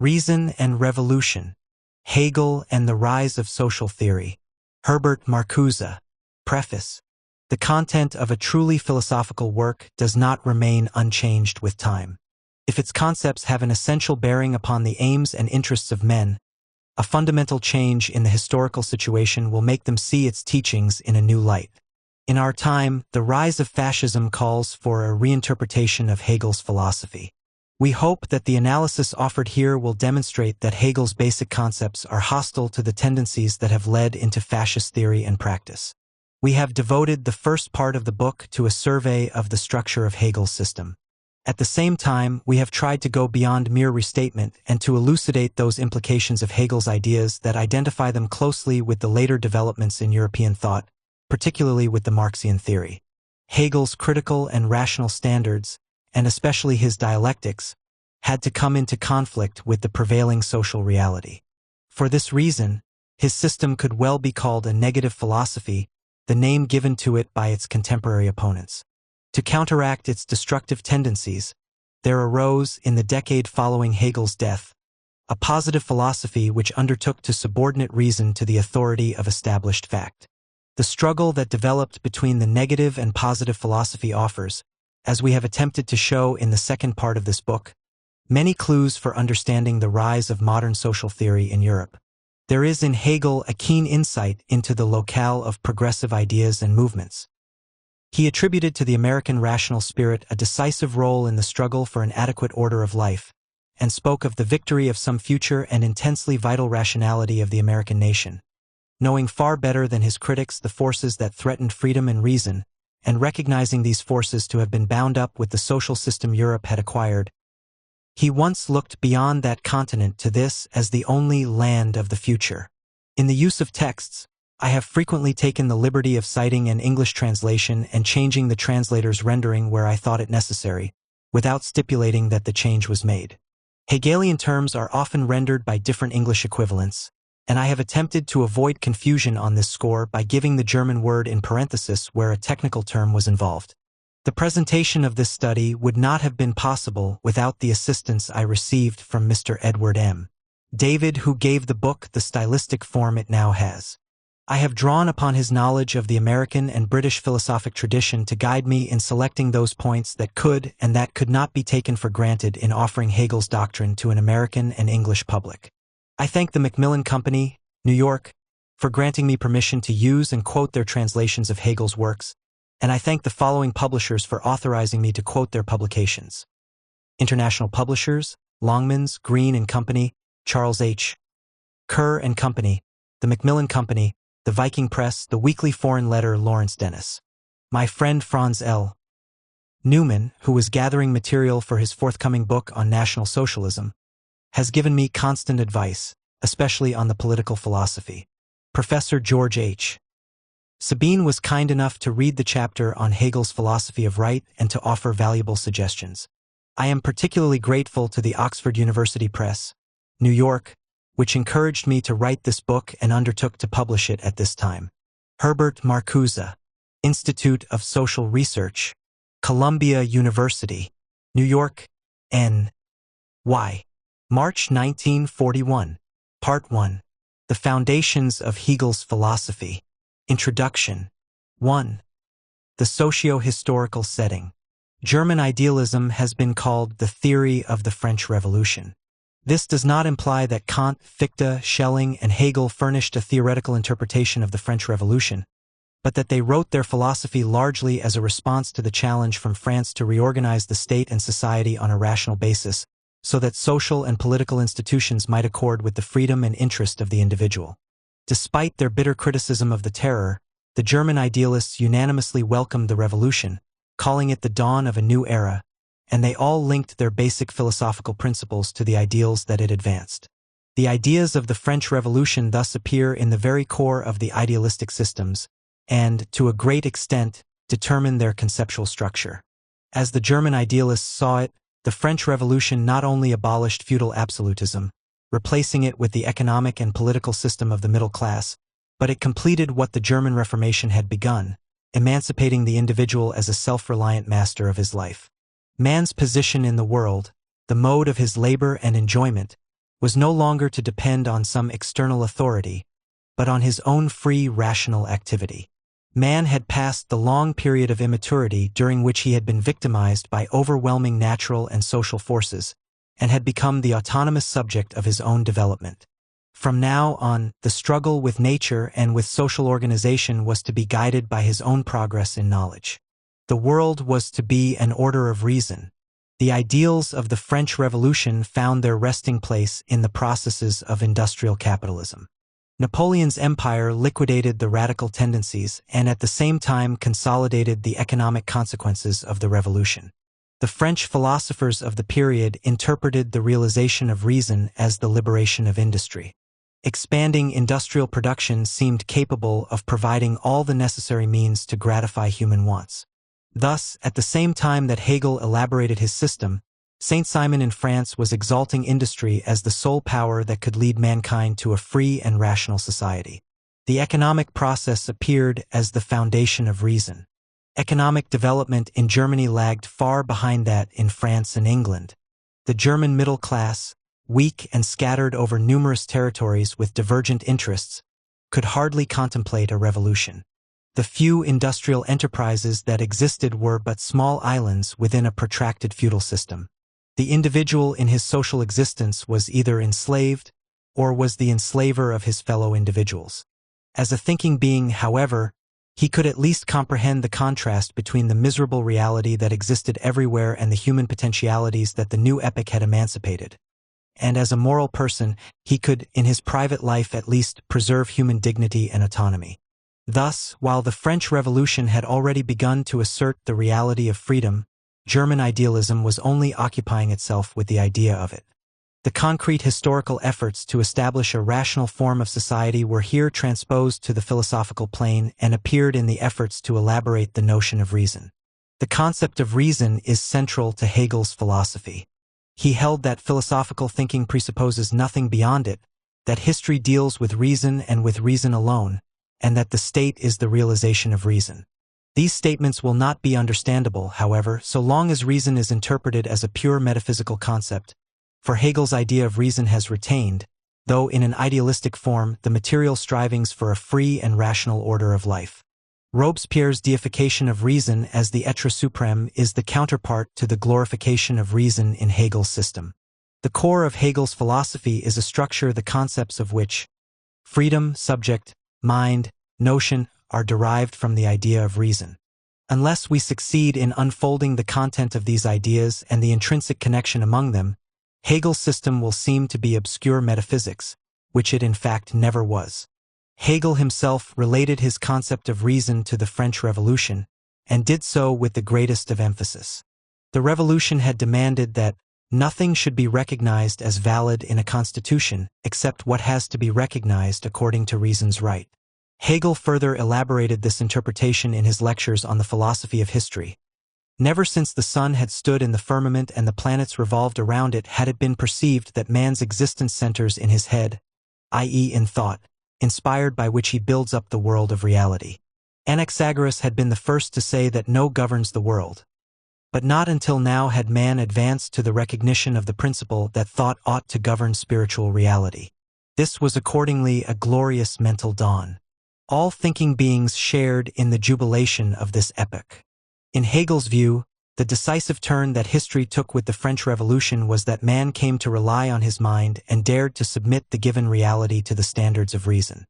Reason and Revolution. Hegel and the Rise of Social Theory. Herbert Marcuse. Preface. The content of a truly philosophical work does not remain unchanged with time. If its concepts have an essential bearing upon the aims and interests of men, a fundamental change in the historical situation will make them see its teachings in a new light. In our time, the rise of fascism calls for a reinterpretation of Hegel's philosophy. We hope that the analysis offered here will demonstrate that Hegel's basic concepts are hostile to the tendencies that have led into fascist theory and practice. We have devoted the first part of the book to a survey of the structure of Hegel's system. At the same time, we have tried to go beyond mere restatement and to elucidate those implications of Hegel's ideas that identify them closely with the later developments in European thought, particularly with the Marxian theory. Hegel's critical and rational standards, and especially his dialectics, had to come into conflict with the prevailing social reality. For this reason, his system could well be called a negative philosophy, the name given to it by its contemporary opponents. To counteract its destructive tendencies, there arose, in the decade following Hegel's death, a positive philosophy which undertook to subordinate reason to the authority of established fact. The struggle that developed between the negative and positive philosophy offers, as we have attempted to show in the second part of this book, many clues for understanding the rise of modern social theory in Europe. There is in Hegel a keen insight into the locale of progressive ideas and movements. He attributed to the American rational spirit a decisive role in the struggle for an adequate order of life, and spoke of the victory of some future and intensely vital rationality of the American nation. Knowing far better than his critics the forces that threatened freedom and reason, and recognizing these forces to have been bound up with the social system Europe had acquired, he once looked beyond that continent to this as the only land of the future. In the use of texts, I have frequently taken the liberty of citing an English translation and changing the translator's rendering where I thought it necessary, without stipulating that the change was made. Hegelian terms are often rendered by different English equivalents, and I have attempted to avoid confusion on this score by giving the German word in parenthesis where a technical term was involved. The presentation of this study would not have been possible without the assistance I received from Mr. Edward M. David, who gave the book the stylistic form it now has. I have drawn upon his knowledge of the American and British philosophic tradition to guide me in selecting those points that could and that could not be taken for granted in offering Hegel's doctrine to an American and English public. I thank the Macmillan Company, New York, for granting me permission to use and quote their translations of Hegel's works, and I thank the following publishers for authorizing me to quote their publications. International Publishers, Longmans, Green and Company, Charles H. Kerr and Company, the Macmillan Company, the Viking Press, the Weekly Foreign Letter, Lawrence Dennis. My friend Franz L. Newman, who was gathering material for his forthcoming book on National Socialism, has given me constant advice, especially on the political philosophy. Professor George H. Sabine was kind enough to read the chapter on Hegel's philosophy of right and to offer valuable suggestions. I am particularly grateful to the Oxford University Press, New York, which encouraged me to write this book and undertook to publish it at this time. Herbert Marcuse, Institute of Social Research, Columbia University, New York, N.Y. March 1941. Part 1. The Foundations of Hegel's Philosophy. Introduction. 1. The socio-historical setting. German idealism has been called the theory of the French Revolution. This does not imply that Kant, Fichte, Schelling, and Hegel furnished a theoretical interpretation of the French Revolution, but that they wrote their philosophy largely as a response to the challenge from France to reorganize the state and society on a rational basis, so that social and political institutions might accord with the freedom and interest of the individual. Despite their bitter criticism of the terror, the German idealists unanimously welcomed the revolution, calling it the dawn of a new era, and they all linked their basic philosophical principles to the ideals that it advanced. The ideas of the French Revolution thus appear in the very core of the idealistic systems, and, to a great extent, determine their conceptual structure. As the German idealists saw it, the French Revolution not only abolished feudal absolutism, replacing it with the economic and political system of the middle class, but it completed what the German Reformation had begun, emancipating the individual as a self-reliant master of his life. Man's position in the world, the mode of his labor and enjoyment, was no longer to depend on some external authority, but on his own free, rational activity. Man had passed the long period of immaturity during which he had been victimized by overwhelming natural and social forces, and had become the autonomous subject of his own development. From now on, the struggle with nature and with social organization was to be guided by his own progress in knowledge. The world was to be an order of reason. The ideals of the French Revolution found their resting place in the processes of industrial capitalism. Napoleon's empire liquidated the radical tendencies and at the same time consolidated the economic consequences of the revolution. The French philosophers of the period interpreted the realization of reason as the liberation of industry. Expanding industrial production seemed capable of providing all the necessary means to gratify human wants. Thus, at the same time that Hegel elaborated his system, Saint-Simon in France was exalting industry as the sole power that could lead mankind to a free and rational society. The economic process appeared as the foundation of reason. Economic development in Germany lagged far behind that in France and England. The German middle class, weak and scattered over numerous territories with divergent interests, could hardly contemplate a revolution. The few industrial enterprises that existed were but small islands within a protracted feudal system. The individual in his social existence was either enslaved or was the enslaver of his fellow individuals. As a thinking being, however, he could at least comprehend the contrast between the miserable reality that existed everywhere and the human potentialities that the new epoch had emancipated. And as a moral person, he could, in his private life at least, preserve human dignity and autonomy. Thus, while the French Revolution had already begun to assert the reality of freedom, German idealism was only occupying itself with the idea of it. The concrete historical efforts to establish a rational form of society were here transposed to the philosophical plane and appeared in the efforts to elaborate the notion of reason. The concept of reason is central to Hegel's philosophy. He held that philosophical thinking presupposes nothing beyond it, that history deals with reason and with reason alone, and that the state is the realization of reason. These statements will not be understandable, however, so long as reason is interpreted as a pure metaphysical concept, for Hegel's idea of reason has retained, though in an idealistic form, the material strivings for a free and rational order of life. Robespierre's deification of reason as the être suprême is the counterpart to the glorification of reason in Hegel's system. The core of Hegel's philosophy is a structure the concepts of which, freedom, subject, mind, notion, are derived from the idea of reason. Unless we succeed in unfolding the content of these ideas and the intrinsic connection among them, Hegel's system will seem to be obscure metaphysics, which it in fact never was. Hegel himself related his concept of reason to the French Revolution, and did so with the greatest of emphasis. The Revolution had demanded that nothing should be recognized as valid in a constitution except what has to be recognized according to reason's right. Hegel further elaborated this interpretation in his lectures on the philosophy of history. Never since the sun had stood in the firmament and the planets revolved around it had it been perceived that man's existence centers in his head, i.e. in thought, inspired by which he builds up the world of reality. Anaxagoras had been the first to say that no governs the world. But not until now had man advanced to the recognition of the principle that thought ought to govern spiritual reality. This was accordingly a glorious mental dawn. All thinking beings shared in the jubilation of this epoch. In Hegel's view, the decisive turn that history took with the French Revolution was that man came to rely on his mind and dared to submit the given reality to the standards of reason.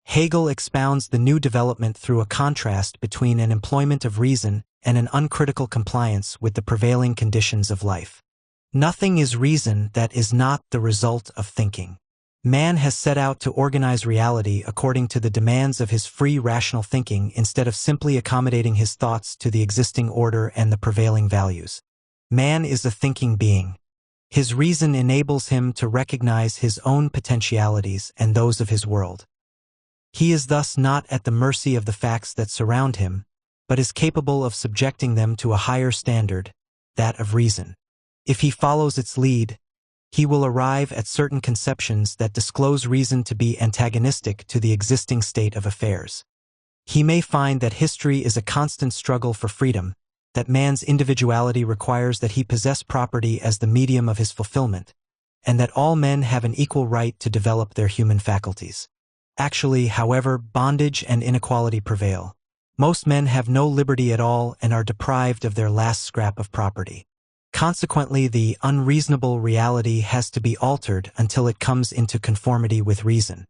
Hegel expounds the new development through a contrast between an employment of reason and an uncritical compliance with the prevailing conditions of life. Nothing is reason that is not the result of thinking. Man has set out to organize reality according to the demands of his free rational thinking instead of simply accommodating his thoughts to the existing order and the prevailing values. Man is a thinking being. His reason enables him to recognize his own potentialities and those of his world. He is thus not at the mercy of the facts that surround him, but is capable of subjecting them to a higher standard, that of reason. If he follows its lead, he will arrive at certain conceptions that disclose reason to be antagonistic to the existing state of affairs. He may find that history is a constant struggle for freedom, that man's individuality requires that he possess property as the medium of his fulfillment, and that all men have an equal right to develop their human faculties. Actually, however, bondage and inequality prevail. Most men have no liberty at all and are deprived of their last scrap of property. Consequently, the unreasonable reality has to be altered until it comes into conformity with reason.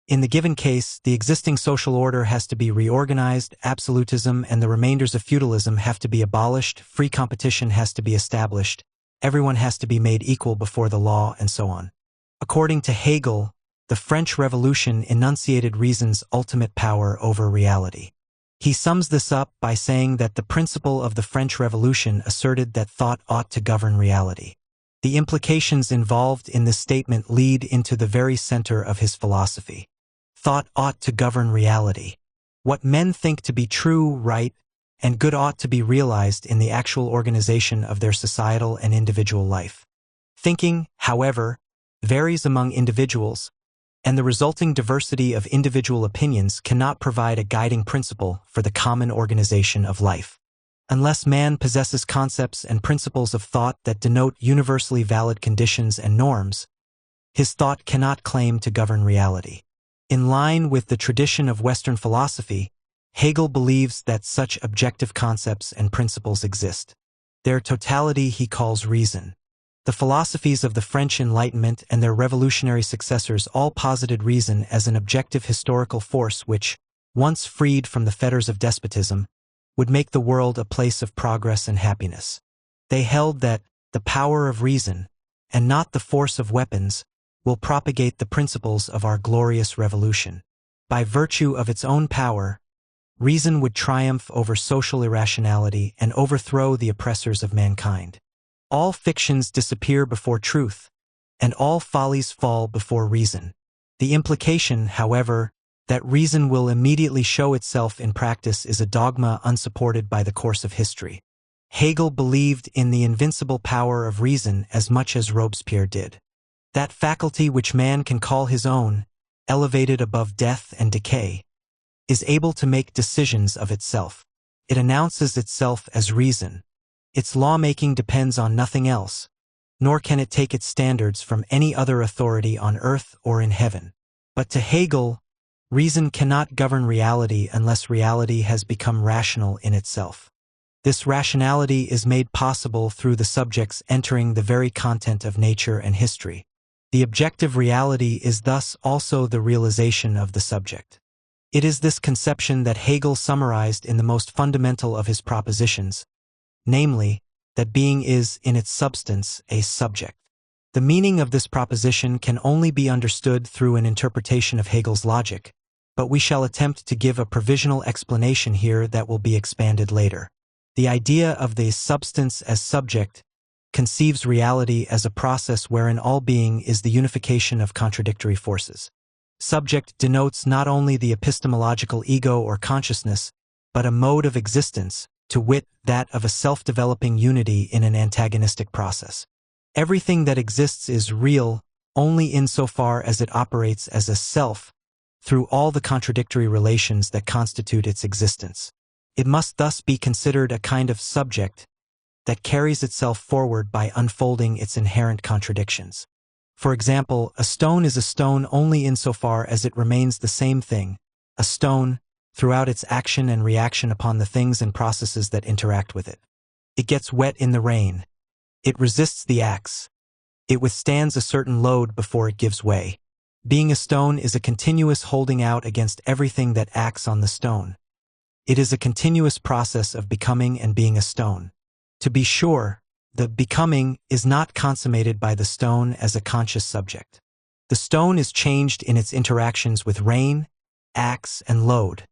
In the given case, the existing social order has to be reorganized, absolutism and the remainders of feudalism have to be abolished, free competition has to be established, everyone has to be made equal before the law, and so on. According to Hegel, the French Revolution enunciated reason's ultimate power over reality. He sums this up by saying that the principle of the French Revolution asserted that thought ought to govern reality. The implications involved in this statement lead into the very center of his philosophy. Thought ought to govern reality. What men think to be true, right, and good ought to be realized in the actual organization of their societal and individual life. Thinking, however, varies among individuals, and the resulting diversity of individual opinions cannot provide a guiding principle for the common organization of life. Unless man possesses concepts and principles of thought that denote universally valid conditions and norms, his thought cannot claim to govern reality. In line with the tradition of Western philosophy, Hegel believes that such objective concepts and principles exist. Their totality he calls reason. The philosophies of the French Enlightenment and their revolutionary successors all posited reason as an objective historical force which, once freed from the fetters of despotism, would make the world a place of progress and happiness. They held that the power of reason, and not the force of weapons, will propagate the principles of our glorious revolution. By virtue of its own power, reason would triumph over social irrationality and overthrow the oppressors of mankind. All fictions disappear before truth, and all follies fall before reason. The implication, however, that reason will immediately show itself in practice is a dogma unsupported by the course of history. Hegel believed in the invincible power of reason as much as Robespierre did. That faculty which man can call his own, elevated above death and decay, is able to make decisions of itself. It announces itself as reason. Its lawmaking depends on nothing else, nor can it take its standards from any other authority on earth or in heaven. But to Hegel, reason cannot govern reality unless reality has become rational in itself. This rationality is made possible through the subjects entering the very content of nature and history. The objective reality is thus also the realization of the subject. It is this conception that Hegel summarized in the most fundamental of his propositions, namely, that being is, in its substance, a subject. The meaning of this proposition can only be understood through an interpretation of Hegel's logic, but we shall attempt to give a provisional explanation here that will be expanded later. The idea of the substance as subject conceives reality as a process wherein all being is the unification of contradictory forces. Subject denotes not only the epistemological ego or consciousness, but a mode of existence, to wit, that of a self-developing unity in an antagonistic process. Everything that exists is real only insofar as it operates as a self through all the contradictory relations that constitute its existence. It must thus be considered a kind of subject that carries itself forward by unfolding its inherent contradictions. For example, a stone is a stone only insofar as it remains the same thing, a stone, throughout its action and reaction upon the things and processes that interact with it. It gets wet in the rain. It resists the axe. It withstands a certain load before it gives way. Being a stone is a continuous holding out against everything that acts on the stone. It is a continuous process of becoming and being a stone. To be sure, the becoming is not consummated by the stone as a conscious subject. The stone is changed in its interactions with rain, axe, and load.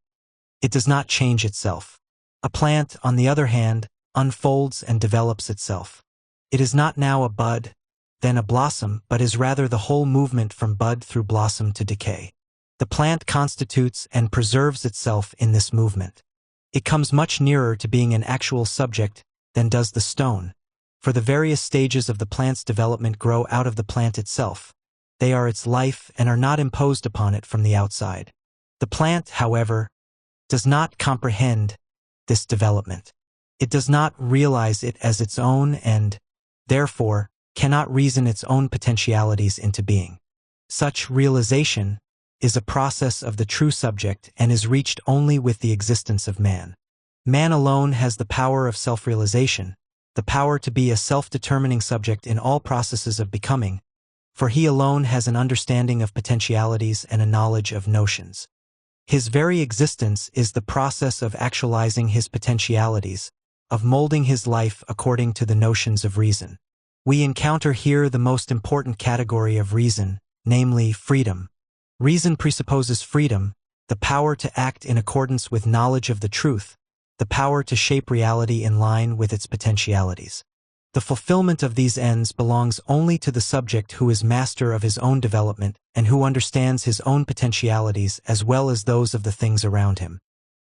It does not change itself. A plant, on the other hand, unfolds and develops itself. It is not now a bud, then a blossom, but is rather the whole movement from bud through blossom to decay. The plant constitutes and preserves itself in this movement. It comes much nearer to being an actual subject than does the stone, for the various stages of the plant's development grow out of the plant itself. They are its life and are not imposed upon it from the outside. The plant, however, does not comprehend this development. It does not realize it as its own and, therefore, cannot reason its own potentialities into being. Such realization is a process of the true subject and is reached only with the existence of man. Man alone has the power of self-realization, the power to be a self-determining subject in all processes of becoming, for he alone has an understanding of potentialities and a knowledge of notions. His very existence is the process of actualizing his potentialities, of molding his life according to the notions of reason. We encounter here the most important category of reason, namely freedom. Reason presupposes freedom, the power to act in accordance with knowledge of the truth, the power to shape reality in line with its potentialities. The fulfillment of these ends belongs only to the subject who is master of his own development and who understands his own potentialities as well as those of the things around him.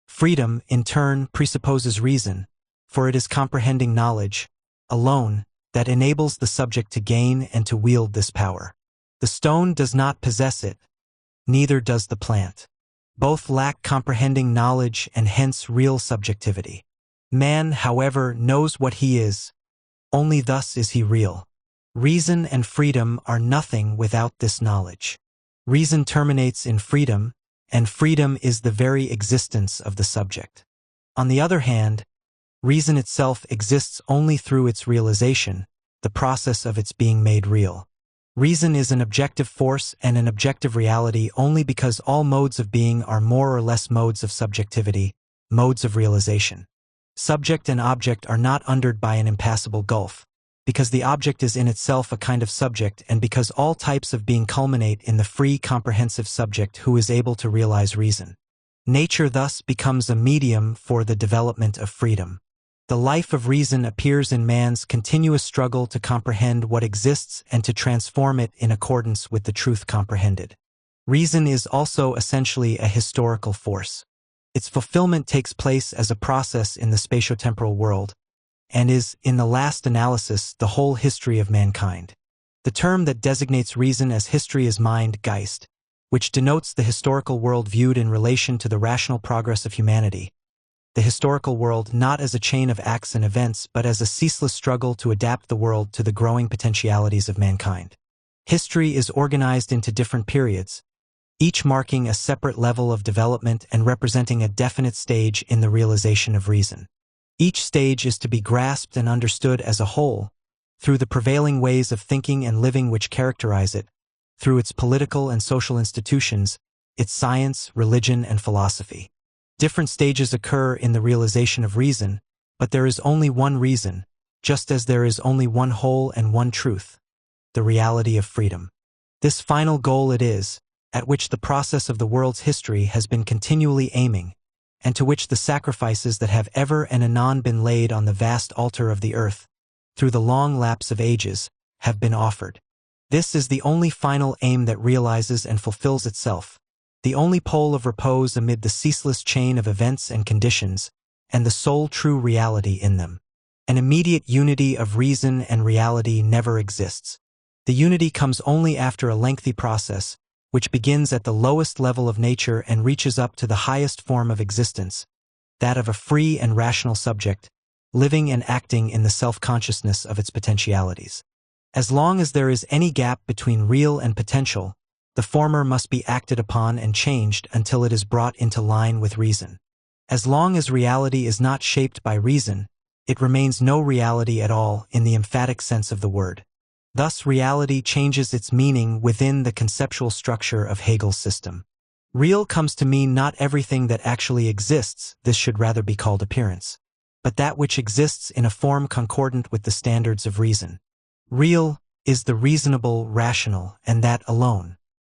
Freedom, in turn, presupposes reason, for it is comprehending knowledge, alone, that enables the subject to gain and to wield this power. The stone does not possess it, neither does the plant. Both lack comprehending knowledge and hence real subjectivity. Man, however, knows what he is. Only thus is he real. Reason and freedom are nothing without this knowledge. Reason terminates in freedom, and freedom is the very existence of the subject. On the other hand, reason itself exists only through its realization, the process of its being made real. Reason is an objective force and an objective reality only because all modes of being are more or less modes of subjectivity, modes of realization. Subject and object are not undered by an impassable gulf, because the object is in itself a kind of subject and because all types of being culminate in the free comprehensive subject who is able to realize reason. Nature thus becomes a medium for the development of freedom. The life of reason appears in man's continuous struggle to comprehend what exists and to transform it in accordance with the truth comprehended. Reason is also essentially a historical force. Its fulfillment takes place as a process in the spatiotemporal world, and is, in the last analysis, the whole history of mankind. The term that designates reason as history is mind, Geist, which denotes the historical world viewed in relation to the rational progress of humanity. The historical world not as a chain of acts and events, but as a ceaseless struggle to adapt the world to the growing potentialities of mankind. History is organized into different periods, each marking a separate level of development and representing a definite stage in the realization of reason. Each stage is to be grasped and understood as a whole, through the prevailing ways of thinking and living which characterize it, through its political and social institutions, its science, religion, and philosophy. Different stages occur in the realization of reason, but there is only one reason, just as there is only one whole and one truth, the reality of freedom. This final goal it is, at which the process of the world's history has been continually aiming, and to which the sacrifices that have ever and anon been laid on the vast altar of the earth, through the long lapse of ages, have been offered. This is the only final aim that realizes and fulfills itself, the only pole of repose amid the ceaseless chain of events and conditions, and the sole true reality in them. An immediate unity of reason and reality never exists. The unity comes only after a lengthy process, which begins at the lowest level of nature and reaches up to the highest form of existence, that of a free and rational subject, living and acting in the self-consciousness of its potentialities. As long as there is any gap between real and potential, the former must be acted upon and changed until it is brought into line with reason. As long as reality is not shaped by reason, it remains no reality at all in the emphatic sense of the word. Thus reality changes its meaning within the conceptual structure of Hegel's system. Real comes to mean not everything that actually exists, this should rather be called appearance, but that which exists in a form concordant with the standards of reason. Real is the reasonable, rational, and that alone.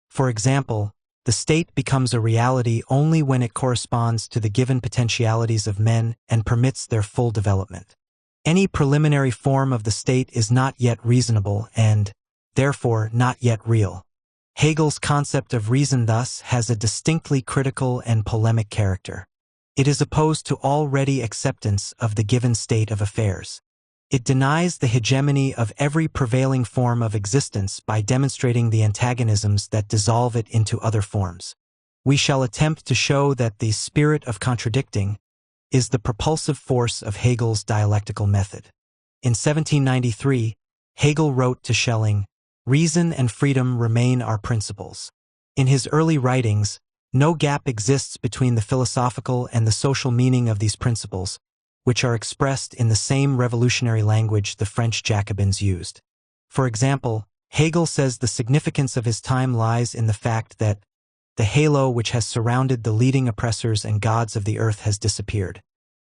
For example, the state becomes a reality only when it corresponds to the given potentialities of men and permits their full development. Any preliminary form of the state is not yet reasonable and, therefore, not yet real. Hegel's concept of reason thus has a distinctly critical and polemic character. It is opposed to all ready acceptance of the given state of affairs. It denies the hegemony of every prevailing form of existence by demonstrating the antagonisms that dissolve it into other forms. We shall attempt to show that the spirit of contradicting is the propulsive force of Hegel's dialectical method. In 1793, Hegel wrote to Schelling, "Reason and freedom remain our principles." In his early writings, no gap exists between the philosophical and the social meaning of these principles, which are expressed in the same revolutionary language the French Jacobins used. For example, Hegel says the significance of his time lies in the fact that the halo which has surrounded the leading oppressors and gods of the earth has disappeared.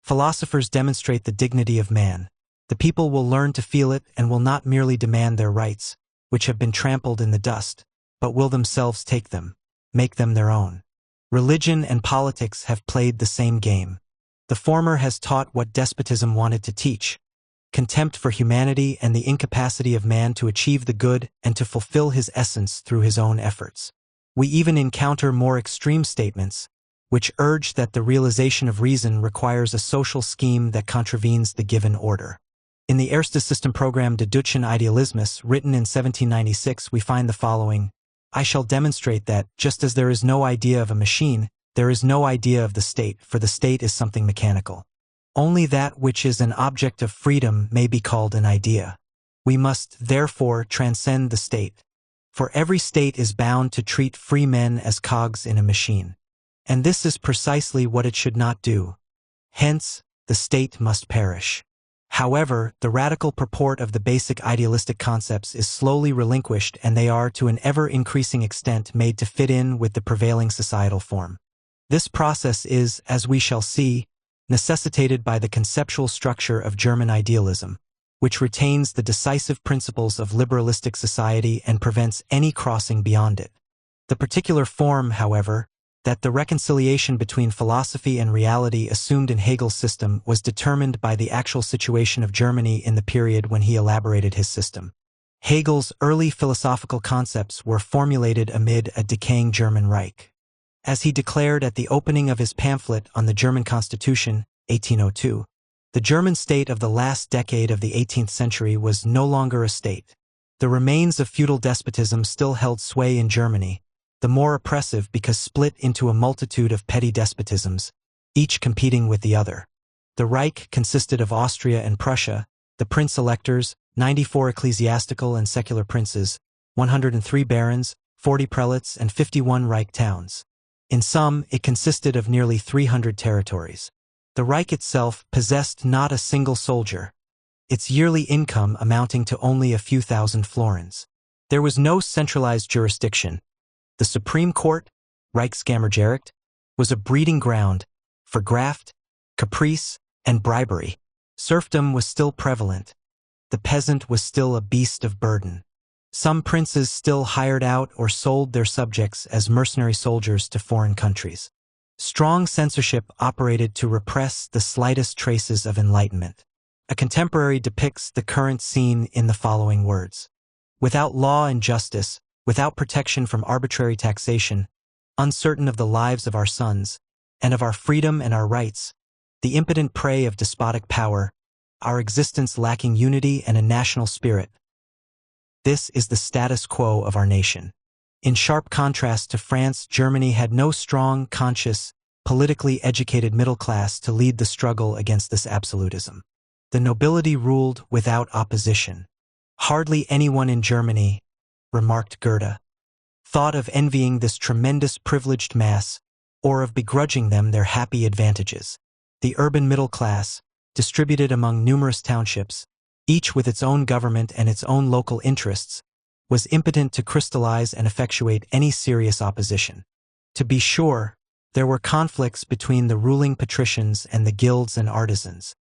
Philosophers demonstrate the dignity of man. The people will learn to feel it and will not merely demand their rights, which have been trampled in the dust, but will themselves take them, make them their own. Religion and politics have played the same game. The former has taught what despotism wanted to teach: contempt for humanity and the incapacity of man to achieve the good and to fulfill his essence through his own efforts. We even encounter more extreme statements, which urge that the realization of reason requires a social scheme that contravenes the given order. In the Erste System program De Deutschen Idealismus, written in 1796, we find the following: "I shall demonstrate that, just as there is no idea of a machine, there is no idea of the state, for the state is something mechanical. Only that which is an object of freedom may be called an idea. We must, therefore, transcend the state. For every state is bound to treat free men as cogs in a machine. And this is precisely what it should not do. Hence, the state must perish." However, the radical purport of the basic idealistic concepts is slowly relinquished, and they are, to an ever-increasing extent, made to fit in with the prevailing societal form. This process is, as we shall see, necessitated by the conceptual structure of German idealism, which retains the decisive principles of liberalistic society and prevents any crossing beyond it. The particular form, however, that the reconciliation between philosophy and reality assumed in Hegel's system was determined by the actual situation of Germany in the period when he elaborated his system. Hegel's early philosophical concepts were formulated amid a decaying German Reich. As he declared at the opening of his pamphlet on the German Constitution, 1802, the German state of the last decade of the 18th century was no longer a state. The remains of feudal despotism still held sway in Germany, the more oppressive because split into a multitude of petty despotisms, each competing with the other. The Reich consisted of Austria and Prussia, the prince-electors, 94 ecclesiastical and secular princes, 103 barons, 40 prelates, and 51 Reich towns. In sum, it consisted of nearly 300 territories. The Reich itself possessed not a single soldier, its yearly income amounting to only a few thousand florins. There was no centralized jurisdiction. The Supreme Court, Reichskammergericht, was a breeding ground for graft, caprice, and bribery. Serfdom was still prevalent. The peasant was still a beast of burden. Some princes still hired out or sold their subjects as mercenary soldiers to foreign countries. Strong censorship operated to repress the slightest traces of enlightenment. A contemporary depicts the current scene in the following words: "Without law and justice, without protection from arbitrary taxation, uncertain of the lives of our sons, and of our freedom and our rights, the impotent prey of despotic power, our existence lacking unity and a national spirit. This is the status quo of our nation." In sharp contrast to France, Germany had no strong, conscious, politically educated middle class to lead the struggle against this absolutism. The nobility ruled without opposition. "Hardly anyone in Germany," remarked Goethe, "thought of envying this tremendous privileged mass, or of begrudging them their happy advantages. The urban middle class, distributed among numerous townships, each with its own government and its own local interests, was impotent to crystallize and effectuate any serious opposition. To be sure, there were conflicts between the ruling patricians and the guilds and artisans,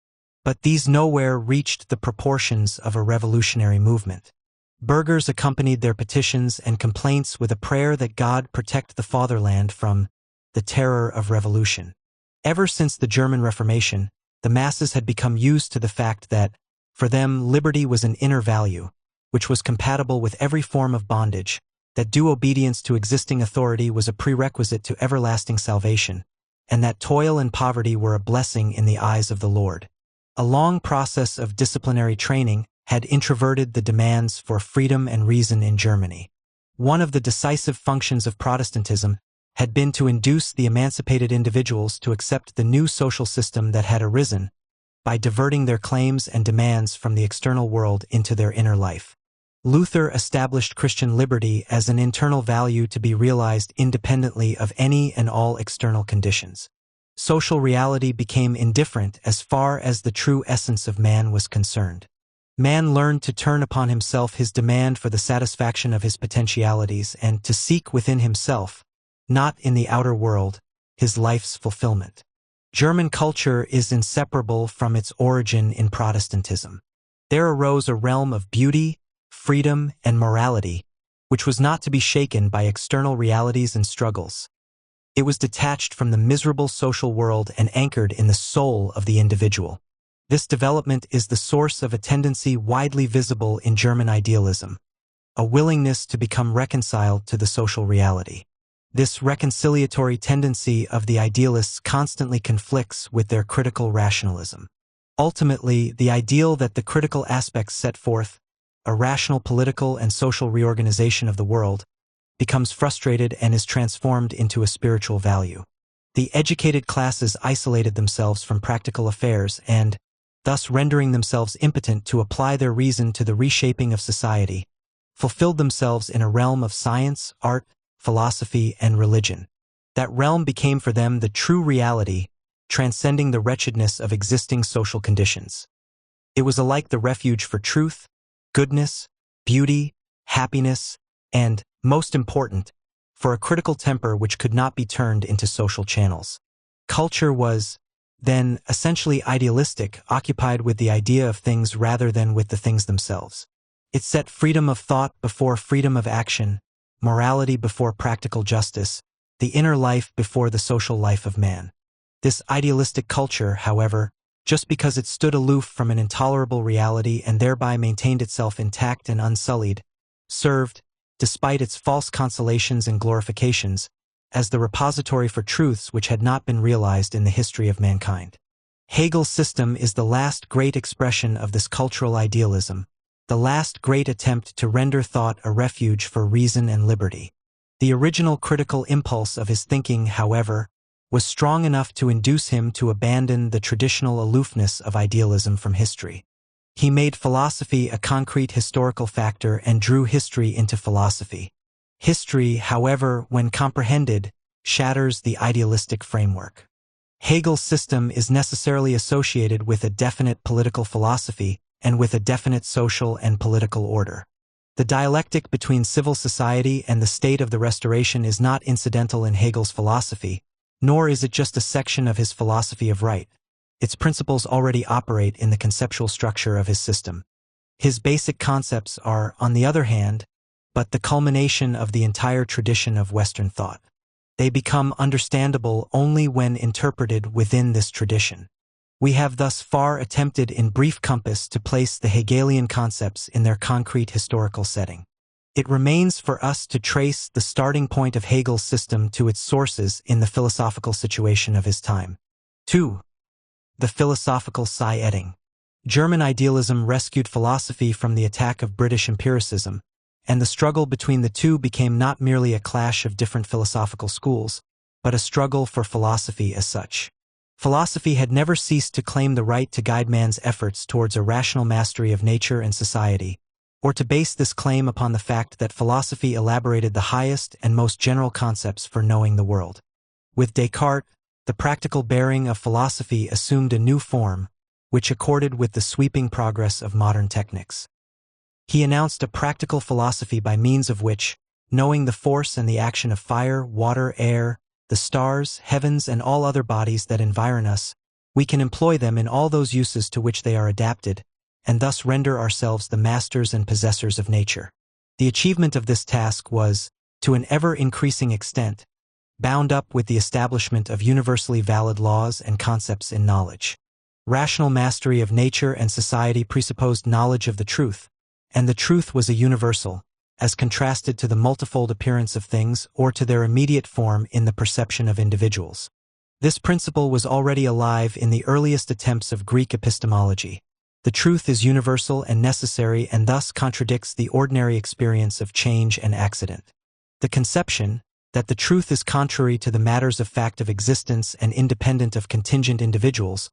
but these nowhere reached the proportions of a revolutionary movement. Burghers accompanied their petitions and complaints with a prayer that God protect the fatherland from the terror of revolution. Ever since the German Reformation, the masses had become used to the fact that, for them, liberty was an inner value, which was compatible with every form of bondage, that due obedience to existing authority was a prerequisite to everlasting salvation, and that toil and poverty were a blessing in the eyes of the Lord. A long process of disciplinary training had introverted the demands for freedom and reason in Germany. One of the decisive functions of Protestantism had been to induce the emancipated individuals to accept the new social system that had arisen, by diverting their claims and demands from the external world into their inner life. Luther established Christian liberty as an internal value to be realized independently of any and all external conditions. Social reality became indifferent as far as the true essence of man was concerned. Man learned to turn upon himself his demand for the satisfaction of his potentialities and to seek within himself, not in the outer world, his life's fulfillment. German culture is inseparable from its origin in Protestantism. There arose a realm of beauty, freedom, and morality, which was not to be shaken by external realities and struggles. It was detached from the miserable social world and anchored in the soul of the individual. This development is the source of a tendency widely visible in German idealism, a willingness to become reconciled to the social reality. This reconciliatory tendency of the idealists constantly conflicts with their critical rationalism. Ultimately, the ideal that the critical aspects set forth, a rational political and social reorganization of the world, becomes frustrated and is transformed into a spiritual value. The educated classes isolated themselves from practical affairs and, thus rendering themselves impotent to apply their reason to the reshaping of society, fulfilled themselves in a realm of science, art, philosophy, and religion. That realm became for them the true reality, transcending the wretchedness of existing social conditions. It was alike the refuge for truth, goodness, beauty, happiness, and, most important, for a critical temper which could not be turned into social channels. Culture was, then, essentially idealistic, occupied with the idea of things rather than with the things themselves. It set freedom of thought before freedom of action, morality before practical justice, the inner life before the social life of man. This idealistic culture, however, just because it stood aloof from an intolerable reality and thereby maintained itself intact and unsullied, served, despite its false consolations and glorifications, as the repository for truths which had not been realized in the history of mankind. Hegel's system is the last great expression of this cultural idealism, the last great attempt to render thought a refuge for reason and liberty. The original critical impulse of his thinking, however, was strong enough to induce him to abandon the traditional aloofness of idealism from history. He made philosophy a concrete historical factor and drew history into philosophy. History, however, when comprehended, shatters the idealistic framework. Hegel's system is necessarily associated with a definite political philosophy and with a definite social and political order. The dialectic between civil society and the state of the Restoration is not incidental in Hegel's philosophy, nor is it just a section of his philosophy of right. Its principles already operate in the conceptual structure of his system. His basic concepts are, on the other hand, but the culmination of the entire tradition of Western thought. They become understandable only when interpreted within this tradition. We have thus far attempted in brief compass to place the Hegelian concepts in their concrete historical setting. It remains for us to trace the starting point of Hegel's system to its sources in the philosophical situation of his time. 2. The philosophical Psy-Etting. German idealism rescued philosophy from the attack of British empiricism, and the struggle between the two became not merely a clash of different philosophical schools, but a struggle for philosophy as such. Philosophy had never ceased to claim the right to guide man's efforts towards a rational mastery of nature and society, or to base this claim upon the fact that philosophy elaborated the highest and most general concepts for knowing the world. With Descartes, the practical bearing of philosophy assumed a new form, which accorded with the sweeping progress of modern techniques. He announced a practical philosophy by means of which, knowing the force and the action of fire, water, air, the stars, heavens, and all other bodies that environ us, we can employ them in all those uses to which they are adapted, and thus render ourselves the masters and possessors of nature. The achievement of this task was, to an ever-increasing extent, bound up with the establishment of universally valid laws and concepts in knowledge. Rational mastery of nature and society presupposed knowledge of the truth, and the truth was a universal, as contrasted to the multifold appearance of things or to their immediate form in the perception of individuals. This principle was already alive in the earliest attempts of Greek epistemology. The truth is universal and necessary and thus contradicts the ordinary experience of change and accident. The conception that the truth is contrary to the matters of fact of existence and independent of contingent individuals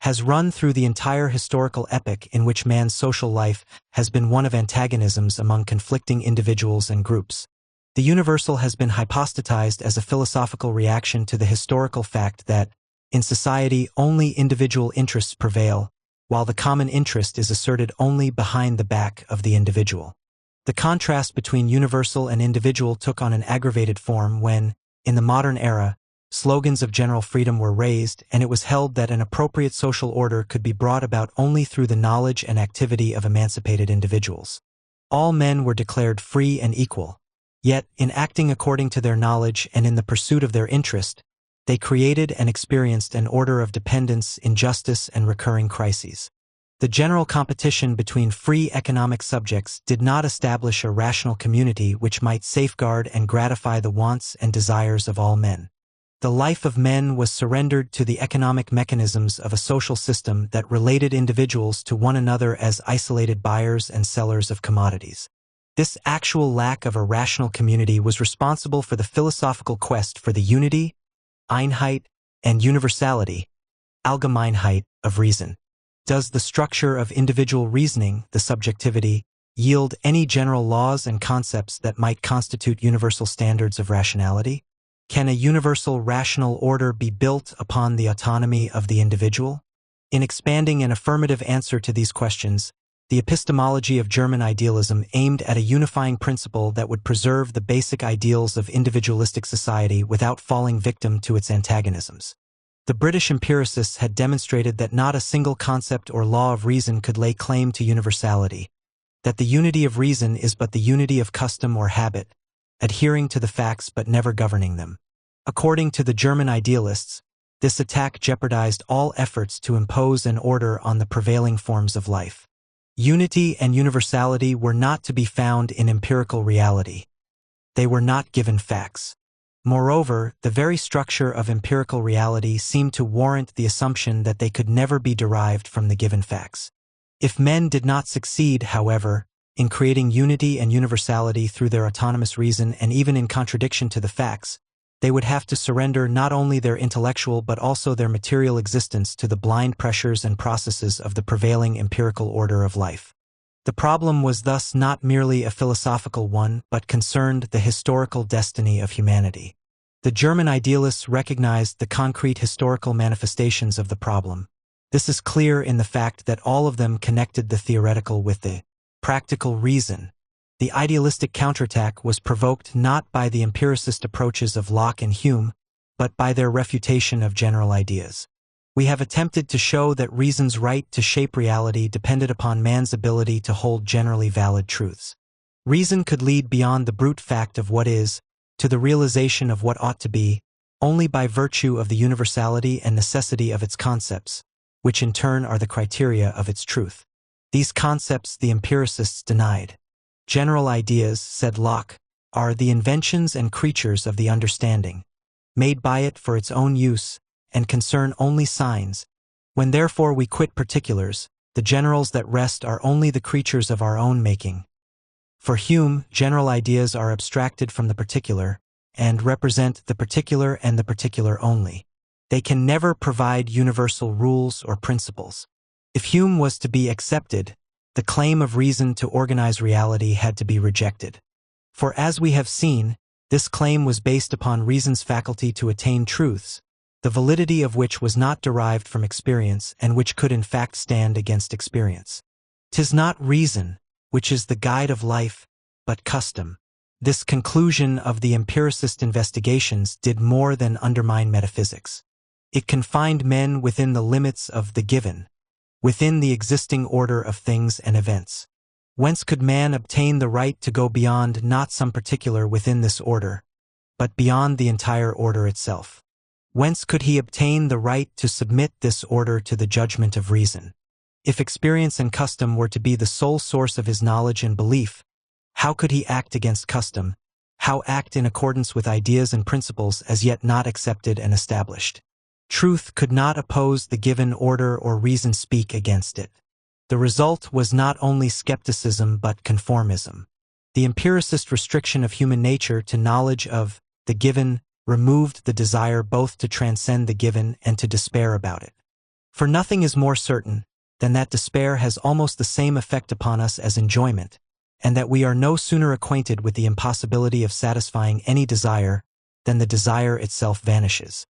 has run through the entire historical epoch in which man's social life has been one of antagonisms among conflicting individuals and groups. The universal has been hypostatized as a philosophical reaction to the historical fact that, in society, only individual interests prevail, while the common interest is asserted only behind the back of the individual. The contrast between universal and individual took on an aggravated form when, in the modern era, slogans of general freedom were raised, and it was held that an appropriate social order could be brought about only through the knowledge and activity of emancipated individuals. All men were declared free and equal. Yet, in acting according to their knowledge and in the pursuit of their interest, they created and experienced an order of dependence, injustice, and recurring crises. The general competition between free economic subjects did not establish a rational community which might safeguard and gratify the wants and desires of all men. The life of men was surrendered to the economic mechanisms of a social system that related individuals to one another as isolated buyers and sellers of commodities. This actual lack of a rational community was responsible for the philosophical quest for the unity, Einheit, and universality, Allgemeinheit, of reason. Does the structure of individual reasoning, the subjectivity, yield any general laws and concepts that might constitute universal standards of rationality? Can a universal rational order be built upon the autonomy of the individual? In expanding an affirmative answer to these questions, the epistemology of German idealism aimed at a unifying principle that would preserve the basic ideals of individualistic society without falling victim to its antagonisms. The British empiricists had demonstrated that not a single concept or law of reason could lay claim to universality, that the unity of reason is but the unity of custom or habit, adhering to the facts but never governing them. According to the German idealists, this attack jeopardized all efforts to impose an order on the prevailing forms of life. Unity and universality were not to be found in empirical reality. They were not given facts. Moreover, the very structure of empirical reality seemed to warrant the assumption that they could never be derived from the given facts. If men did not succeed, however, in creating unity and universality through their autonomous reason and even in contradiction to the facts, they would have to surrender not only their intellectual but also their material existence to the blind pressures and processes of the prevailing empirical order of life. The problem was thus not merely a philosophical one, but concerned the historical destiny of humanity. The German idealists recognized the concrete historical manifestations of the problem. This is clear in the fact that all of them connected the theoretical with the practical reason. The idealistic counterattack was provoked not by the empiricist approaches of Locke and Hume, but by their refutation of general ideas. We have attempted to show that reason's right to shape reality depended upon man's ability to hold generally valid truths. Reason could lead beyond the brute fact of what is, to the realization of what ought to be, only by virtue of the universality and necessity of its concepts, which in turn are the criteria of its truth. These concepts the empiricists denied. General ideas, said Locke, are the inventions and creatures of the understanding, made by it for its own use, and concern only signs. When therefore we quit particulars, the generals that rest are only the creatures of our own making. For Hume, general ideas are abstracted from the particular, and represent the particular and the particular only. They can never provide universal rules or principles. If Hume was to be accepted, the claim of reason to organize reality had to be rejected. For as we have seen, this claim was based upon reason's faculty to attain truths, the validity of which was not derived from experience and which could in fact stand against experience. 'Tis not reason, which is the guide of life, but custom. This conclusion of the empiricist investigations did more than undermine metaphysics. It confined men within the limits of the given, within the existing order of things and events. Whence could man obtain the right to go beyond not some particular within this order, but beyond the entire order itself? Whence could he obtain the right to submit this order to the judgment of reason? If experience and custom were to be the sole source of his knowledge and belief, how could he act against custom? How act in accordance with ideas and principles as yet not accepted and established? Truth could not oppose the given order or reason speak against it. The result was not only skepticism but conformism. The empiricist restriction of human nature to knowledge of the given removed the desire both to transcend the given and to despair about it. For nothing is more certain than that despair has almost the same effect upon us as enjoyment, and that we are no sooner acquainted with the impossibility of satisfying any desire than the desire itself vanishes.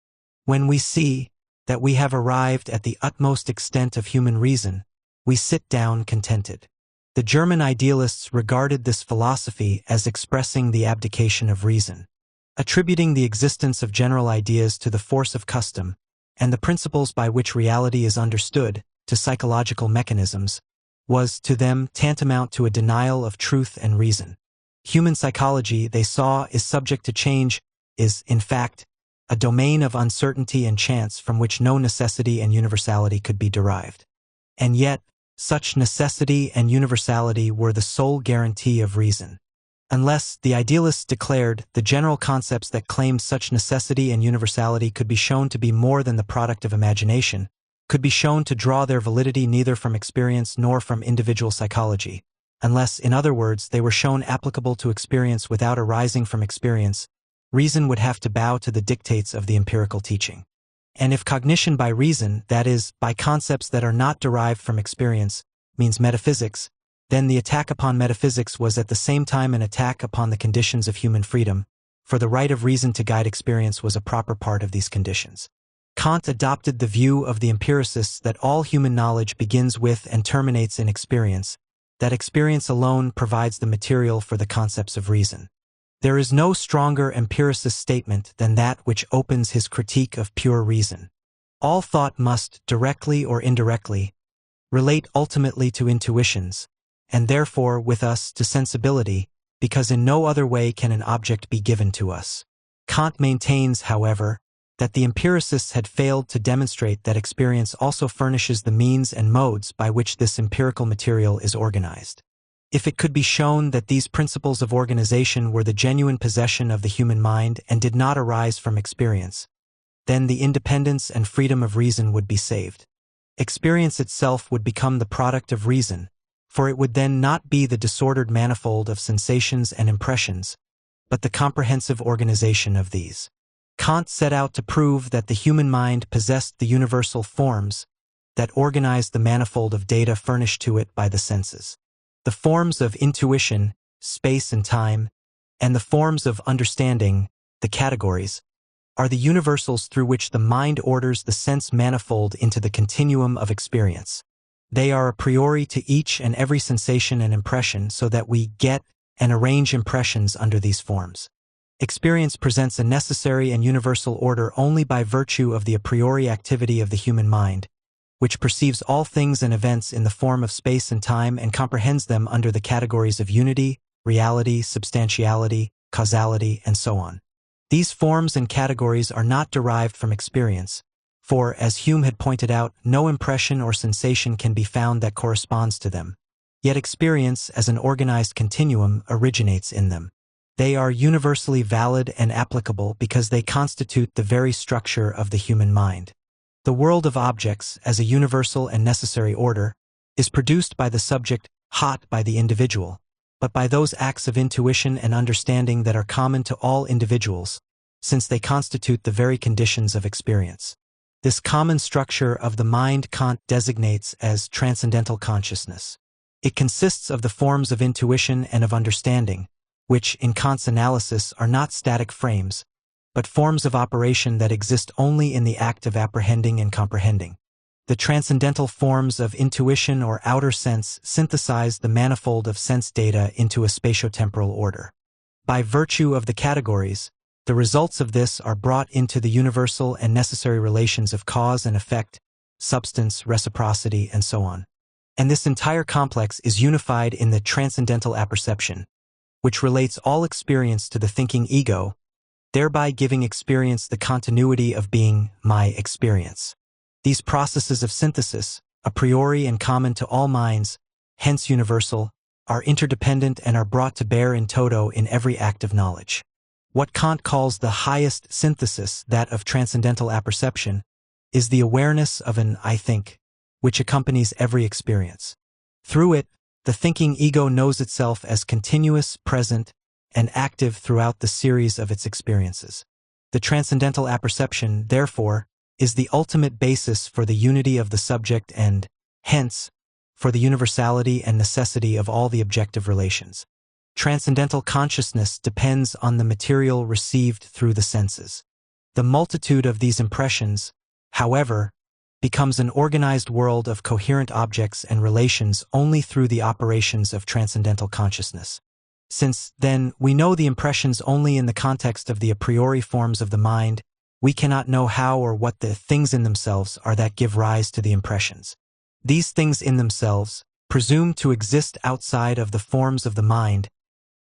When we see that we have arrived at the utmost extent of human reason, we sit down contented. The German idealists regarded this philosophy as expressing the abdication of reason. Attributing the existence of general ideas to the force of custom, and the principles by which reality is understood, to psychological mechanisms, was to them tantamount to a denial of truth and reason. Human psychology, they saw, is subject to change, is, in fact, a domain of uncertainty and chance from which no necessity and universality could be derived. And yet, such necessity and universality were the sole guarantee of reason. Unless, the idealists declared, the general concepts that claimed such necessity and universality could be shown to be more than the product of imagination, could be shown to draw their validity neither from experience nor from individual psychology, unless, in other words, they were shown applicable to experience without arising from experience, reason would have to bow to the dictates of the empirical teaching. And if cognition by reason, that is, by concepts that are not derived from experience, means metaphysics, then the attack upon metaphysics was at the same time an attack upon the conditions of human freedom, for the right of reason to guide experience was a proper part of these conditions. Kant adopted the view of the empiricists that all human knowledge begins with and terminates in experience, that experience alone provides the material for the concepts of reason. There is no stronger empiricist statement than that which opens his critique of pure reason. All thought must, directly or indirectly, relate ultimately to intuitions, and therefore, with us, to sensibility, because in no other way can an object be given to us. Kant maintains, however, that the empiricists had failed to demonstrate that experience also furnishes the means and modes by which this empirical material is organized. If it could be shown that these principles of organization were the genuine possession of the human mind and did not arise from experience, then the independence and freedom of reason would be saved. Experience itself would become the product of reason, for it would then not be the disordered manifold of sensations and impressions, but the comprehensive organization of these. Kant set out to prove that the human mind possessed the universal forms that organized the manifold of data furnished to it by the senses. The forms of intuition, space and time, and the forms of understanding, the categories, are the universals through which the mind orders the sense manifold into the continuum of experience. They are a priori to each and every sensation and impression so that we get and arrange impressions under these forms. Experience presents a necessary and universal order only by virtue of the a priori activity of the human mind, which perceives all things and events in the form of space and time and comprehends them under the categories of unity, reality, substantiality, causality, and so on. These forms and categories are not derived from experience, for, as Hume had pointed out, no impression or sensation can be found that corresponds to them. Yet experience, as an organized continuum, originates in them. They are universally valid and applicable because they constitute the very structure of the human mind. The world of objects, as a universal and necessary order, is produced by the subject, hot by the individual, but by those acts of intuition and understanding that are common to all individuals, since they constitute the very conditions of experience. This common structure of the mind Kant designates as transcendental consciousness. It consists of the forms of intuition and of understanding, which, in Kant's analysis, are not static frames, but forms of operation that exist only in the act of apprehending and comprehending. The transcendental forms of intuition or outer sense synthesize the manifold of sense data into a spatiotemporal order. By virtue of the categories, the results of this are brought into the universal and necessary relations of cause and effect, substance, reciprocity, and so on. And this entire complex is unified in the transcendental apperception, which relates all experience to the thinking ego, thereby giving experience the continuity of being my experience. These processes of synthesis, a priori and common to all minds, hence universal, are interdependent and are brought to bear in toto in every act of knowledge. What Kant calls the highest synthesis, that of transcendental apperception, is the awareness of an I think, which accompanies every experience. Through it, the thinking ego knows itself as continuous, present, and active throughout the series of its experiences. The transcendental apperception, therefore, is the ultimate basis for the unity of the subject and, hence, for the universality and necessity of all the objective relations. Transcendental consciousness depends on the material received through the senses. The multitude of these impressions, however, becomes an organized world of coherent objects and relations only through the operations of transcendental consciousness. Since, then, we know the impressions only in the context of the a priori forms of the mind, we cannot know how or what the things in themselves are that give rise to the impressions. These things in themselves, presumed to exist outside of the forms of the mind,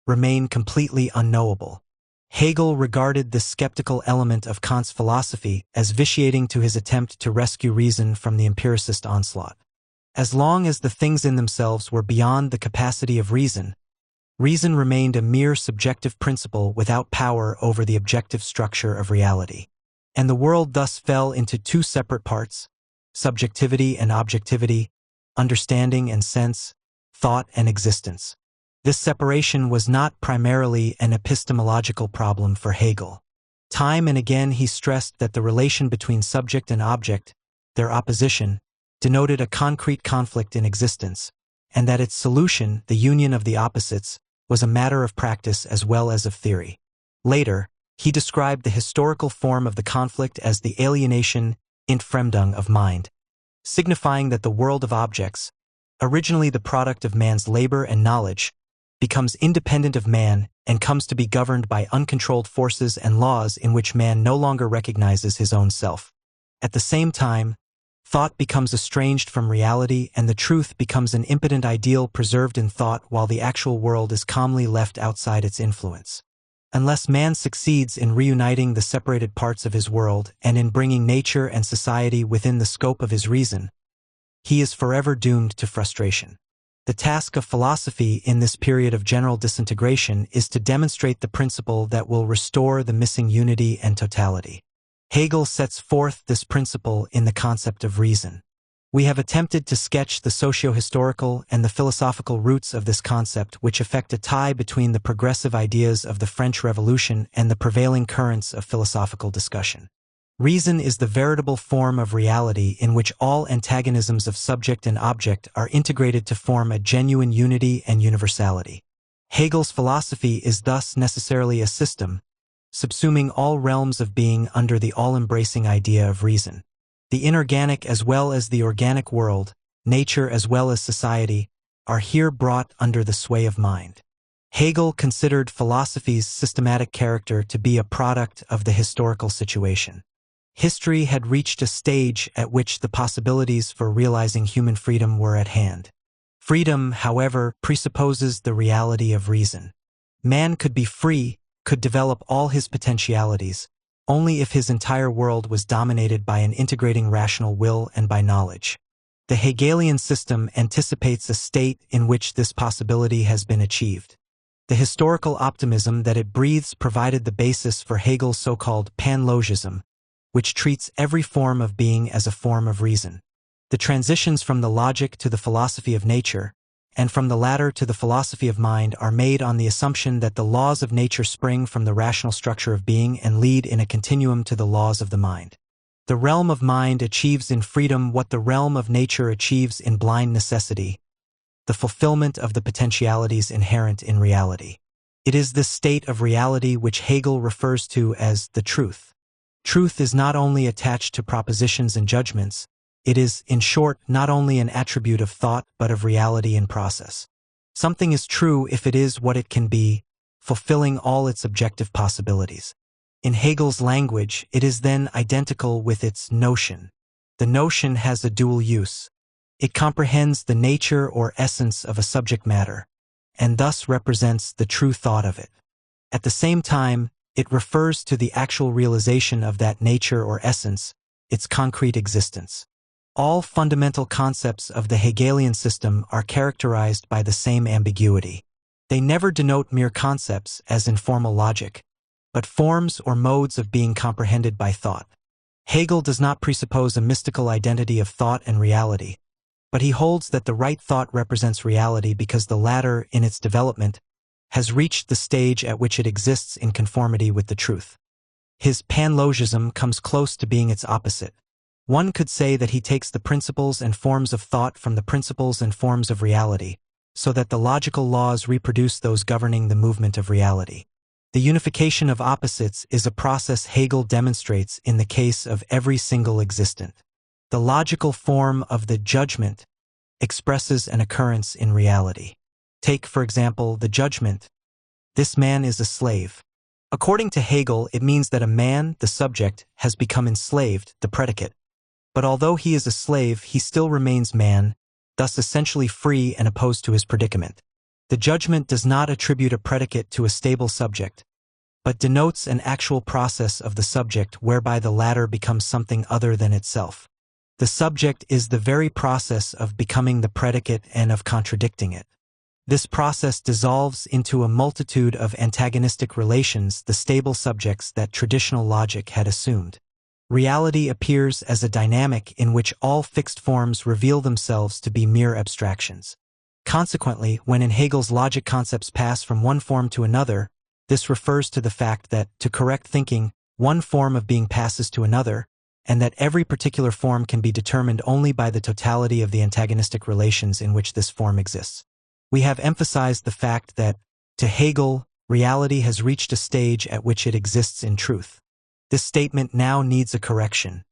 remain completely unknowable. Hegel regarded this skeptical element of Kant's philosophy as vitiating to his attempt to rescue reason from the empiricist onslaught. As long as the things in themselves were beyond the capacity of reason, reason remained a mere subjective principle without power over the objective structure of reality. And the world thus fell into two separate parts: subjectivity and objectivity, understanding and sense, thought and existence. This separation was not primarily an epistemological problem for Hegel. Time and again he stressed that the relation between subject and object, their opposition, denoted a concrete conflict in existence, and that its solution, the union of the opposites, was a matter of practice as well as of theory. Later, he described the historical form of the conflict as the alienation Entfremdung of mind, signifying that the world of objects, originally the product of man's labor and knowledge, becomes independent of man and comes to be governed by uncontrolled forces and laws in which man no longer recognizes his own self. At the same time, thought becomes estranged from reality and the truth becomes an impotent ideal preserved in thought while the actual world is calmly left outside its influence. Unless man succeeds in reuniting the separated parts of his world and in bringing nature and society within the scope of his reason, he is forever doomed to frustration. The task of philosophy in this period of general disintegration is to demonstrate the principle that will restore the missing unity and totality. Hegel sets forth this principle in the concept of reason. We have attempted to sketch the socio-historical and the philosophical roots of this concept, which effect a tie between the progressive ideas of the French Revolution and the prevailing currents of philosophical discussion. Reason is the veritable form of reality in which all antagonisms of subject and object are integrated to form a genuine unity and universality. Hegel's philosophy is thus necessarily a system, subsuming all realms of being under the all-embracing idea of reason. The inorganic as well as the organic world, nature as well as society, are here brought under the sway of mind. Hegel considered philosophy's systematic character to be a product of the historical situation. History had reached a stage at which the possibilities for realizing human freedom were at hand. Freedom, however, presupposes the reality of reason. Man could be free, could develop all his potentialities, only if his entire world was dominated by an integrating rational will and by knowledge. The Hegelian system anticipates a state in which this possibility has been achieved. The historical optimism that it breathes provided the basis for Hegel's so-called panlogism, which treats every form of being as a form of reason. The transitions from the logic to the philosophy of nature, and from the latter to the philosophy of mind are made on the assumption that the laws of nature spring from the rational structure of being and lead in a continuum to the laws of the mind. The realm of mind achieves in freedom what the realm of nature achieves in blind necessity, the fulfillment of the potentialities inherent in reality. It is this state of reality which Hegel refers to as the truth. Truth is not only attached to propositions and judgments, it is, in short, not only an attribute of thought but of reality in process. Something is true if it is what it can be, fulfilling all its objective possibilities. In Hegel's language, it is then identical with its notion. The notion has a dual use. It comprehends the nature or essence of a subject matter, and thus represents the true thought of it. At the same time, it refers to the actual realization of that nature or essence, its concrete existence. All fundamental concepts of the Hegelian system are characterized by the same ambiguity. They never denote mere concepts, as in formal logic, but forms or modes of being comprehended by thought. Hegel does not presuppose a mystical identity of thought and reality, but he holds that the right thought represents reality because the latter, in its development, has reached the stage at which it exists in conformity with the truth. His panlogism comes close to being its opposite. One could say that he takes the principles and forms of thought from the principles and forms of reality, so that the logical laws reproduce those governing the movement of reality. The unification of opposites is a process Hegel demonstrates in the case of every single existent. The logical form of the judgment expresses an occurrence in reality. Take, for example, the judgment, "This man is a slave." According to Hegel, it means that a man, the subject, has become enslaved, the predicate. But although he is a slave, he still remains man, thus essentially free and opposed to his predicament. The judgment does not attribute a predicate to a stable subject, but denotes an actual process of the subject whereby the latter becomes something other than itself. The subject is the very process of becoming the predicate and of contradicting it. This process dissolves into a multitude of antagonistic relations, the stable subjects that traditional logic had assumed. Reality appears as a dynamic in which all fixed forms reveal themselves to be mere abstractions. Consequently, when in Hegel's logic concepts pass from one form to another, this refers to the fact that, to correct thinking, one form of being passes to another, and that every particular form can be determined only by the totality of the antagonistic relations in which this form exists. We have emphasized the fact that, to Hegel, reality has reached a stage at which it exists in truth. This statement now needs a correction.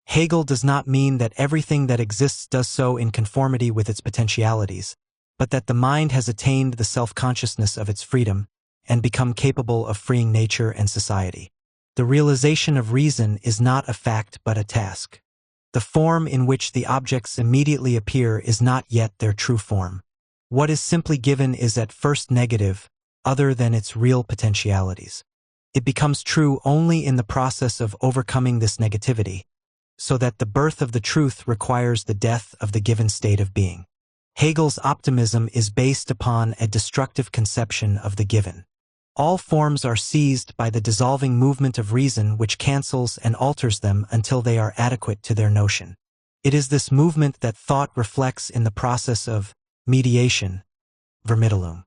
Hegel does not mean that everything that exists does so in conformity with its potentialities, but that the mind has attained the self-consciousness of its freedom and become capable of freeing nature and society. The realization of reason is not a fact but a task. The form in which the objects immediately appear is not yet their true form. What is simply given is at first negative, other than its real potentialities. It becomes true only in the process of overcoming this negativity, so that the birth of the truth requires the death of the given state of being. Hegel's optimism is based upon a destructive conception of the given. All forms are seized by the dissolving movement of reason which cancels and alters them until they are adequate to their notion. It is this movement that thought reflects in the process of mediation, vermittelung.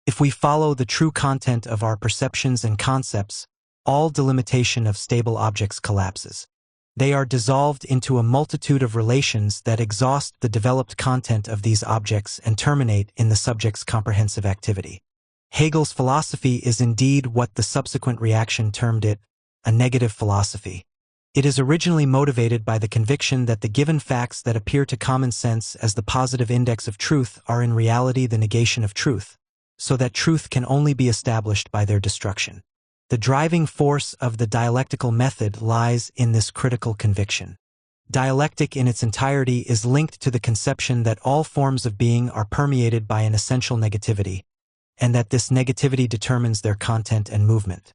If we follow the true content of our perceptions and concepts, all delimitation of stable objects collapses. They are dissolved into a multitude of relations that exhaust the developed content of these objects and terminate in the subject's comprehensive activity. Hegel's philosophy is indeed what the subsequent reaction termed it, a negative philosophy. It is originally motivated by the conviction that the given facts that appear to common sense as the positive index of truth are in reality the negation of truth, so that truth can only be established by their destruction. The driving force of the dialectical method lies in this critical conviction. Dialectic in its entirety is linked to the conception that all forms of being are permeated by an essential negativity, and that this negativity determines their content and movement.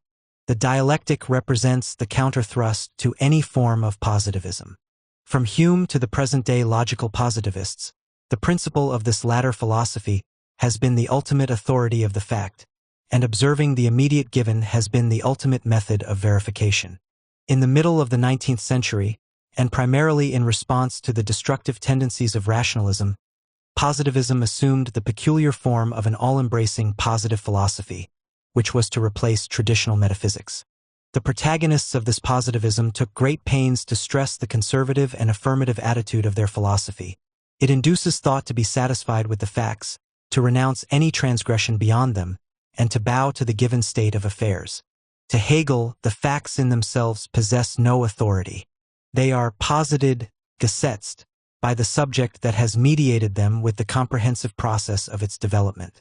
The dialectic represents the counterthrust to any form of positivism. From Hume to the present-day logical positivists, the principle of this latter philosophy has been the ultimate authority of the fact, and observing the immediate given has been the ultimate method of verification. In the middle of the 19th century, and primarily in response to the destructive tendencies of rationalism, positivism assumed the peculiar form of an all-embracing positive philosophy, which was to replace traditional metaphysics. The protagonists of this positivism took great pains to stress the conservative and affirmative attitude of their philosophy. It induces thought to be satisfied with the facts, to renounce any transgression beyond them, and to bow to the given state of affairs. To Hegel, the facts in themselves possess no authority. They are posited, gesetzt, by the subject that has mediated them with the comprehensive process of its development.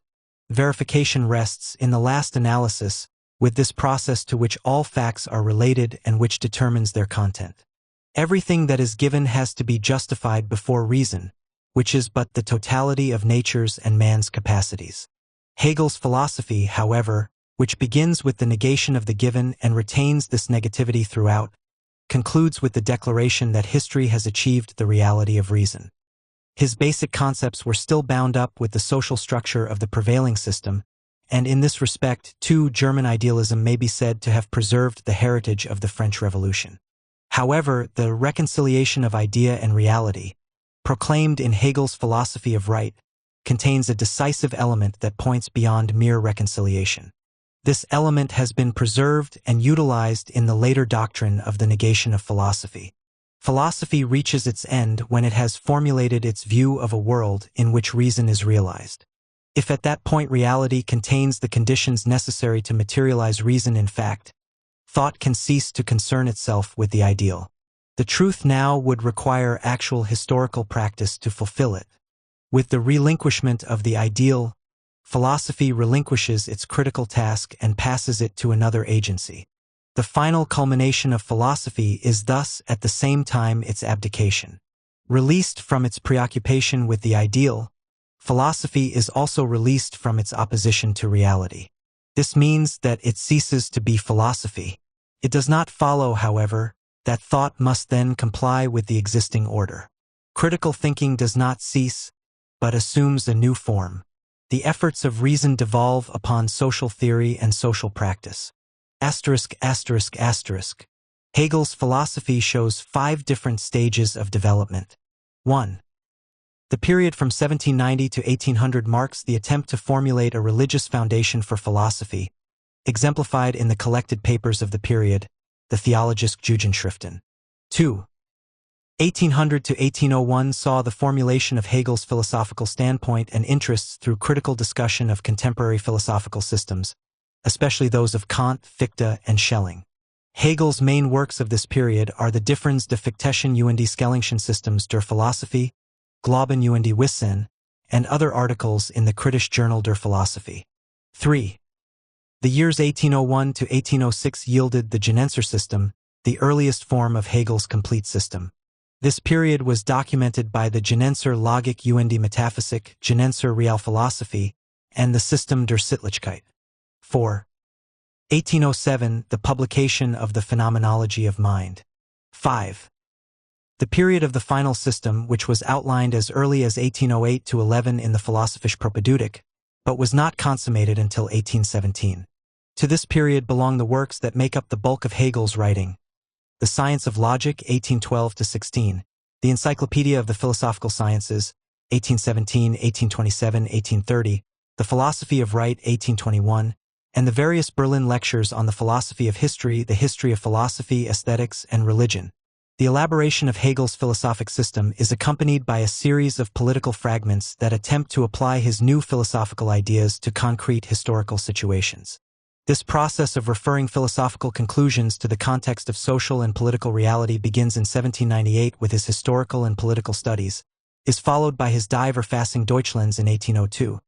Verification rests, in the last analysis, with this process to which all facts are related and which determines their content. Everything that is given has to be justified before reason, which is but the totality of nature's and man's capacities. Hegel's philosophy, however, which begins with the negation of the given and retains this negativity throughout, concludes with the declaration that history has achieved the reality of reason. His basic concepts were still bound up with the social structure of the prevailing system, and in this respect, too, German idealism may be said to have preserved the heritage of the French Revolution. However, the reconciliation of idea and reality, proclaimed in Hegel's philosophy of right, contains a decisive element that points beyond mere reconciliation. This element has been preserved and utilized in the later doctrine of the negation of philosophy. Philosophy reaches its end when it has formulated its view of a world in which reason is realized. If at that point reality contains the conditions necessary to materialize reason in fact, thought can cease to concern itself with the ideal. The truth now would require actual historical practice to fulfill it. With the relinquishment of the ideal, philosophy relinquishes its critical task and passes it to another agency. The final culmination of philosophy is thus at the same time its abdication. Released from its preoccupation with the ideal, philosophy is also released from its opposition to reality. This means that it ceases to be philosophy. It does not follow, however, that thought must then comply with the existing order. Critical thinking does not cease, but assumes a new form. The efforts of reason devolve upon social theory and social practice. Hegel's philosophy shows 5 different stages of development. 1. The period from 1790 to 1800 marks the attempt to formulate a religious foundation for philosophy, exemplified in the collected papers of the period, the Theologische Jugendschriften. 2. 1800 to 1801 saw the formulation of Hegel's philosophical standpoint and interests through critical discussion of contemporary philosophical systems, especially those of Kant, Fichte, and Schelling. Hegel's main works of this period are the Differens de Fichteschen und Schellingschen Systems der Philosophie, Glauben und Wissen, and other articles in the Kritische Journal der Philosophie. 3. The years 1801 to 1806 yielded the Genenser system, the earliest form of Hegel's complete system. This period was documented by the Genenser Logik und Metaphysik, Genenser Realphilosophie, and the System der Sittlichkeit. 4. 1807, the publication of the Phenomenology of Mind. 5. The period of the final system, which was outlined as early as 1808 to 11 in the Philosophische Propädeutik, but was not consummated until 1817. To this period belong the works that make up the bulk of Hegel's writing: The Science of Logic, 1812 to 16, the Encyclopedia of the Philosophical Sciences, 1817, 1827, 1830, the Philosophy of Right, 1821, and the various Berlin lectures on the philosophy of history, the history of philosophy, aesthetics, and religion. The elaboration of Hegel's philosophic system is accompanied by a series of political fragments that attempt to apply his new philosophical ideas to concrete historical situations. This process of referring philosophical conclusions to the context of social and political reality begins in 1798 with his historical and political studies, is followed by his Die Verfassung Deutschlands in 1802,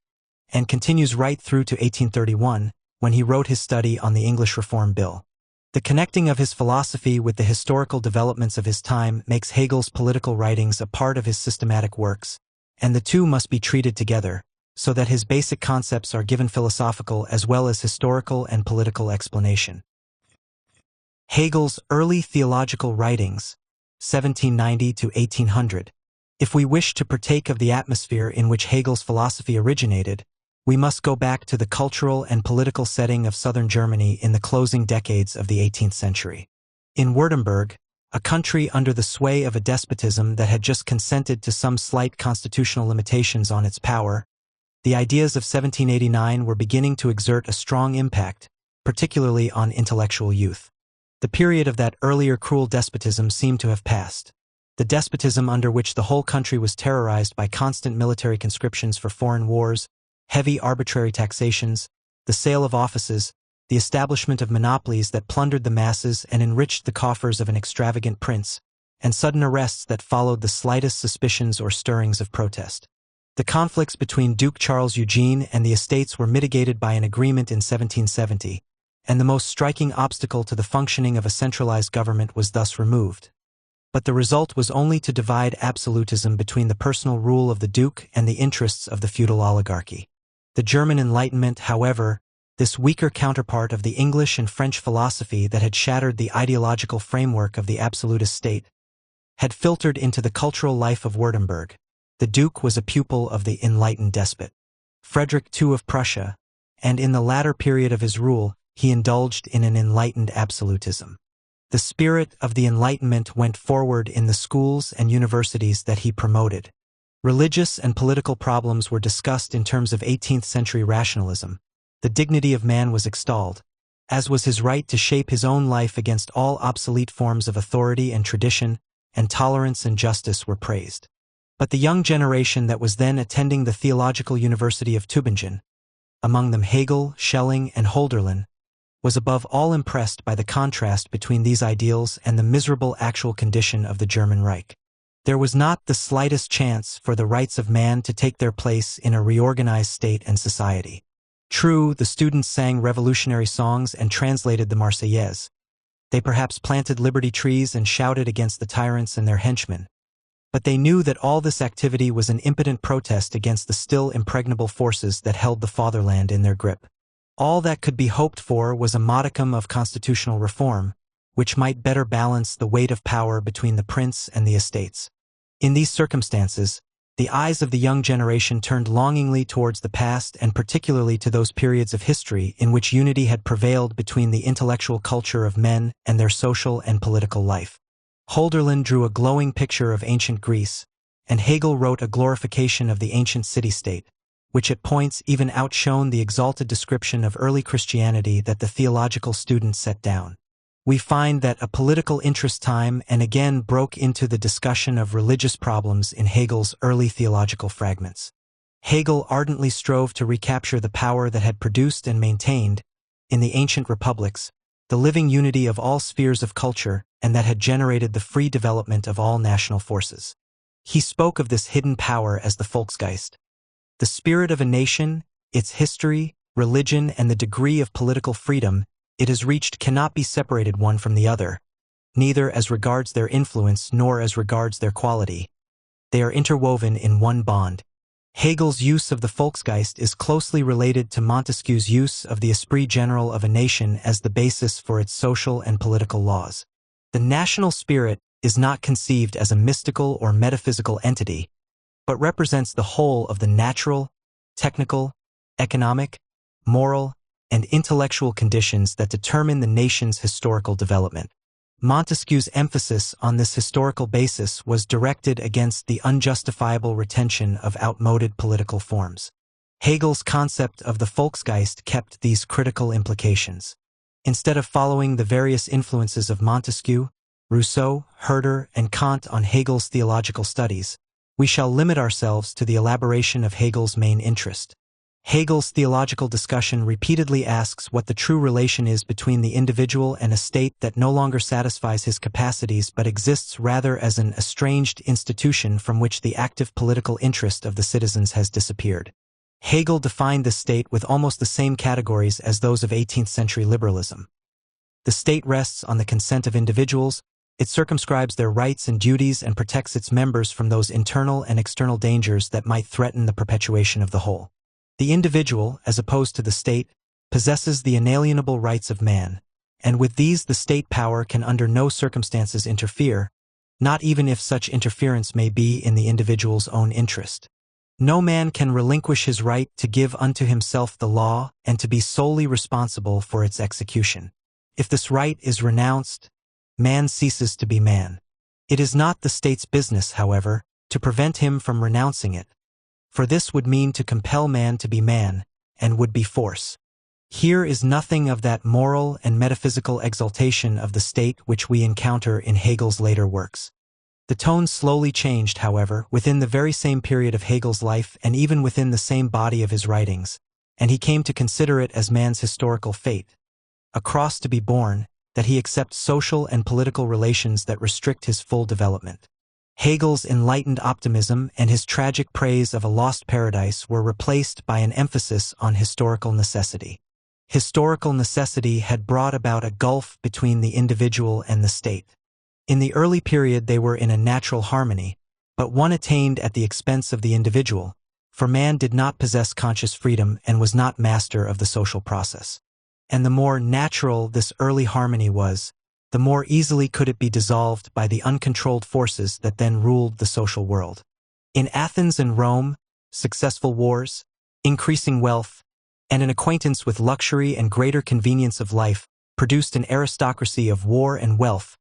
and continues right through to 1831, when he wrote his study on the English Reform Bill. The connecting of his philosophy with the historical developments of his time makes Hegel's political writings a part of his systematic works, and the two must be treated together, so that his basic concepts are given philosophical as well as historical and political explanation. Hegel's early theological writings, 1790 to 1800. If we wish to partake of the atmosphere in which Hegel's philosophy originated, we must go back to the cultural and political setting of southern Germany in the closing decades of the 18th century. In Württemberg, a country under the sway of a despotism that had just consented to some slight constitutional limitations on its power, the ideas of 1789 were beginning to exert a strong impact, particularly on intellectual youth. The period of that earlier cruel despotism seemed to have passed. The despotism under which the whole country was terrorized by constant military conscriptions for foreign wars, heavy arbitrary taxations, the sale of offices, the establishment of monopolies that plundered the masses and enriched the coffers of an extravagant prince, and sudden arrests that followed the slightest suspicions or stirrings of protest. The conflicts between Duke Charles Eugene and the estates were mitigated by an agreement in 1770, and the most striking obstacle to the functioning of a centralized government was thus removed. But the result was only to divide absolutism between the personal rule of the Duke and the interests of the feudal oligarchy. The German Enlightenment, however, this weaker counterpart of the English and French philosophy that had shattered the ideological framework of the absolutist state, had filtered into the cultural life of Württemberg. The Duke was a pupil of the enlightened despot, Frederick II of Prussia, and in the latter period of his rule, he indulged in an enlightened absolutism. The spirit of the Enlightenment went forward in the schools and universities that he promoted. Religious and political problems were discussed in terms of 18th-century rationalism. The dignity of man was extolled, as was his right to shape his own life against all obsolete forms of authority and tradition, and tolerance and justice were praised. But the young generation that was then attending the Theological University of Tübingen, among them Hegel, Schelling, and Hölderlin, was above all impressed by the contrast between these ideals and the miserable actual condition of the German Reich. There was not the slightest chance for the rights of man to take their place in a reorganized state and society. True, the students sang revolutionary songs and translated the Marseillaise. They perhaps planted liberty trees and shouted against the tyrants and their henchmen. But they knew that all this activity was an impotent protest against the still impregnable forces that held the fatherland in their grip. All that could be hoped for was a modicum of constitutional reform, which might better balance the weight of power between the prince and the estates. In these circumstances, the eyes of the young generation turned longingly towards the past and particularly to those periods of history in which unity had prevailed between the intellectual culture of men and their social and political life. Hölderlin drew a glowing picture of ancient Greece, and Hegel wrote a glorification of the ancient city-state, which at points even outshone the exalted description of early Christianity that the theological student set down. We find that a political interest time and again broke into the discussion of religious problems in Hegel's early theological fragments. Hegel ardently strove to recapture the power that had produced and maintained, in the ancient republics, the living unity of all spheres of culture and that had generated the free development of all national forces. He spoke of this hidden power as the Volksgeist. The spirit of a nation, its history, religion, and the degree of political freedom it has reached cannot be separated one from the other, neither as regards their influence nor as regards their quality. They are interwoven in one bond. Hegel's use of the Volksgeist is closely related to Montesquieu's use of the esprit general of a nation as the basis for its social and political laws. The national spirit is not conceived as a mystical or metaphysical entity, but represents the whole of the natural, technical, economic, moral, and intellectual conditions that determine the nation's historical development. Montesquieu's emphasis on this historical basis was directed against the unjustifiable retention of outmoded political forms. Hegel's concept of the Volksgeist kept these critical implications. Instead of following the various influences of Montesquieu, Rousseau, Herder, and Kant on Hegel's theological studies, we shall limit ourselves to the elaboration of Hegel's main interest. Hegel's theological discussion repeatedly asks what the true relation is between the individual and a state that no longer satisfies his capacities but exists rather as an estranged institution from which the active political interest of the citizens has disappeared. Hegel defined the state with almost the same categories as those of 18th-century liberalism. The state rests on the consent of individuals, it circumscribes their rights and duties and protects its members from those internal and external dangers that might threaten the perpetuation of the whole. The individual, as opposed to the state, possesses the inalienable rights of man, and with these the state power can under no circumstances interfere, not even if such interference may be in the individual's own interest. No man can relinquish his right to give unto himself the law and to be solely responsible for its execution. If this right is renounced, man ceases to be man. It is not the state's business, however, to prevent him from renouncing it, for this would mean to compel man to be man, and would be force. Here is nothing of that moral and metaphysical exaltation of the state which we encounter in Hegel's later works. The tone slowly changed, however, within the very same period of Hegel's life and even within the same body of his writings, and he came to consider it as man's historical fate, a cross to be borne, that he accepts social and political relations that restrict his full development. Hegel's enlightened optimism and his tragic praise of a lost paradise were replaced by an emphasis on historical necessity. Historical necessity had brought about a gulf between the individual and the state. In the early period they were in a natural harmony, but one attained at the expense of the individual, for man did not possess conscious freedom and was not master of the social process. And the more natural this early harmony was, the more easily could it be dissolved by the uncontrolled forces that then ruled the social world. In Athens and Rome, successful wars, increasing wealth, and an acquaintance with luxury and greater convenience of life produced an aristocracy of war and wealth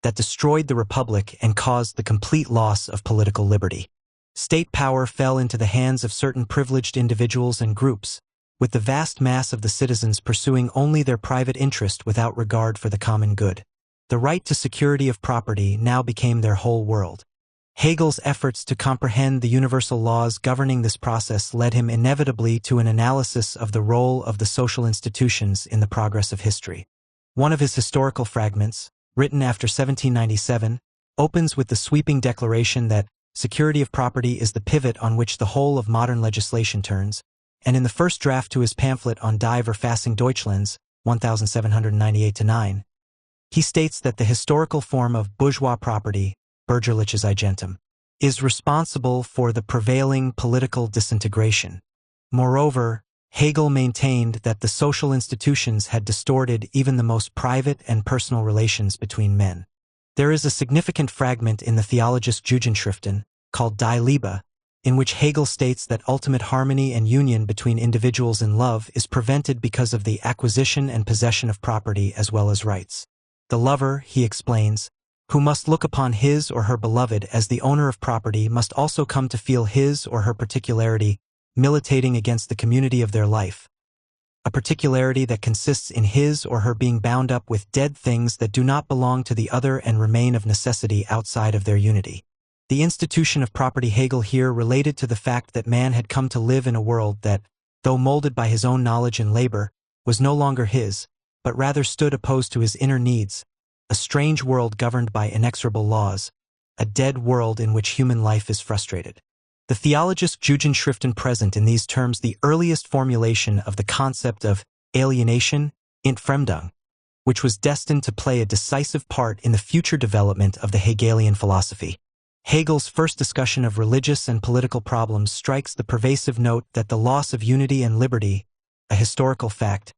that destroyed the republic and caused the complete loss of political liberty. State power fell into the hands of certain privileged individuals and groups, with the vast mass of the citizens pursuing only their private interest without regard for the common good. The right to security of property now became their whole world. Hegel's efforts to comprehend the universal laws governing this process led him inevitably to an analysis of the role of the social institutions in the progress of history. One of his historical fragments, written after 1797, opens with the sweeping declaration that security of property is the pivot on which the whole of modern legislation turns, and in the first draft to his pamphlet on Die Verfassung Deutschlands, 1798-9, he states that the historical form of bourgeois property, bürgerliches Eigentum, is responsible for the prevailing political disintegration. Moreover, Hegel maintained that the social institutions had distorted even the most private and personal relations between men. There is a significant fragment in the Theologische Jugendschriften, called Die Liebe, in which Hegel states that ultimate harmony and union between individuals in love is prevented because of the acquisition and possession of property as well as rights. The lover, he explains, who must look upon his or her beloved as the owner of property must also come to feel his or her particularity militating against the community of their life, a particularity that consists in his or her being bound up with dead things that do not belong to the other and remain of necessity outside of their unity. The institution of property Hegel here related to the fact that man had come to live in a world that, though molded by his own knowledge and labor, was no longer his, but rather stood opposed to his inner needs, a strange world governed by inexorable laws, a dead world in which human life is frustrated. The Theologische Jugendschriften present in these terms the earliest formulation of the concept of alienation, Entfremdung, which was destined to play a decisive part in the future development of the Hegelian philosophy. Hegel's first discussion of religious and political problems strikes the pervasive note that the loss of unity and liberty, a historical fact,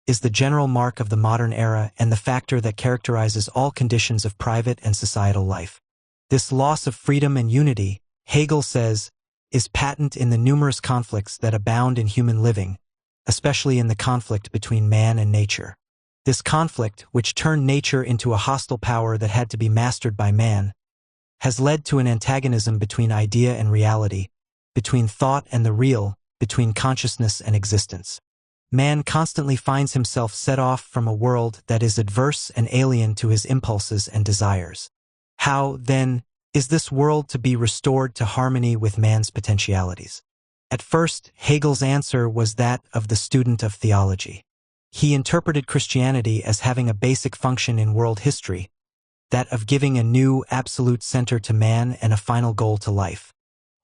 is the general mark of the modern era and the factor that characterizes all conditions of private and societal life. This loss of freedom and unity, Hegel says, is patent in the numerous conflicts that abound in human living, especially in the conflict between man and nature. This conflict, which turned nature into a hostile power that had to be mastered by man, has led to an antagonism between idea and reality, between thought and the real, between consciousness and existence. Man constantly finds himself set off from a world that is adverse and alien to his impulses and desires. How, then, is this world to be restored to harmony with man's potentialities? At first, Hegel's answer was that of the student of theology. He interpreted Christianity as having a basic function in world history, that of giving a new, absolute center to man and a final goal to life.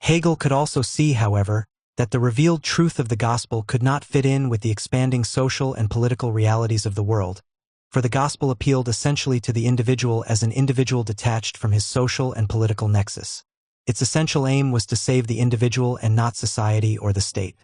Hegel could also see, however, that the revealed truth of the gospel could not fit in with the expanding social and political realities of the world, for the gospel appealed essentially to the individual as an individual detached from his social and political nexus. Its essential aim was to save the individual and not society or the state.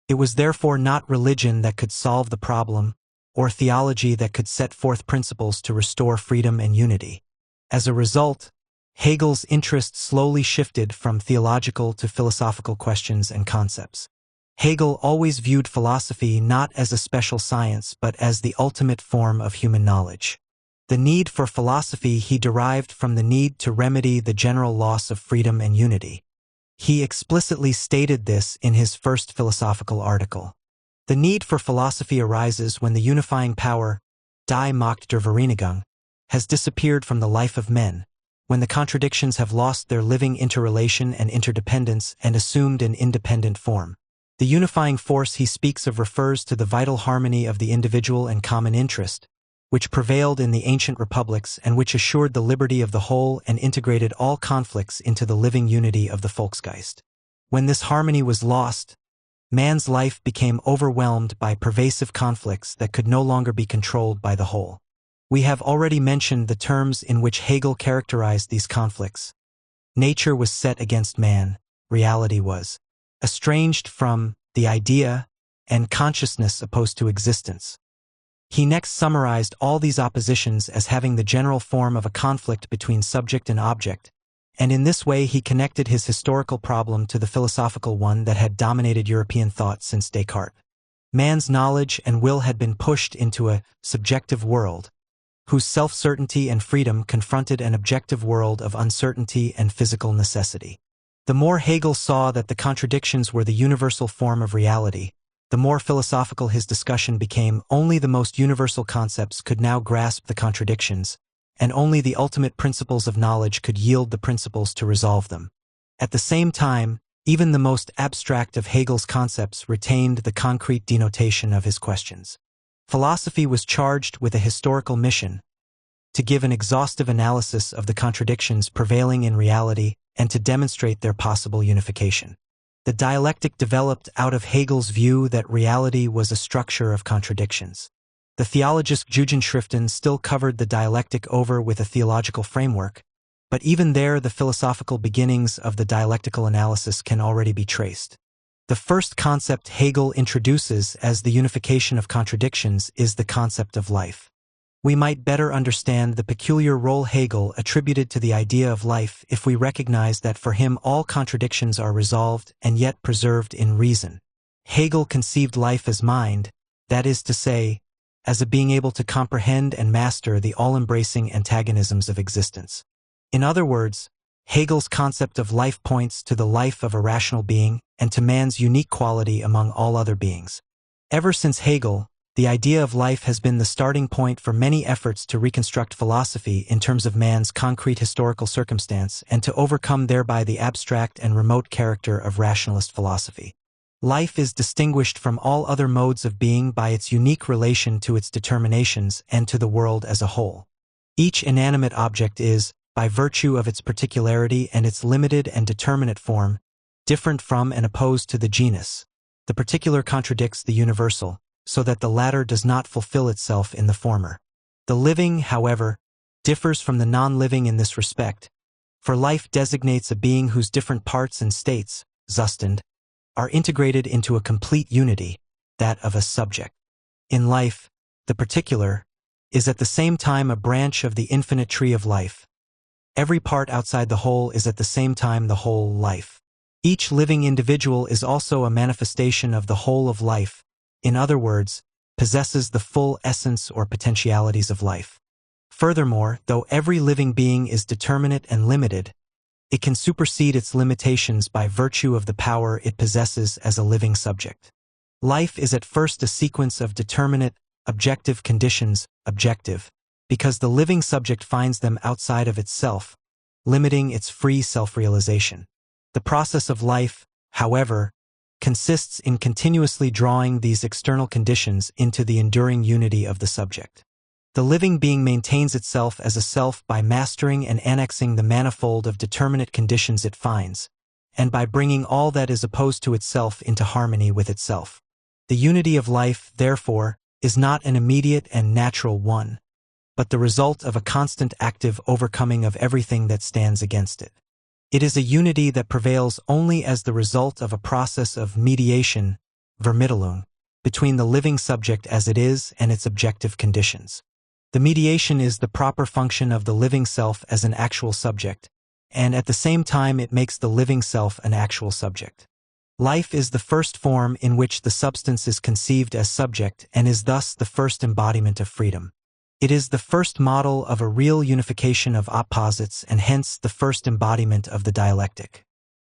It was therefore not religion that could solve the problem, or theology that could set forth principles to restore freedom and unity. As a result, Hegel's interest slowly shifted from theological to philosophical questions and concepts. Hegel always viewed philosophy not as a special science but as the ultimate form of human knowledge. The need for philosophy he derived from the need to remedy the general loss of freedom and unity. He explicitly stated this in his first philosophical article. The need for philosophy arises when the unifying power, die Macht der Vereinigung, has disappeared from the life of men, when the contradictions have lost their living interrelation and interdependence and assumed an independent form. The unifying force he speaks of refers to the vital harmony of the individual and common interest, which prevailed in the ancient republics and which assured the liberty of the whole and integrated all conflicts into the living unity of the Volksgeist. When this harmony was lost, man's life became overwhelmed by pervasive conflicts that could no longer be controlled by the whole. We have already mentioned the terms in which Hegel characterized these conflicts. Nature was set against man, reality was estranged from the idea, and consciousness opposed to existence. He next summarized all these oppositions as having the general form of a conflict between subject and object, and in this way he connected his historical problem to the philosophical one that had dominated European thought since Descartes. Man's knowledge and will had been pushed into a subjective world, whose self-certainty and freedom confronted an objective world of uncertainty and physical necessity. The more Hegel saw that the contradictions were the universal form of reality, the more philosophical his discussion became. Only the most universal concepts could now grasp the contradictions, and only the ultimate principles of knowledge could yield the principles to resolve them. At the same time, even the most abstract of Hegel's concepts retained the concrete denotation of his questions. Philosophy was charged with a historical mission: to give an exhaustive analysis of the contradictions prevailing in reality and to demonstrate their possible unification. The dialectic developed out of Hegel's view that reality was a structure of contradictions. The Theologische Jugendschriften still covered the dialectic over with a theological framework, but even there the philosophical beginnings of the dialectical analysis can already be traced. The first concept Hegel introduces as the unification of contradictions is the concept of life. We might better understand the peculiar role Hegel attributed to the idea of life if we recognize that for him all contradictions are resolved and yet preserved in reason. Hegel conceived life as mind, that is to say, as a being able to comprehend and master the all-embracing antagonisms of existence. In other words, Hegel's concept of life points to the life of a rational being and to man's unique quality among all other beings. Ever since Hegel, the idea of life has been the starting point for many efforts to reconstruct philosophy in terms of man's concrete historical circumstance and to overcome thereby the abstract and remote character of rationalist philosophy. Life is distinguished from all other modes of being by its unique relation to its determinations and to the world as a whole. Each inanimate object is, by virtue of its particularity and its limited and determinate form, different from and opposed to the genus. The particular contradicts the universal, so that the latter does not fulfill itself in the former. The living, however, differs from the non-living in this respect, for life designates a being whose different parts and states, Zustand, are integrated into a complete unity, that of a subject. In life, the particular is at the same time a branch of the infinite tree of life. Every part outside the whole is at the same time the whole life. Each living individual is also a manifestation of the whole of life, in other words, possesses the full essence or potentialities of life. Furthermore, though every living being is determinate and limited, it can supersede its limitations by virtue of the power it possesses as a living subject. Life is at first a sequence of determinate, objective conditions, objective, because the living subject finds them outside of itself, limiting its free self-realization. The process of life, however, consists in continuously drawing these external conditions into the enduring unity of the subject. The living being maintains itself as a self by mastering and annexing the manifold of determinate conditions it finds, and by bringing all that is opposed to itself into harmony with itself. The unity of life, therefore, is not an immediate and natural one, but the result of a constant active overcoming of everything that stands against it. It is a unity that prevails only as the result of a process of mediation, Vermittlung, between the living subject as it is and its objective conditions. The mediation is the proper function of the living self as an actual subject, and at the same time it makes the living self an actual subject. Life is the first form in which the substance is conceived as subject and is thus the first embodiment of freedom. It is the first model of a real unification of opposites and hence the first embodiment of the dialectic.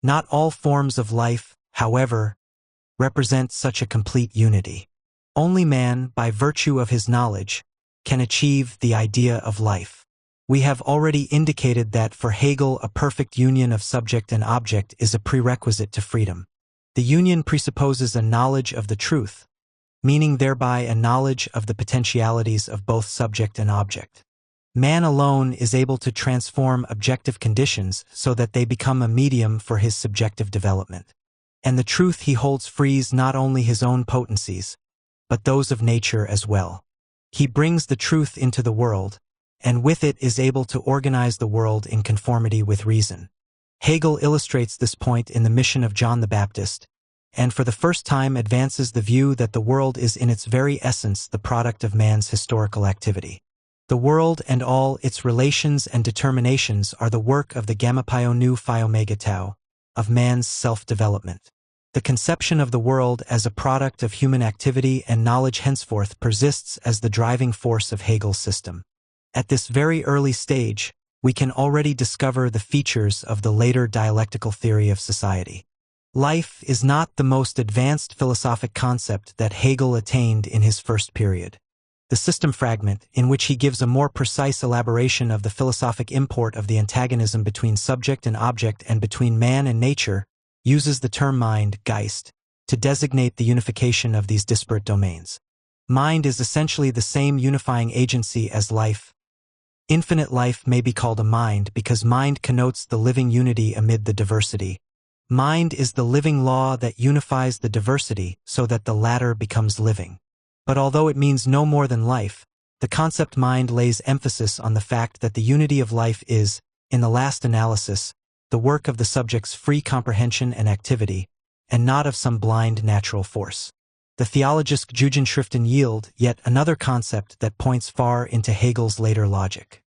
Not all forms of life, however, represent such a complete unity. Only man, by virtue of his knowledge, can achieve the idea of life. We have already indicated that for Hegel a perfect union of subject and object is a prerequisite to freedom. The union presupposes a knowledge of the truth, meaning thereby a knowledge of the potentialities of both subject and object. Man alone is able to transform objective conditions so that they become a medium for his subjective development. And the truth he holds frees not only his own potencies, but those of nature as well. He brings the truth into the world, and with it is able to organize the world in conformity with reason. Hegel illustrates this point in the Mission of John the Baptist, and for the first time advances the view that the world is in its very essence the product of man's historical activity. The world and all its relations and determinations are the work of the gamma pi nu phi omega tau, of man's self-development. The conception of the world as a product of human activity and knowledge henceforth persists as the driving force of Hegel's system. At this very early stage, we can already discover the features of the later dialectical theory of society. Life is not the most advanced philosophic concept that Hegel attained in his first period. The system fragment, in which he gives a more precise elaboration of the philosophic import of the antagonism between subject and object and between man and nature, uses the term mind, Geist, to designate the unification of these disparate domains. Mind is essentially the same unifying agency as life. Infinite life may be called a mind because mind connotes the living unity amid the diversity. Mind is the living law that unifies the diversity so that the latter becomes living. But although it means no more than life, the concept mind lays emphasis on the fact that the unity of life is, in the last analysis, the work of the subject's free comprehension and activity, and not of some blind natural force. The Theologische Gegenschriften yield yet another concept that points far into Hegel's later logic.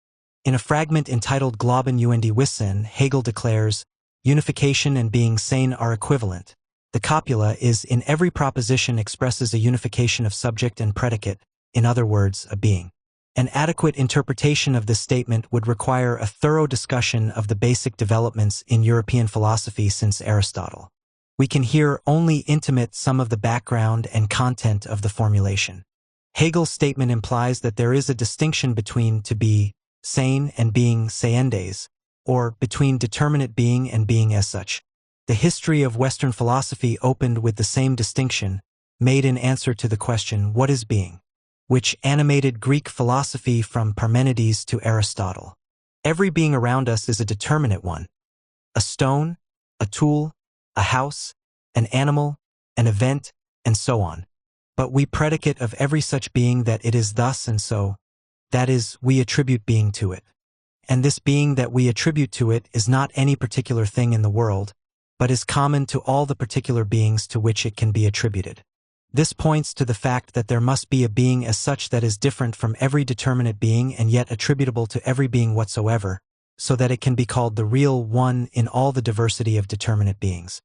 In a fragment entitled Glauben und Wissen, Hegel declares, unification and being sane are equivalent. The copula is in every proposition expresses a unification of subject and predicate, in other words, a being. An adequate interpretation of this statement would require a thorough discussion of the basic developments in European philosophy since Aristotle. We can here only intimate some of the background and content of the formulation. Hegel's statement implies that there is a distinction between to be sane and being seiendes, or between determinate being and being as such. The history of Western philosophy opened with the same distinction, made in answer to the question, what is being? Which animated Greek philosophy from Parmenides to Aristotle. Every being around us is a determinate one. A stone, a tool, a house, an animal, an event, and so on. But we predicate of every such being that it is thus and so. That is, we attribute being to it. And this being that we attribute to it is not any particular thing in the world, but is common to all the particular beings to which it can be attributed. This points to the fact that there must be a being as such that is different from every determinate being and yet attributable to every being whatsoever, so that it can be called the real one in all the diversity of determinate beings.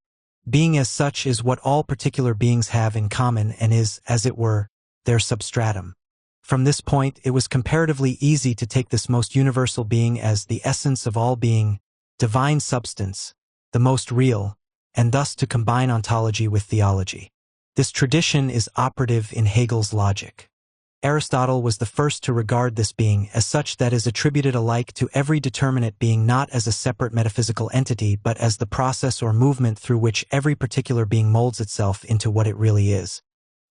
Being as such is what all particular beings have in common and is, as it were, their substratum. From this point, it was comparatively easy to take this most universal being as the essence of all being, divine substance, the most real, and thus to combine ontology with theology. This tradition is operative in Hegel's logic. Aristotle was the first to regard this being as such that is attributed alike to every determinate being not as a separate metaphysical entity but as the process or movement through which every particular being molds itself into what it really is.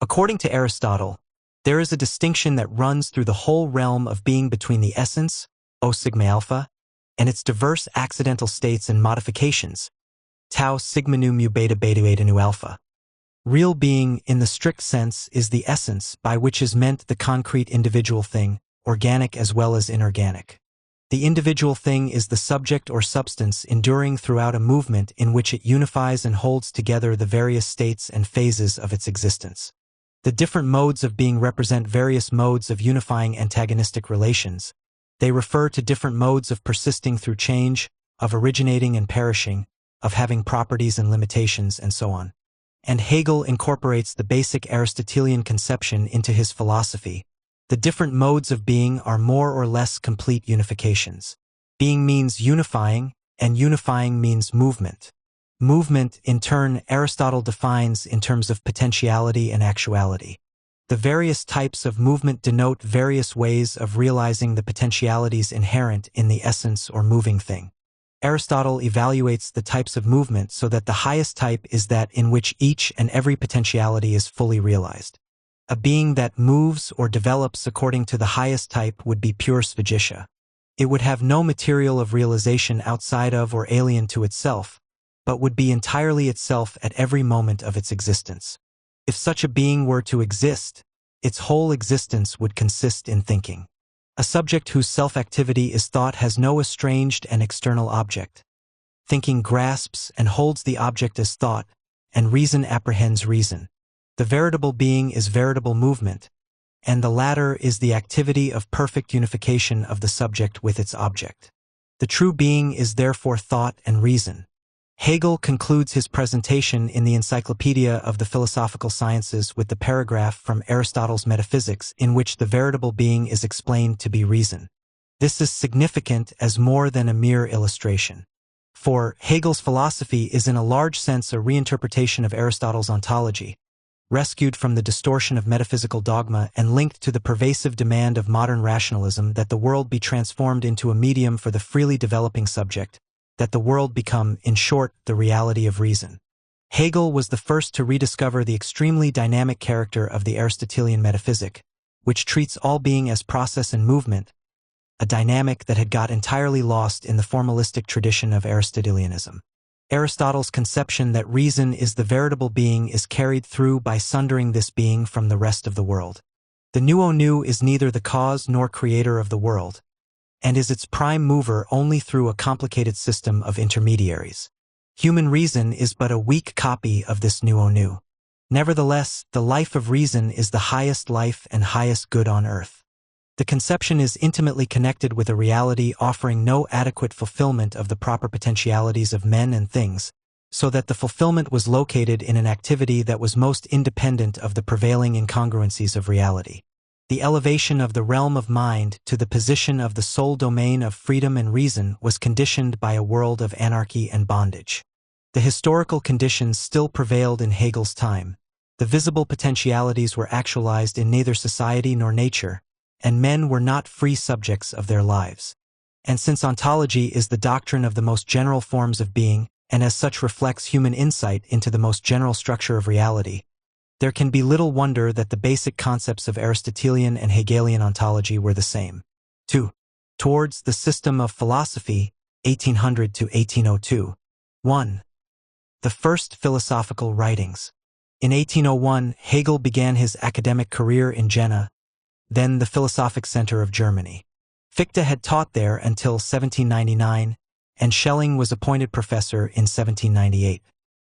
According to Aristotle, there is a distinction that runs through the whole realm of being between the essence, O sigma alpha, and its diverse accidental states and modifications, tau sigma nu mu beta beta beta nu alpha. Real being, in the strict sense, is the essence, by which is meant the concrete individual thing, organic as well as inorganic. The individual thing is the subject or substance enduring throughout a movement in which it unifies and holds together the various states and phases of its existence. The different modes of being represent various modes of unifying antagonistic relations. They refer to different modes of persisting through change, of originating and perishing, of having properties and limitations, and so on. And Hegel incorporates the basic Aristotelian conception into his philosophy. The different modes of being are more or less complete unifications. Being means unifying, and unifying means movement. Movement, in turn, Aristotle defines in terms of potentiality and actuality. The various types of movement denote various ways of realizing the potentialities inherent in the essence or moving thing. Aristotle evaluates the types of movement so that the highest type is that in which each and every potentiality is fully realized. A being that moves or develops according to the highest type would be pure sphagitia. It would have no material of realization outside of or alien to itself, but would be entirely itself at every moment of its existence. If such a being were to exist, its whole existence would consist in thinking. A subject whose self-activity is thought has no estranged and external object. Thinking grasps and holds the object as thought, and reason apprehends reason. The veritable being is veritable movement, and the latter is the activity of perfect unification of the subject with its object. The true being is therefore thought and reason. Hegel concludes his presentation in the Encyclopedia of the Philosophical Sciences with the paragraph from Aristotle's Metaphysics in which the veritable being is explained to be reason. This is significant as more than a mere illustration. For Hegel's philosophy is in a large sense a reinterpretation of Aristotle's ontology, rescued from the distortion of metaphysical dogma and linked to the pervasive demand of modern rationalism that the world be transformed into a medium for the freely developing subject, that the world become, in short, the reality of reason. Hegel was the first to rediscover the extremely dynamic character of the Aristotelian metaphysic, which treats all being as process and movement, a dynamic that had got entirely lost in the formalistic tradition of Aristotelianism. Aristotle's conception that reason is the veritable being is carried through by sundering this being from the rest of the world. The nous is neither the cause nor creator of the world, and is its prime mover only through a complicated system of intermediaries. Human reason is but a weak copy of this nous. Nevertheless, the life of reason is the highest life and highest good on earth. The conception is intimately connected with a reality offering no adequate fulfillment of the proper potentialities of men and things, so that the fulfillment was located in an activity that was most independent of the prevailing incongruencies of reality. The elevation of the realm of mind to the position of the sole domain of freedom and reason was conditioned by a world of anarchy and bondage. The historical conditions still prevailed in Hegel's time. The visible potentialities were actualized in neither society nor nature, and men were not free subjects of their lives. And since ontology is the doctrine of the most general forms of being, and as such reflects human insight into the most general structure of reality, there can be little wonder that the basic concepts of Aristotelian and Hegelian ontology were the same. 2. Towards the System of Philosophy, 1800 to 1802. 1. The first philosophical writings. In 1801, Hegel began his academic career in Jena, then the Philosophic Center of Germany. Fichte had taught there until 1799, and Schelling was appointed professor in 1798.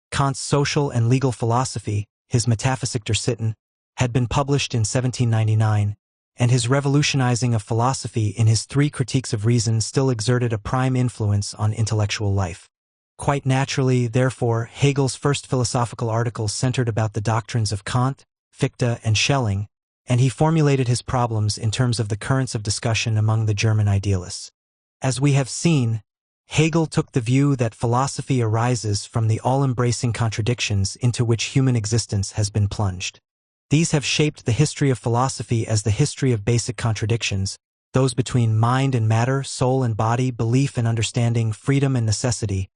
Kant's Social and Legal Philosophy, his Metaphysik der Sitten, had been published in 1799, and his revolutionizing of philosophy in his 3 Critiques of Reason still exerted a prime influence on intellectual life. Quite naturally, therefore, Hegel's first philosophical articles centered about the doctrines of Kant, Fichte, and Schelling, and he formulated his problems in terms of the currents of discussion among the German idealists. As we have seen, Hegel took the view that philosophy arises from the all-embracing contradictions into which human existence has been plunged. These have shaped the history of philosophy as the history of basic contradictions, those between mind and matter, soul and body, belief and understanding, freedom and necessity,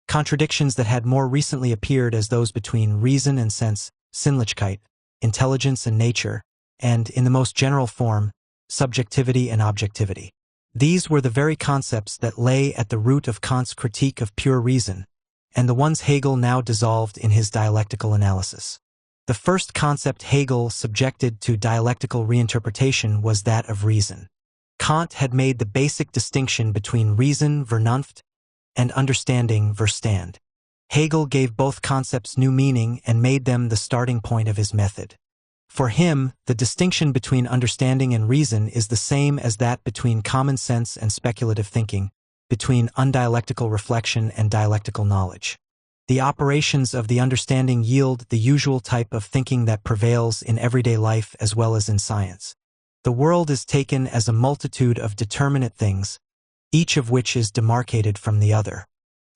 contradictions that had more recently appeared as those between reason and sense, Sinnlichkeit, intelligence and nature, and, in the most general form, subjectivity and objectivity. These were the very concepts that lay at the root of Kant's critique of pure reason, and the ones Hegel now dissolved in his dialectical analysis. The first concept Hegel subjected to dialectical reinterpretation was that of reason. Kant had made the basic distinction between reason, Vernunft, and understanding, Verstand. Hegel gave both concepts new meaning and made them the starting point of his method. For him, the distinction between understanding and reason is the same as that between common sense and speculative thinking, between undialectical reflection and dialectical knowledge. The operations of the understanding yield the usual type of thinking that prevails in everyday life as well as in science. The world is taken as a multitude of determinate things, each of which is demarcated from the other.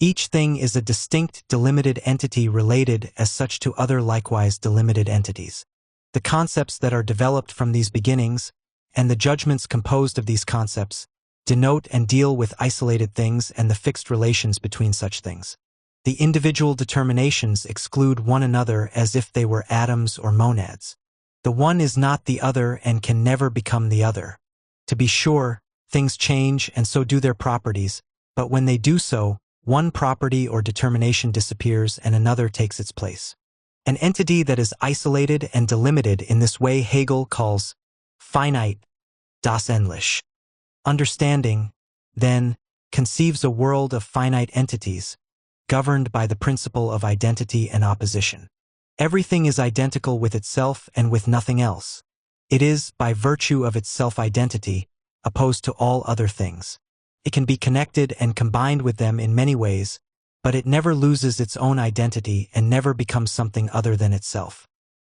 Each thing is a distinct, delimited entity related as such to other likewise delimited entities. The concepts that are developed from these beginnings, and the judgments composed of these concepts, denote and deal with isolated things and the fixed relations between such things. The individual determinations exclude one another as if they were atoms or monads. The one is not the other and can never become the other. To be sure, things change and so do their properties, but when they do so, one property or determination disappears and another takes its place. An entity that is isolated and delimited in this way Hegel calls finite, das Endliche. Understanding, then, conceives a world of finite entities, governed by the principle of identity and opposition. Everything is identical with itself and with nothing else. It is, by virtue of its self-identity, opposed to all other things. It can be connected and combined with them in many ways, but it never loses its own identity and never becomes something other than itself.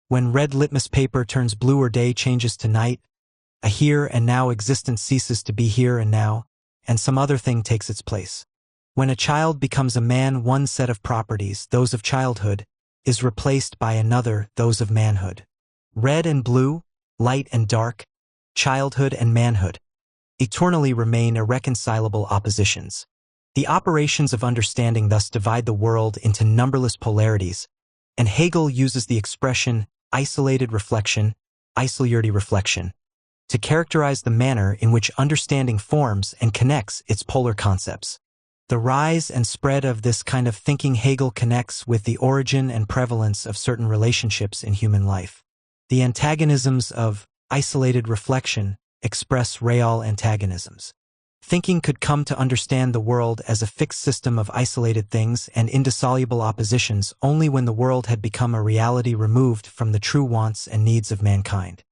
When red litmus paper turns blue or day changes to night, a here and now existence ceases to be here and now, and some other thing takes its place. When a child becomes a man, one set of properties, those of childhood, is replaced by another, those of manhood. Red and blue, light and dark, childhood and manhood, eternally remain irreconcilable oppositions. The operations of understanding thus divide the world into numberless polarities, and Hegel uses the expression isolated reflection, isolierty reflection, to characterize the manner in which understanding forms and connects its polar concepts. The rise and spread of this kind of thinking Hegel connects with the origin and prevalence of certain relationships in human life. The antagonisms of isolated reflection express real antagonisms. Thinking could come to understand the world as a fixed system of isolated things and indissoluble oppositions only when the world had become a reality removed from the true wants and needs of mankind.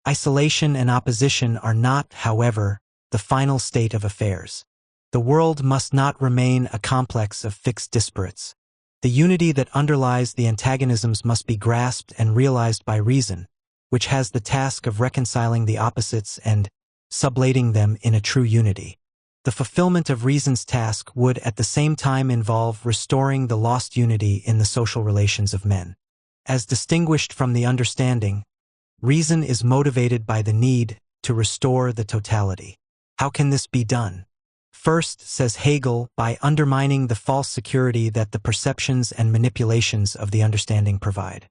Isolation and opposition are not, however, the final state of affairs. The world must not remain a complex of fixed disparates. The unity that underlies the antagonisms must be grasped and realized by reason, which has the task of reconciling the opposites and sublating them in a true unity. The fulfillment of reason's task would at the same time involve restoring the lost unity in the social relations of men. As distinguished from the understanding, reason is motivated by the need to restore the totality. How can this be done? First, says Hegel, by undermining the false security that the perceptions and manipulations of the understanding provide.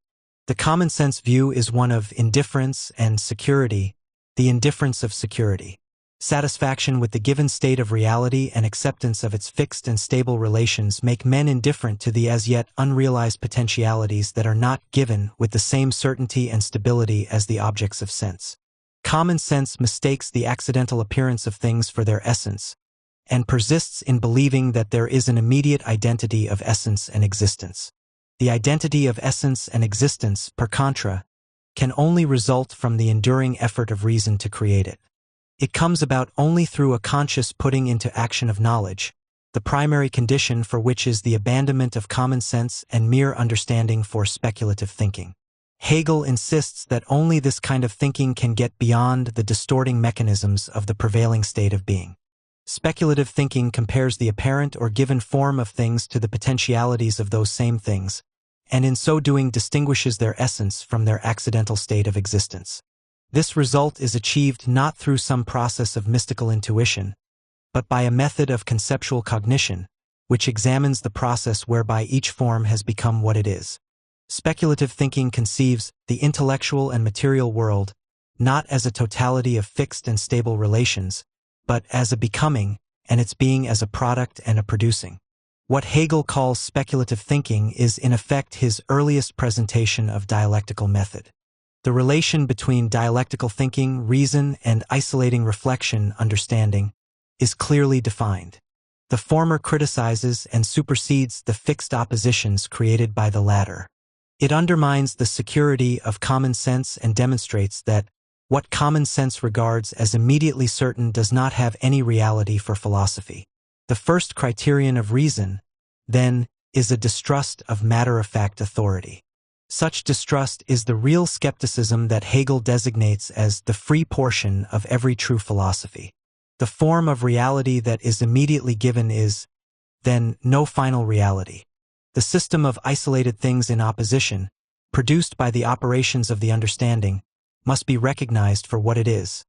The common-sense view is one of indifference and security, the indifference of security. Satisfaction with the given state of reality and acceptance of its fixed and stable relations make men indifferent to the as yet unrealized potentialities that are not given with the same certainty and stability as the objects of sense. Common sense mistakes the accidental appearance of things for their essence, and persists in believing that there is an immediate identity of essence and existence. The identity of essence and existence, per contra, can only result from the enduring effort of reason to create it. It comes about only through a conscious putting into action of knowledge, the primary condition for which is the abandonment of common sense and mere understanding for speculative thinking. Hegel insists that only this kind of thinking can get beyond the distorting mechanisms of the prevailing state of being. Speculative thinking compares the apparent or given form of things to the potentialities of those same things, and in so doing distinguishes their essence from their accidental state of existence. This result is achieved not through some process of mystical intuition, but by a method of conceptual cognition, which examines the process whereby each form has become what it is. Speculative thinking conceives the intellectual and material world not as a totality of fixed and stable relations, but as a becoming, and its being as a product and a producing. What Hegel calls speculative thinking is in effect his earliest presentation of dialectical method. The relation between dialectical thinking, reason, and isolating reflection, understanding, is clearly defined. The former criticizes and supersedes the fixed oppositions created by the latter. It undermines the security of common sense and demonstrates that what common sense regards as immediately certain does not have any reality for philosophy. The first criterion of reason, then, is a distrust of matter-of-fact authority. Such distrust is the real skepticism that Hegel designates as the free portion of every true philosophy. The form of reality that is immediately given is, then, no final reality. The system of isolated things in opposition, produced by the operations of the understanding, must be recognized for what it is: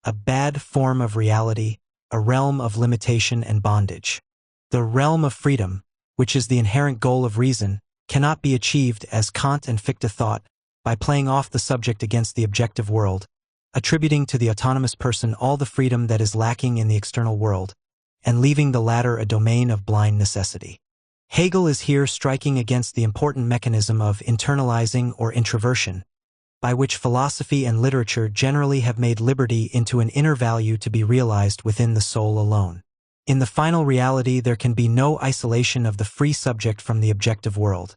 a bad form of reality, a realm of limitation and bondage. The realm of freedom, which is the inherent goal of reason, cannot be achieved, as Kant and Fichte thought, by playing off the subject against the objective world, attributing to the autonomous person all the freedom that is lacking in the external world, and leaving the latter a domain of blind necessity. Hegel is here striking against the important mechanism of internalizing or introversion, by which philosophy and literature generally have made liberty into an inner value to be realized within the soul alone. In the final reality there can be no isolation of the free subject from the objective world.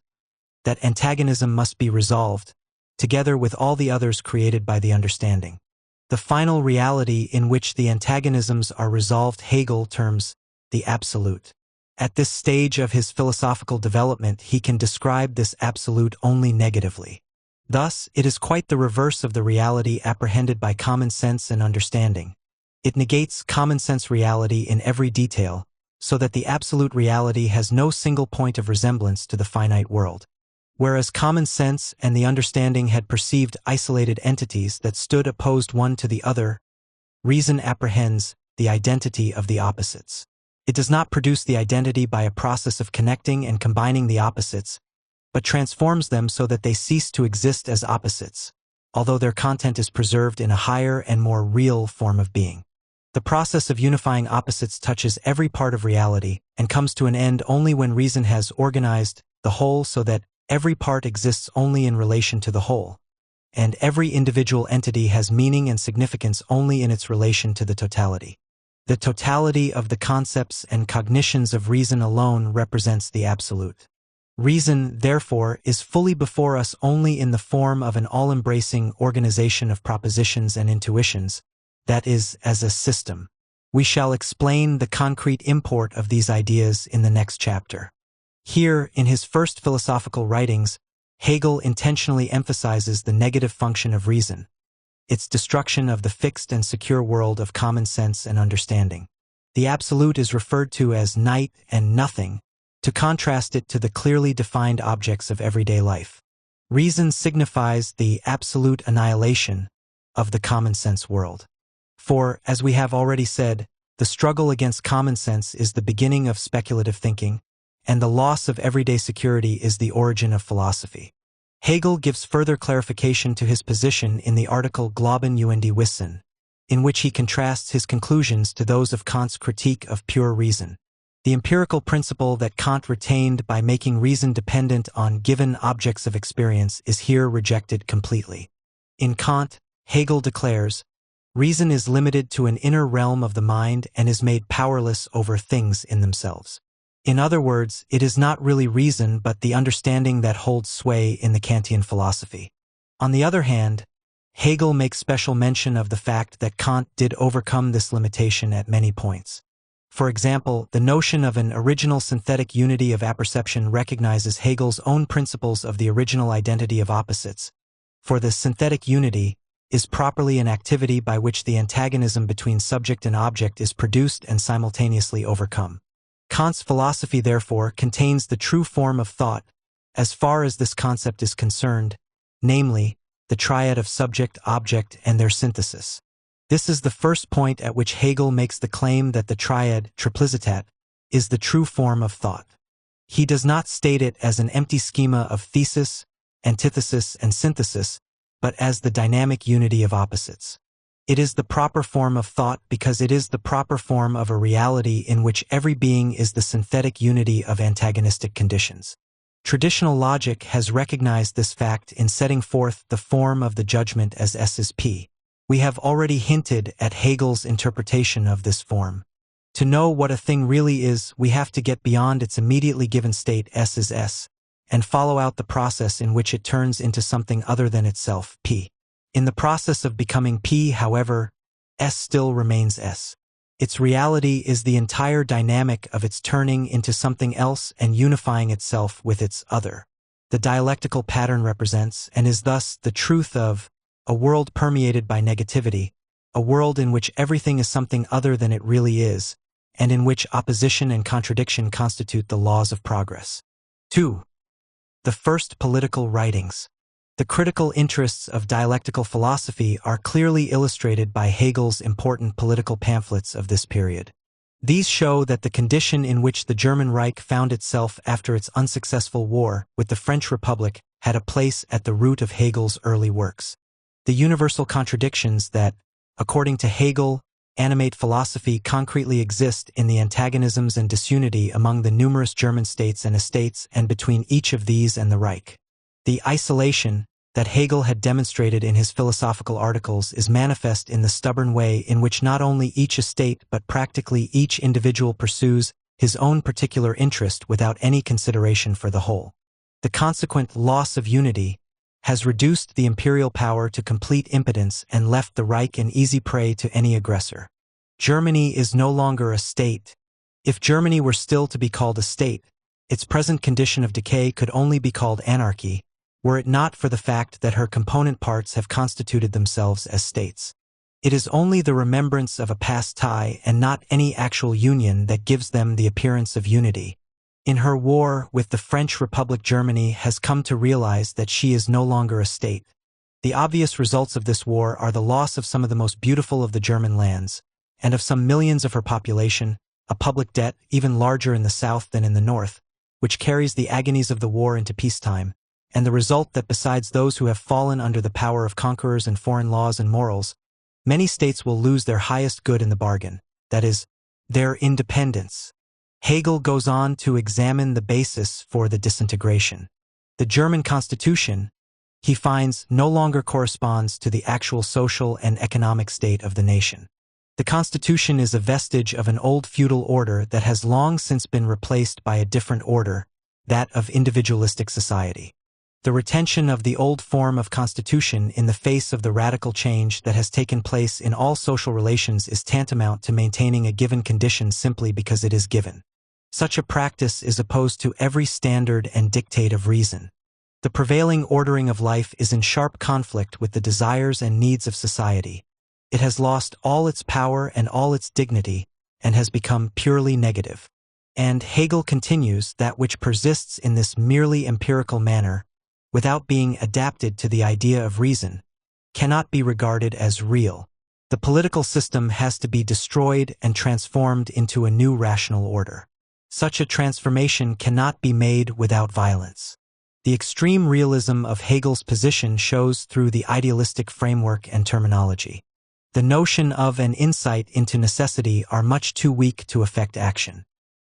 That antagonism must be resolved, together with all the others created by the understanding. The final reality in which the antagonisms are resolved Hegel terms the absolute. At this stage of his philosophical development he can describe this absolute only negatively. Thus, it is quite the reverse of the reality apprehended by common sense and understanding. It negates common sense reality in every detail, so that the absolute reality has no single point of resemblance to the finite world. Whereas common sense and the understanding had perceived isolated entities that stood opposed one to the other, reason apprehends the identity of the opposites. It does not produce the identity by a process of connecting and combining the opposites, but transforms them so that they cease to exist as opposites, although their content is preserved in a higher and more real form of being. The process of unifying opposites touches every part of reality and comes to an end only when reason has organized the whole so that every part exists only in relation to the whole, and every individual entity has meaning and significance only in its relation to the totality. The totality of the concepts and cognitions of reason alone represents the absolute. Reason, therefore, is fully before us only in the form of an all-embracing organization of propositions and intuitions, that is, as a system. We shall explain the concrete import of these ideas in the next chapter. Here, in his first philosophical writings, Hegel intentionally emphasizes the negative function of reason, its destruction of the fixed and secure world of common sense and understanding. The absolute is referred to as night and nothing, to contrast it to the clearly defined objects of everyday life. Reason signifies the absolute annihilation of the common sense world. For, as we have already said, the struggle against common sense is the beginning of speculative thinking, and the loss of everyday security is the origin of philosophy. Hegel gives further clarification to his position in the article Glauben und Wissen, in which he contrasts his conclusions to those of Kant's critique of pure reason. The empirical principle that Kant retained by making reason dependent on given objects of experience is here rejected completely. In Kant, Hegel declares, reason is limited to an inner realm of the mind and is made powerless over things in themselves. In other words, it is not really reason but the understanding that holds sway in the Kantian philosophy. On the other hand, Hegel makes special mention of the fact that Kant did overcome this limitation at many points. For example, the notion of an original synthetic unity of apperception recognizes Hegel's own principles of the original identity of opposites. For the synthetic unity is properly an activity by which the antagonism between subject and object is produced and simultaneously overcome. Kant's philosophy, therefore, contains the true form of thought, as far as this concept is concerned, namely, the triad of subject, object, and their synthesis. This is the first point at which Hegel makes the claim that the triad, triplicitat, is the true form of thought. He does not state it as an empty schema of thesis, antithesis, and synthesis, but as the dynamic unity of opposites. It is the proper form of thought because it is the proper form of a reality in which every being is the synthetic unity of antagonistic conditions. Traditional logic has recognized this fact in setting forth the form of the judgment as S is P. We have already hinted at Hegel's interpretation of this form. To know what a thing really is, we have to get beyond its immediately given state S is S, and follow out the process in which it turns into something other than itself, P. In the process of becoming P, however, S still remains S. Its reality is the entire dynamic of its turning into something else and unifying itself with its other. The dialectical pattern represents, and is thus, the truth of a world permeated by negativity, a world in which everything is something other than it really is, and in which opposition and contradiction constitute the laws of progress. 2. The first political writings. The critical interests of dialectical philosophy are clearly illustrated by Hegel's important political pamphlets of this period. These show that the condition in which the German Reich found itself after its unsuccessful war with the French Republic had a place at the root of Hegel's early works. The universal contradictions that, according to Hegel, animate philosophy concretely exist in the antagonisms and disunity among the numerous German states and estates and between each of these and the Reich. The isolation that Hegel had demonstrated in his philosophical articles is manifest in the stubborn way in which not only each estate but practically each individual pursues his own particular interest without any consideration for the whole. The consequent loss of unity has reduced the imperial power to complete impotence and left the Reich an easy prey to any aggressor. Germany is no longer a state. If Germany were still to be called a state, its present condition of decay could only be called anarchy, were it not for the fact that her component parts have constituted themselves as states. It is only the remembrance of a past tie and not any actual union that gives them the appearance of unity. In her war with the French Republic, Germany has come to realize that she is no longer a state. The obvious results of this war are the loss of some of the most beautiful of the German lands, and of some millions of her population, a public debt even larger in the south than in the north, which carries the agonies of the war into peacetime, and the result that besides those who have fallen under the power of conquerors and foreign laws and morals, many states will lose their highest good in the bargain, that is, their independence. Hegel goes on to examine the basis for the disintegration. The German constitution, he finds, no longer corresponds to the actual social and economic state of the nation. The constitution is a vestige of an old feudal order that has long since been replaced by a different order, that of individualistic society. The retention of the old form of constitution in the face of the radical change that has taken place in all social relations is tantamount to maintaining a given condition simply because it is given. Such a practice is opposed to every standard and dictate of reason. The prevailing ordering of life is in sharp conflict with the desires and needs of society. It has lost all its power and all its dignity, and has become purely negative. And Hegel continues that which persists in this merely empirical manner, without being adapted to the idea of reason, cannot be regarded as real. The political system has to be destroyed and transformed into a new rational order. Such a transformation cannot be made without violence. The extreme realism of Hegel's position shows through the idealistic framework and terminology. The notion of and insight into necessity are much too weak to affect action.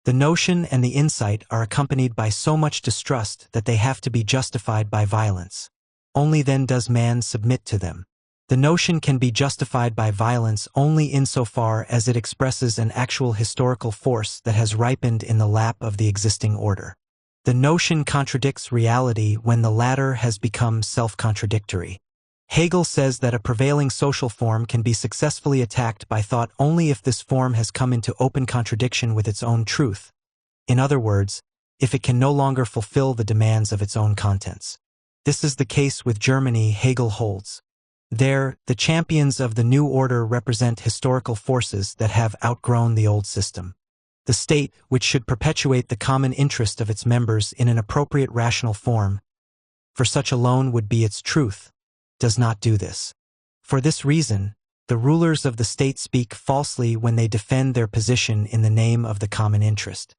The notion and the insight are accompanied by so much distrust that they have to be justified by violence. Only then does man submit to them. The notion can be justified by violence only insofar as it expresses an actual historical force that has ripened in the lap of the existing order. The notion contradicts reality when the latter has become self-contradictory. Hegel says that a prevailing social form can be successfully attacked by thought only if this form has come into open contradiction with its own truth. In other words, if it can no longer fulfill the demands of its own contents. This is the case with Germany, Hegel holds. There, the champions of the new order represent historical forces that have outgrown the old system. The state, which should perpetuate the common interest of its members in an appropriate rational form, for such alone would be its truth, does not do this. For this reason, the rulers of the state speak falsely when they defend their position in the name of the common interest.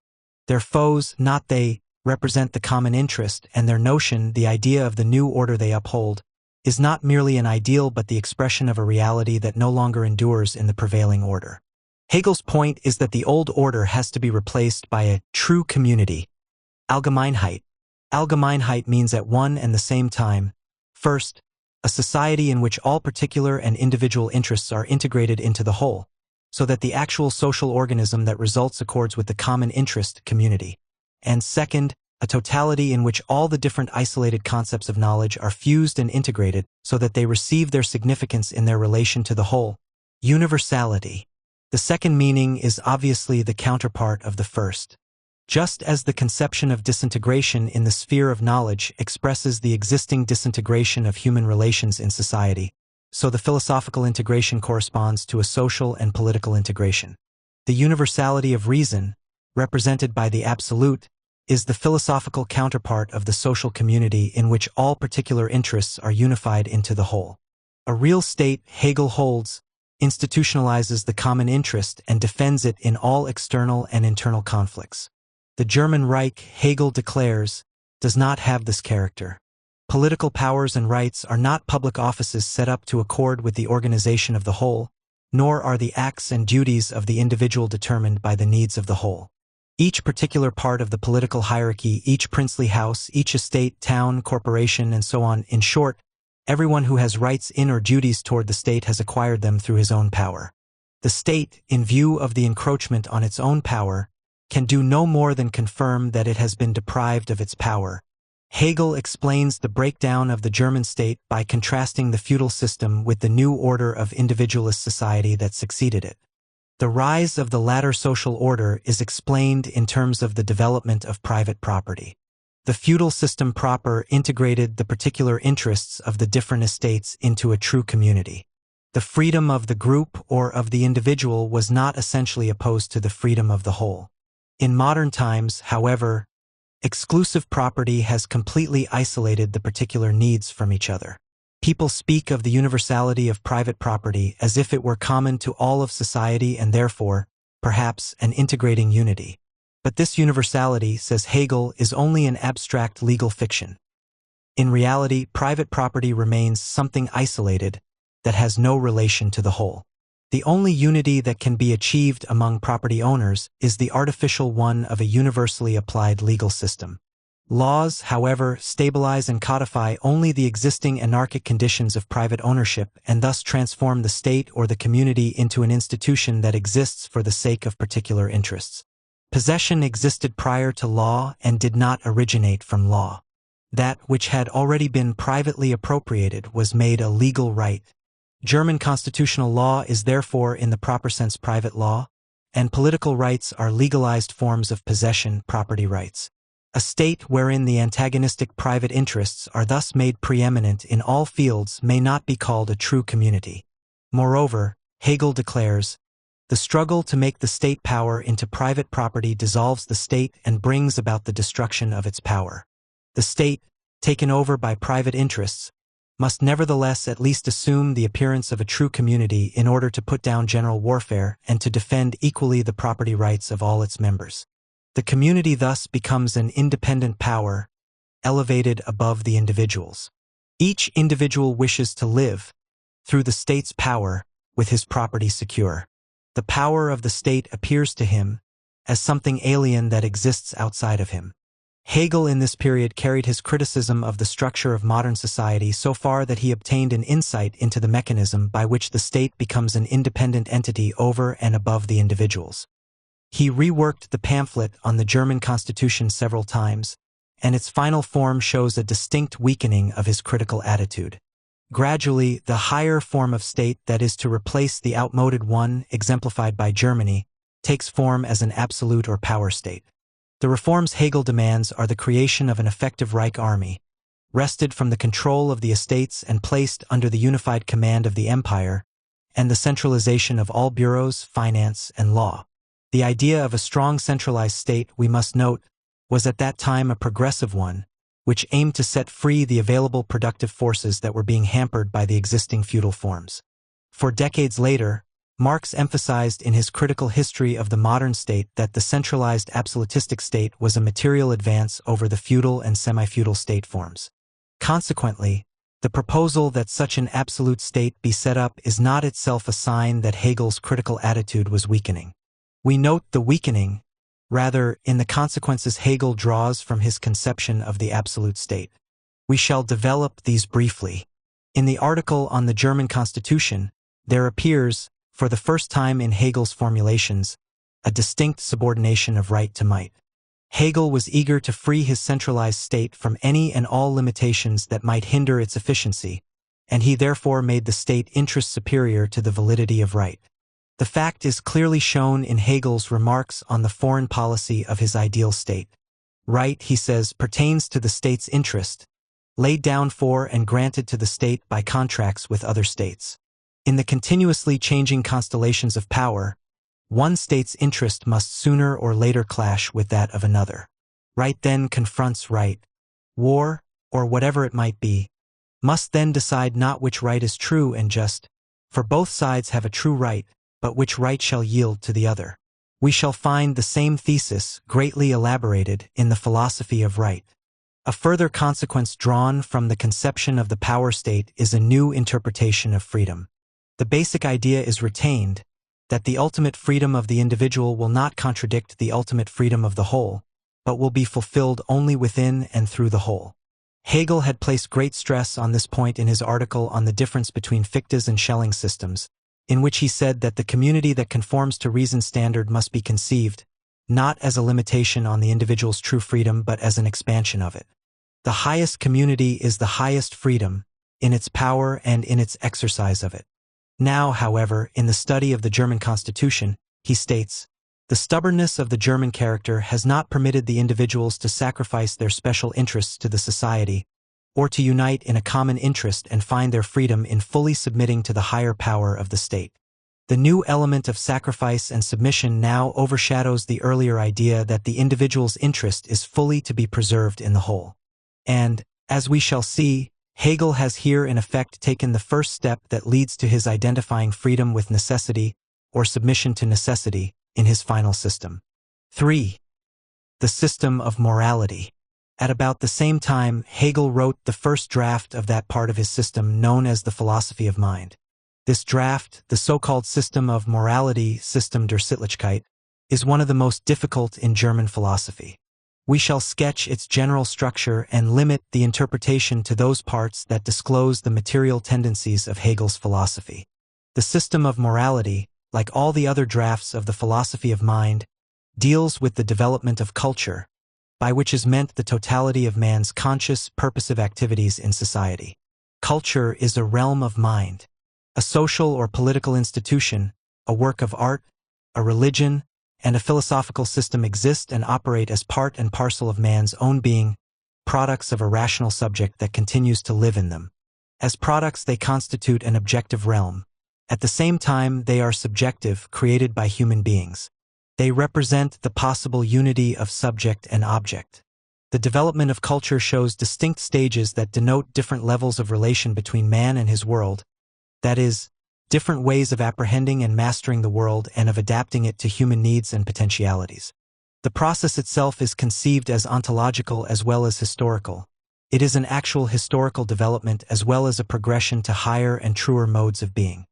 Their foes, not they, represent the common interest, and their notion, the idea of the new order they uphold, is not merely an ideal but the expression of a reality that no longer endures in the prevailing order. Hegel's point is that the old order has to be replaced by a true community. Allgemeinheit. Allgemeinheit means at one and the same time, first, a society in which all particular and individual interests are integrated into the whole, so that the actual social organism that results accords with the common interest community. And second, a totality in which all the different isolated concepts of knowledge are fused and integrated so that they receive their significance in their relation to the whole. Universality. The second meaning is obviously the counterpart of the first. Just as the conception of disintegration in the sphere of knowledge expresses the existing disintegration of human relations in society, so the philosophical integration corresponds to a social and political integration. The universality of reason, represented by the absolute, is the philosophical counterpart of the social community in which all particular interests are unified into the whole. A real state, Hegel holds, institutionalizes the common interest and defends it in all external and internal conflicts. The German Reich, Hegel declares, does not have this character. Political powers and rights are not public offices set up to accord with the organization of the whole, nor are the acts and duties of the individual determined by the needs of the whole. Each particular part of the political hierarchy, each princely house, each estate, town, corporation, and so on, in short, everyone who has rights in or duties toward the state has acquired them through his own power. The state, in view of the encroachment on its own power, can do no more than confirm that it has been deprived of its power. Hegel explains the breakdown of the German state by contrasting the feudal system with the new order of individualist society that succeeded it. The rise of the latter social order is explained in terms of the development of private property. The feudal system proper integrated the particular interests of the different estates into a true community. The freedom of the group or of the individual was not essentially opposed to the freedom of the whole. In modern times, however, Exclusive property has completely isolated the particular needs from each other. People speak of the universality of private property as if it were common to all of society and therefore, perhaps, an integrating unity. But this universality, says Hegel, is only an abstract legal fiction. In reality, private property remains something isolated that has no relation to the whole. The only unity that can be achieved among property owners is the artificial one of a universally applied legal system. Laws, however, stabilize and codify only the existing anarchic conditions of private ownership and thus transform the state or the community into an institution that exists for the sake of particular interests. Possession existed prior to law and did not originate from law. That which had already been privately appropriated was made a legal right. German constitutional law is therefore in the proper sense private law, and political rights are legalized forms of possession property rights. A state wherein the antagonistic private interests are thus made preeminent in all fields may not be called a true community. Moreover, Hegel declares, the struggle to make the state power into private property dissolves the state and brings about the destruction of its power. The state, taken over by private interests, must nevertheless at least assume the appearance of a true community in order to put down general warfare and to defend equally the property rights of all its members. The community thus becomes an independent power, elevated above the individuals. Each individual wishes to live, through the state's power, with his property secure. The power of the state appears to him as something alien that exists outside of him. Hegel in this period carried his criticism of the structure of modern society so far that he obtained an insight into the mechanism by which the state becomes an independent entity over and above the individuals. He reworked the pamphlet on the German Constitution several times, and its final form shows a distinct weakening of his critical attitude. Gradually, the higher form of state that is to replace the outmoded one exemplified by Germany takes form as an absolute or power state. The reforms Hegel demands are the creation of an effective Reich army, wrested from the control of the estates and placed under the unified command of the empire, and the centralization of all bureaus, finance, and law. The idea of a strong centralized state, we must note, was at that time a progressive one, which aimed to set free the available productive forces that were being hampered by the existing feudal forms. For decades later, Marx emphasized in his critical history of the modern state that the centralized absolutistic state was a material advance over the feudal and semi-feudal state forms. Consequently, the proposal that such an absolute state be set up is not itself a sign that Hegel's critical attitude was weakening. We note the weakening, rather, in the consequences Hegel draws from his conception of the absolute state. We shall develop these briefly. In the article on the German Constitution, there appears, for the first time in Hegel's formulations, a distinct subordination of right to might. Hegel was eager to free his centralized state from any and all limitations that might hinder its efficiency, and he therefore made the state interest superior to the validity of right. The fact is clearly shown in Hegel's remarks on the foreign policy of his ideal state. Right, he says, pertains to the state's interest, laid down for and granted to the state by contracts with other states. In the continuously changing constellations of power, one state's interest must sooner or later clash with that of another. Right then confronts right. War, or whatever it might be, must then decide not which right is true and just, for both sides have a true right, but which right shall yield to the other. We shall find the same thesis greatly elaborated in the philosophy of right. A further consequence drawn from the conception of the power state is a new interpretation of freedom. The basic idea is retained, that the ultimate freedom of the individual will not contradict the ultimate freedom of the whole, but will be fulfilled only within and through the whole. Hegel had placed great stress on this point in his article on the difference between Fichte's and Schelling's systems, in which he said that the community that conforms to reason's standard must be conceived, not as a limitation on the individual's true freedom but as an expansion of it. The highest community is the highest freedom, in its power and in its exercise of it. Now, however, in the study of the German Constitution, he states, the stubbornness of the German character has not permitted the individuals to sacrifice their special interests to the society, or to unite in a common interest and find their freedom in fully submitting to the higher power of the state. The new element of sacrifice and submission now overshadows the earlier idea that the individual's interest is fully to be preserved in the whole. And, as we shall see, Hegel has here in effect taken the first step that leads to his identifying freedom with necessity, or submission to necessity, in his final system. 3. The system of morality. At about the same time, Hegel wrote the first draft of that part of his system known as the philosophy of mind. This draft, the so-called system of morality, System der Sittlichkeit, is one of the most difficult in German philosophy. We shall sketch its general structure and limit the interpretation to those parts that disclose the material tendencies of Hegel's philosophy. The system of morality, like all the other drafts of the philosophy of mind, deals with the development of culture, by which is meant the totality of man's conscious, purposive activities in society. Culture is a realm of mind. A social or political institution, a work of art, a religion, and a philosophical system exist and operate as part and parcel of man's own being, products of a rational subject that continues to live in them. As products, they constitute an objective realm. At the same time, they are subjective, created by human beings. They represent the possible unity of subject and object. The development of culture shows distinct stages that denote different levels of relation between man and his world, that is, different ways of apprehending and mastering the world and of adapting it to human needs and potentialities. The process itself is conceived as ontological as well as historical. It is an actual historical development as well as a progression to higher and truer modes of being.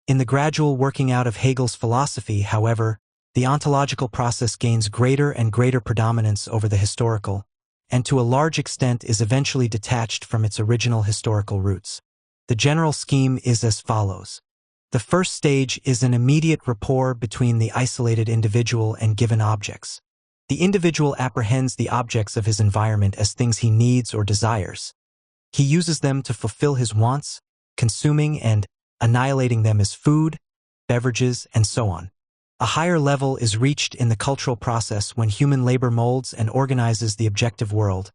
In the gradual working out of Hegel's philosophy, however, the ontological process gains greater and greater predominance over the historical, and to a large extent is eventually detached from its original historical roots. The general scheme is as follows. The first stage is an immediate rapport between the isolated individual and given objects. The individual apprehends the objects of his environment as things he needs or desires. He uses them to fulfill his wants, consuming and annihilating them as food, beverages, and so on. A higher level is reached in the cultural process when human labor molds and organizes the objective world,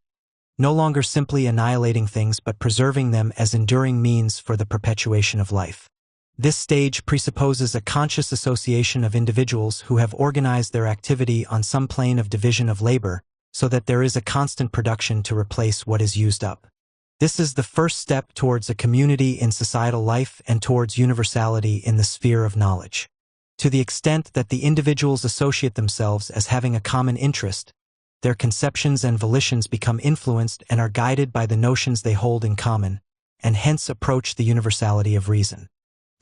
no longer simply annihilating things but preserving them as enduring means for the perpetuation of life. This stage presupposes a conscious association of individuals who have organized their activity on some plane of division of labor so that there is a constant production to replace what is used up. This is the first step towards a community in societal life and towards universality in the sphere of knowledge. To the extent that the individuals associate themselves as having a common interest, their conceptions and volitions become influenced and are guided by the notions they hold in common, and hence approach the universality of reason.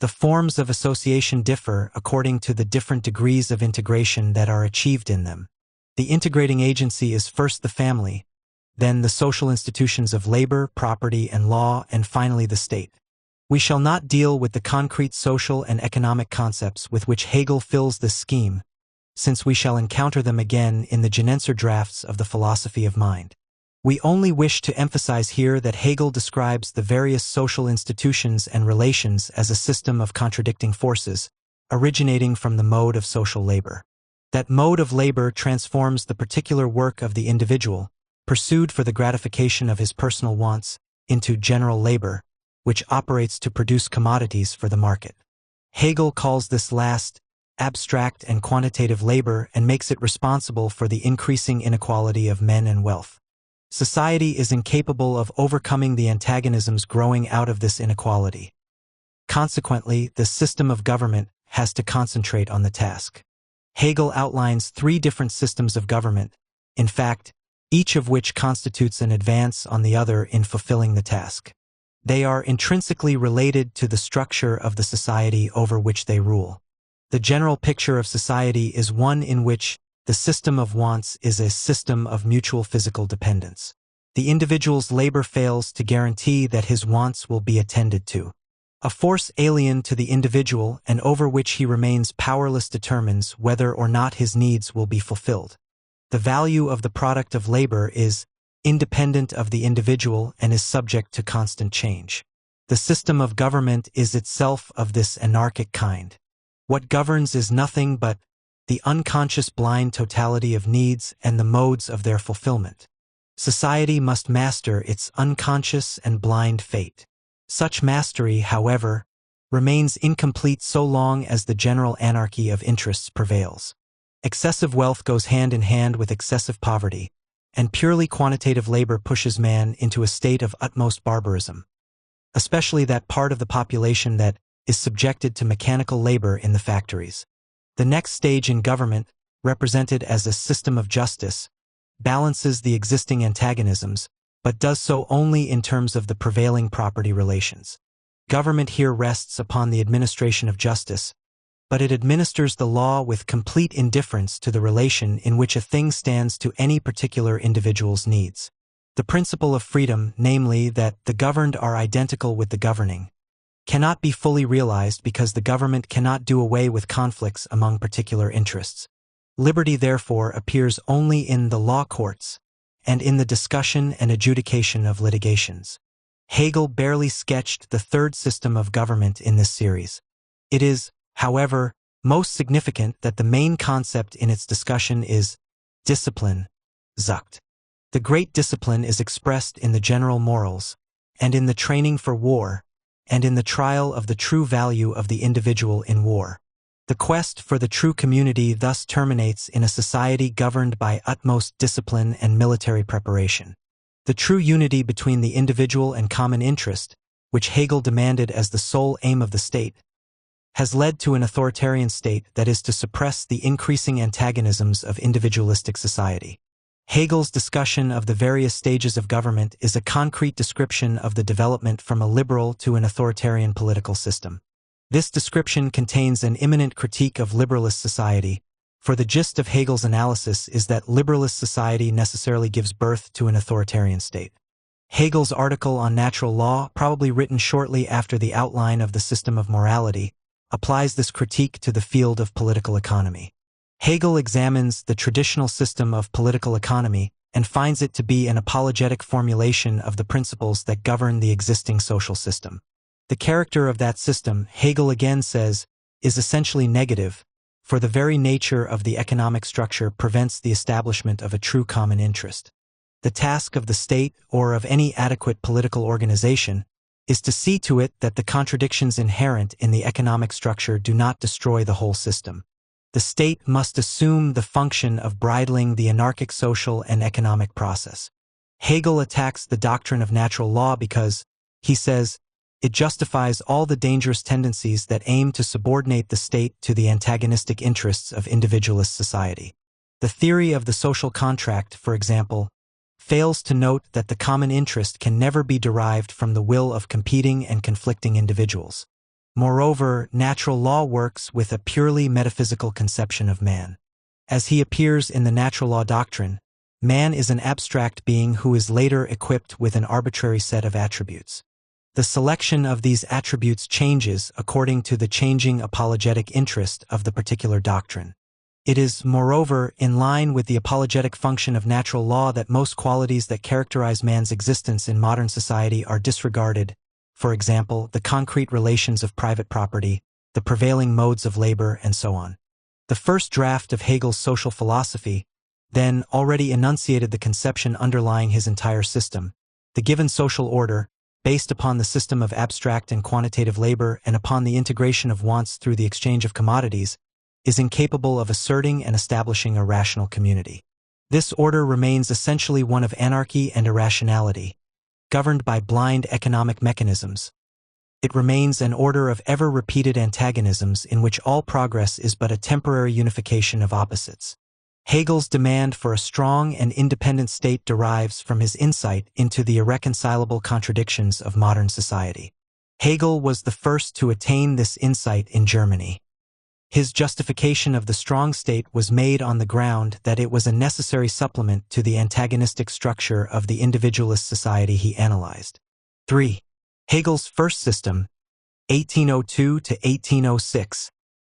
The forms of association differ according to the different degrees of integration that are achieved in them. The integrating agency is first the family, then the social institutions of labor, property, and law, and finally the state. We shall not deal with the concrete social and economic concepts with which Hegel fills this scheme, since we shall encounter them again in the Genenzer drafts of the philosophy of mind. We only wish to emphasize here that Hegel describes the various social institutions and relations as a system of contradicting forces, originating from the mode of social labor. That mode of labor transforms the particular work of the individual, pursued for the gratification of his personal wants, into general labor, which operates to produce commodities for the market. Hegel calls this last abstract and quantitative labor and makes it responsible for the increasing inequality of men and wealth. Society is incapable of overcoming the antagonisms growing out of this inequality. Consequently, the system of government has to concentrate on the task. Hegel outlines 3 different systems of government, in fact, each of which constitutes an advance on the other in fulfilling the task. They are intrinsically related to the structure of the society over which they rule. The general picture of society is one in which the system of wants is a system of mutual physical dependence. The individual's labor fails to guarantee that his wants will be attended to. A force alien to the individual and over which he remains powerless determines whether or not his needs will be fulfilled. The value of the product of labor is independent of the individual and is subject to constant change. The system of government is itself of this anarchic kind. What governs is nothing but the unconscious blind totality of needs and the modes of their fulfillment. Society must master its unconscious and blind fate. Such mastery, however, remains incomplete so long as the general anarchy of interests prevails. Excessive wealth goes hand in hand with excessive poverty, and purely quantitative labor pushes man into a state of utmost barbarism, especially that part of the population that is subjected to mechanical labor in the factories. The next stage in government, represented as a system of justice, balances the existing antagonisms, but does so only in terms of the prevailing property relations. Government here rests upon the administration of justice, but it administers the law with complete indifference to the relation in which a thing stands to any particular individual's needs. The principle of freedom, namely that the governed are identical with the governing, cannot be fully realized because the government cannot do away with conflicts among particular interests. Liberty, therefore, appears only in the law courts and in the discussion and adjudication of litigations. Hegel barely sketched the third system of government in this series. It is, however, most significant that the main concept in its discussion is discipline, Zucht. The great discipline is expressed in the general morals, and in the training for war, and in the trial of the true value of the individual in war. The quest for the true community thus terminates in a society governed by utmost discipline and military preparation. The true unity between the individual and common interest, which Hegel demanded as the sole aim of the state, has led to an authoritarian state that is to suppress the increasing antagonisms of individualistic society. Hegel's discussion of the various stages of government is a concrete description of the development from a liberal to an authoritarian political system. This description contains an imminent critique of liberalist society, for the gist of Hegel's analysis is that liberalist society necessarily gives birth to an authoritarian state. Hegel's article on natural law, probably written shortly after the outline of the system of morality, applies this critique to the field of political economy. Hegel examines the traditional system of political economy and finds it to be an apologetic formulation of the principles that govern the existing social system. The character of that system, Hegel again says, is essentially negative, for the very nature of the economic structure prevents the establishment of a true common interest. The task of the state, or of any adequate political organization, is to see to it that the contradictions inherent in the economic structure do not destroy the whole system. The state must assume the function of bridling the anarchic social and economic process. Hegel attacks the doctrine of natural law because, he says, it justifies all the dangerous tendencies that aim to subordinate the state to the antagonistic interests of individualist society. The theory of the social contract, for example, fails to note that the common interest can never be derived from the will of competing and conflicting individuals. Moreover, natural law works with a purely metaphysical conception of man. As he appears in the natural law doctrine, man is an abstract being who is later equipped with an arbitrary set of attributes. The selection of these attributes changes according to the changing apologetic interest of the particular doctrine. It is, moreover, in line with the apologetic function of natural law that most qualities that characterize man's existence in modern society are disregarded, for example, the concrete relations of private property, the prevailing modes of labor, and so on. The first draft of Hegel's social philosophy, then, already enunciated the conception underlying his entire system. The given social order, based upon the system of abstract and quantitative labor and upon the integration of wants through the exchange of commodities, is incapable of asserting and establishing a rational community. This order remains essentially one of anarchy and irrationality, governed by blind economic mechanisms. It remains an order of ever-repeated antagonisms in which all progress is but a temporary unification of opposites. Hegel's demand for a strong and independent state derives from his insight into the irreconcilable contradictions of modern society. Hegel was the first to attain this insight in Germany. His justification of the strong state was made on the ground that it was a necessary supplement to the antagonistic structure of the individualist society he analyzed. 3. Hegel's first system, 1802 to 1806.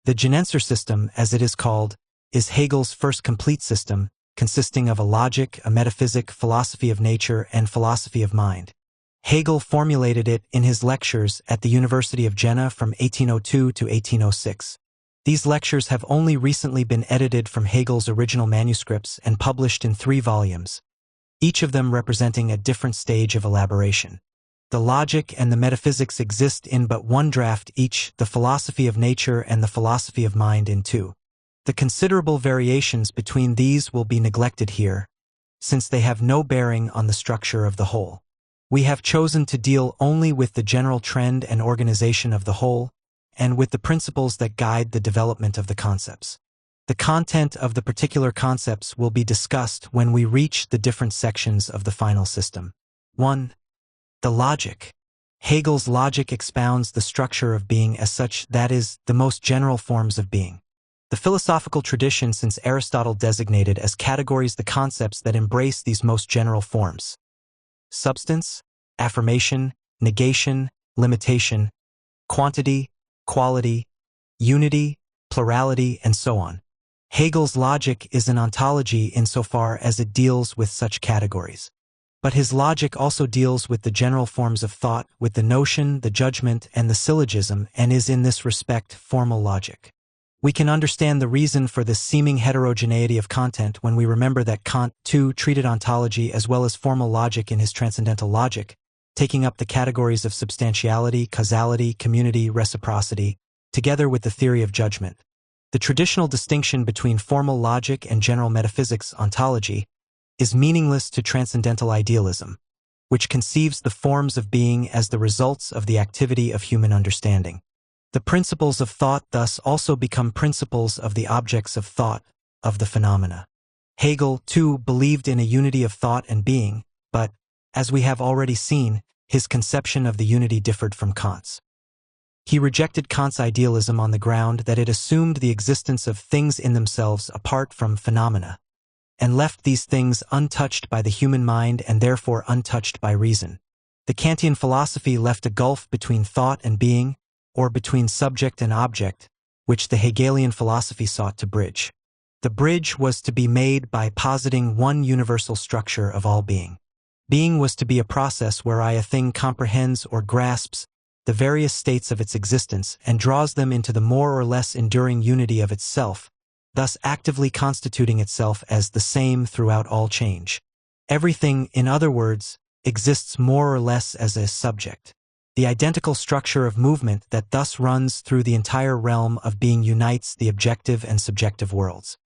The Genenser system, as it is called, is Hegel's first complete system, consisting of a logic, a metaphysic, philosophy of nature, and philosophy of mind. Hegel formulated it in his lectures at the University of Jena from 1802 to 1806. These lectures have only recently been edited from Hegel's original manuscripts and published in 3 volumes, each of them representing a different stage of elaboration. The logic and the metaphysics exist in but one draft each, the philosophy of nature and the philosophy of mind in two. The considerable variations between these will be neglected here, since they have no bearing on the structure of the whole. We have chosen to deal only with the general trend and organization of the whole, and with the principles that guide the development of the concepts. The content of the particular concepts will be discussed when we reach the different sections of the final system. 1. The logic. Hegel's logic expounds the structure of being as such, that is, the most general forms of being. The philosophical tradition since Aristotle designated as categories the concepts that embrace these most general forms: substance, affirmation, negation, limitation, quantity, quality, unity, plurality, and so on. Hegel's logic is an ontology insofar as it deals with such categories. But his logic also deals with the general forms of thought, with the notion, the judgment, and the syllogism, and is in this respect formal logic. We can understand the reason for this seeming heterogeneity of content when we remember that Kant, too, treated ontology as well as formal logic in his transcendental logic, taking up the categories of substantiality, causality, community, reciprocity, together with the theory of judgment. The traditional distinction between formal logic and general metaphysics ontology is meaningless to transcendental idealism, which conceives the forms of being as the results of the activity of human understanding. The principles of thought thus also become principles of the objects of thought, of the phenomena. Hegel, too, believed in a unity of thought and being, but, as we have already seen, his conception of the unity differed from Kant's. He rejected Kant's idealism on the ground that it assumed the existence of things in themselves apart from phenomena, and left these things untouched by the human mind and therefore untouched by reason. The Kantian philosophy left a gulf between thought and being, or between subject and object, which the Hegelian philosophy sought to bridge. The bridge was to be made by positing one universal structure of all being. Being was to be a process whereby a thing comprehends or grasps the various states of its existence and draws them into the more or less enduring unity of itself, thus actively constituting itself as the same throughout all change. Everything, in other words, exists more or less as a subject. The identical structure of movement that thus runs through the entire realm of being unites the objective and subjective worlds.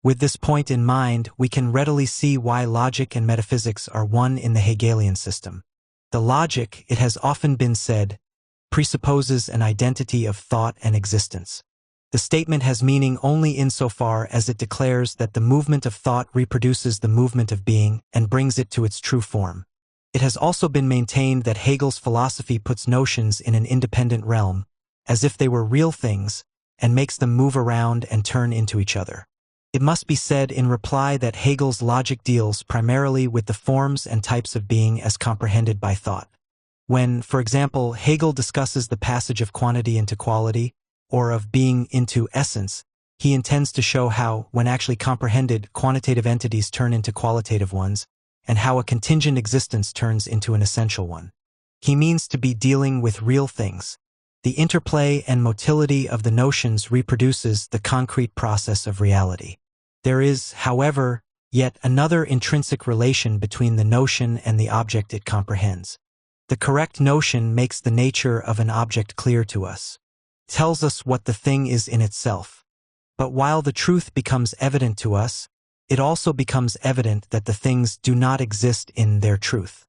With this point in mind, we can readily see why logic and metaphysics are one in the Hegelian system. The logic, it has often been said, presupposes an identity of thought and existence. The statement has meaning only insofar as it declares that the movement of thought reproduces the movement of being and brings it to its true form. It has also been maintained that Hegel's philosophy puts notions in an independent realm, as if they were real things, and makes them move around and turn into each other. It must be said in reply that Hegel's logic deals primarily with the forms and types of being as comprehended by thought. When, for example, Hegel discusses the passage of quantity into quality, or of being into essence, he intends to show how, when actually comprehended, quantitative entities turn into qualitative ones, and how a contingent existence turns into an essential one. He means to be dealing with real things. The interplay and motility of the notions reproduces the concrete process of reality. There is, however, yet another intrinsic relation between the notion and the object it comprehends. The correct notion makes the nature of an object clear to us, tells us what the thing is in itself. But while the truth becomes evident to us, it also becomes evident that the things do not exist in their truth.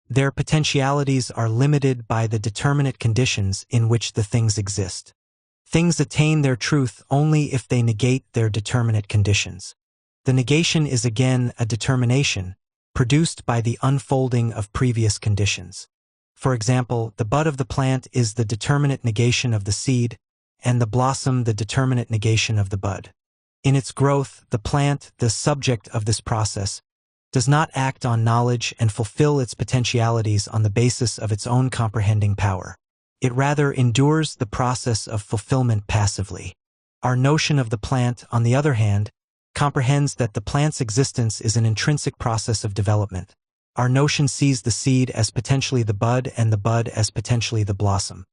Their potentialities are limited by the determinate conditions in which the things exist. Things attain their truth only if they negate their determinate conditions. The negation is again a determination, produced by the unfolding of previous conditions. For example, the bud of the plant is the determinate negation of the seed, and the blossom the determinate negation of the bud. In its growth, the plant, the subject of this process, does not act on knowledge and fulfill its potentialities on the basis of its own comprehending power. It rather endures the process of fulfillment passively. Our notion of the plant, on the other hand, comprehends that the plant's existence is an intrinsic process of development. Our notion sees the seed as potentially the bud and the bud as potentially the blossom.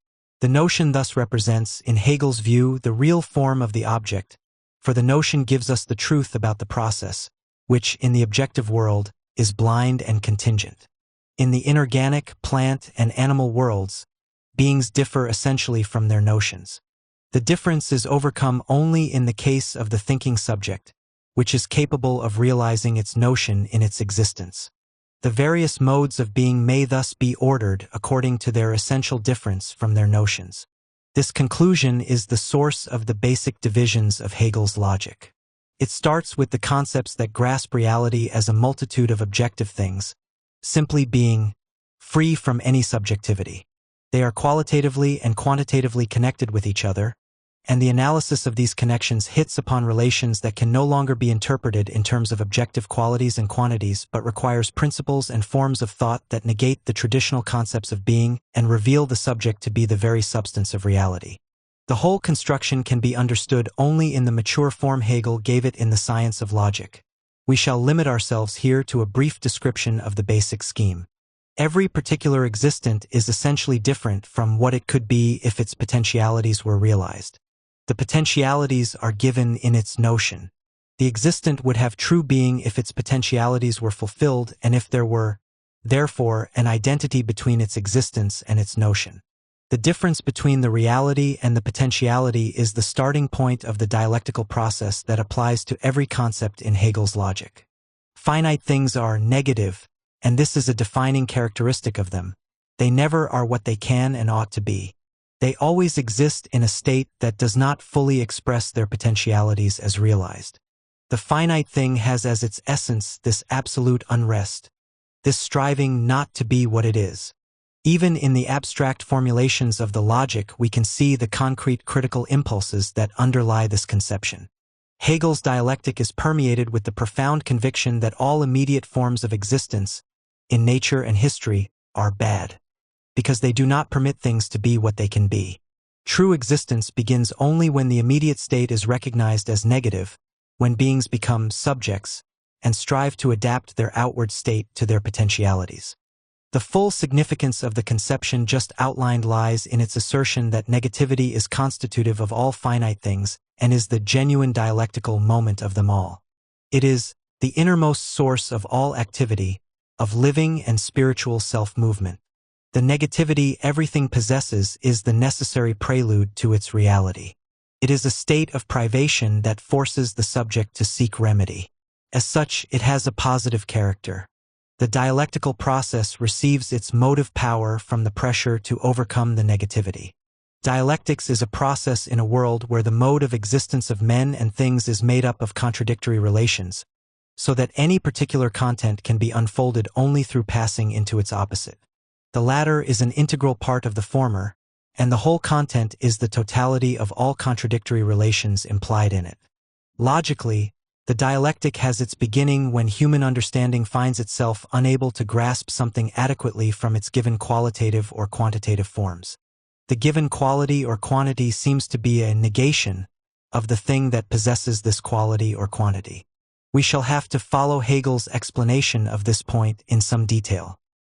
The notion thus represents, in Hegel's view, the real form of the object, for the notion gives us the truth about the process, which, in the objective world, is blind and contingent. In the inorganic, plant, and animal worlds, beings differ essentially from their notions. The difference is overcome only in the case of the thinking subject, which is capable of realizing its notion in its existence. The various modes of being may thus be ordered according to their essential difference from their notions. This conclusion is the source of the basic divisions of Hegel's logic. It starts with the concepts that grasp reality as a multitude of objective things, simply being free from any subjectivity. They are qualitatively and quantitatively connected with each other, and the analysis of these connections hits upon relations that can no longer be interpreted in terms of objective qualities and quantities but requires principles and forms of thought that negate the traditional concepts of being and reveal the subject to be the very substance of reality. The whole construction can be understood only in the mature form Hegel gave it in the science of logic. We shall limit ourselves here to a brief description of the basic scheme. Every particular existent is essentially different from what it could be if its potentialities were realized. The potentialities are given in its notion. The existent would have true being if its potentialities were fulfilled and if there were, therefore, an identity between its existence and its notion. The difference between the reality and the potentiality is the starting point of the dialectical process that applies to every concept in Hegel's logic. Finite things are negative, and this is a defining characteristic of them. They never are what they can and ought to be. They always exist in a state that does not fully express their potentialities as realized. The finite thing has as its essence this absolute unrest, this striving not to be what it is. Even in the abstract formulations of the logic, we can see the concrete critical impulses that underlie this conception. Hegel's dialectic is permeated with the profound conviction that all immediate forms of existence, in nature and history, are bad, because they do not permit things to be what they can be. True existence begins only when the immediate state is recognized as negative, when beings become subjects and strive to adapt their outward state to their potentialities. The full significance of the conception just outlined lies in its assertion that negativity is constitutive of all finite things and is the genuine dialectical moment of them all. It is the innermost source of all activity, of living and spiritual self-movement. The negativity everything possesses is the necessary prelude to its reality. It is a state of privation that forces the subject to seek remedy. As such, it has a positive character. The dialectical process receives its motive power from the pressure to overcome the negativity. Dialectics is a process in a world where the mode of existence of men and things is made up of contradictory relations, so that any particular content can be unfolded only through passing into its opposite. The latter is an integral part of the former, and the whole content is the totality of all contradictory relations implied in it. Logically, the dialectic has its beginning when human understanding finds itself unable to grasp something adequately from its given qualitative or quantitative forms. The given quality or quantity seems to be a negation of the thing that possesses this quality or quantity. We shall have to follow Hegel's explanation of this point in some detail.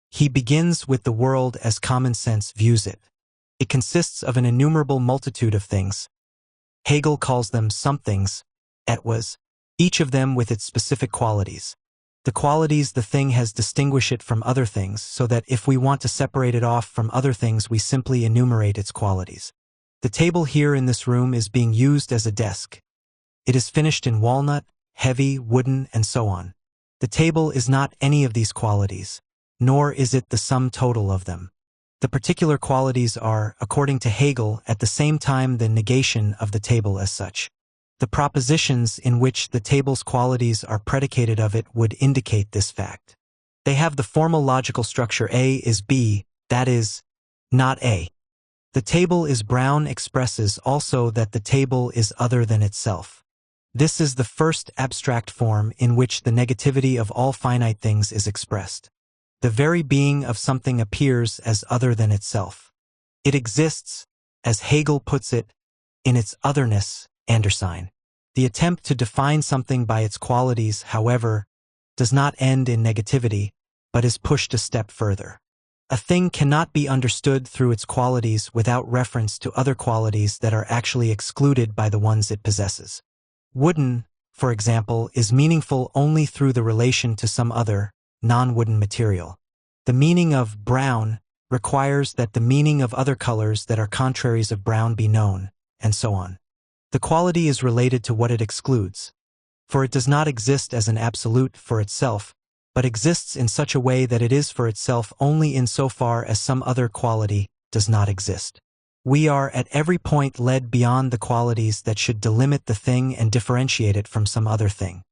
He begins with the world as common sense views it. It consists of an innumerable multitude of things. Hegel calls them somethings, etwas, each of them with its specific qualities. The qualities the thing has distinguish it from other things, so that if we want to separate it off from other things, we simply enumerate its qualities. The table here in this room is being used as a desk. It is finished in walnut, heavy, wooden, and so on. The table is not any of these qualities, nor is it the sum total of them. The particular qualities are, according to Hegel, at the same time the negation of the table as such. The propositions in which the table's qualities are predicated of it would indicate this fact. They have the formal logical structure A is B, that is, not A. The table is brown expresses also that the table is other than itself. This is the first abstract form in which the negativity of all finite things is expressed. The very being of something appears as other than itself. It exists, as Hegel puts it, in its otherness, Andersine. The attempt to define something by its qualities, however, does not end in negativity, but is pushed a step further. A thing cannot be understood through its qualities without reference to other qualities that are actually excluded by the ones it possesses. Wooden, for example, is meaningful only through the relation to some other, non-wooden material. The meaning of brown requires that the meaning of other colors that are contraries of brown be known, and so on. The quality is related to what it excludes, for it does not exist as an absolute for itself, but exists in such a way that it is for itself only insofar as some other quality does not exist. We are at every point led beyond the qualities that should delimit the thing and differentiate it from some other thing.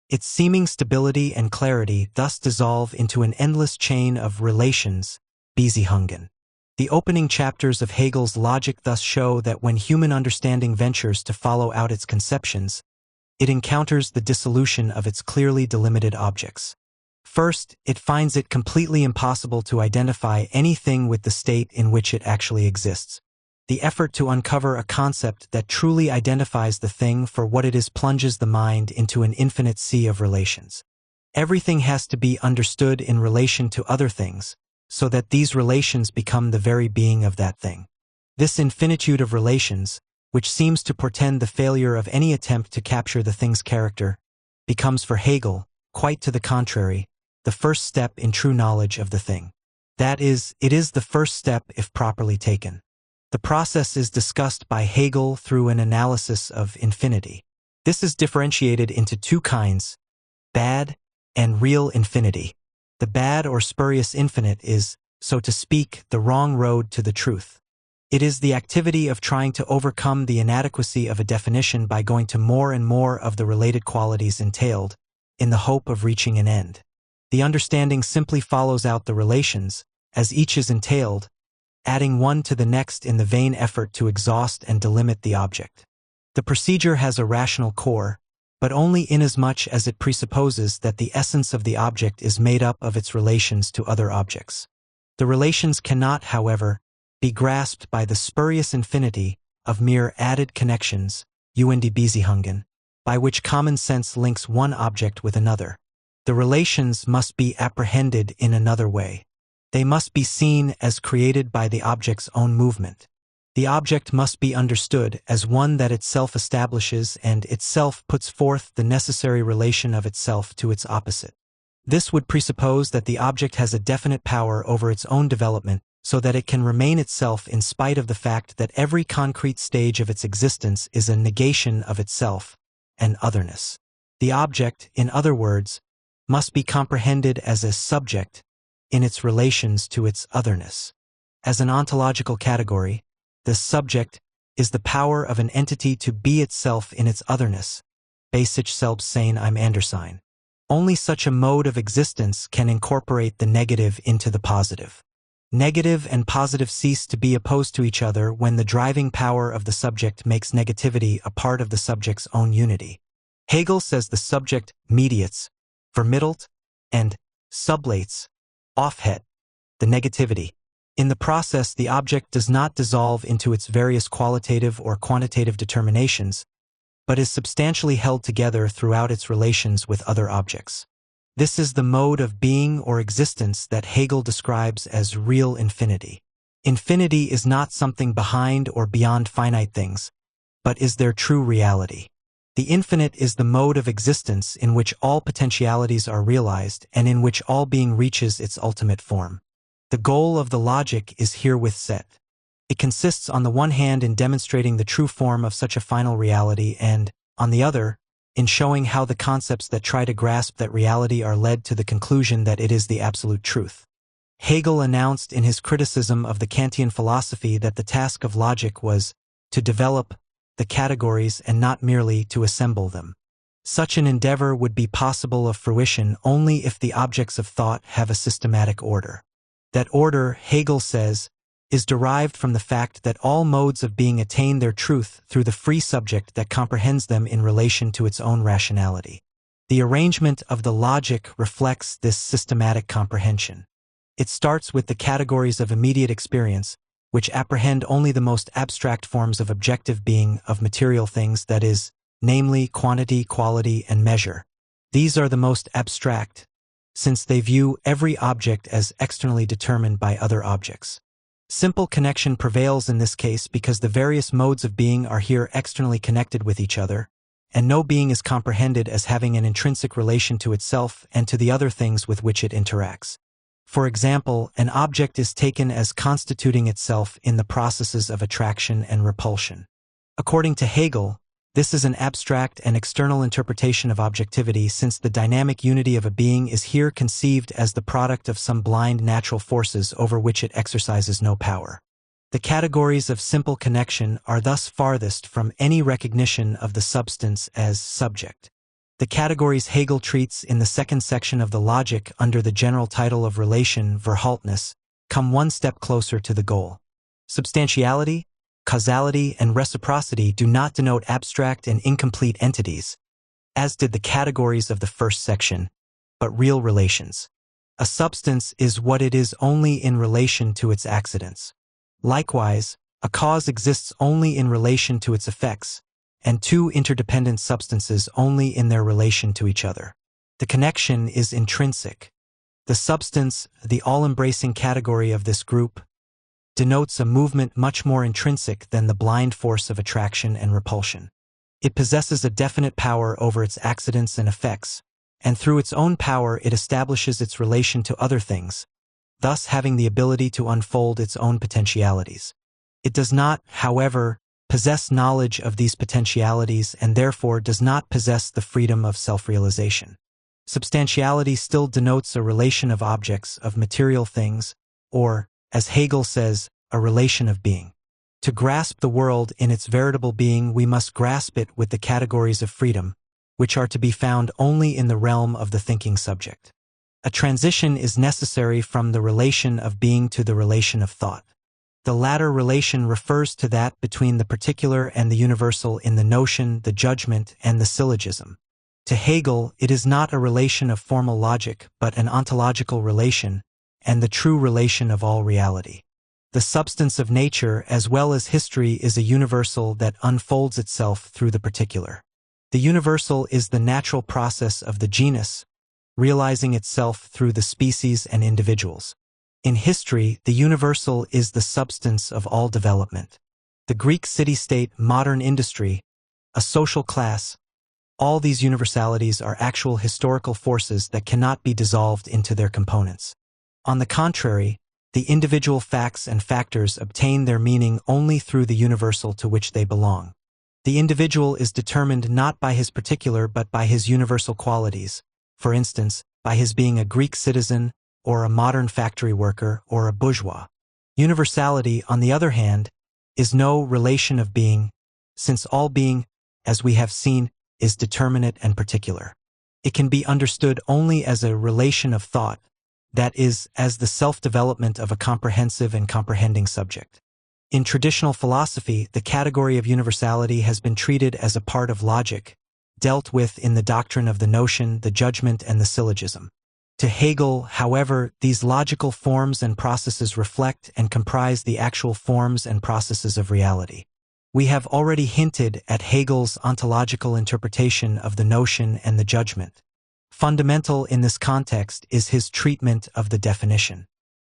Its seeming stability and clarity thus dissolve into an endless chain of relations, dweeby-chimp. The opening chapters of Hegel's logic thus show that when human understanding ventures to follow out its conceptions, it encounters the dissolution of its clearly delimited objects. First, it finds it completely impossible to identify anything with the state in which it actually exists. The effort to uncover a concept that truly identifies the thing for what it is plunges the mind into an infinite sea of relations. Everything has to be understood in relation to other things, so that these relations become the very being of that thing. This infinitude of relations, which seems to portend the failure of any attempt to capture the thing's character, becomes for Hegel, quite to the contrary, the first step in true knowledge of the thing. That is, it is the first step if properly taken. The process is discussed by Hegel through an analysis of infinity. This is differentiated into two kinds, bad and real infinity. The bad or spurious infinite is, so to speak, the wrong road to the truth. It is the activity of trying to overcome the inadequacy of a definition by going to more and more of the related qualities entailed, in the hope of reaching an end. The understanding simply follows out the relations, as each is entailed, adding one to the next in the vain effort to exhaust and delimit the object. The procedure has a rational core, but only inasmuch as it presupposes that the essence of the object is made up of its relations to other objects. The relations cannot, however, be grasped by the spurious infinity of mere added connections, dweeby-chimp, by which common sense links one object with another. The relations must be apprehended in another way. They must be seen as created by the object's own movement. The object must be understood as one that itself establishes and itself puts forth the necessary relation of itself to its opposite. This would presuppose that the object has a definite power over its own development, so that it can remain itself in spite of the fact that every concrete stage of its existence is a negation of itself, an otherness. The object, in other words, must be comprehended as a subject in its relations to its otherness. As an ontological category, the subject is the power of an entity to be itself in its otherness, basic selbstsein im Andersein. Only such a mode of existence can incorporate the negative into the positive. Negative and positive cease to be opposed to each other when the driving power of the subject makes negativity a part of the subject's own unity. Hegel says the subject mediates, vermittelt, and sublates, offhet, the negativity. In the process, the object does not dissolve into its various qualitative or quantitative determinations, but is substantially held together throughout its relations with other objects. This is the mode of being or existence that Hegel describes as real infinity. Infinity is not something behind or beyond finite things, but is their true reality. The infinite is the mode of existence in which all potentialities are realized and in which all being reaches its ultimate form. The goal of the logic is herewith set. It consists on the one hand in demonstrating the true form of such a final reality and, on the other, in showing how the concepts that try to grasp that reality are led to the conclusion that it is the absolute truth. Hegel announced in his criticism of the Kantian philosophy that the task of logic was to develop the categories and not merely to assemble them. Such an endeavor would be possible of fruition only if the objects of thought have a systematic order. That order, Hegel says, is derived from the fact that all modes of being attain their truth through the free subject that comprehends them in relation to its own rationality. The arrangement of the logic reflects this systematic comprehension. It starts with the categories of immediate experience, which apprehend only the most abstract forms of objective being of material things, that is, namely quantity, quality, and measure. These are the most abstract, since they view every object as externally determined by other objects. Simple connection prevails in this case because the various modes of being are here externally connected with each other, and no being is comprehended as having an intrinsic relation to itself and to the other things with which it interacts. For example, an object is taken as constituting itself in the processes of attraction and repulsion. According to Hegel, this is an abstract and external interpretation of objectivity, since the dynamic unity of a being is here conceived as the product of some blind natural forces over which it exercises no power. The categories of simple connection are thus farthest from any recognition of the substance as subject. The categories Hegel treats in the second section of the Logic under the general title of relation Verhaltnis come one step closer to the goal. Substantiality, causality, and reciprocity do not denote abstract and incomplete entities, as did the categories of the first section, but real relations. A substance is what it is only in relation to its accidents. Likewise, a cause exists only in relation to its effects, and two interdependent substances only in their relation to each other. The connection is intrinsic. The substance, the all-embracing category of this group, denotes a movement much more intrinsic than the blind force of attraction and repulsion. It possesses a definite power over its accidents and effects, and through its own power it establishes its relation to other things, thus having the ability to unfold its own potentialities. It does not, however, possess knowledge of these potentialities and therefore does not possess the freedom of self-realization. Substantiality still denotes a relation of objects, of material things, or, as Hegel says, a relation of being. To grasp the world in its veritable being, we must grasp it with the categories of freedom, which are to be found only in the realm of the thinking subject. A transition is necessary from the relation of being to the relation of thought. The latter relation refers to that between the particular and the universal in the notion, the judgment, and the syllogism. To Hegel, it is not a relation of formal logic, but an ontological relation, and the true relation of all reality. The substance of nature, as well as history, is a universal that unfolds itself through the particular. The universal is the natural process of the genus, realizing itself through the species and individuals. In history, the universal is the substance of all development. The Greek city-state, modern industry, a social class, all these universalities are actual historical forces that cannot be dissolved into their components. On the contrary, the individual facts and factors obtain their meaning only through the universal to which they belong. The individual is determined not by his particular but by his universal qualities, for instance, by his being a Greek citizen, or a modern factory worker, or a bourgeois. Universality, on the other hand, is no relation of being, since all being, as we have seen, is determinate and particular. It can be understood only as a relation of thought, that is, as the self-development of a comprehensive and comprehending subject. In traditional philosophy, the category of universality has been treated as a part of logic, dealt with in the doctrine of the notion, the judgment, and the syllogism. To Hegel, however, these logical forms and processes reflect and comprise the actual forms and processes of reality. We have already hinted at Hegel's ontological interpretation of the notion and the judgment. Fundamental in this context is his treatment of the definition.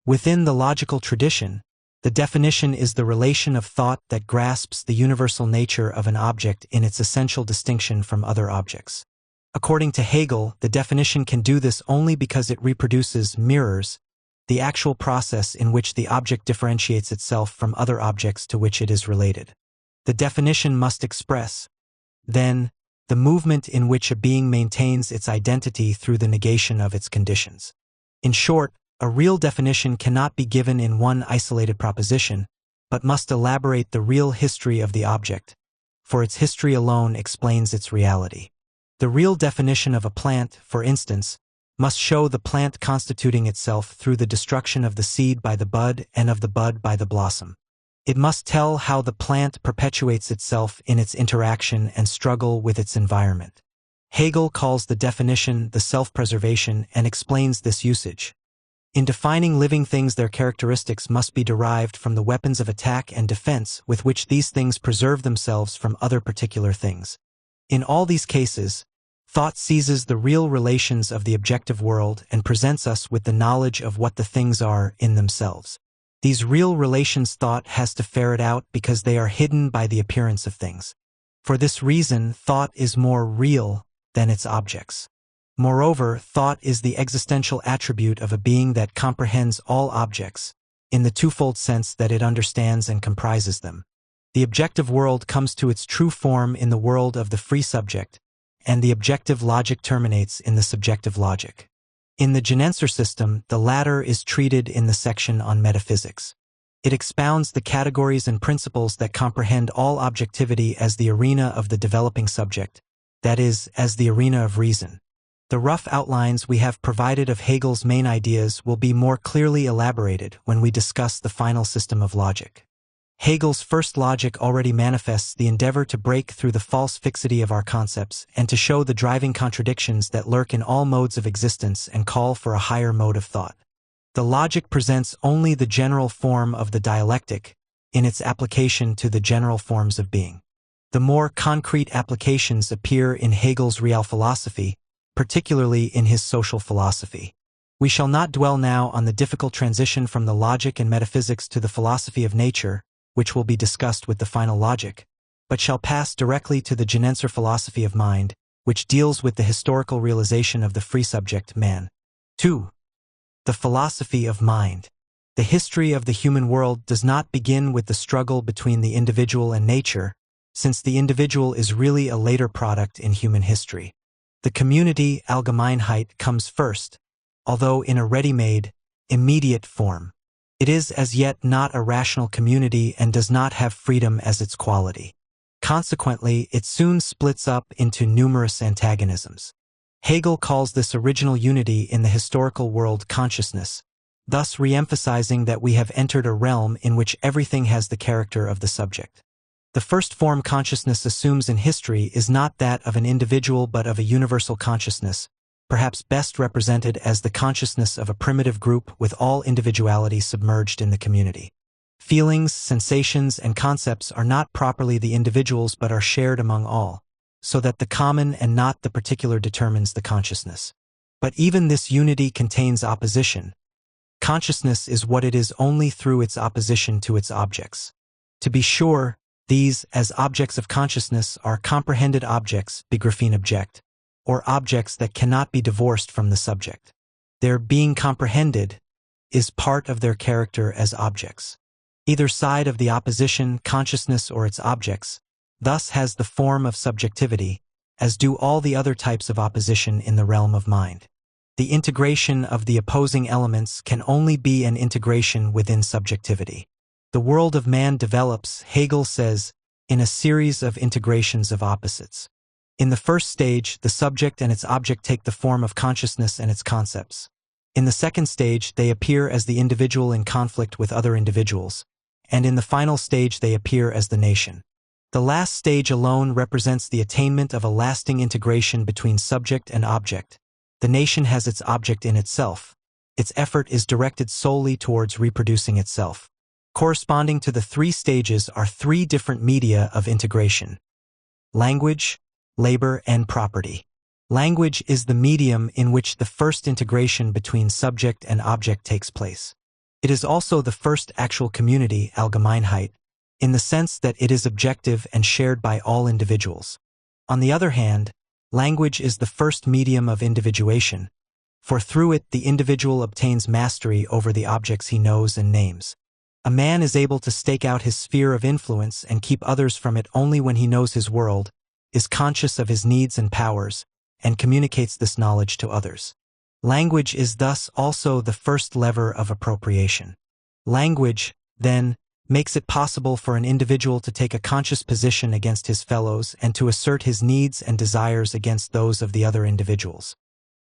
Within the logical tradition, the definition is the relation of thought that grasps the universal nature of an object in its essential distinction from other objects. According to Hegel, the definition can do this only because it reproduces, mirrors, the actual process in which the object differentiates itself from other objects to which it is related. The definition must express, then, the movement in which a being maintains its identity through the negation of its conditions. In short, a real definition cannot be given in one isolated proposition, but must elaborate the real history of the object, for its history alone explains its reality. The real definition of a plant, for instance, must show the plant constituting itself through the destruction of the seed by the bud and of the bud by the blossom. It must tell how the plant perpetuates itself in its interaction and struggle with its environment. Hegel calls the definition the self-preservation and explains this usage. In defining living things, their characteristics must be derived from the weapons of attack and defense with which these things preserve themselves from other particular things. In all these cases, thought seizes the real relations of the objective world and presents us with the knowledge of what the things are in themselves. These real relations thought has to ferret out because they are hidden by the appearance of things. For this reason, thought is more real than its objects. Moreover, thought is the existential attribute of a being that comprehends all objects, in the twofold sense that it understands and comprises them. The objective world comes to its true form in the world of the free subject, and the objective logic terminates in the subjective logic. In the Genensor system, the latter is treated in the section on metaphysics. It expounds the categories and principles that comprehend all objectivity as the arena of the developing subject, that is, as the arena of reason. The rough outlines we have provided of Hegel's main ideas will be more clearly elaborated when we discuss the final system of logic. Hegel's first logic already manifests the endeavor to break through the false fixity of our concepts and to show the driving contradictions that lurk in all modes of existence and call for a higher mode of thought. The logic presents only the general form of the dialectic in its application to the general forms of being. The more concrete applications appear in Hegel's real philosophy, particularly in his social philosophy. We shall not dwell now on the difficult transition from the logic and metaphysics to the philosophy of nature, which will be discussed with the final logic, but shall pass directly to the Genensor philosophy of mind, which deals with the historical realization of the free subject, man. 2. The philosophy of mind. The history of the human world does not begin with the struggle between the individual and nature, since the individual is really a later product in human history. The community, Allgemeinheit, comes first, although in a ready-made, immediate form. It is as yet not a rational community and does not have freedom as its quality. Consequently, it soon splits up into numerous antagonisms. Hegel calls this original unity in the historical world consciousness, thus re-emphasizing that we have entered a realm in which everything has the character of the subject. The first form consciousness assumes in history is not that of an individual but of a universal consciousness, perhaps best represented as the consciousness of a primitive group with all individuality submerged in the community. Feelings, sensations, and concepts are not properly the individual's but are shared among all, so that the common and not the particular determines the consciousness. But even this unity contains opposition. Consciousness is what it is only through its opposition to its objects. To be sure, these, as objects of consciousness, are comprehended objects, begriffen object, or objects that cannot be divorced from the subject. Their being comprehended is part of their character as objects. Either side of the opposition, consciousness or its objects, thus has the form of subjectivity, as do all the other types of opposition in the realm of mind. The integration of the opposing elements can only be an integration within subjectivity. The world of man develops, Hegel says, in a series of integrations of opposites. In the first stage, the subject and its object take the form of consciousness and its concepts. In the second stage, they appear as the individual in conflict with other individuals, and in the final stage they appear as the nation. The last stage alone represents the attainment of a lasting integration between subject and object. The nation has its object in itself. Its effort is directed solely towards reproducing itself. Corresponding to the three stages are three different media of integration: language, labor, and property. Language is the medium in which the first integration between subject and object takes place. It is also the first actual community, Allgemeinheit, in the sense that it is objective and shared by all individuals. On the other hand, language is the first medium of individuation, for through it the individual obtains mastery over the objects he knows and names. A man is able to stake out his sphere of influence and keep others from it only when he knows his world, is conscious of his needs and powers, and communicates this knowledge to others. Language is thus also the first lever of appropriation. Language, then, makes it possible for an individual to take a conscious position against his fellows and to assert his needs and desires against those of the other individuals.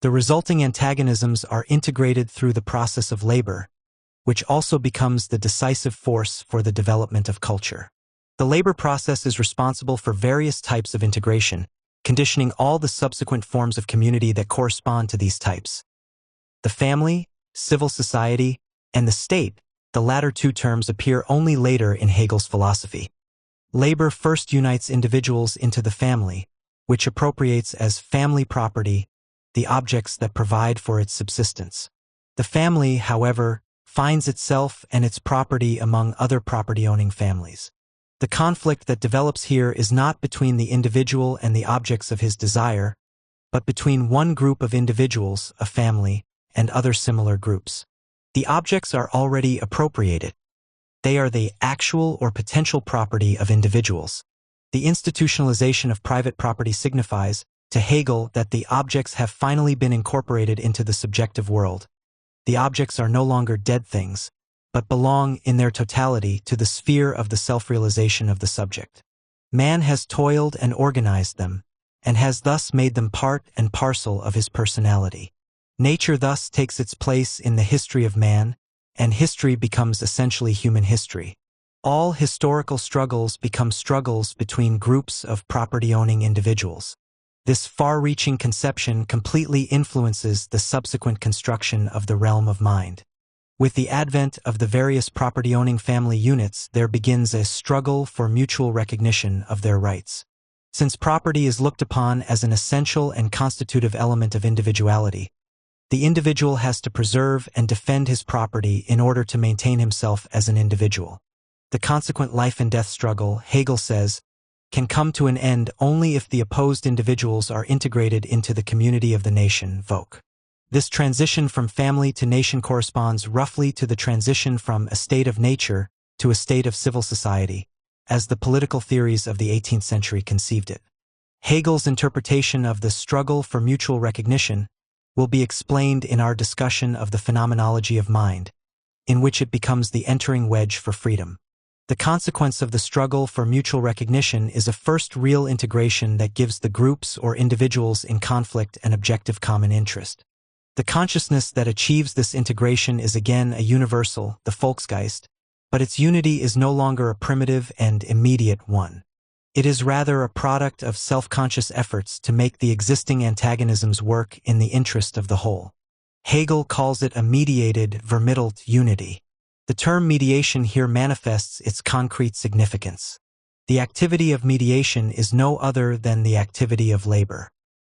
The resulting antagonisms are integrated through the process of labor, which also becomes the decisive force for the development of culture. The labor process is responsible for various types of integration, conditioning all the subsequent forms of community that correspond to these types. The family, civil society, and the state, the latter two terms appear only later in Hegel's philosophy. Labor first unites individuals into the family, which appropriates as family property the objects that provide for its subsistence. The family, however, finds itself and its property among other property-owning families. The conflict that develops here is not between the individual and the objects of his desire, but between one group of individuals, a family, and other similar groups. The objects are already appropriated. They are the actual or potential property of individuals. The institutionalization of private property signifies, to Hegel, that the objects have finally been incorporated into the subjective world. The objects are no longer dead things, but belong in their totality to the sphere of the self-realization of the subject. Man has toiled and organized them, and has thus made them part and parcel of his personality. Nature thus takes its place in the history of man, and history becomes essentially human history. All historical struggles become struggles between groups of property-owning individuals. This far-reaching conception completely influences the subsequent construction of the realm of mind. With the advent of the various property-owning family units, there begins a struggle for mutual recognition of their rights. Since property is looked upon as an essential and constitutive element of individuality, the individual has to preserve and defend his property in order to maintain himself as an individual. The consequent life and death struggle, Hegel says, can come to an end only if the opposed individuals are integrated into the community of the nation, Volk. This transition from family to nation corresponds roughly to the transition from a state of nature to a state of civil society, as the political theories of the 18th century conceived it. Hegel's interpretation of the struggle for mutual recognition will be explained in our discussion of the phenomenology of mind, in which it becomes the entering wedge for freedom. The consequence of the struggle for mutual recognition is a first real integration that gives the groups or individuals in conflict an objective common interest. The consciousness that achieves this integration is again a universal, the Volksgeist, but its unity is no longer a primitive and immediate one. It is rather a product of self-conscious efforts to make the existing antagonisms work in the interest of the whole. Hegel calls it a mediated, vermittelt unity. The term mediation here manifests its concrete significance. The activity of mediation is no other than the activity of labor.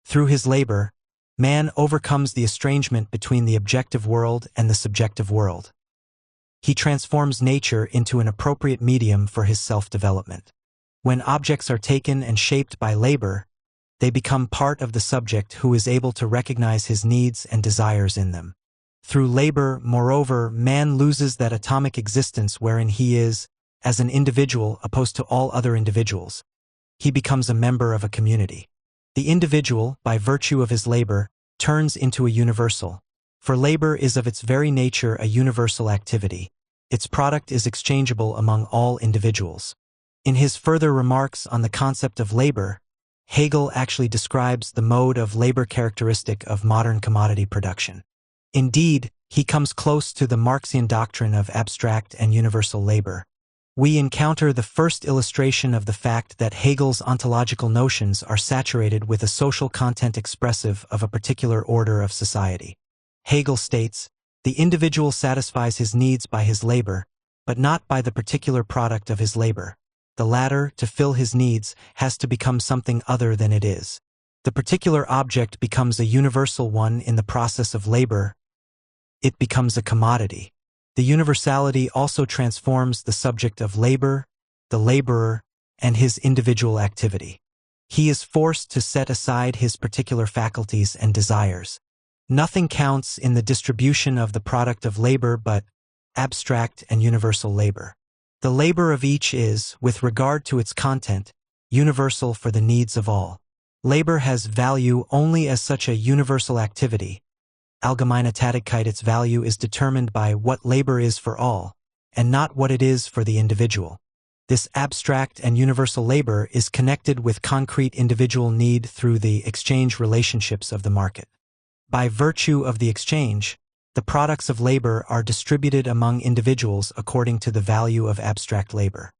Through his labor, man overcomes the estrangement between the objective world and the subjective world. He transforms nature into an appropriate medium for his self-development. When objects are taken and shaped by labor, they become part of the subject who is able to recognize his needs and desires in them. Through labor, moreover, man loses that atomic existence wherein he is, as an individual opposed to all other individuals. He becomes a member of a community. The individual, by virtue of his labor, turns into a universal. For labor is of its very nature a universal activity. Its product is exchangeable among all individuals. In his further remarks on the concept of labor, Hegel actually describes the mode of labor characteristic of modern commodity production. Indeed, he comes close to the Marxian doctrine of abstract and universal labor. We encounter the first illustration of the fact that Hegel's ontological notions are saturated with a social content expressive of a particular order of society. Hegel states, the individual satisfies his needs by his labor, but not by the particular product of his labor. The latter, to fill his needs, has to become something other than it is. The particular object becomes a universal one in the process of labor. It becomes a commodity. The universality also transforms the subject of labor, the laborer, and his individual activity. He is forced to set aside his particular faculties and desires. Nothing counts in the distribution of the product of labor but abstract and universal labor. The labor of each is, with regard to its content, universal for the needs of all. Labor has value only as such a universal activity. Allgemeine Tätigkeit, its value is determined by what labor is for all, and not what it is for the individual. This abstract and universal labor is connected with concrete individual need through the exchange relationships of the market. By virtue of the exchange, the products of labor are distributed among individuals according to the value of abstract labor.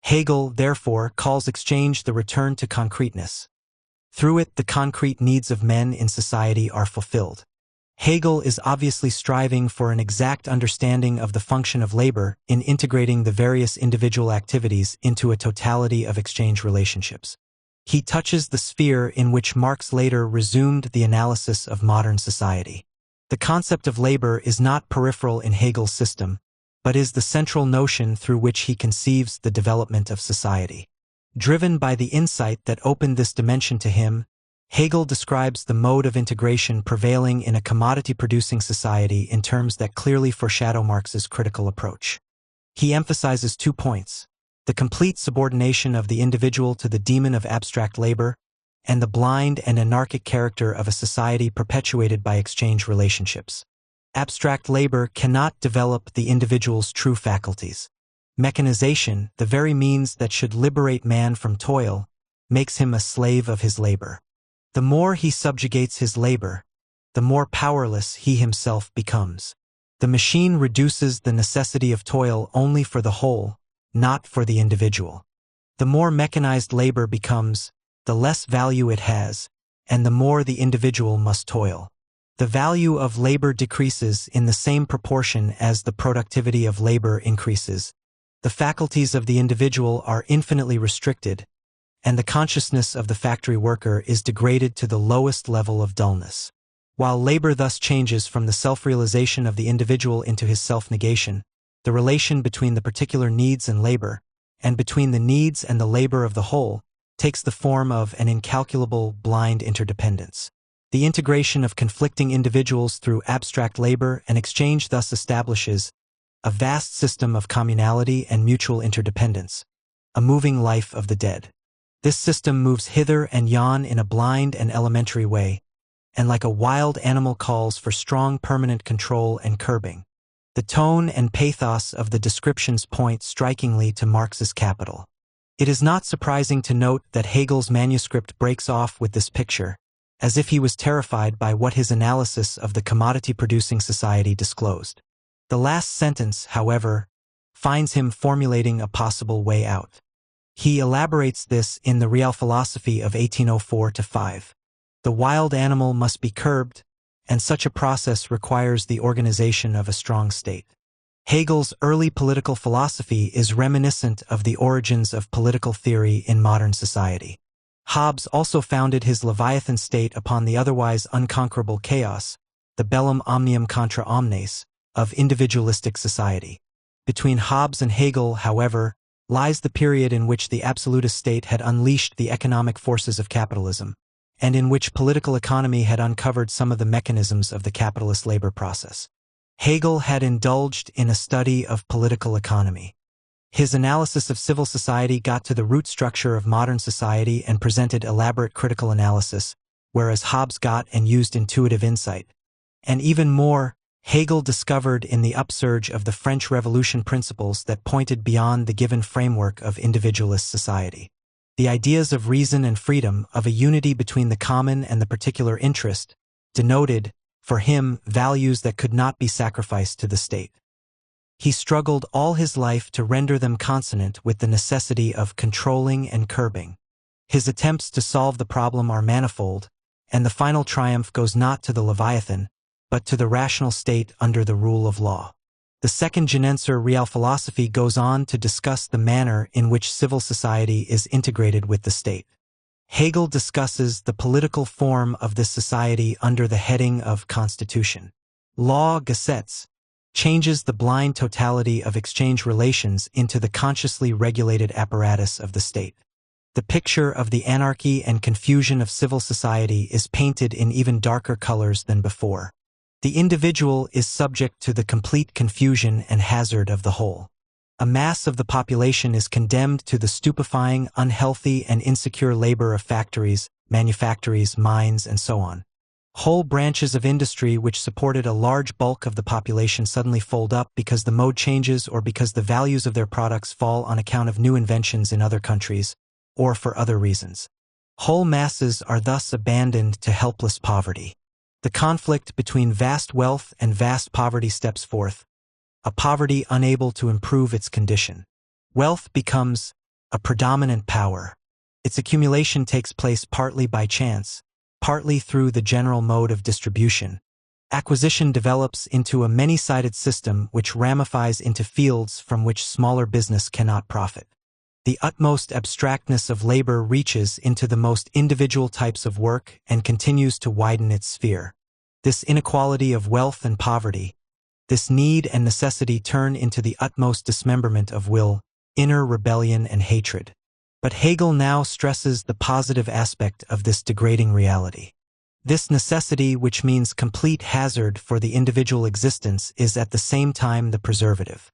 Hegel, therefore, calls exchange the return to concreteness. Through it, the concrete needs of men in society are fulfilled. Hegel is obviously striving for an exact understanding of the function of labor in integrating the various individual activities into a totality of exchange relationships. He touches the sphere in which Marx later resumed the analysis of modern society. The concept of labor is not peripheral in Hegel's system, but is the central notion through which he conceives the development of society. Driven by the insight that opened this dimension to him, Hegel describes the mode of integration prevailing in a commodity-producing society in terms that clearly foreshadow Marx's critical approach. He emphasizes 2 points: the complete subordination of the individual to the demon of abstract labor, and the blind and anarchic character of a society perpetuated by exchange relationships. Abstract labor cannot develop the individual's true faculties. Mechanization, the very means that should liberate man from toil, makes him a slave of his labor. The more he subjugates his labor, the more powerless he himself becomes. The machine reduces the necessity of toil only for the whole, not for the individual. The more mechanized labor becomes, the less value it has, and the more the individual must toil. The value of labor decreases in the same proportion as the productivity of labor increases. The faculties of the individual are infinitely restricted, and the consciousness of the factory worker is degraded to the lowest level of dullness. While labor thus changes from the self-realization of the individual into his self-negation, the relation between the particular needs and labor, and between the needs and the labor of the whole, takes the form of an incalculable, blind interdependence. The integration of conflicting individuals through abstract labor and exchange thus establishes a vast system of communality and mutual interdependence, a moving life of the dead. This system moves hither and yon in a blind and elementary way, and like a wild animal calls for strong permanent control and curbing. The tone and pathos of the descriptions point strikingly to Marx's Capital. It is not surprising to note that Hegel's manuscript breaks off with this picture, as if he was terrified by what his analysis of the commodity-producing society disclosed. The last sentence, however, finds him formulating a possible way out. He elaborates this in the Real Philosophy of 1804-5. The wild animal must be curbed, and such a process requires the organization of a strong state. Hegel's early political philosophy is reminiscent of the origins of political theory in modern society. Hobbes also founded his Leviathan state upon the otherwise unconquerable chaos, the bellum omnium contra omnes, of individualistic society. Between Hobbes and Hegel, however, lies the period in which the absolutist state had unleashed the economic forces of capitalism, and in which political economy had uncovered some of the mechanisms of the capitalist labor process. Hegel had indulged in a study of political economy. His analysis of civil society got to the root structure of modern society and presented elaborate critical analysis, whereas Hobbes got and used intuitive insight. And even more, Hegel discovered in the upsurge of the French Revolution principles that pointed beyond the given framework of individualist society. The ideas of reason and freedom, of a unity between the common and the particular interest, denoted, for him, values that could not be sacrificed to the state. He struggled all his life to render them consonant with the necessity of controlling and curbing. His attempts to solve the problem are manifold, and the final triumph goes not to the Leviathan, but to the rational state under the rule of law. The second Genenser Real Philosophy goes on to discuss the manner in which civil society is integrated with the state. Hegel discusses the political form of this society under the heading of constitution. Law, Gesetz, changes the blind totality of exchange relations into the consciously regulated apparatus of the state. The picture of the anarchy and confusion of civil society is painted in even darker colors than before. The individual is subject to the complete confusion and hazard of the whole. A mass of the population is condemned to the stupefying, unhealthy, and insecure labor of factories, manufactories, mines, and so on. Whole branches of industry which supported a large bulk of the population suddenly fold up because the mode changes or because the values of their products fall on account of new inventions in other countries, or for other reasons. Whole masses are thus abandoned to helpless poverty. The conflict between vast wealth and vast poverty steps forth, a poverty unable to improve its condition. Wealth becomes a predominant power. Its accumulation takes place partly by chance, partly through the general mode of distribution. Acquisition develops into a many-sided system which ramifies into fields from which smaller business cannot profit. The utmost abstractness of labor reaches into the most individual types of work and continues to widen its sphere. This inequality of wealth and poverty, this need and necessity turn into the utmost dismemberment of will, inner rebellion and hatred. But Hegel now stresses the positive aspect of this degrading reality. This necessity, which means complete hazard for the individual existence, is at the same time the preservative.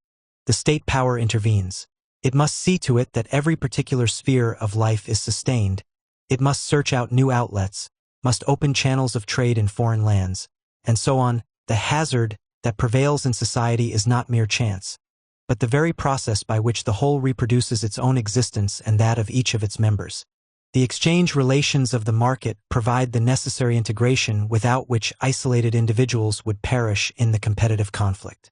The state power intervenes. It must see to it that every particular sphere of life is sustained. It must search out new outlets, must open channels of trade in foreign lands, and so on. The hazard that prevails in society is not mere chance, but the very process by which the whole reproduces its own existence and that of each of its members. The exchange relations of the market provide the necessary integration without which isolated individuals would perish in the competitive conflict.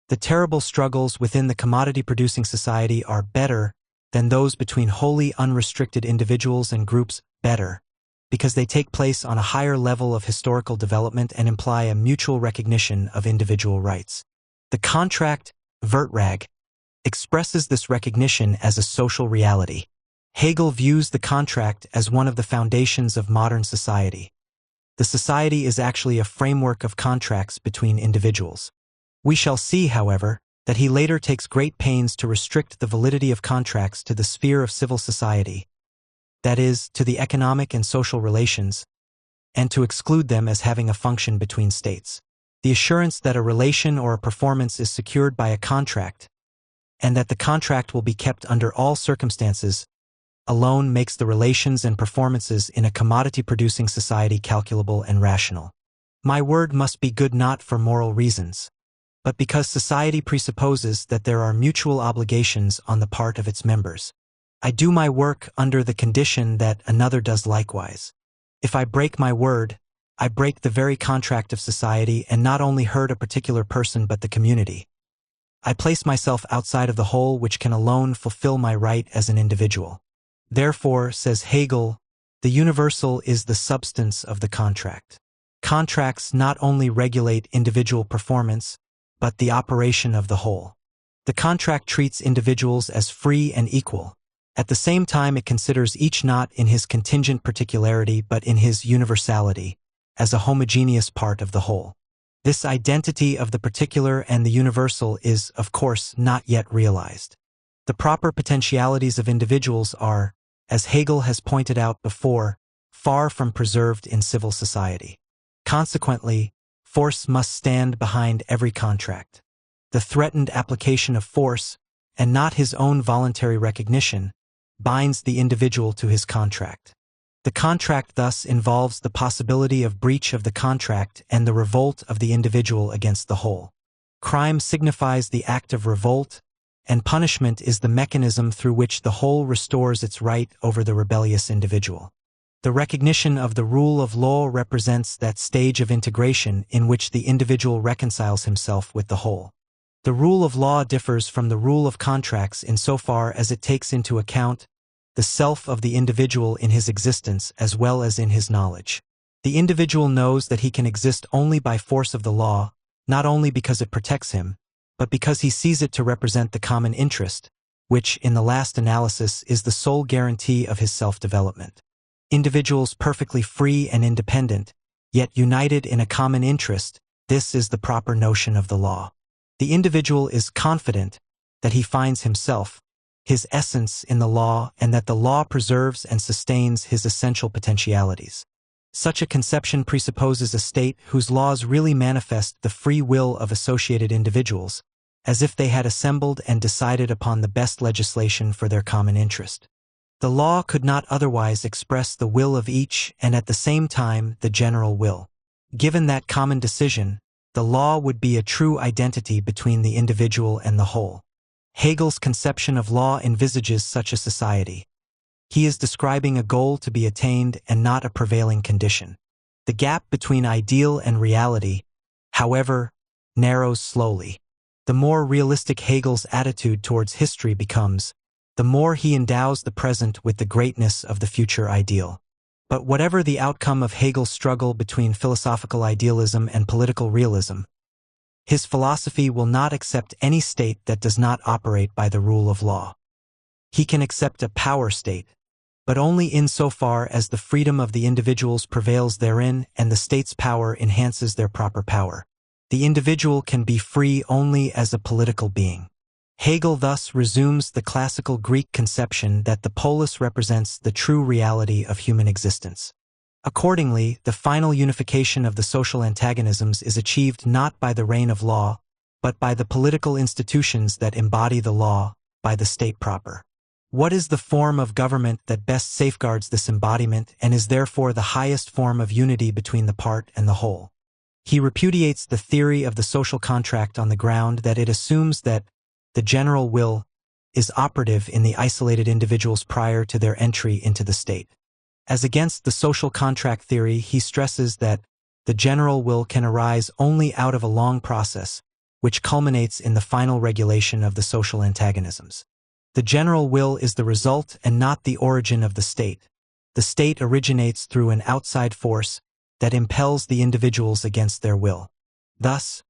The terrible struggles within the commodity-producing society are better than those between wholly unrestricted individuals and groups, better, because they take place on a higher level of historical development and imply a mutual recognition of individual rights. The contract, Vertrag, expresses this recognition as a social reality. Hegel views the contract as one of the foundations of modern society. The society is actually a framework of contracts between individuals. We shall see, however, that he later takes great pains to restrict the validity of contracts to the sphere of civil society, that is, to the economic and social relations, and to exclude them as having a function between states. The assurance that a relation or a performance is secured by a contract, and that the contract will be kept under all circumstances, alone makes the relations and performances in a commodity-producing society calculable and rational. My word must be good not for moral reasons, but because society presupposes that there are mutual obligations on the part of its members. I do my work under the condition that another does likewise. If I break my word, I break the very contract of society and not only hurt a particular person but the community. I place myself outside of the whole which can alone fulfill my right as an individual. Therefore, says Hegel, the universal is the substance of the contract. Contracts not only regulate individual performance, but the operation of the whole. The contract treats individuals as free and equal. At the same time, it considers each not in his contingent particularity but in his universality, as a homogeneous part of the whole. This identity of the particular and the universal is, of course, not yet realized. The proper potentialities of individuals are, as Hegel has pointed out before, far from preserved in civil society. Consequently, force must stand behind every contract. The threatened application of force, and not his own voluntary recognition, binds the individual to his contract. The contract thus involves the possibility of breach of the contract and the revolt of the individual against the whole. Crime signifies the act of revolt, and punishment is the mechanism through which the whole restores its right over the rebellious individual. The recognition of the rule of law represents that stage of integration in which the individual reconciles himself with the whole. The rule of law differs from the rule of contracts insofar as it takes into account the self of the individual in his existence as well as in his knowledge. The individual knows that he can exist only by force of the law, not only because it protects him, but because he sees it to represent the common interest, which, in the last analysis, is the sole guarantee of his self-development. Individuals perfectly free and independent, yet united in a common interest, this is the proper notion of the law. The individual is confident that he finds himself, his essence in the law, and that the law preserves and sustains his essential potentialities. Such a conception presupposes a state whose laws really manifest the free will of associated individuals, as if they had assembled and decided upon the best legislation for their common interest. The law could not otherwise express the will of each and at the same time the general will. Given that common decision, the law would be a true identity between the individual and the whole. Hegel's conception of law envisages such a society. He is describing a goal to be attained and not a prevailing condition. The gap between ideal and reality, however, narrows slowly. The more realistic Hegel's attitude towards history becomes, the more he endows the present with the greatness of the future ideal. But whatever the outcome of Hegel's struggle between philosophical idealism and political realism, his philosophy will not accept any state that does not operate by the rule of law. He can accept a power state, but only insofar as the freedom of the individuals prevails therein and the state's power enhances their proper power. The individual can be free only as a political being. Hegel thus resumes the classical Greek conception that the polis represents the true reality of human existence. Accordingly, the final unification of the social antagonisms is achieved not by the reign of law, but by the political institutions that embody the law, by the state proper. What is the form of government that best safeguards this embodiment and is therefore the highest form of unity between the part and the whole? He repudiates the theory of the social contract on the ground that it assumes that the general will is operative in the isolated individuals prior to their entry into the state. As against the social contract theory, he stresses that the general will can arise only out of a long process, which culminates in the final regulation of the social antagonisms. The general will is the result and not the origin of the state. The state originates through an outside force that impels the individuals against their will. Thus,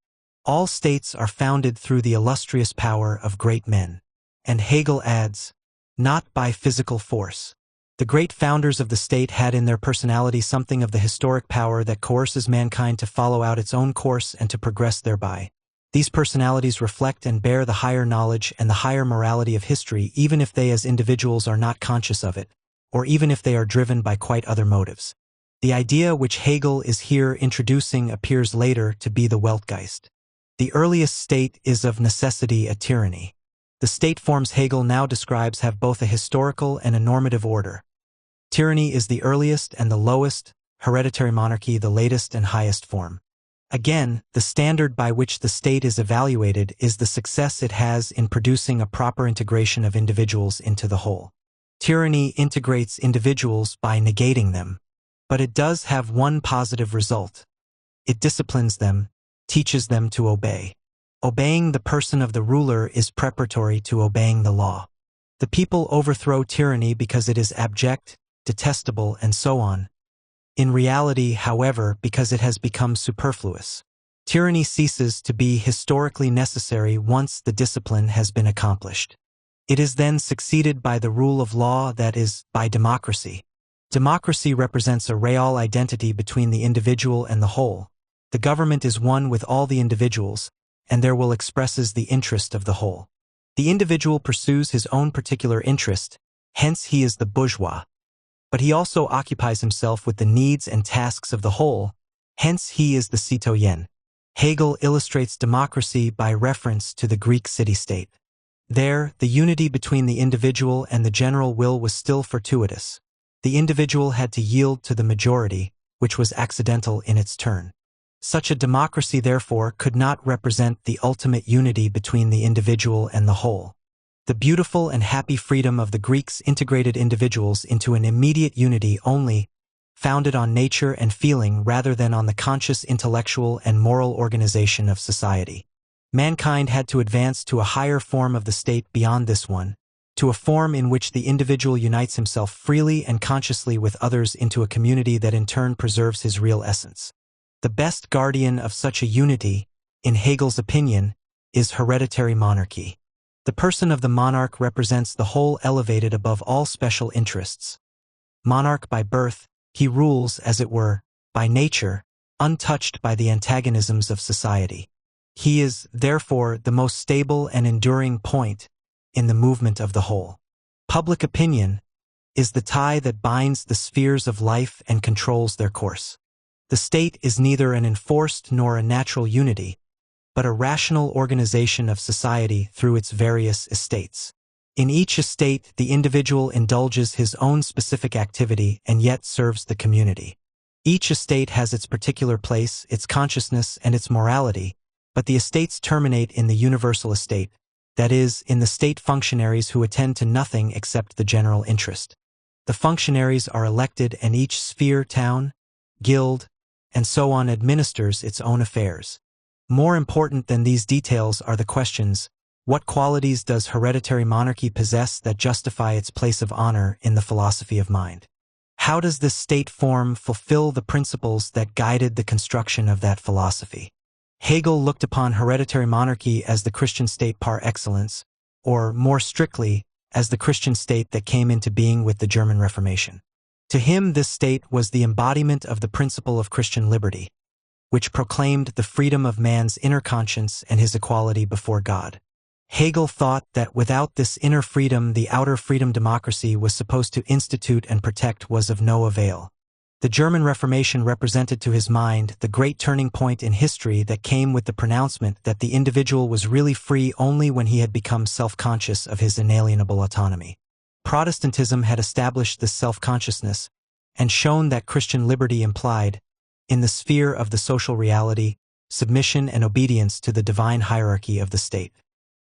all states are founded through the illustrious power of great men. And Hegel adds, not by physical force. The great founders of the state had in their personality something of the historic power that coerces mankind to follow out its own course and to progress thereby. These personalities reflect and bear the higher knowledge and the higher morality of history, even if they as individuals are not conscious of it, or even if they are driven by quite other motives. The idea which Hegel is here introducing appears later to be the Weltgeist. The earliest state is of necessity a tyranny. The state forms Hegel now describes have both a historical and a normative order. Tyranny is the earliest and the lowest, hereditary monarchy the latest and highest form. Again, the standard by which the state is evaluated is the success it has in producing a proper integration of individuals into the whole. Tyranny integrates individuals by negating them, but it does have one positive result. It disciplines them, teaches them to obey. Obeying the person of the ruler is preparatory to obeying the law. The people overthrow tyranny because it is abject, detestable, and so on. In reality, however, because it has become superfluous. Tyranny ceases to be historically necessary once the discipline has been accomplished. It is then succeeded by the rule of law, that is, by democracy. Democracy represents a real identity between the individual and the whole. The government is one with all the individuals, and their will expresses the interest of the whole. The individual pursues his own particular interest, hence he is the bourgeois. But he also occupies himself with the needs and tasks of the whole, hence he is the citoyen. Hegel illustrates democracy by reference to the Greek city-state. There, the unity between the individual and the general will was still fortuitous. The individual had to yield to the majority, which was accidental in its turn. Such a democracy, therefore, could not represent the ultimate unity between the individual and the whole. The beautiful and happy freedom of the Greeks integrated individuals into an immediate unity only, founded on nature and feeling rather than on the conscious intellectual and moral organization of society. Mankind had to advance to a higher form of the state beyond this one, to a form in which the individual unites himself freely and consciously with others into a community that in turn preserves his real essence. The best guardian of such a unity, in Hegel's opinion, is hereditary monarchy. The person of the monarch represents the whole elevated above all special interests. Monarch by birth, he rules, as it were, by nature, untouched by the antagonisms of society. He is, therefore, the most stable and enduring point in the movement of the whole. Public opinion is the tie that binds the spheres of life and controls their course. The state is neither an enforced nor a natural unity, but a rational organization of society through its various estates. In each estate, the individual indulges his own specific activity and yet serves the community. Each estate has its particular place, its consciousness, and its morality, but the estates terminate in the universal estate, that is, in the state functionaries who attend to nothing except the general interest. The functionaries are elected and each sphere, town, guild, and so on administers its own affairs. More important than these details are the questions: what qualities does hereditary monarchy possess that justify its place of honor in the philosophy of mind? How does this state form fulfill the principles that guided the construction of that philosophy? Hegel looked upon hereditary monarchy as the Christian state par excellence, or, more strictly, as the Christian state that came into being with the German Reformation. To him, this state was the embodiment of the principle of Christian liberty, which proclaimed the freedom of man's inner conscience and his equality before God. Hegel thought that without this inner freedom, the outer freedom democracy was supposed to institute and protect was of no avail. The German Reformation represented to his mind the great turning point in history that came with the pronouncement that the individual was really free only when he had become self-conscious of his inalienable autonomy. Protestantism had established this self-consciousness and shown that Christian liberty implied, in the sphere of the social reality, submission and obedience to the divine hierarchy of the state.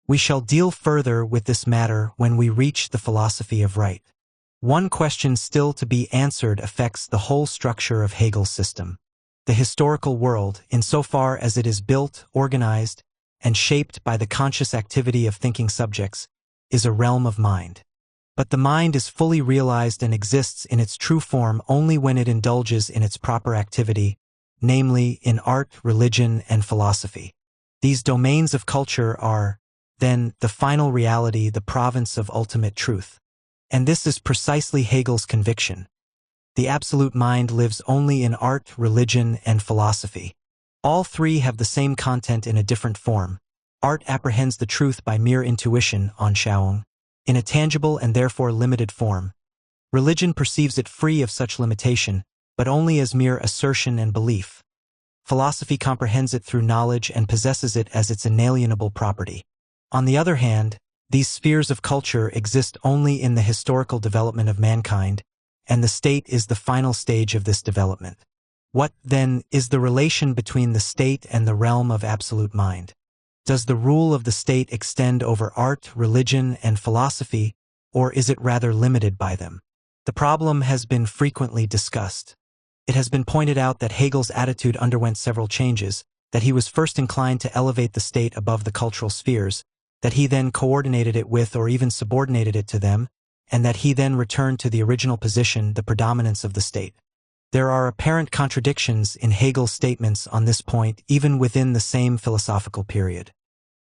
We shall deal further with this matter when we reach the philosophy of right. One question still to be answered affects the whole structure of Hegel's system. The historical world, insofar as it is built, organized, and shaped by the conscious activity of thinking subjects, is a realm of mind. But the mind is fully realized and exists in its true form only when it indulges in its proper activity, namely in art, religion, and philosophy. These domains of culture are, then, the final reality, the province of ultimate truth. And this is precisely Hegel's conviction. The absolute mind lives only in art, religion, and philosophy. All three have the same content in a different form. Art apprehends the truth by mere intuition, Anschauung, in a tangible and therefore limited form. Religion perceives it free of such limitation, but only as mere assertion and belief. Philosophy comprehends it through knowledge and possesses it as its inalienable property. On the other hand, these spheres of culture exist only in the historical development of mankind, and the state is the final stage of this development. What, then, is the relation between the state and the realm of absolute mind? Does the rule of the state extend over art, religion, and philosophy, or is it rather limited by them? The problem has been frequently discussed. It has been pointed out that Hegel's attitude underwent several changes, that he was first inclined to elevate the state above the cultural spheres, that he then coordinated it with or even subordinated it to them, and that he then returned to the original position, the predominance of the state. There are apparent contradictions in Hegel's statements on this point even within the same philosophical period.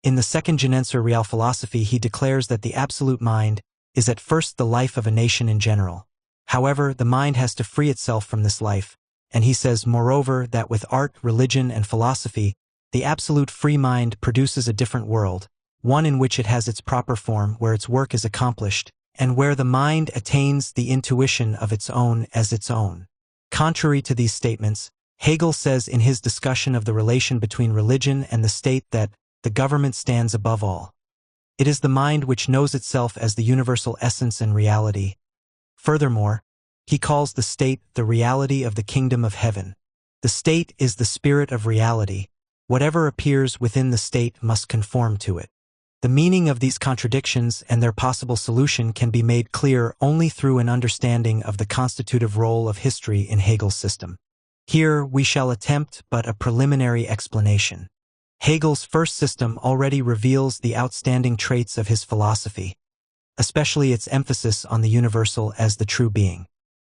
In the second Genenzer Realphilosophy he declares that the absolute mind is at first the life of a nation in general. However, the mind has to free itself from this life, and he says, moreover, that with art, religion, and philosophy, the absolute free mind produces a different world, one in which it has its proper form, where its work is accomplished, and where the mind attains the intuition of its own as its own. Contrary to these statements, Hegel says in his discussion of the relation between religion and the state that the government stands above all. It is the mind which knows itself as the universal essence and reality. Furthermore, he calls the state the reality of the kingdom of heaven. The state is the spirit of reality. Whatever appears within the state must conform to it. The meaning of these contradictions and their possible solution can be made clear only through an understanding of the constitutive role of history in Hegel's system. Here we shall attempt but a preliminary explanation. Hegel's first system already reveals the outstanding traits of his philosophy, especially its emphasis on the universal as the true being.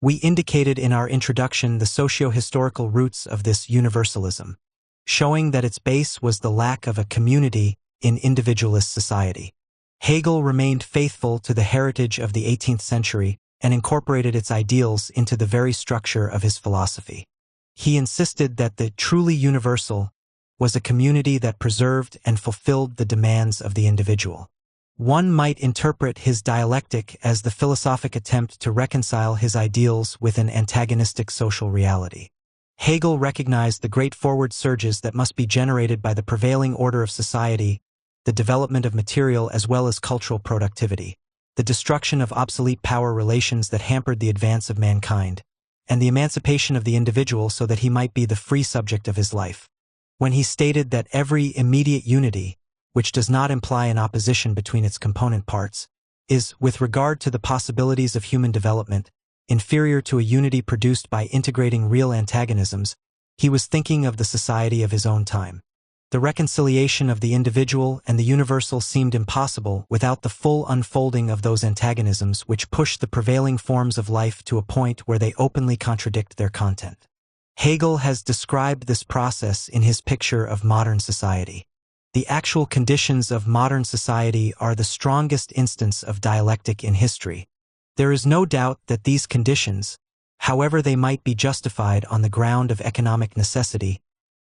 We indicated in our introduction the socio-historical roots of this universalism, showing that its base was the lack of a community in individualist society. Hegel remained faithful to the heritage of the 18th century and incorporated its ideals into the very structure of his philosophy. He insisted that the truly universal was a community that preserved and fulfilled the demands of the individual. One might interpret his dialectic as the philosophic attempt to reconcile his ideals with an antagonistic social reality. Hegel recognized the great forward surges that must be generated by the prevailing order of society, the development of material as well as cultural productivity, the destruction of obsolete power relations that hampered the advance of mankind, and the emancipation of the individual so that he might be the free subject of his life. When he stated that every immediate unity, which does not imply an opposition between its component parts, is, with regard to the possibilities of human development, inferior to a unity produced by integrating real antagonisms, he was thinking of the society of his own time. The reconciliation of the individual and the universal seemed impossible without the full unfolding of those antagonisms which push the prevailing forms of life to a point where they openly contradict their content. Hegel has described this process in his picture of modern society. The actual conditions of modern society are the strongest instance of dialectic in history. There is no doubt that these conditions, however they might be justified on the ground of economic necessity,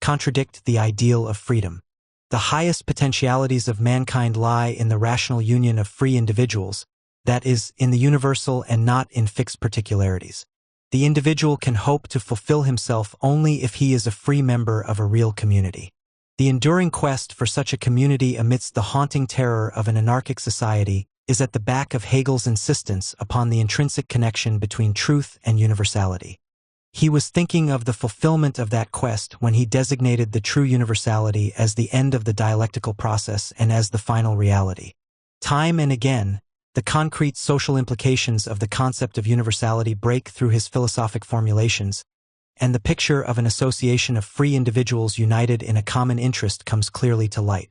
contradict the ideal of freedom. The highest potentialities of mankind lie in the rational union of free individuals, that is, in the universal and not in fixed particularities. The individual can hope to fulfill himself only if he is a free member of a real community. The enduring quest for such a community amidst the haunting terror of an anarchic society is at the back of Hegel's insistence upon the intrinsic connection between truth and universality. He was thinking of the fulfillment of that quest when he designated the true universality as the end of the dialectical process and as the final reality. Time and again, the concrete social implications of the concept of universality break through his philosophic formulations, and the picture of an association of free individuals united in a common interest comes clearly to light.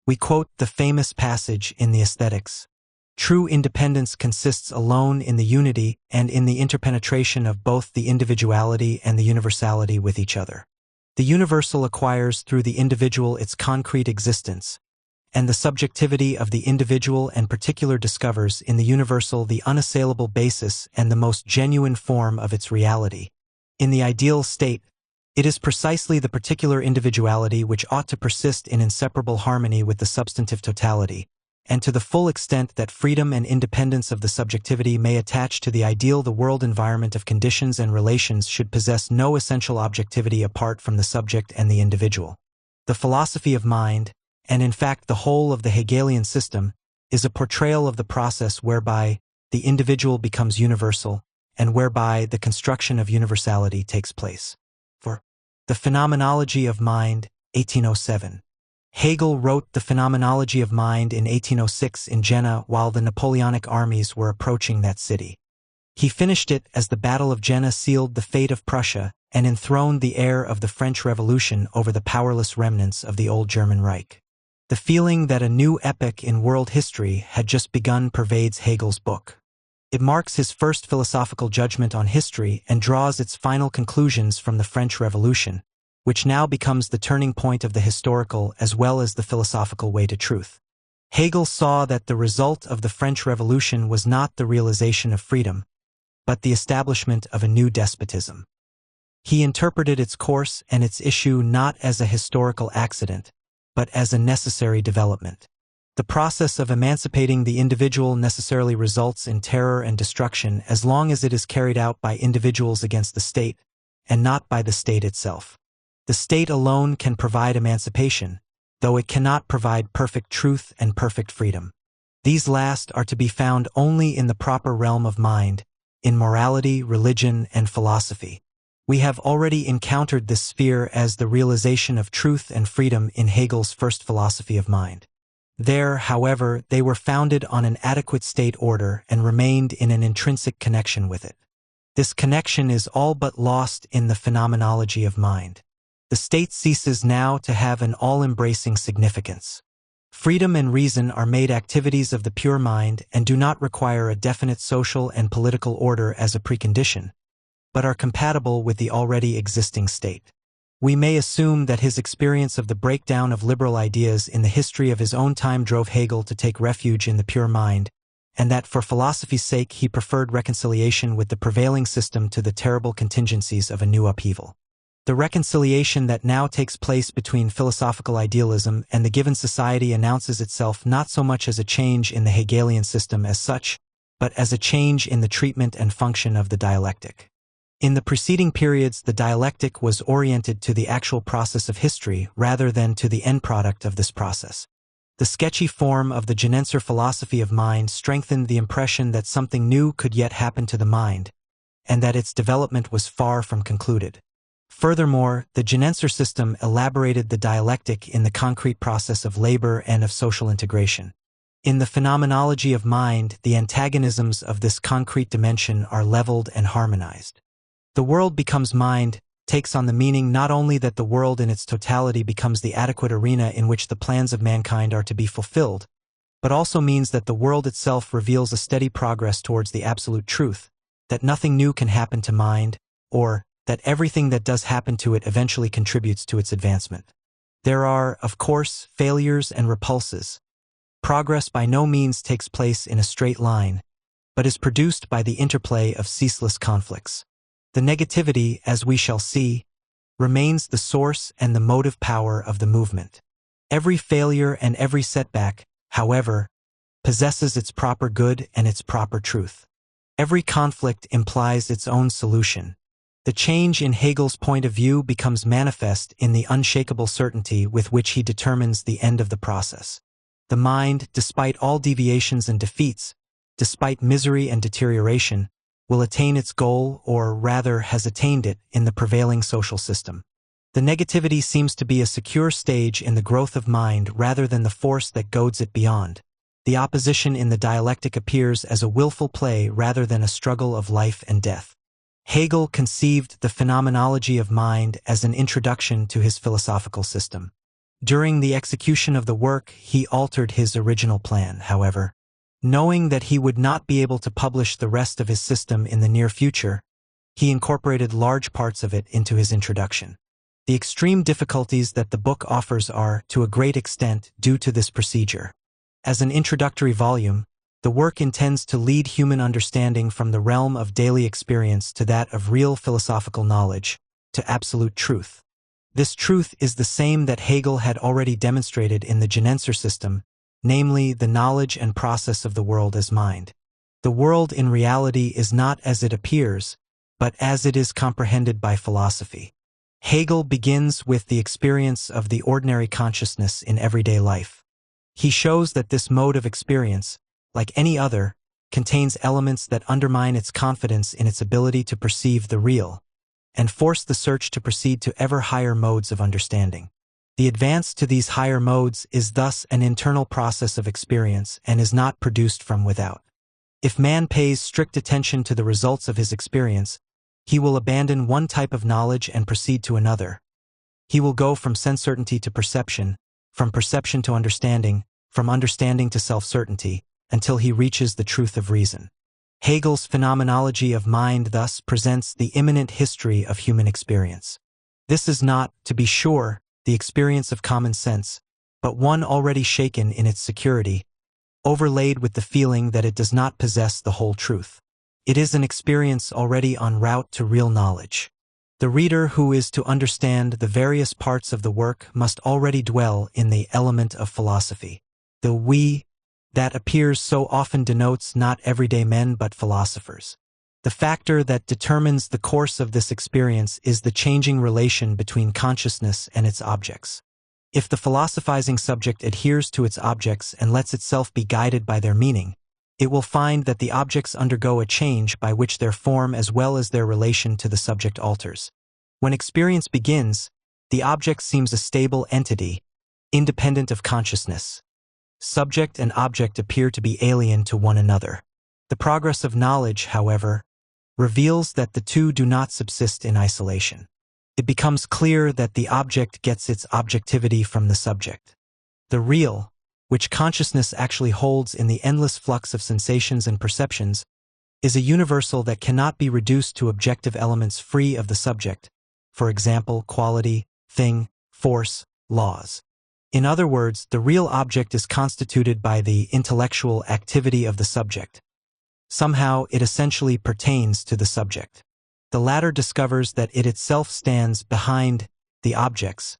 We quote the famous passage in the Aesthetics: "True independence consists alone in the unity and in the interpenetration of both the individuality and the universality with each other. The universal acquires through the individual its concrete existence, and the subjectivity of the individual and particular discovers in the universal the unassailable basis and the most genuine form of its reality. In the ideal state, it is precisely the particular individuality which ought to persist in inseparable harmony with the substantive totality, and to the full extent that freedom and independence of the subjectivity may attach to the ideal, the world environment of conditions and relations should possess no essential objectivity apart from the subject and the individual. The philosophy of mind, and in fact the whole of the Hegelian system, is a portrayal of the process whereby the individual becomes universal, and whereby the construction of universality takes place." For The Phenomenology of Mind, 1807. Hegel wrote The Phenomenology of Mind in 1806 in Jena while the Napoleonic armies were approaching that city. He finished it as the Battle of Jena sealed the fate of Prussia and enthroned the heir of the French Revolution over the powerless remnants of the old German Reich. The feeling that a new epoch in world history had just begun pervades Hegel's book. It marks his first philosophical judgment on history and draws its final conclusions from the French Revolution, which now becomes the turning point of the historical as well as the philosophical way to truth. Hegel saw that the result of the French Revolution was not the realization of freedom, but the establishment of a new despotism. He interpreted its course and its issue not as a historical accident, but as a necessary development. The process of emancipating the individual necessarily results in terror and destruction as long as it is carried out by individuals against the state, and not by the state itself. The state alone can provide emancipation, though it cannot provide perfect truth and perfect freedom. These last are to be found only in the proper realm of mind, in morality, religion, and philosophy. We have already encountered this sphere as the realization of truth and freedom in Hegel's first philosophy of mind. There, however, they were founded on an adequate state order and remained in an intrinsic connection with it. This connection is all but lost in the phenomenology of mind. The state ceases now to have an all-embracing significance. Freedom and reason are made activities of the pure mind and do not require a definite social and political order as a precondition, but are compatible with the already existing state. We may assume that his experience of the breakdown of liberal ideas in the history of his own time drove Hegel to take refuge in the pure mind, and that for philosophy's sake he preferred reconciliation with the prevailing system to the terrible contingencies of a new upheaval. The reconciliation that now takes place between philosophical idealism and the given society announces itself not so much as a change in the Hegelian system as such, but as a change in the treatment and function of the dialectic. In the preceding periods, the dialectic was oriented to the actual process of history rather than to the end product of this process. The sketchy form of the Genenser philosophy of mind strengthened the impression that something new could yet happen to the mind, and that its development was far from concluded. Furthermore, the Genenser system elaborated the dialectic in the concrete process of labor and of social integration. In the phenomenology of mind, the antagonisms of this concrete dimension are leveled and harmonized. The world becomes mind takes on the meaning not only that the world in its totality becomes the adequate arena in which the plans of mankind are to be fulfilled, but also means that the world itself reveals a steady progress towards the absolute truth, that nothing new can happen to mind, or that everything that does happen to it eventually contributes to its advancement. There are, of course, failures and repulses. Progress by no means takes place in a straight line, but is produced by the interplay of ceaseless conflicts. The negativity, as we shall see, remains the source and the motive power of the movement. Every failure and every setback, however, possesses its proper good and its proper truth. Every conflict implies its own solution. The change in Hegel's point of view becomes manifest in the unshakable certainty with which he determines the end of the process. The mind, despite all deviations and defeats, despite misery and deterioration, will attain its goal, or rather has attained it, in the prevailing social system. The negativity seems to be a secure stage in the growth of mind rather than the force that goads it beyond. The opposition in the dialectic appears as a willful play rather than a struggle of life and death. Hegel conceived the phenomenology of mind as an introduction to his philosophical system. During the execution of the work, he altered his original plan, however. Knowing that he would not be able to publish the rest of his system in the near future, he incorporated large parts of it into his introduction. The extreme difficulties that the book offers are, to a great extent, due to this procedure. As an introductory volume, the work intends to lead human understanding from the realm of daily experience to that of real philosophical knowledge, to absolute truth. This truth is the same that Hegel had already demonstrated in the Genenser system, namely the knowledge and process of the world as mind. The world in reality is not as it appears, but as it is comprehended by philosophy. Hegel begins with the experience of the ordinary consciousness in everyday life. He shows that this mode of experience, like any other, contains elements that undermine its confidence in its ability to perceive the real, and force the search to proceed to ever higher modes of understanding. The advance to these higher modes is thus an internal process of experience and is not produced from without. If man pays strict attention to the results of his experience, he will abandon one type of knowledge and proceed to another. He will go from sense certainty to perception, from perception to understanding, from understanding to self-certainty, until he reaches the truth of reason. Hegel's phenomenology of mind thus presents the imminent history of human experience. This is not, to be sure, the experience of common sense, but one already shaken in its security, overlaid with the feeling that it does not possess the whole truth. It is an experience already en route to real knowledge. The reader who is to understand the various parts of the work must already dwell in the element of philosophy. The we that appears so often denotes not everyday men but philosophers. The factor that determines the course of this experience is the changing relation between consciousness and its objects. If the philosophizing subject adheres to its objects and lets itself be guided by their meaning, it will find that the objects undergo a change by which their form as well as their relation to the subject alters. When experience begins, the object seems a stable entity, independent of consciousness. Subject and object appear to be alien to one another. The progress of knowledge, however, reveals that the two do not subsist in isolation. It becomes clear that the object gets its objectivity from the subject. The real, which consciousness actually holds in the endless flux of sensations and perceptions, is a universal that cannot be reduced to objective elements free of the subject, for example, quality, thing, force, laws. In other words, the real object is constituted by the intellectual activity of the subject. Somehow, it essentially pertains to the subject. The latter discovers that it itself stands behind the objects,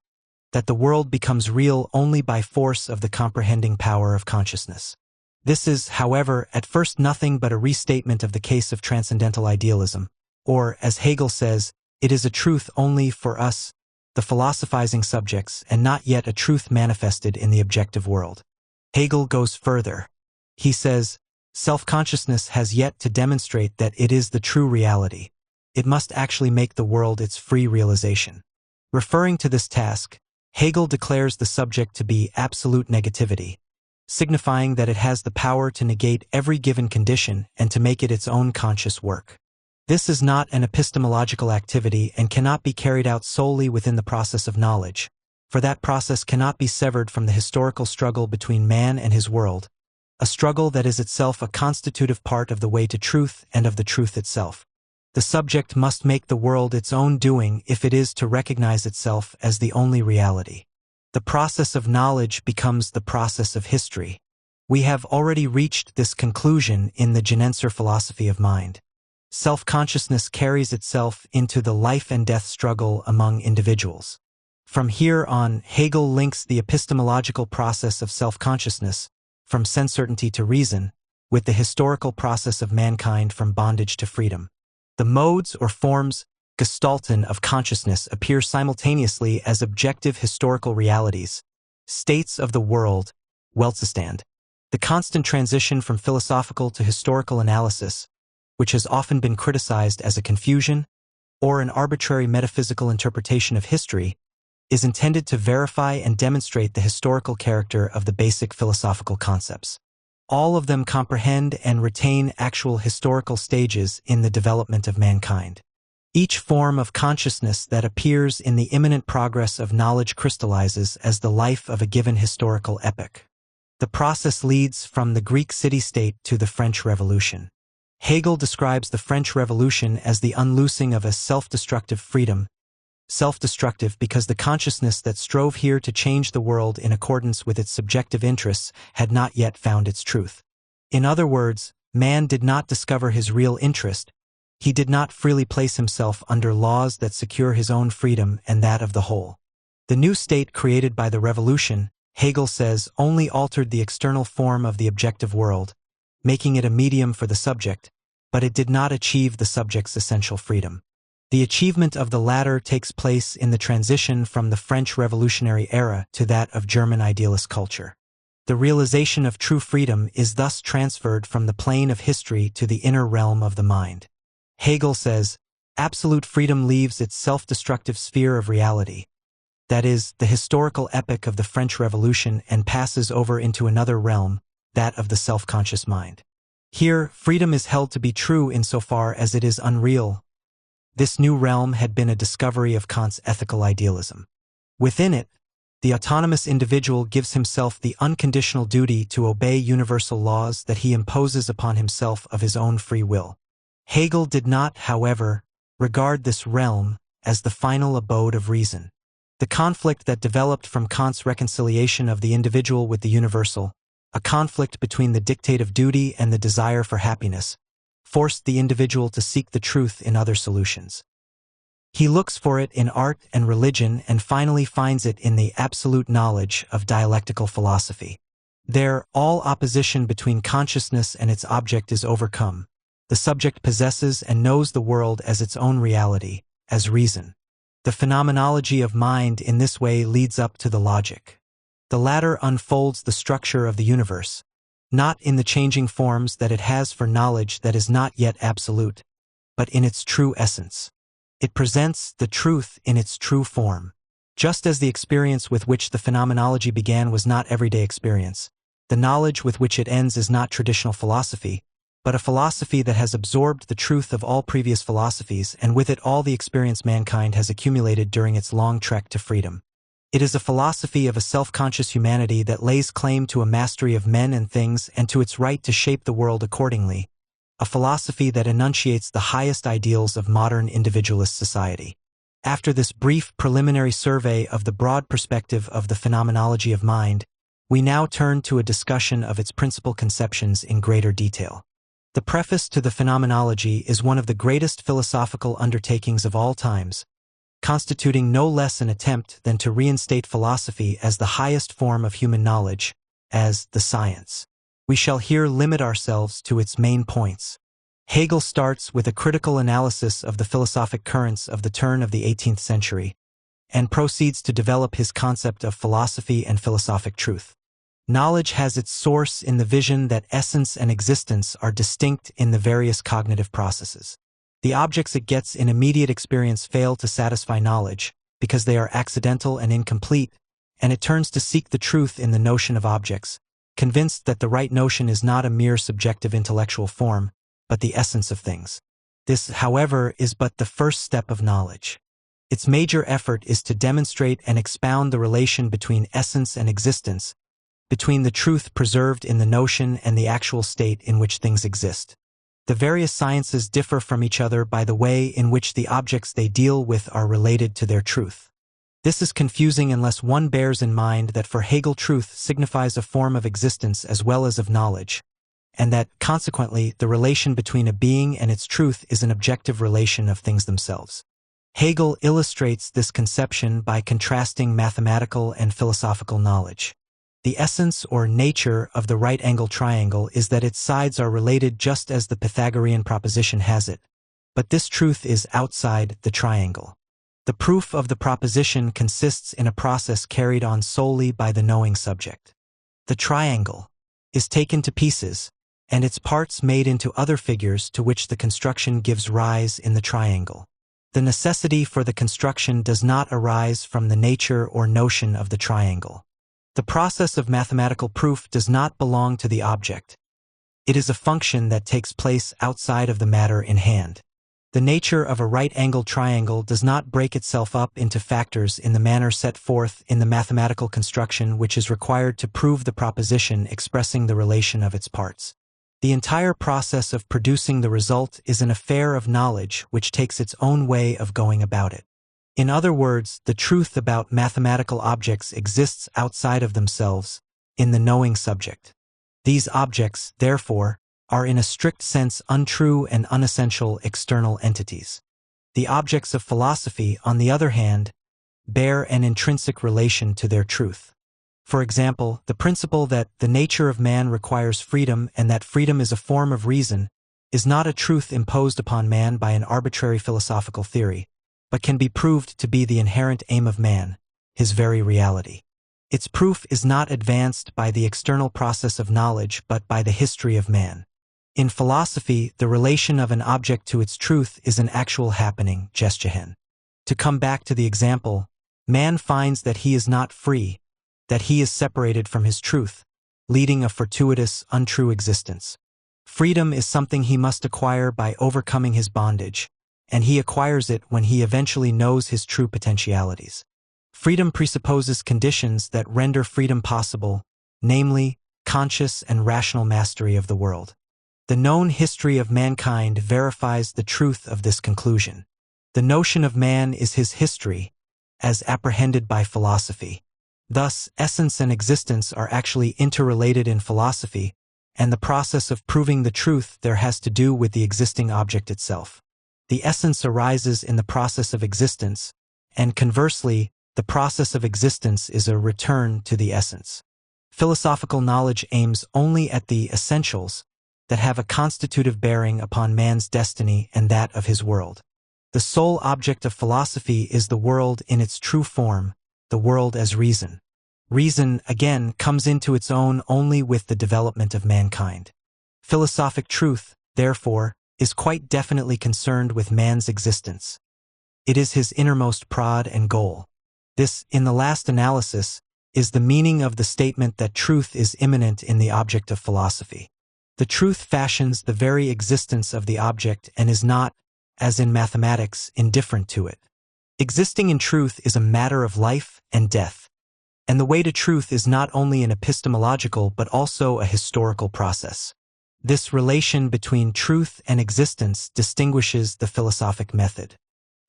that the world becomes real only by force of the comprehending power of consciousness. This is, however, at first nothing but a restatement of the case of transcendental idealism, or, as Hegel says, it is a truth only for us, the philosophizing subjects, and not yet a truth manifested in the objective world. Hegel goes further. He says, self-consciousness has yet to demonstrate that it is the true reality. It must actually make the world its free realization. Referring to this task, Hegel declares the subject to be absolute negativity, signifying that it has the power to negate every given condition and to make it its own conscious work. This is not an epistemological activity and cannot be carried out solely within the process of knowledge, for that process cannot be severed from the historical struggle between man and his world, a struggle that is itself a constitutive part of the way to truth and of the truth itself. The subject must make the world its own doing if it is to recognize itself as the only reality. The process of knowledge becomes the process of history. We have already reached this conclusion in the Genenser philosophy of mind. Self-consciousness carries itself into the life and death struggle among individuals. From here on, Hegel links the epistemological process of self-consciousness, from sense-certainty to reason, with the historical process of mankind from bondage to freedom. The modes or forms, gestalten, of consciousness appear simultaneously as objective historical realities, states of the world, Weltzustand. The constant transition from philosophical to historical analysis, which has often been criticized as a confusion or an arbitrary metaphysical interpretation of history, is intended to verify and demonstrate the historical character of the basic philosophical concepts. All of them comprehend and retain actual historical stages in the development of mankind. Each form of consciousness that appears in the imminent progress of knowledge crystallizes as the life of a given historical epoch. The process leads from the Greek city-state to the French Revolution. Hegel describes the French Revolution as the unloosing of a self-destructive freedom, self-destructive because the consciousness that strove here to change the world in accordance with its subjective interests had not yet found its truth. In other words, man did not discover his real interest. He did not freely place himself under laws that secure his own freedom and that of the whole. The new state created by the revolution, Hegel says, only altered the external form of the objective world, making it a medium for the subject, but it did not achieve the subject's essential freedom. The achievement of the latter takes place in the transition from the French Revolutionary era to that of German idealist culture. The realization of true freedom is thus transferred from the plane of history to the inner realm of the mind. Hegel says, absolute freedom leaves its self-destructive sphere of reality, that is, the historical epoch of the French Revolution, and passes over into another realm, that of the self-conscious mind. Here, freedom is held to be true insofar as it is unreal. This new realm had been a discovery of Kant's ethical idealism. Within it, the autonomous individual gives himself the unconditional duty to obey universal laws that he imposes upon himself of his own free will. Hegel did not, however, regard this realm as the final abode of reason. The conflict that developed from Kant's reconciliation of the individual with the universal, a conflict between the dictate of duty and the desire for happiness, forced the individual to seek the truth in other solutions. He looks for it in art and religion and finally finds it in the absolute knowledge of dialectical philosophy. There, all opposition between consciousness and its object is overcome. The subject possesses and knows the world as its own reality, as reason. The phenomenology of mind in this way leads up to the logic. The latter unfolds the structure of the universe, not in the changing forms that it has for knowledge that is not yet absolute, but in its true essence. It presents the truth in its true form. Just as the experience with which the phenomenology began was not everyday experience, the knowledge with which it ends is not traditional philosophy, but a philosophy that has absorbed the truth of all previous philosophies and with it all the experience mankind has accumulated during its long trek to freedom. It is a philosophy of a self-conscious humanity that lays claim to a mastery of men and things and to its right to shape the world accordingly, a philosophy that enunciates the highest ideals of modern individualist society. After this brief preliminary survey of the broad perspective of the phenomenology of mind, we now turn to a discussion of its principal conceptions in greater detail. The preface to the Phenomenology is one of the greatest philosophical undertakings of all times, constituting no less an attempt than to reinstate philosophy as the highest form of human knowledge, as the science. We shall here limit ourselves to its main points. Hegel starts with a critical analysis of the philosophic currents of the turn of the 18th century, and proceeds to develop his concept of philosophy and philosophic truth. Knowledge has its source in the vision that essence and existence are distinct in the various cognitive processes. The objects it gets in immediate experience fail to satisfy knowledge, because they are accidental and incomplete, and it turns to seek the truth in the notion of objects, convinced that the right notion is not a mere subjective intellectual form, but the essence of things. This, however, is but the first step of knowledge. Its major effort is to demonstrate and expound the relation between essence and existence, between the truth preserved in the notion and the actual state in which things exist. The various sciences differ from each other by the way in which the objects they deal with are related to their truth. This is confusing unless one bears in mind that for Hegel truth signifies a form of existence as well as of knowledge, and that, consequently, the relation between a being and its truth is an objective relation of things themselves. Hegel illustrates this conception by contrasting mathematical and philosophical knowledge. The essence or nature of the right-angled triangle is that its sides are related just as the Pythagorean proposition has it, but this truth is outside the triangle. The proof of the proposition consists in a process carried on solely by the knowing subject. The triangle is taken to pieces, and its parts made into other figures to which the construction gives rise in the triangle. The necessity for the construction does not arise from the nature or notion of the triangle. The process of mathematical proof does not belong to the object. It is a function that takes place outside of the matter in hand. The nature of a right-angled triangle does not break itself up into factors in the manner set forth in the mathematical construction which is required to prove the proposition expressing the relation of its parts. The entire process of producing the result is an affair of knowledge which takes its own way of going about it. In other words, the truth about mathematical objects exists outside of themselves, in the knowing subject. These objects, therefore, are in a strict sense untrue and unessential external entities. The objects of philosophy, on the other hand, bear an intrinsic relation to their truth. For example, the principle that the nature of man requires freedom and that freedom is a form of reason is not a truth imposed upon man by an arbitrary philosophical theory, but can be proved to be the inherent aim of man, his very reality. Its proof is not advanced by the external process of knowledge but by the history of man. In philosophy, the relation of an object to its truth is an actual happening, gestuehen. To come back to the example, man finds that he is not free, that he is separated from his truth, leading a fortuitous, untrue existence. Freedom is something he must acquire by overcoming his bondage, and he acquires it when he eventually knows his true potentialities. Freedom presupposes conditions that render freedom possible, namely, conscious and rational mastery of the world. The known history of mankind verifies the truth of this conclusion. The notion of man is his history, as apprehended by philosophy. Thus, essence and existence are actually interrelated in philosophy, and the process of proving the truth there has to do with the existing object itself. The essence arises in the process of existence, and conversely, the process of existence is a return to the essence. Philosophical knowledge aims only at the essentials that have a constitutive bearing upon man's destiny and that of his world. The sole object of philosophy is the world in its true form, the world as reason. Reason, again, comes into its own only with the development of mankind. Philosophic truth, therefore, is quite definitely concerned with man's existence. It is his innermost prod and goal. This, in the last analysis, is the meaning of the statement that truth is immanent in the object of philosophy. The truth fashions the very existence of the object and is not, as in mathematics, indifferent to it. Existing in truth is a matter of life and death, and the way to truth is not only an epistemological but also a historical process. This relation between truth and existence distinguishes the philosophic method.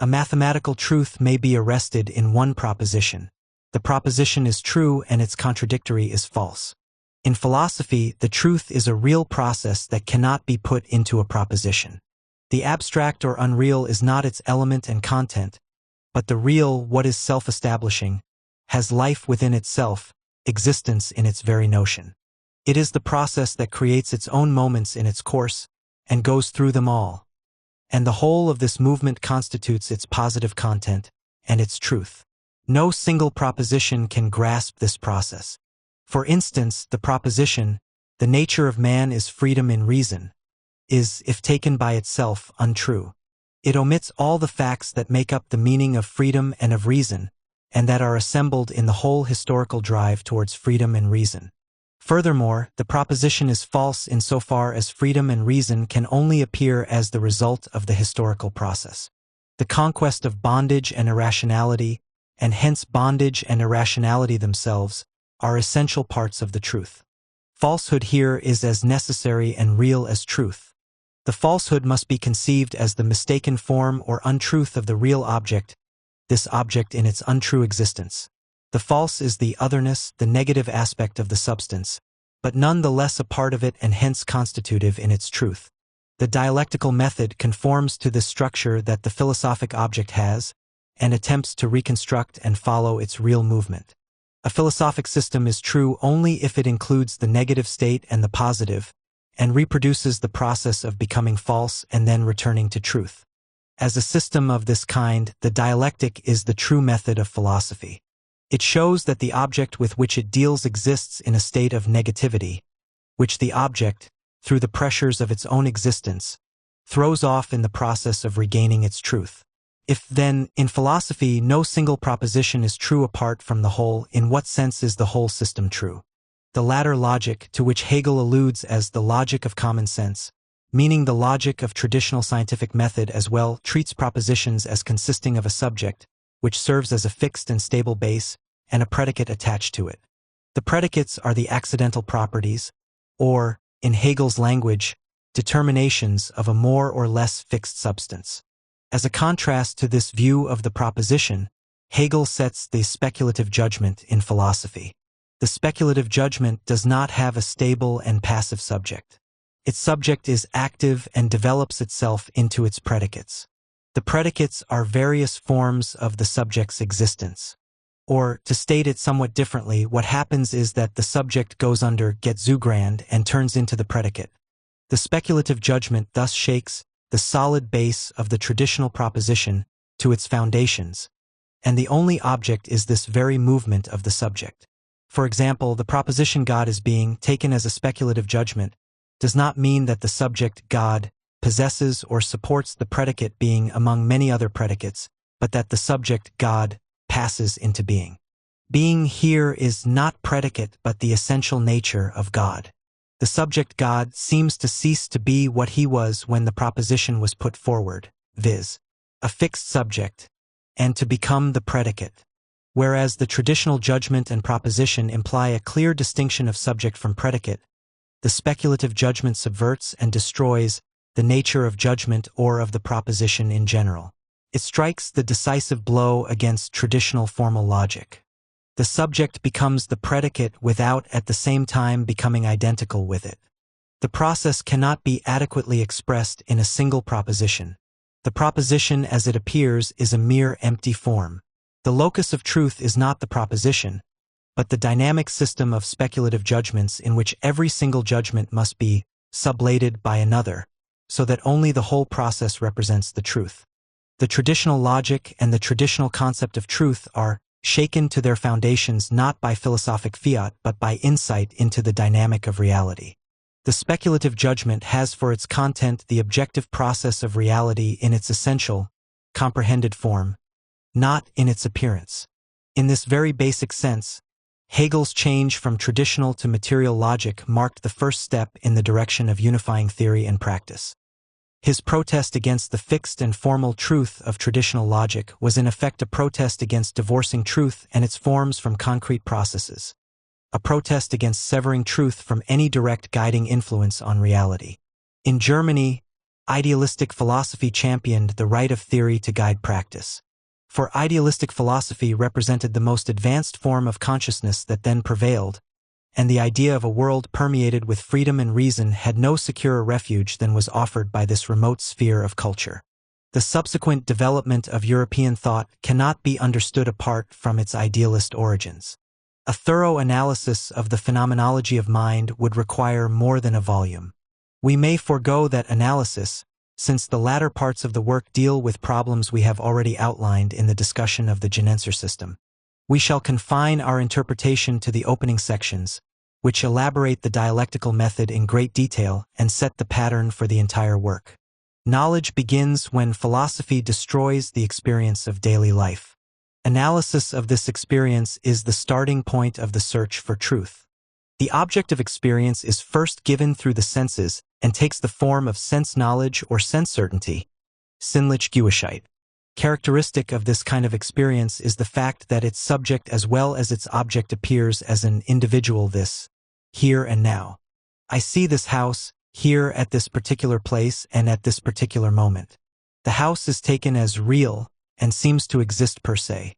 A mathematical truth may be arrested in one proposition. The proposition is true and its contradictory is false. In philosophy, the truth is a real process that cannot be put into a proposition. The abstract or unreal is not its element and content, but the real, what is self-establishing, has life within itself, existence in its very notion. It is the process that creates its own moments in its course, and goes through them all. And the whole of this movement constitutes its positive content, and its truth. No single proposition can grasp this process. For instance, the proposition, the nature of man is freedom in reason, is, if taken by itself, untrue. It omits all the facts that make up the meaning of freedom and of reason, and that are assembled in the whole historical drive towards freedom and reason. Furthermore, the proposition is false insofar as freedom and reason can only appear as the result of the historical process. The conquest of bondage and irrationality, and hence bondage and irrationality themselves, are essential parts of the truth. Falsehood here is as necessary and real as truth. The falsehood must be conceived as the mistaken form or untruth of the real object, this object in its untrue existence. The false is the otherness, the negative aspect of the substance, but none the less a part of it and hence constitutive in its truth. The dialectical method conforms to this structure that the philosophic object has, and attempts to reconstruct and follow its real movement. A philosophic system is true only if it includes the negative state and the positive, and reproduces the process of becoming false and then returning to truth. As a system of this kind, the dialectic is the true method of philosophy. It shows that the object with which it deals exists in a state of negativity, which the object, through the pressures of its own existence, throws off in the process of regaining its truth. If, then, in philosophy no single proposition is true apart from the whole, in what sense is the whole system true? The latter logic, to which Hegel alludes as the logic of common sense, meaning the logic of traditional scientific method as well, treats propositions as consisting of a subject, which serves as a fixed and stable base, and a predicate attached to it. The predicates are the accidental properties, or, in Hegel's language, determinations of a more or less fixed substance. As a contrast to this view of the proposition, Hegel sets the speculative judgment in philosophy. The speculative judgment does not have a stable and passive subject. Its subject is active and develops itself into its predicates. The predicates are various forms of the subject's existence. Or, to state it somewhat differently, what happens is that the subject goes under get zugrand and turns into the predicate. The speculative judgment thus shakes the solid base of the traditional proposition to its foundations, and the only object is this very movement of the subject. For example, the proposition God is being, taken as a speculative judgment, does not mean that the subject God possesses or supports the predicate being among many other predicates, but that the subject God passes into being. Being here is not predicate but the essential nature of God. The subject God seems to cease to be what he was when the proposition was put forward, viz., a fixed subject, and to become the predicate. Whereas the traditional judgment and proposition imply a clear distinction of subject from predicate, the speculative judgment subverts and destroys the nature of judgment or of the proposition in general. It strikes the decisive blow against traditional formal logic. The subject becomes the predicate without at the same time becoming identical with it. The process cannot be adequately expressed in a single proposition. The proposition as it appears is a mere empty form. The locus of truth is not the proposition, but the dynamic system of speculative judgments in which every single judgment must be sublated by another, so that only the whole process represents the truth. The traditional logic and the traditional concept of truth are shaken to their foundations not by philosophic fiat but by insight into the dynamic of reality. The speculative judgment has for its content the objective process of reality in its essential, comprehended form, not in its appearance. In this very basic sense, Hegel's change from traditional to material logic marked the first step in the direction of unifying theory and practice. His protest against the fixed and formal truth of traditional logic was in effect a protest against divorcing truth and its forms from concrete processes, a protest against severing truth from any direct guiding influence on reality. In Germany, idealistic philosophy championed the right of theory to guide practice. For idealistic philosophy represented the most advanced form of consciousness that then prevailed, and the idea of a world permeated with freedom and reason had no securer refuge than was offered by this remote sphere of culture. The subsequent development of European thought cannot be understood apart from its idealist origins. A thorough analysis of the phenomenology of mind would require more than a volume. We may forego that analysis, since the latter parts of the work deal with problems we have already outlined in the discussion of the Genenser system. We shall confine our interpretation to the opening sections, which elaborate the dialectical method in great detail and set the pattern for the entire work. Knowledge begins when philosophy destroys the experience of daily life. Analysis of this experience is the starting point of the search for truth. The object of experience is first given through the senses and takes the form of sense knowledge or sense certainty, sinnliche Gewissheit. Characteristic of this kind of experience is the fact that its subject as well as its object appears as an individual this, here and now. I see this house, here at this particular place and at this particular moment. The house is taken as real and seems to exist per se.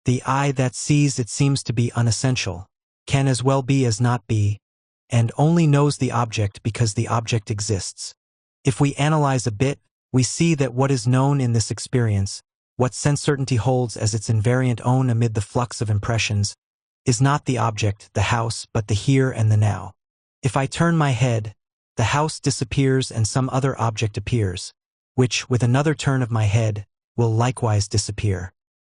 The eye that sees it seems to be unessential, can as well be as not be, and only knows the object because the object exists. If we analyze a bit, we see that what is known in this experience, what sense certainty holds as its invariant own amid the flux of impressions, is not the object, the house, but the here and the now. If I turn my head, the house disappears and some other object appears, which, with another turn of my head, will likewise disappear.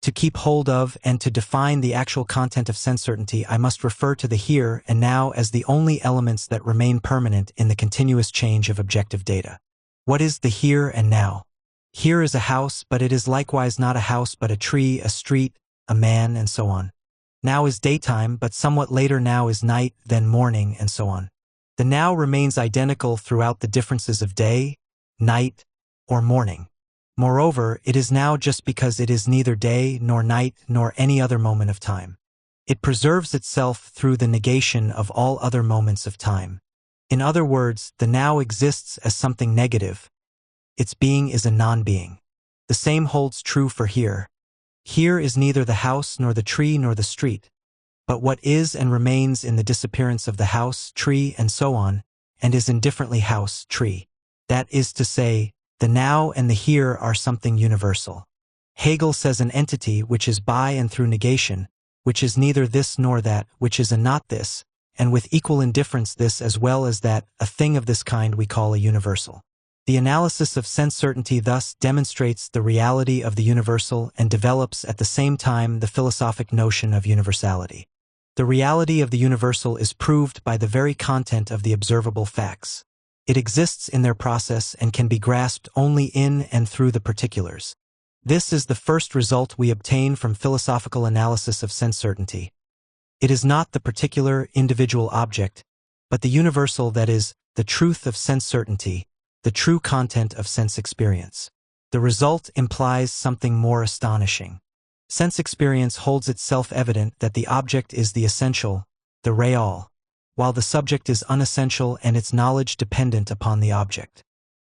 To keep hold of and to define the actual content of sense certainty, I must refer to the here and now as the only elements that remain permanent in the continuous change of objective data. What is the here and now? Here is a house, but it is likewise not a house but a tree, a street, a man, and so on. Now is daytime, but somewhat later now is night, then morning, and so on. The now remains identical throughout the differences of day, night, or morning. Moreover, it is now just because it is neither day nor night nor any other moment of time. It preserves itself through the negation of all other moments of time. In other words, the now exists as something negative. Its being is a non-being. The same holds true for here. Here is neither the house nor the tree nor the street, but what is and remains in the disappearance of the house, tree, and so on, and is indifferently house, tree. That is to say, the now and the here are something universal. Hegel says an entity which is by and through negation, which is neither this nor that, which is a not this, and with equal indifference this as well as that, a thing of this kind we call a universal. The analysis of sense certainty thus demonstrates the reality of the universal and develops at the same time the philosophic notion of universality. The reality of the universal is proved by the very content of the observable facts. It exists in their process and can be grasped only in and through the particulars. This is the first result we obtain from philosophical analysis of sense certainty. It is not the particular individual object, but the universal that is, the truth of sense certainty, the true content of sense experience. The result implies something more astonishing. Sense experience holds it self-evident that the object is the essential, the real, while the subject is unessential and its knowledge dependent upon the object.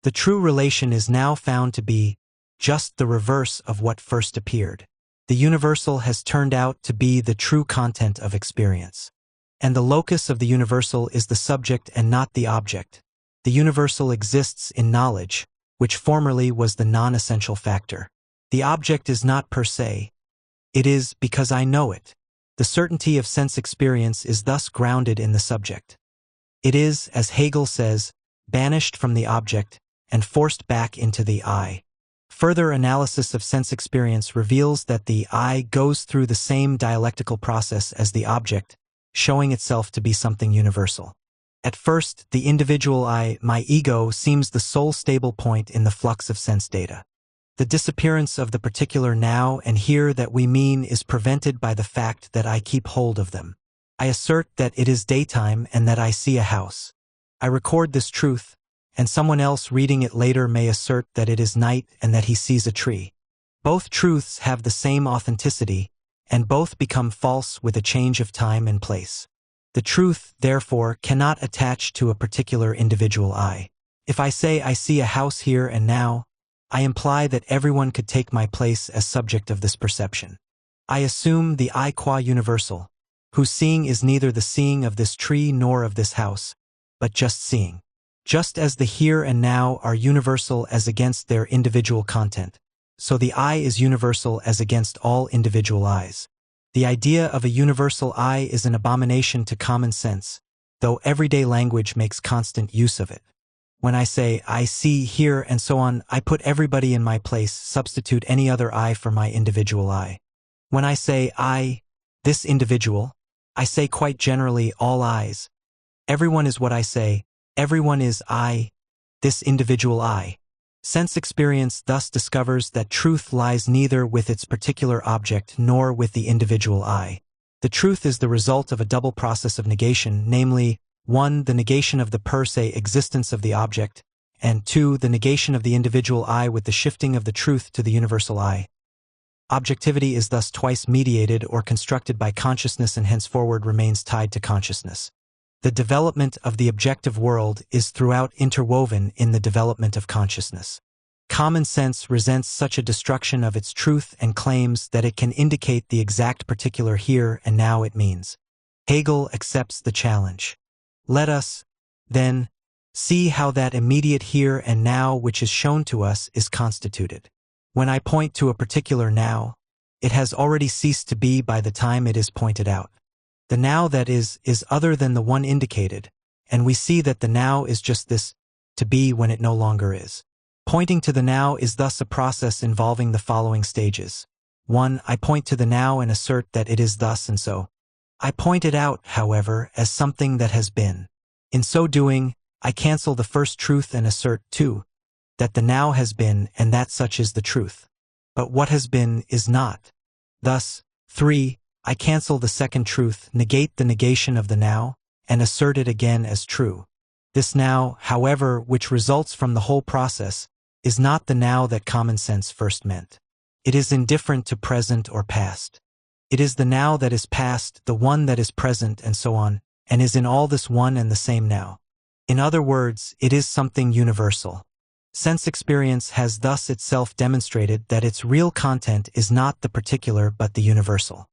The true relation is now found to be just the reverse of what first appeared. The universal has turned out to be the true content of experience. And the locus of the universal is the subject and not the object. The universal exists in knowledge, which formerly was the non-essential factor. The object is not per se. It is because I know it. The certainty of sense experience is thus grounded in the subject. It is, as Hegel says, banished from the object and forced back into the I. Further analysis of sense experience reveals that the I goes through the same dialectical process as the object, showing itself to be something universal. At first, the individual I, my ego, seems the sole stable point in the flux of sense data. The disappearance of the particular now and here that we mean is prevented by the fact that I keep hold of them. I assert that it is daytime and that I see a house. I record this truth, and someone else reading it later may assert that it is night and that he sees a tree. Both truths have the same authenticity, and both become false with a change of time and place. The truth, therefore, cannot attach to a particular individual I. If I say I see a house here and now, I imply that everyone could take my place as subject of this perception. I assume the I qua universal, whose seeing is neither the seeing of this tree nor of this house, but just seeing. Just as the here and now are universal as against their individual content, so the I is universal as against all individual I's. The idea of a universal I is an abomination to common sense, though everyday language makes constant use of it. When I say I see, hear, and so on, I put everybody in my place, substitute any other I for my individual I. When I say I, this individual, I say quite generally all I's. Everyone is what I say, everyone is I, this individual I. Sense experience thus discovers that truth lies neither with its particular object nor with the individual I. The truth is the result of a double process of negation, namely, 1. The negation of the per se existence of the object, and 2. The negation of the individual I with the shifting of the truth to the universal I. Objectivity is thus twice mediated or constructed by consciousness and henceforward remains tied to consciousness. The development of the objective world is throughout interwoven in the development of consciousness. Common sense resents such a destruction of its truth and claims that it can indicate the exact particular here and now it means. Hegel accepts the challenge. Let us, then, See how that immediate here and now which is shown to us is constituted. When I point to a particular now, it has already ceased to be by the time it is pointed out. The now that is other than the one indicated, and we see that the now is just this, to be when it no longer is. Pointing to the now is thus a process involving the following stages. 1. I point to the now and assert that it is thus and so. I point it out, however, as something that has been. In so doing, I cancel the first truth and assert, 2, that the now has been and that such is the truth. But what has been is not. Thus, 3, I cancel the second truth, negate the negation of the now, and assert it again as true. This now, however, which results from the whole process, is not the now that common sense first meant. It is indifferent to present or past. It is the now that is past, the one that is present, and so on, and is in all this one and the same now. In other words, it is something universal. Sense experience has thus itself demonstrated that its real content is not the particular but the universal.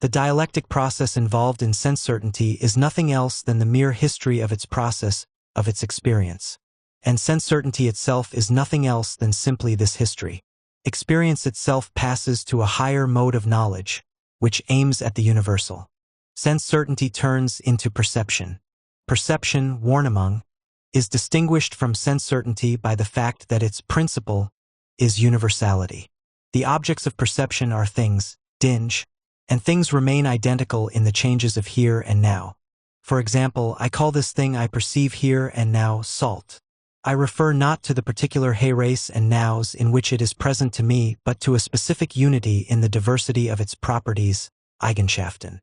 The dialectic process involved in sense certainty is nothing else than the mere history of its process, of its experience. And sense certainty itself is nothing else than simply this history. Experience itself passes to a higher mode of knowledge, which aims at the universal. Sense certainty turns into perception. Perception, Warnemung, is distinguished from sense certainty by the fact that its principle is universality. The objects of perception are things, dinge, and things remain identical in the changes of here and now. For example, I call this thing I perceive here and now salt. I refer not to the particular Heres and nows in which it is present to me, but to a specific unity in the diversity of its properties, Eigenschaften.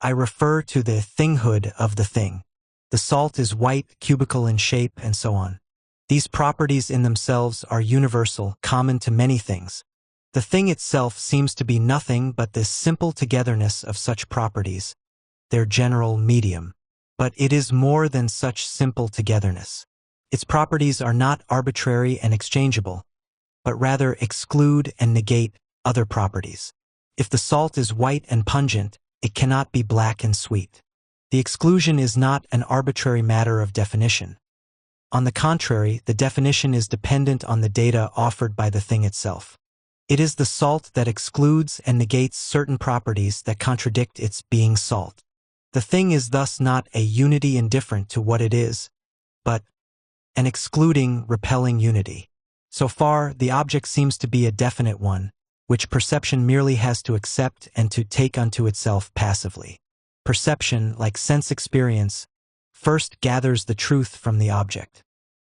I refer to the thinghood of the thing. The salt is white, cubical in shape, and so on. These properties in themselves are universal, common to many things. The thing itself seems to be nothing but this simple togetherness of such properties, their general medium. But it is more than such simple togetherness. Its properties are not arbitrary and exchangeable, but rather exclude and negate other properties. If the salt is white and pungent, it cannot be black and sweet. The exclusion is not an arbitrary matter of definition. On the contrary, the definition is dependent on the data offered by the thing itself. It is the salt that excludes and negates certain properties that contradict its being salt. The thing is thus not a unity indifferent to what it is, but an excluding, repelling unity. So far, the object seems to be a definite one, which perception merely has to accept and to take unto itself passively. Perception, like sense experience, first gathers the truth from the object.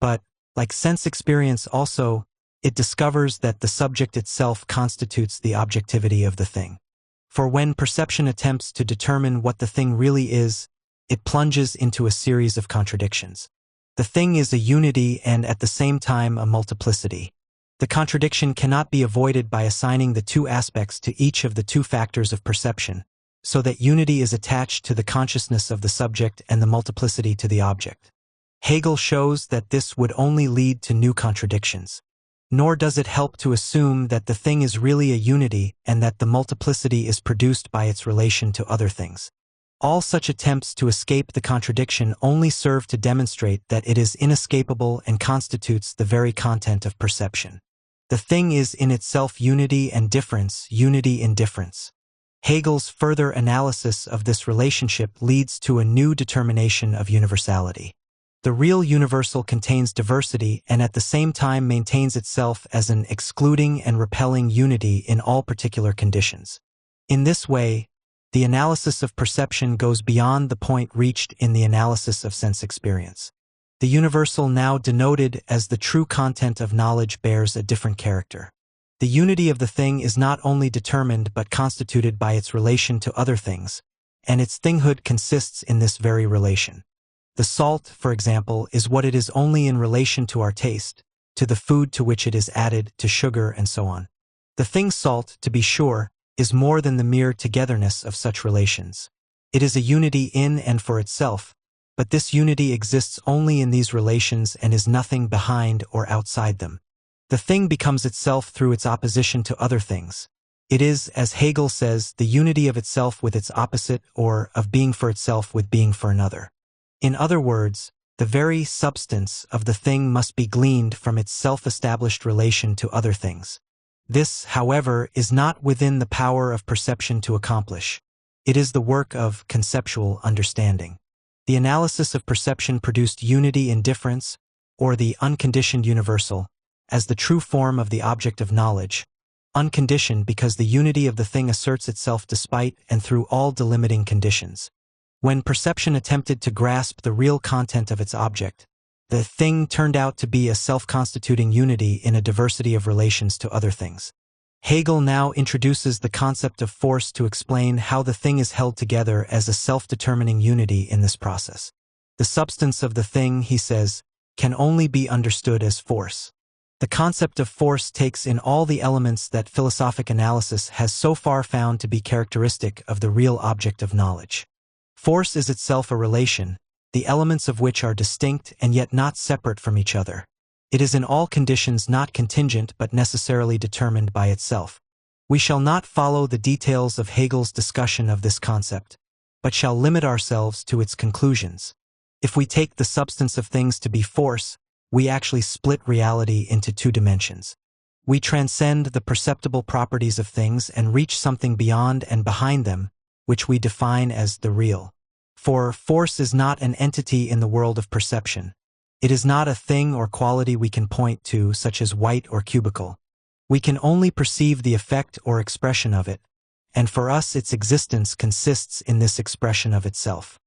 But, like sense experience also, it discovers that the subject itself constitutes the objectivity of the thing. For when perception attempts to determine what the thing really is, it plunges into a series of contradictions. The thing is a unity and at the same time a multiplicity. The contradiction cannot be avoided by assigning the two aspects to each of the two factors of perception, so that unity is attached to the consciousness of the subject and the multiplicity to the object. Hegel shows that this would only lead to new contradictions. Nor does it help to assume that the thing is really a unity and that the multiplicity is produced by its relation to other things. All such attempts to escape the contradiction only serve to demonstrate that it is inescapable and constitutes the very content of perception. The thing is in itself unity and difference, unity in difference. Hegel's further analysis of this relationship leads to a new determination of universality. The real universal contains diversity and at the same time maintains itself as an excluding and repelling unity in all particular conditions. In this way, the analysis of perception goes beyond the point reached in the analysis of sense experience. The universal now denoted as the true content of knowledge bears a different character. The unity of the thing is not only determined but constituted by its relation to other things, and its thinghood consists in this very relation. The salt, for example, is what it is only in relation to our taste, to the food to which it is added, to sugar, and so on. The thing salt, to be sure, is more than the mere togetherness of such relations. It is a unity in and for itself, but this unity exists only in these relations and is nothing behind or outside them. The thing becomes itself through its opposition to other things. It is, as Hegel says, the unity of itself with its opposite or of being for itself with being for another. In other words, The very substance of the thing must be gleaned from its self-established relation to other things. This, however, is not within the power of perception to accomplish. It is the work of conceptual understanding. The analysis of perception produced unity in difference, or the unconditioned universal, as the true form of the object of knowledge, unconditioned because the unity of the thing asserts itself despite and through all delimiting conditions. When perception attempted to grasp the real content of its object, the thing turned out to be a self-constituting unity in a diversity of relations to other things. Hegel now introduces the concept of force to explain how the thing is held together as a self-determining unity in this process. The substance of the thing, he says, can only be understood as force. The concept of force takes in all the elements that philosophic analysis has so far found to be characteristic of the real object of knowledge. Force is itself a relation, the elements of which are distinct and yet not separate from each other. It is in all conditions not contingent but necessarily determined by itself. We shall not follow the details of Hegel's discussion of this concept, but shall limit ourselves to its conclusions. If we take the substance of things to be force, we actually split reality into two dimensions. We transcend the perceptible properties of things and reach something beyond and behind them, which we define as the real. For force is not an entity in the world of perception. It is not a thing or quality we can point to, such as white or cubical. We can only perceive the effect or expression of it, and for us its existence consists in this expression of itself.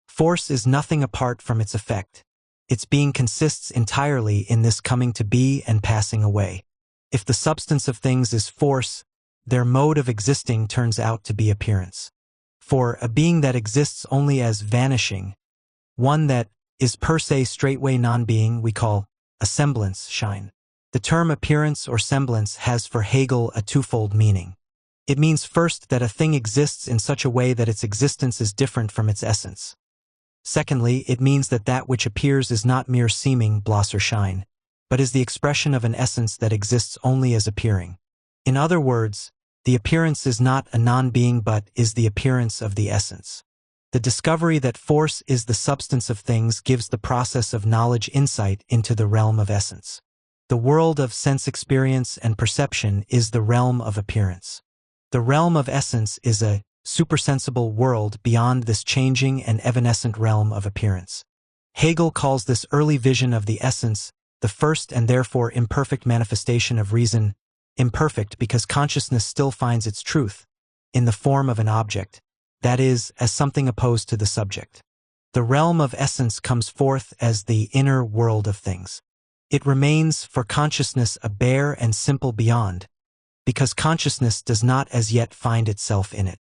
Force is nothing apart from its effect. Its being consists entirely in this coming to be and passing away. If the substance of things is force, their mode of existing turns out to be appearance. For a being that exists only as vanishing, one that is per se straightway non-being, we call a semblance shine. The term appearance or semblance has for Hegel a twofold meaning. It means first that a thing exists in such a way that its existence is different from its essence. Secondly, it means that that which appears is not mere seeming gloss or shine, but is the expression of an essence that exists only as appearing. In other words, the appearance is not a non-being but is the appearance of the essence. The discovery that force is the substance of things gives the process of knowledge insight into the realm of essence. The world of sense experience and perception is the realm of appearance. The realm of essence is a supersensible world beyond this changing and evanescent realm of appearance. Hegel calls this early vision of the essence the first and therefore imperfect manifestation of reason, imperfect because consciousness still finds its truth in the form of an object, that is, as something opposed to the subject. The realm of essence comes forth as the inner world of things. It remains for consciousness a bare and simple beyond, because consciousness does not as yet find itself in it.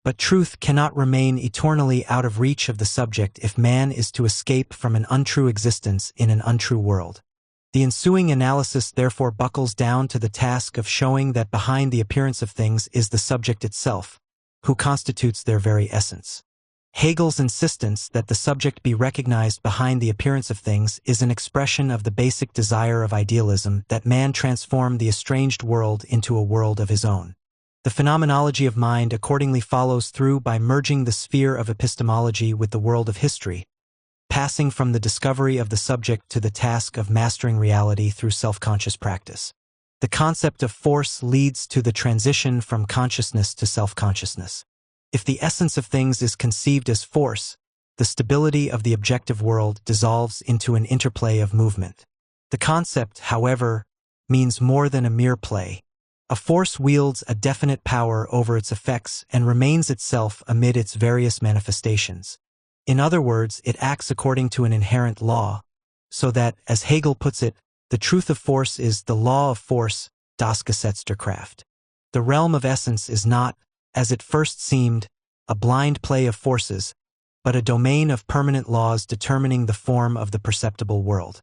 But truth cannot remain eternally out of reach of the subject if man is to escape from an untrue existence in an untrue world. The ensuing analysis therefore buckles down to the task of showing that behind the appearance of things is the subject itself, who constitutes their very essence. Hegel's insistence that the subject be recognized behind the appearance of things is an expression of the basic desire of idealism that man transform the estranged world into a world of his own. The phenomenology of mind accordingly follows through by merging the sphere of epistemology with the world of history, passing from the discovery of the subject to the task of mastering reality through self-conscious practice. The concept of force leads to the transition from consciousness to self-consciousness. If the essence of things is conceived as force, the stability of the objective world dissolves into an interplay of movement. The concept, however, means more than a mere play. A force wields a definite power over its effects and remains itself amid its various manifestations. In other words, it acts according to an inherent law, so that, as Hegel puts it, the truth of force is the law of force, das Gesetz der Kraft. The realm of essence is not, as it first seemed, a blind play of forces, but a domain of permanent laws determining the form of the perceptible world.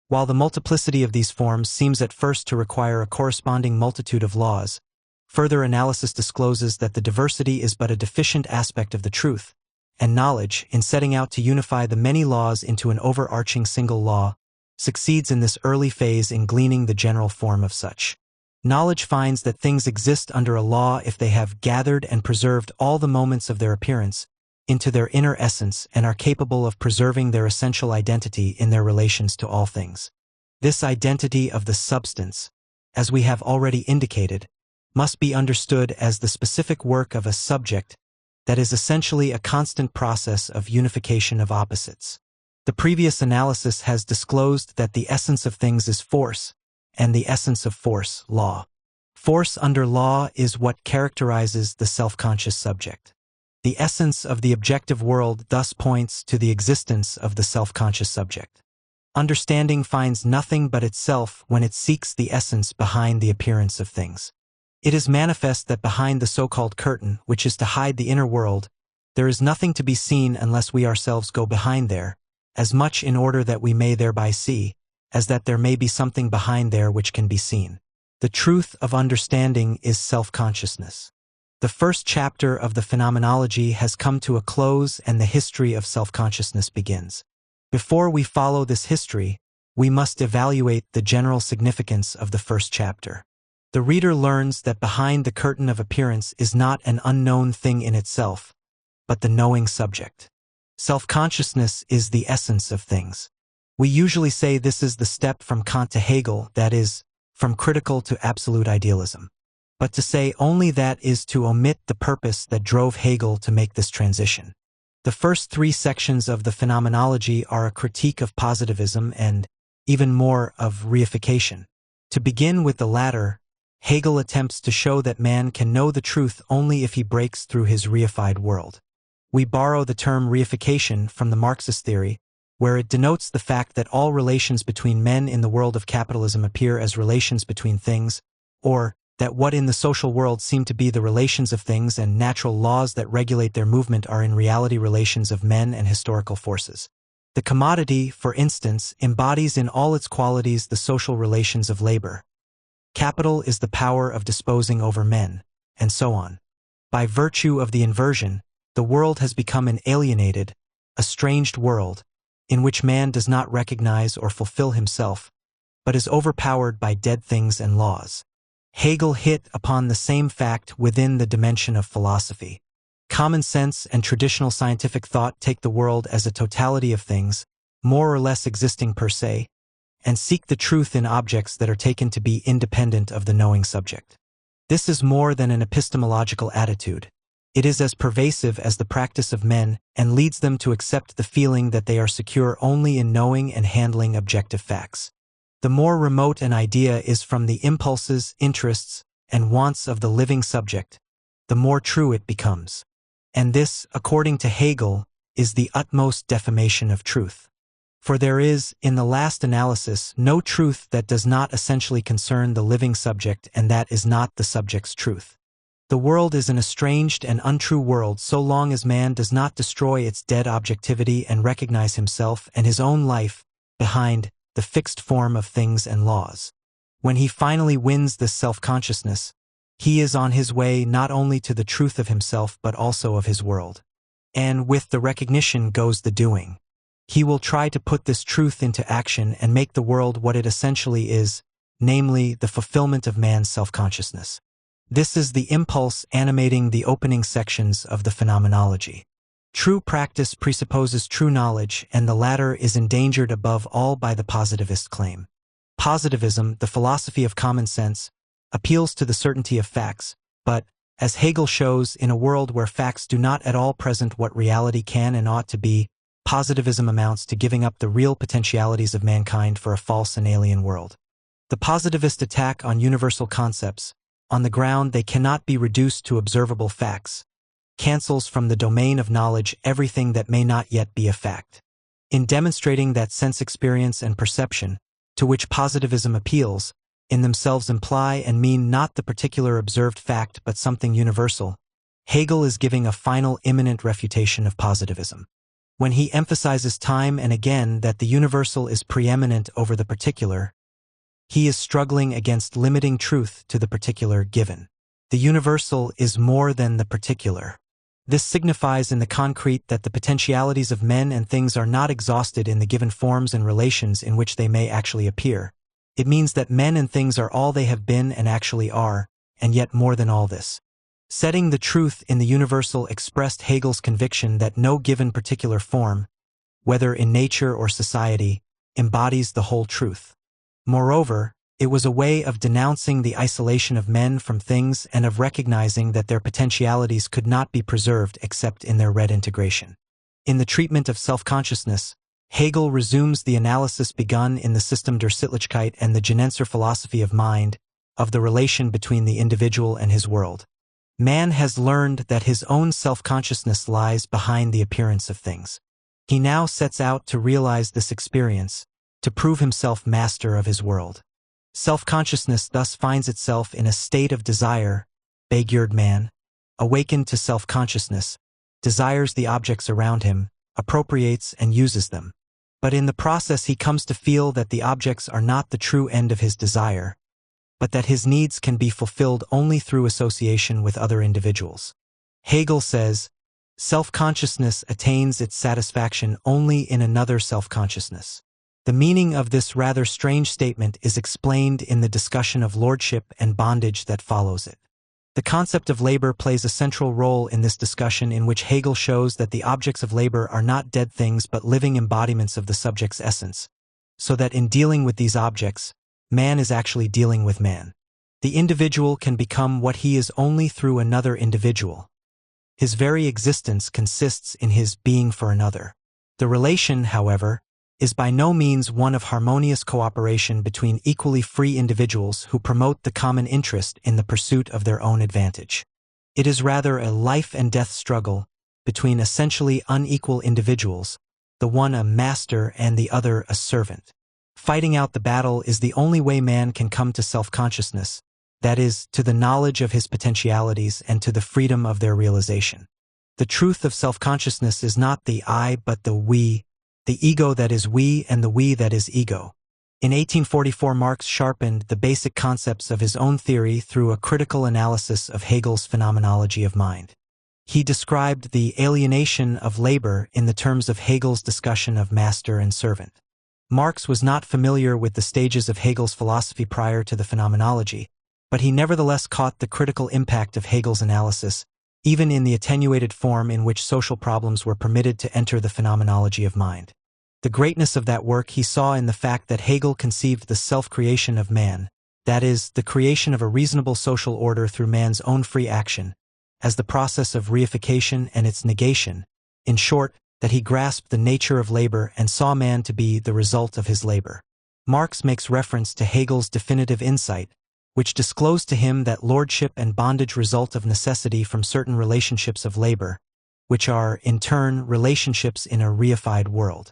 While the multiplicity of these forms seems at first to require a corresponding multitude of laws, further analysis discloses that the diversity is but a deficient aspect of the truth, and knowledge, in setting out to unify the many laws into an overarching single law, succeeds in this early phase in gleaning the general form of such. Knowledge finds that things exist under a law if they have gathered and preserved all the moments of their appearance, into their inner essence and are capable of preserving their essential identity in their relations to all things. This identity of the substance, as we have already indicated, must be understood as the specific work of a subject that is essentially a constant process of unification of opposites. The previous analysis has disclosed that the essence of things is force, and the essence of force, law. Force under law is what characterizes the self-conscious subject. The essence of the objective world thus points to the existence of the self-conscious subject. Understanding finds nothing but itself when it seeks the essence behind the appearance of things. It is manifest that behind the so-called curtain, which is to hide the inner world, there is nothing to be seen unless we ourselves go behind there, as much in order that we may thereby see, as that there may be something behind there which can be seen. The truth of understanding is self-consciousness. The first chapter of the phenomenology has come to a close and the history of self-consciousness begins. Before we follow this history, we must evaluate the general significance of the first chapter. The reader learns that behind the curtain of appearance is not an unknown thing in itself, but the knowing subject. Self-consciousness is the essence of things. We usually say this is the step from Kant to Hegel, that is, from critical to absolute idealism. But to say only that is to omit the purpose that drove Hegel to make this transition. The first three sections of the phenomenology are a critique of positivism and, even more, of reification. To begin with the latter, Hegel attempts to show that man can know the truth only if he breaks through his reified world. We borrow the term reification from the Marxist theory, where it denotes the fact that all relations between men in the world of capitalism appear as relations between things, or that what in the social world seem to be the relations of things and natural laws that regulate their movement are in reality relations of men and historical forces. The commodity, for instance, embodies in all its qualities the social relations of labor. Capital is the power of disposing over men, and so on. By virtue of the inversion, the world has become an alienated, estranged world, in which man does not recognize or fulfill himself, but is overpowered by dead things and laws. Hegel hit upon the same fact within the dimension of philosophy. Common sense and traditional scientific thought take the world as a totality of things, more or less existing per se, and seek the truth in objects that are taken to be independent of the knowing subject. This is more than an epistemological attitude. It is as pervasive as the practice of men and leads them to accept the feeling that they are secure only in knowing and handling objective facts. The more remote an idea is from the impulses, interests, and wants of the living subject, the more true it becomes. And this, according to Hegel, is the utmost defamation of truth. For there is, in the last analysis, no truth that does not essentially concern the living subject, and that is not the subject's truth. The world is an estranged and untrue world so long as man does not destroy its dead objectivity and recognize himself and his own life behind the fixed form of things and laws. When he finally wins this self-consciousness, he is on his way not only to the truth of himself but also of his world. And with the recognition goes the doing. He will try to put this truth into action and make the world what it essentially is, namely the fulfillment of man's self-consciousness. This is the impulse animating the opening sections of the phenomenology. True practice presupposes true knowledge, and the latter is endangered above all by the positivist claim. Positivism, the philosophy of common sense, appeals to the certainty of facts, but, as Hegel shows, in a world where facts do not at all present what reality can and ought to be, positivism amounts to giving up the real potentialities of mankind for a false and alien world. The positivist attack on universal concepts, on the ground they cannot be reduced to observable facts, cancels from the domain of knowledge everything that may not yet be a fact. In demonstrating that sense experience and perception, to which positivism appeals, in themselves imply and mean not the particular observed fact but something universal, Hegel is giving a final imminent refutation of positivism. When he emphasizes time and again that the universal is preeminent over the particular, he is struggling against limiting truth to the particular given. The universal is more than the particular. This signifies in the concrete that the potentialities of men and things are not exhausted in the given forms and relations in which they may actually appear. It means that men and things are all they have been and actually are, and yet more than all this. Setting the truth in the universal expressed Hegel's conviction that no given particular form, whether in nature or society, embodies the whole truth. Moreover, it was a way of denouncing the isolation of men from things and of recognizing that their potentialities could not be preserved except in their red integration. In the treatment of self-consciousness, Hegel resumes the analysis begun in the System der Sittlichkeit and the Genenzer philosophy of mind, of the relation between the individual and his world. Man has learned that his own self-consciousness lies behind the appearance of things. He now sets out to realize this experience, to prove himself master of his world. Self-consciousness thus finds itself in a state of desire. Begeerd man, awakened to self-consciousness, desires the objects around him, appropriates and uses them. But in the process he comes to feel that the objects are not the true end of his desire, but that his needs can be fulfilled only through association with other individuals. Hegel says, self-consciousness attains its satisfaction only in another self-consciousness. The meaning of this rather strange statement is explained in the discussion of lordship and bondage that follows it. The concept of labor plays a central role in this discussion, in which Hegel shows that the objects of labor are not dead things but living embodiments of the subject's essence, so that in dealing with these objects, man is actually dealing with man. The individual can become what he is only through another individual. His very existence consists in his being for another. The relation, however, is by no means one of harmonious cooperation between equally free individuals who promote the common interest in the pursuit of their own advantage. It is rather a life-and-death struggle between essentially unequal individuals, the one a master and the other a servant. Fighting out the battle is the only way man can come to self-consciousness, that is, to the knowledge of his potentialities and to the freedom of their realization. The truth of self-consciousness is not the I but the we, the ego that is we and the we that is ego. In 1844, Marx sharpened the basic concepts of his own theory through a critical analysis of Hegel's phenomenology of mind. He described the alienation of labor in the terms of Hegel's discussion of master and servant. Marx was not familiar with the stages of Hegel's philosophy prior to the phenomenology, but he nevertheless caught the critical impact of Hegel's analysis, even in the attenuated form in which social problems were permitted to enter the phenomenology of mind. The greatness of that work he saw in the fact that Hegel conceived the self-creation of man, that is, the creation of a reasonable social order through man's own free action, as the process of reification and its negation. In short, that he grasped the nature of labor and saw man to be the result of his labor. Marx makes reference to Hegel's definitive insight, which disclosed to him that lordship and bondage result of necessity from certain relationships of labor, which are, in turn, relationships in a reified world.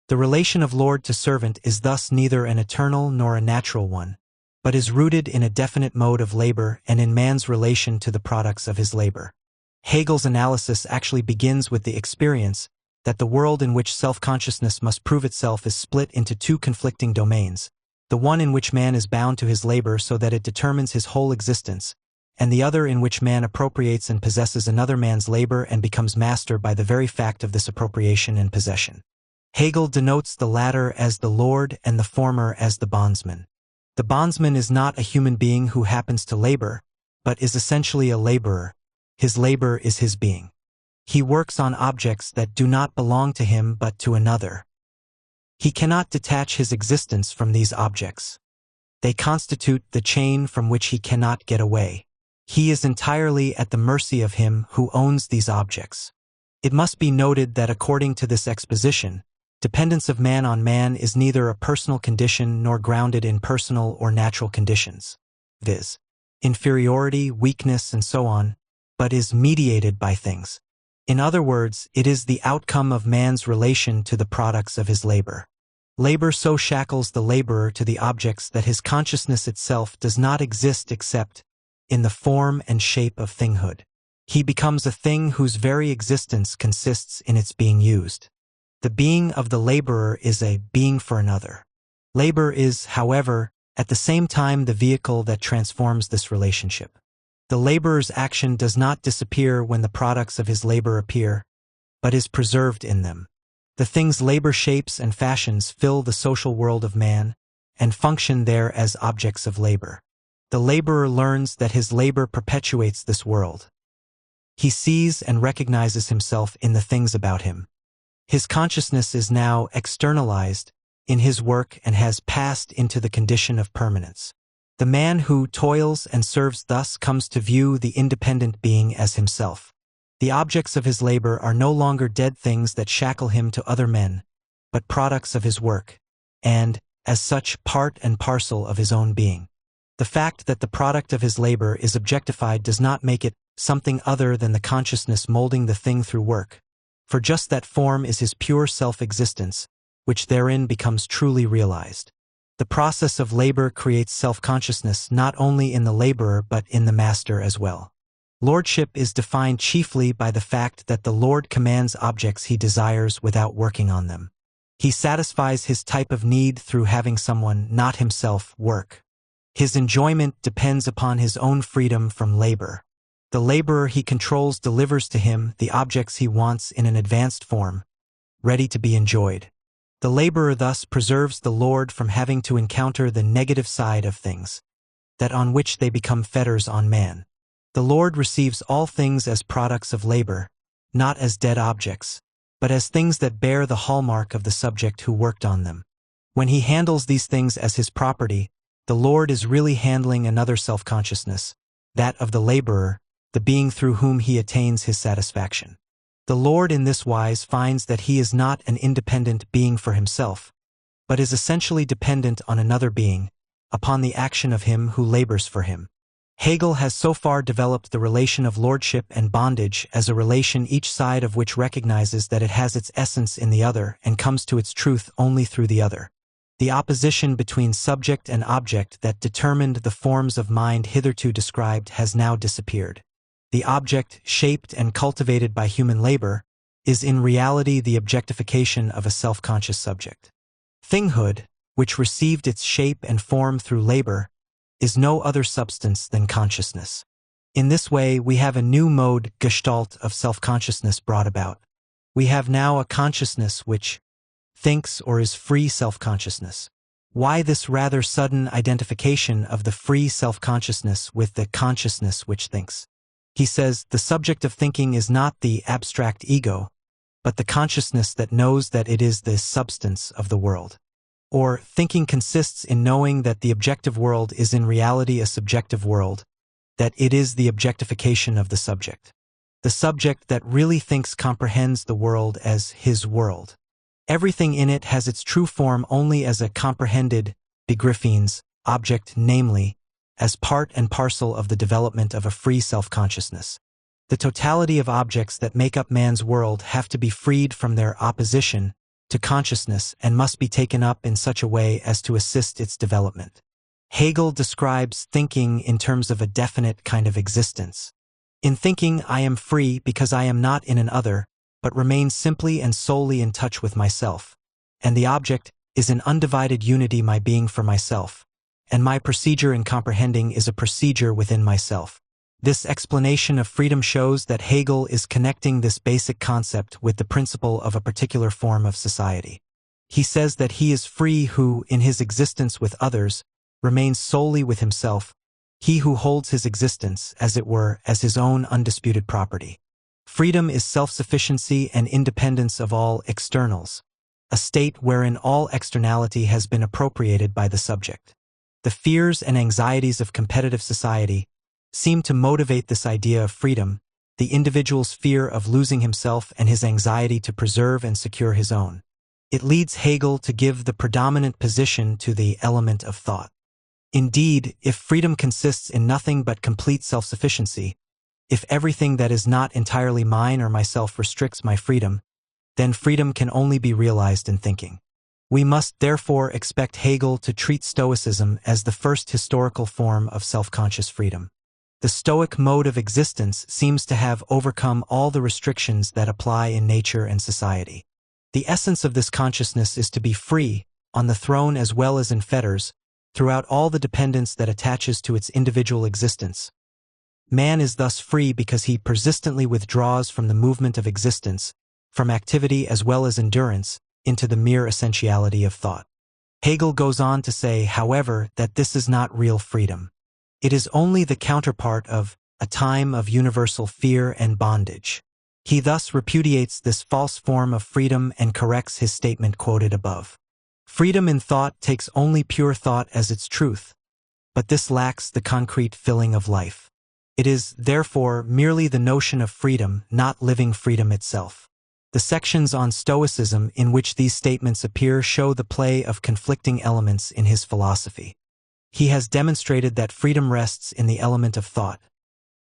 The relation of lord to servant is thus neither an eternal nor a natural one, but is rooted in a definite mode of labor and in man's relation to the products of his labor. Hegel's analysis actually begins with the experience that the world in which self-consciousness must prove itself is split into two conflicting domains, the one in which man is bound to his labor so that it determines his whole existence, and the other in which man appropriates and possesses another man's labor and becomes master by the very fact of this appropriation and possession. Hegel denotes the latter as the lord and the former as the bondsman. The bondsman is not a human being who happens to labor, but is essentially a laborer. His labor is his being. He works on objects that do not belong to him but to another. He cannot detach his existence from these objects. They constitute the chain from which he cannot get away. He is entirely at the mercy of him who owns these objects. It must be noted that according to this exposition, dependence of man on man is neither a personal condition nor grounded in personal or natural conditions, viz., inferiority, weakness, and so on, but is mediated by things. In other words, it is the outcome of man's relation to the products of his labor. Labor so shackles the laborer to the objects that his consciousness itself does not exist except in the form and shape of thinghood. He becomes a thing whose very existence consists in its being used. The being of the laborer is a being for another. Labor is, however, at the same time the vehicle that transforms this relationship. The laborer's action does not disappear when the products of his labor appear, but is preserved in them. The things labor shapes and fashions fill the social world of man, and function there as objects of labor. The laborer learns that his labor perpetuates this world. He sees and recognizes himself in the things about him. His consciousness is now externalized in his work and has passed into the condition of permanence. The man who toils and serves thus comes to view the independent being as himself. The objects of his labor are no longer dead things that shackle him to other men, but products of his work, and, as such, part and parcel of his own being. The fact that the product of his labor is objectified does not make it something other than the consciousness molding the thing through work, for just that form is his pure self-existence, which therein becomes truly realized. The process of labor creates self-consciousness not only in the laborer but in the master as well. Lordship is defined chiefly by the fact that the Lord commands objects he desires without working on them. He satisfies his type of need through having someone, not himself, work. His enjoyment depends upon his own freedom from labor. The laborer he controls delivers to him the objects he wants in an advanced form, ready to be enjoyed. The laborer thus preserves the Lord from having to encounter the negative side of things, that on which they become fetters on man. The Lord receives all things as products of labor, not as dead objects, but as things that bear the hallmark of the subject who worked on them. When he handles these things as his property, the Lord is really handling another self-consciousness, that of the laborer, the being through whom he attains his satisfaction. The Lord in this wise finds that he is not an independent being for himself, but is essentially dependent on another being, upon the action of him who labors for him. Hegel has so far developed the relation of lordship and bondage as a relation each side of which recognizes that it has its essence in the other and comes to its truth only through the other. The opposition between subject and object that determined the forms of mind hitherto described has now disappeared. The object, shaped and cultivated by human labor, is in reality the objectification of a self-conscious subject. Thinghood, which received its shape and form through labor, is no other substance than consciousness. In this way, we have a new mode, gestalt, of self-consciousness brought about. We have now a consciousness which thinks or is free self-consciousness. Why this rather sudden identification of the free self-consciousness with the consciousness which thinks? He says, the subject of thinking is not the abstract ego, but the consciousness that knows that it is the substance of the world. Or, thinking consists in knowing that the objective world is in reality a subjective world, that it is the objectification of the subject. The subject that really thinks comprehends the world as his world. Everything in it has its true form only as a comprehended, begriffenes, object, namely, as part and parcel of the development of a free self-consciousness. The totality of objects that make up man's world have to be freed from their opposition to consciousness and must be taken up in such a way as to assist its development. Hegel describes thinking in terms of a definite kind of existence. In thinking, I am free because I am not in an other, but remain simply and solely in touch with myself, and the object is an undivided unity, my being for myself, and my procedure in comprehending is a procedure within myself. This explanation of freedom shows that Hegel is connecting this basic concept with the principle of a particular form of society. He says that he is free who, in his existence with others, remains solely with himself, he who holds his existence, as it were, as his own undisputed property. Freedom is self-sufficiency and independence of all externals, a state wherein all externality has been appropriated by the subject. The fears and anxieties of competitive society seem to motivate this idea of freedom, the individual's fear of losing himself and his anxiety to preserve and secure his own. It leads Hegel to give the predominant position to the element of thought. Indeed, if freedom consists in nothing but complete self-sufficiency, if everything that is not entirely mine or myself restricts my freedom, then freedom can only be realized in thinking. We must therefore expect Hegel to treat Stoicism as the first historical form of self-conscious freedom. The Stoic mode of existence seems to have overcome all the restrictions that apply in nature and society. The essence of this consciousness is to be free, on the throne as well as in fetters, throughout all the dependence that attaches to its individual existence. Man is thus free because he persistently withdraws from the movement of existence, from activity as well as endurance, into the mere essentiality of thought. Hegel goes on to say, however, that this is not real freedom. It is only the counterpart of a time of universal fear and bondage. He thus repudiates this false form of freedom and corrects his statement quoted above. Freedom in thought takes only pure thought as its truth, but this lacks the concrete filling of life. It is, therefore, merely the notion of freedom, not living freedom itself. The sections on Stoicism in which these statements appear show the play of conflicting elements in his philosophy. He has demonstrated that freedom rests in the element of thought.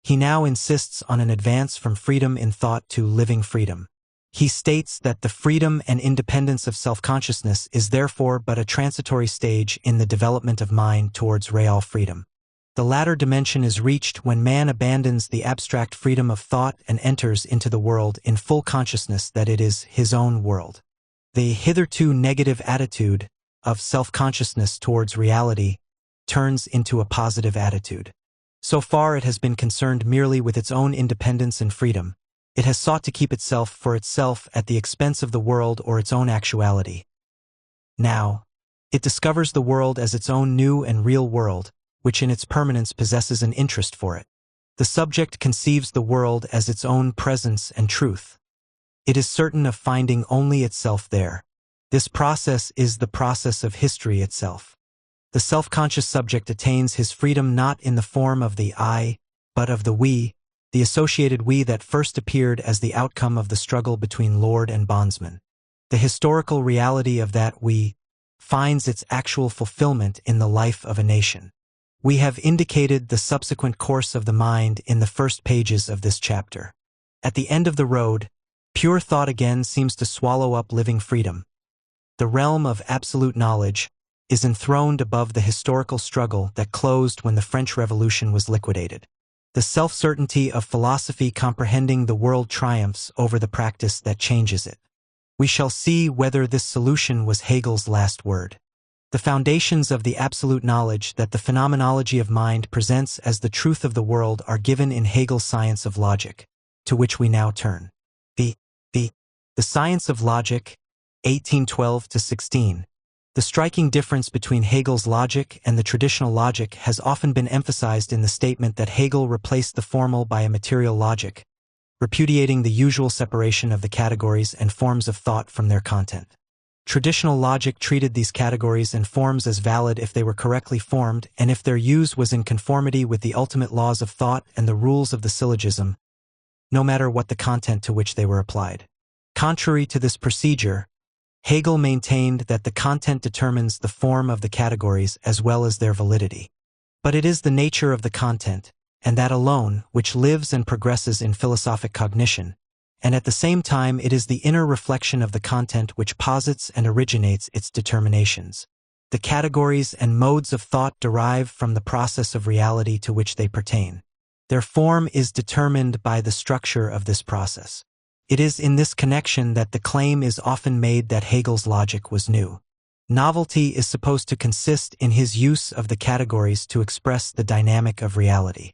He now insists on an advance from freedom in thought to living freedom. He states that the freedom and independence of self-consciousness is therefore but a transitory stage in the development of mind towards real freedom. The latter dimension is reached when man abandons the abstract freedom of thought and enters into the world in full consciousness that it is his own world. The hitherto negative attitude of self-consciousness towards reality turns into a positive attitude. So far it has been concerned merely with its own independence and freedom. It has sought to keep itself for itself at the expense of the world or its own actuality. Now, it discovers the world as its own new and real world, which in its permanence possesses an interest for it. The subject conceives the world as its own presence and truth. It is certain of finding only itself there. This process is the process of history itself. The self-conscious subject attains his freedom not in the form of the I, but of the we, the associated we that first appeared as the outcome of the struggle between lord and bondsman. The historical reality of that we finds its actual fulfillment in the life of a nation. We have indicated the subsequent course of the mind in the first pages of this chapter. At the end of the road, pure thought again seems to swallow up living freedom. The realm of absolute knowledge is enthroned above the historical struggle that closed when the French Revolution was liquidated. The self-certainty of philosophy comprehending the world triumphs over the practice that changes it. We shall see whether this solution was Hegel's last word. The foundations of the absolute knowledge that the phenomenology of mind presents as the truth of the world are given in Hegel's Science of Logic, to which we now turn. The Science of Logic, 1812–16. The striking difference between Hegel's logic and the traditional logic has often been emphasized in the statement that Hegel replaced the formal by a material logic, repudiating the usual separation of the categories and forms of thought from their content. Traditional logic treated these categories and forms as valid if they were correctly formed and if their use was in conformity with the ultimate laws of thought and the rules of the syllogism, no matter what the content to which they were applied. Contrary to this procedure, Hegel maintained that the content determines the form of the categories as well as their validity. But it is the nature of the content, and that alone, which lives and progresses in philosophic cognition, and at the same time it is the inner reflection of the content which posits and originates its determinations. The categories and modes of thought derive from the process of reality to which they pertain. Their form is determined by the structure of this process. It is in this connection that the claim is often made that Hegel's logic was new. Novelty is supposed to consist in his use of the categories to express the dynamic of reality.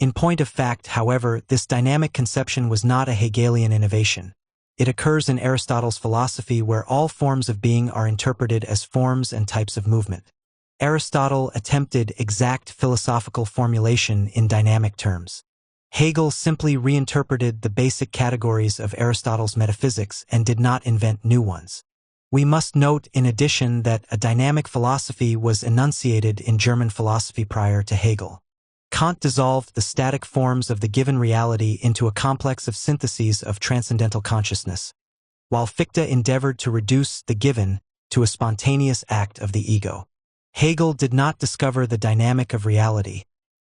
In point of fact, however, this dynamic conception was not a Hegelian innovation. It occurs in Aristotle's philosophy where all forms of being are interpreted as forms and types of movement. Aristotle attempted exact philosophical formulation in dynamic terms. Hegel simply reinterpreted the basic categories of Aristotle's metaphysics and did not invent new ones. We must note in addition that a dynamic philosophy was enunciated in German philosophy prior to Hegel. Kant dissolved the static forms of the given reality into a complex of syntheses of transcendental consciousness, while Fichte endeavored to reduce the given to a spontaneous act of the ego. Hegel did not discover the dynamic of reality,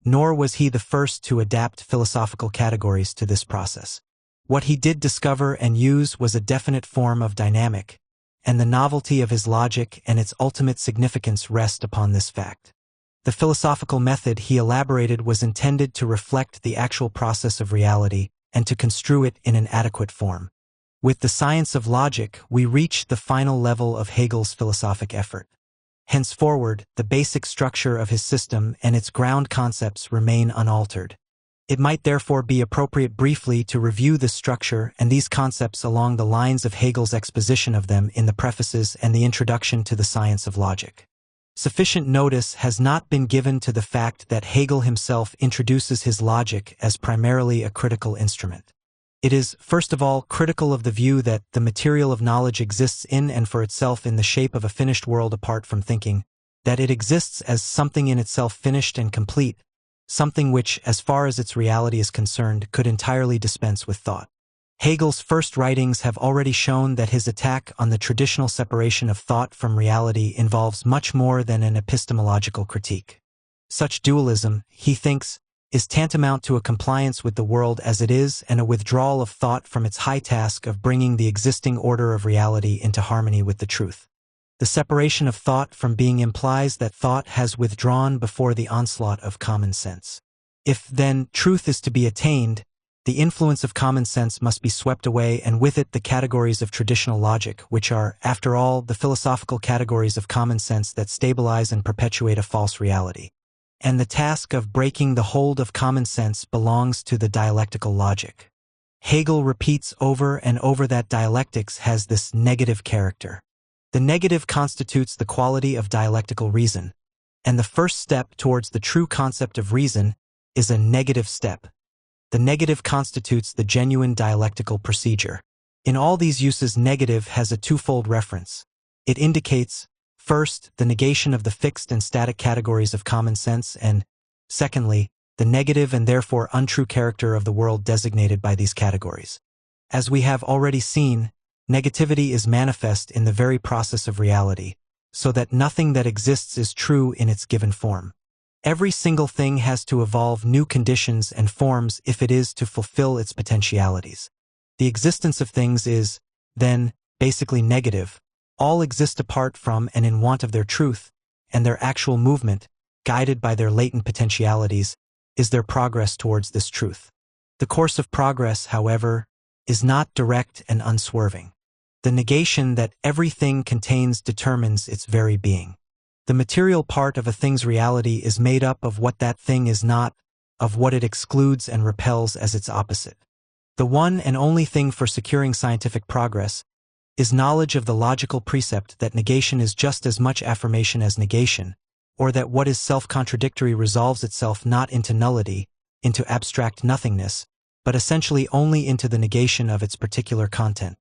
nor was he the first to adapt philosophical categories to this process. What he did discover and use was a definite form of dynamic, and the novelty of his logic and its ultimate significance rest upon this fact. The philosophical method he elaborated was intended to reflect the actual process of reality and to construe it in an adequate form. With the science of logic, we reach the final level of Hegel's philosophic effort. Henceforward, the basic structure of his system and its ground concepts remain unaltered. It might therefore be appropriate briefly to review this structure and these concepts along the lines of Hegel's exposition of them in the prefaces and the introduction to the Science of Logic. Sufficient notice has not been given to the fact that Hegel himself introduces his logic as primarily a critical instrument. It is, first of all, critical of the view that the material of knowledge exists in and for itself in the shape of a finished world apart from thinking, that it exists as something in itself finished and complete, something which, as far as its reality is concerned, could entirely dispense with thought. Hegel's first writings have already shown that his attack on the traditional separation of thought from reality involves much more than an epistemological critique. Such dualism, he thinks, is tantamount to a compliance with the world as it is and a withdrawal of thought from its high task of bringing the existing order of reality into harmony with the truth. The separation of thought from being implies that thought has withdrawn before the onslaught of common sense. If, then, truth is to be attained, the influence of common sense must be swept away, and with it the categories of traditional logic, which are, after all, the philosophical categories of common sense that stabilize and perpetuate a false reality. And the task of breaking the hold of common sense belongs to the dialectical logic. Hegel repeats over and over that dialectics has this negative character. The negative constitutes the quality of dialectical reason, and the first step towards the true concept of reason is a negative step. The negative constitutes the genuine dialectical procedure. In all these uses, negative has a twofold reference. It indicates, first, the negation of the fixed and static categories of common sense, and, secondly, the negative and therefore untrue character of the world designated by these categories. As we have already seen, negativity is manifest in the very process of reality, so that nothing that exists is true in its given form. Every single thing has to evolve new conditions and forms if it is to fulfill its potentialities. The existence of things is, then, basically negative. All exist apart from and in want of their truth, and their actual movement, guided by their latent potentialities, is their progress towards this truth. The course of progress, however, is not direct and unswerving. The negation that everything contains determines its very being. The material part of a thing's reality is made up of what that thing is not, of what it excludes and repels as its opposite. The one and only thing for securing scientific progress is knowledge of the logical precept that negation is just as much affirmation as negation, or that what is self-contradictory resolves itself not into nullity, into abstract nothingness, but essentially only into the negation of its particular content.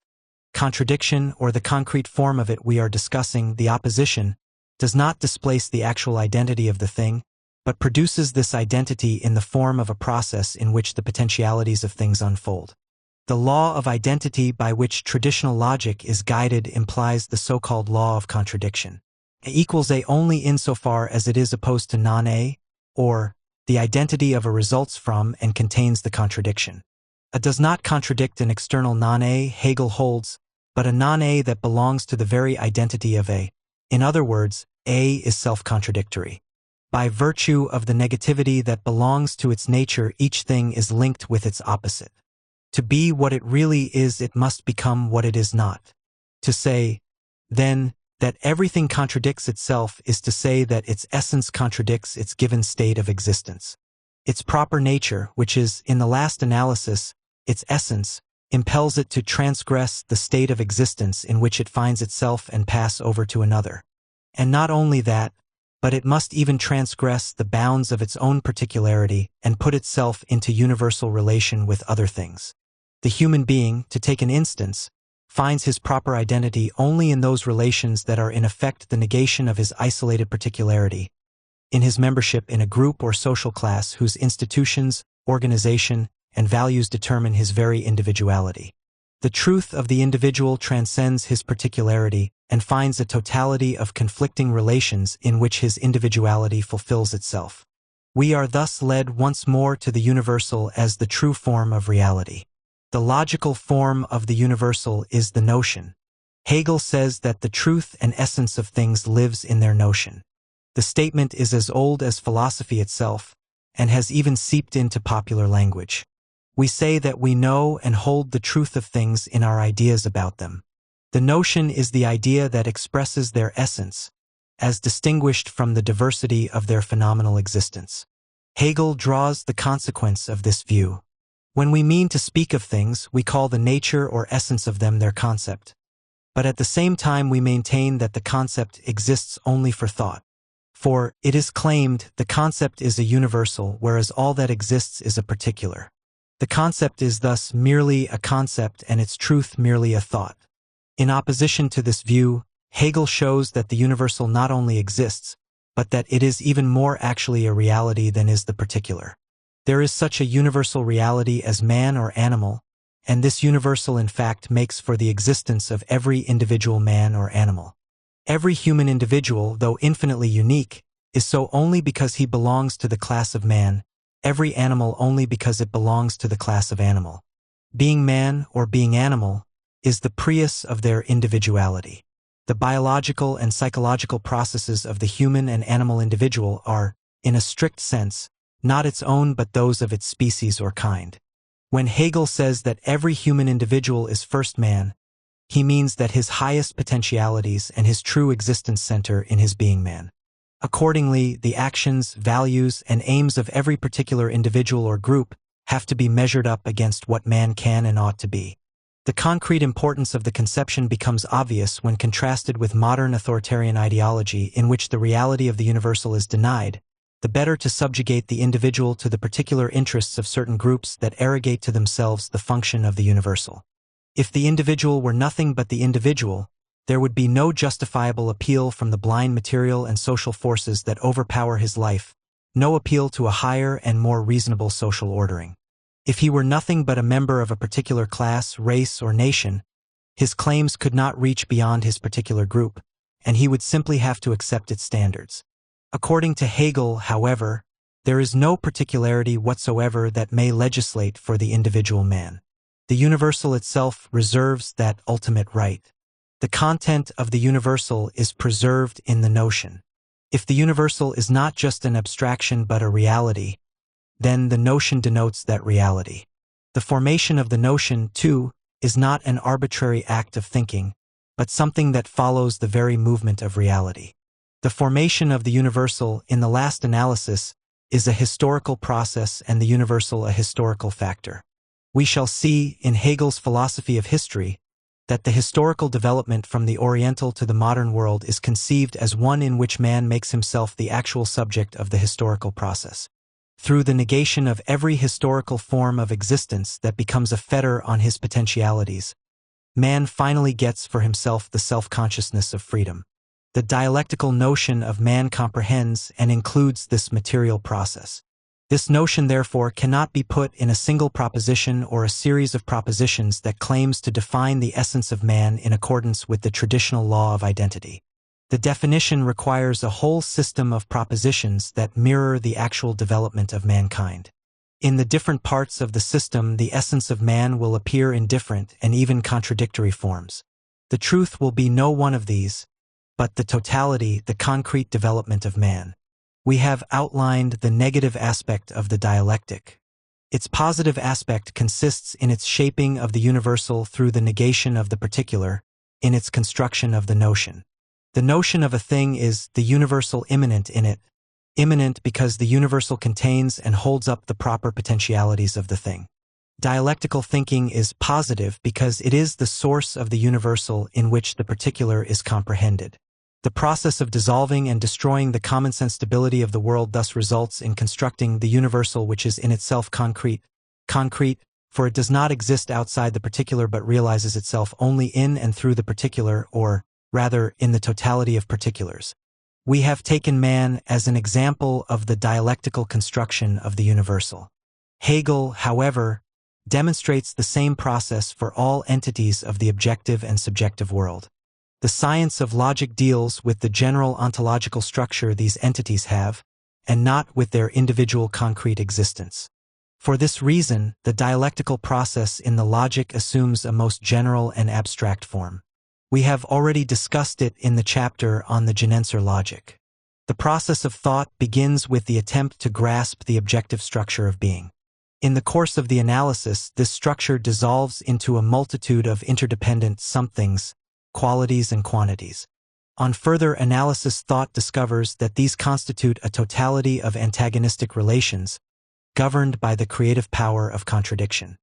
Contradiction, or the concrete form of it we are discussing, the opposition, does not displace the actual identity of the thing, but produces this identity in the form of a process in which the potentialities of things unfold. The law of identity by which traditional logic is guided implies the so-called law of contradiction. A equals A only insofar as it is opposed to non-A, or the identity of a results from and contains the contradiction. A does not contradict an external non-A, Hegel holds, but a non-A that belongs to the very identity of A. In other words, A is self-contradictory. By virtue of the negativity that belongs to its nature, each thing is linked with its opposite. To be what it really is, it must become what it is not. To say, then, that everything contradicts itself is to say that its essence contradicts its given state of existence. Its proper nature, which is, in the last analysis, its essence, impels it to transgress the state of existence in which it finds itself and pass over to another. And not only that, but it must even transgress the bounds of its own particularity and put itself into universal relation with other things. The human being, to take an instance, finds his proper identity only in those relations that are in effect the negation of his isolated particularity, in his membership in a group or social class whose institutions, organization, and values determine his very individuality. The truth of the individual transcends his particularity and finds a totality of conflicting relations in which his individuality fulfills itself. We are thus led once more to the universal as the true form of reality. The logical form of the universal is the notion. Hegel says that the truth and essence of things lives in their notion. The statement is as old as philosophy itself, and has even seeped into popular language. We say that we know and hold the truth of things in our ideas about them. The notion is the idea that expresses their essence, as distinguished from the diversity of their phenomenal existence. Hegel draws the consequence of this view. When we mean to speak of things, we call the nature or essence of them their concept. But at the same time we maintain that the concept exists only for thought. For, it is claimed, the concept is a universal, whereas all that exists is a particular. The concept is thus merely a concept and its truth merely a thought. In opposition to this view, Hegel shows that the universal not only exists, but that it is even more actually a reality than is the particular. There is such a universal reality as man or animal, and this universal in fact makes for the existence of every individual man or animal. Every human individual, though infinitely unique, is so only because he belongs to the class of man, every animal only because it belongs to the class of animal. Being man or being animal is the prius of their individuality. The biological and psychological processes of the human and animal individual are, in a strict sense, not its own but those of its species or kind. When Hegel says that every human individual is first man, he means that his highest potentialities and his true existence center in his being man. Accordingly, the actions, values, and aims of every particular individual or group have to be measured up against what man can and ought to be. The concrete importance of the conception becomes obvious when contrasted with modern authoritarian ideology in which the reality of the universal is denied, the better to subjugate the individual to the particular interests of certain groups that arrogate to themselves the function of the universal. If the individual were nothing but the individual, there would be no justifiable appeal from the blind material and social forces that overpower his life, no appeal to a higher and more reasonable social ordering. If he were nothing but a member of a particular class, race, or nation, his claims could not reach beyond his particular group, and he would simply have to accept its standards. According to Hegel, however, there is no particularity whatsoever that may legislate for the individual man. The universal itself reserves that ultimate right. The content of the universal is preserved in the notion. If the universal is not just an abstraction but a reality, then the notion denotes that reality. The formation of the notion, too, is not an arbitrary act of thinking, but something that follows the very movement of reality. The formation of the universal, in the last analysis, is a historical process and the universal a historical factor. We shall see, in Hegel's philosophy of history, that the historical development from the Oriental to the modern world is conceived as one in which man makes himself the actual subject of the historical process. Through the negation of every historical form of existence that becomes a fetter on his potentialities, man finally gets for himself the self-consciousness of freedom. The dialectical notion of man comprehends and includes this material process. This notion, therefore, cannot be put in a single proposition or a series of propositions that claims to define the essence of man in accordance with the traditional law of identity. The definition requires a whole system of propositions that mirror the actual development of mankind. In the different parts of the system, the essence of man will appear in different and even contradictory forms. The truth will be no one of these, but the totality, the concrete development of man. We have outlined the negative aspect of the dialectic. Its positive aspect consists in its shaping of the universal through the negation of the particular, in its construction of the notion. The notion of a thing is the universal immanent in it, immanent because the universal contains and holds up the proper potentialities of the thing. Dialectical thinking is positive because it is the source of the universal in which the particular is comprehended. The process of dissolving and destroying the common-sense stability of the world thus results in constructing the universal which is in itself concrete, for it does not exist outside the particular but realizes itself only in and through the particular, or, rather, in the totality of particulars. We have taken man as an example of the dialectical construction of the universal. Hegel, however, demonstrates the same process for all entities of the objective and subjective world. The science of logic deals with the general ontological structure these entities have, and not with their individual concrete existence. For this reason, the dialectical process in the logic assumes a most general and abstract form. We have already discussed it in the chapter on the Genenser logic. The process of thought begins with the attempt to grasp the objective structure of being. In the course of the analysis, this structure dissolves into a multitude of interdependent somethings, qualities and quantities. On further analysis, thought discovers that these constitute a totality of antagonistic relations, governed by the creative power of contradiction.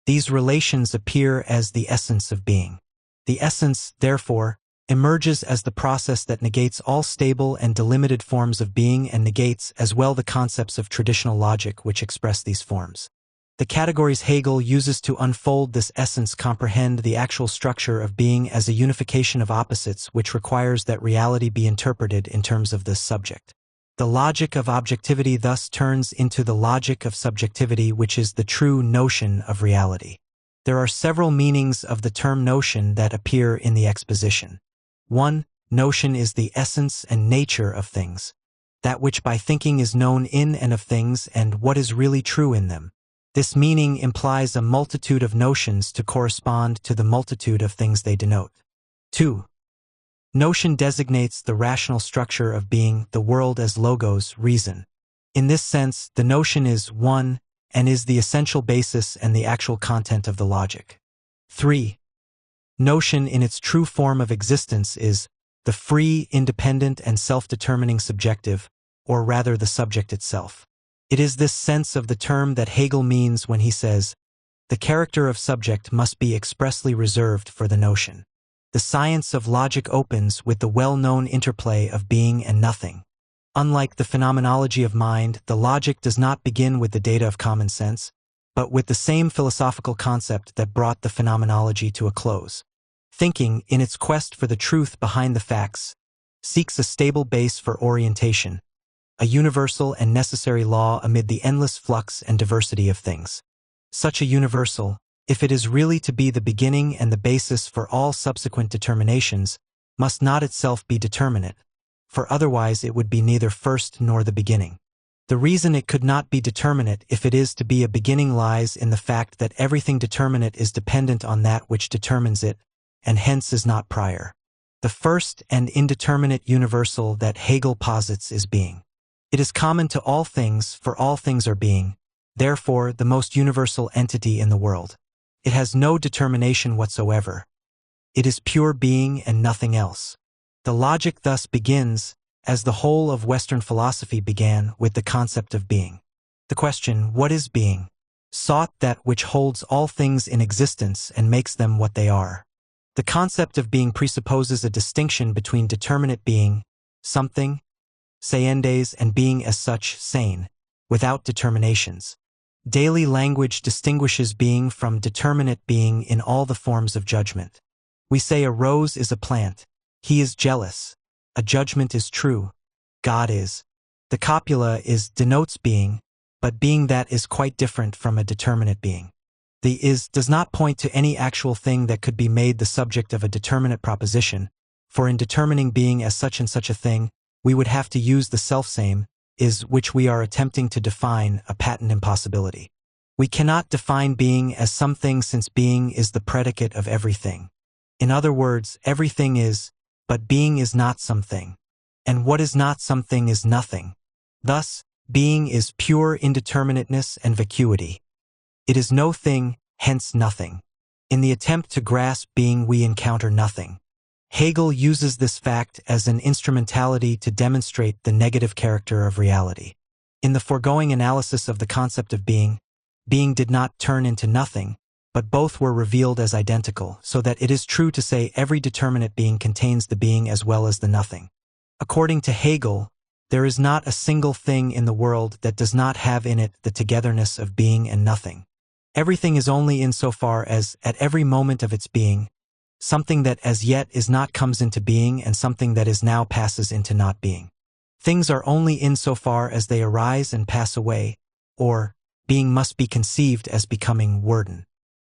These relations appear as the essence of being. The essence, therefore, emerges as the process that negates all stable and delimited forms of being and negates as well the concepts of traditional logic which express these forms. The categories Hegel uses to unfold this essence comprehend the actual structure of being as a unification of opposites which requires that reality be interpreted in terms of this subject. The logic of objectivity thus turns into the logic of subjectivity, which is the true notion of reality. There are several meanings of the term notion that appear in the exposition. 1. Notion is the essence and nature of things, that which by thinking is known in and of things and what is really true in them. This meaning implies a multitude of notions to correspond to the multitude of things they denote. 2. Notion designates the rational structure of being, the world as logos, reason. In this sense, the notion is one and is the essential basis and the actual content of the logic. 3. Notion in its true form of existence is the free, independent, and self-determining subjective, or rather the subject itself. It is this sense of the term that Hegel means when he says, the character of subject must be expressly reserved for the notion. The science of logic opens with the well-known interplay of being and nothing. Unlike the phenomenology of mind, the logic does not begin with the data of common sense, but with the same philosophical concept that brought the phenomenology to a close. Thinking, in its quest for the truth behind the facts, seeks a stable base for orientation, a universal and necessary law amid the endless flux and diversity of things. Such a universal, if it is really to be the beginning and the basis for all subsequent determinations, must not itself be determinate, for otherwise it would be neither first nor the beginning. The reason it could not be determinate if it is to be a beginning lies in the fact that everything determinate is dependent on that which determines it, and hence is not prior. The first and indeterminate universal that Hegel posits is being. It is common to all things, for all things are being, therefore the most universal entity in the world. It has no determination whatsoever. It is pure being and nothing else. The logic thus begins, as the whole of Western philosophy began, with the concept of being. The question, what is being? Sought that which holds all things in existence and makes them what they are. The concept of being presupposes a distinction between determinate being, something, seiendes, and being as such, sane, without determinations. Daily language distinguishes being from determinate being in all the forms of judgment. We say a rose is a plant. He is jealous. A judgment is true. God is. The copula denotes being, but being that is quite different from a determinate being. The is does not point to any actual thing that could be made the subject of a determinate proposition, for in determining being as such and such a thing, we would have to use the selfsame, is which we are attempting to define, a patent impossibility. We cannot define being as something since being is the predicate of everything. In other words, everything is, but being is not something. And what is not something is nothing. Thus, being is pure indeterminateness and vacuity. It is no thing, hence nothing. In the attempt to grasp being we encounter nothing. Hegel uses this fact as an instrumentality to demonstrate the negative character of reality. In the foregoing analysis of the concept of being, being did not turn into nothing, but both were revealed as identical, so that it is true to say every determinate being contains the being as well as the nothing. According to Hegel, there is not a single thing in the world that does not have in it the togetherness of being and nothing. Everything is only insofar as, at every moment of its being, something that as yet is not comes into being and something that is now passes into not being. Things are only insofar as they arise and pass away, or, being must be conceived as becoming worden.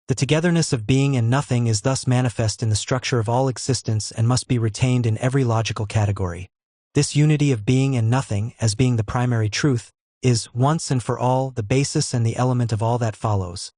The togetherness of being and nothing is thus manifest in the structure of all existence and must be retained in every logical category. This unity of being and nothing, as being the primary truth, is, once and for all, the basis and the element of all that follows.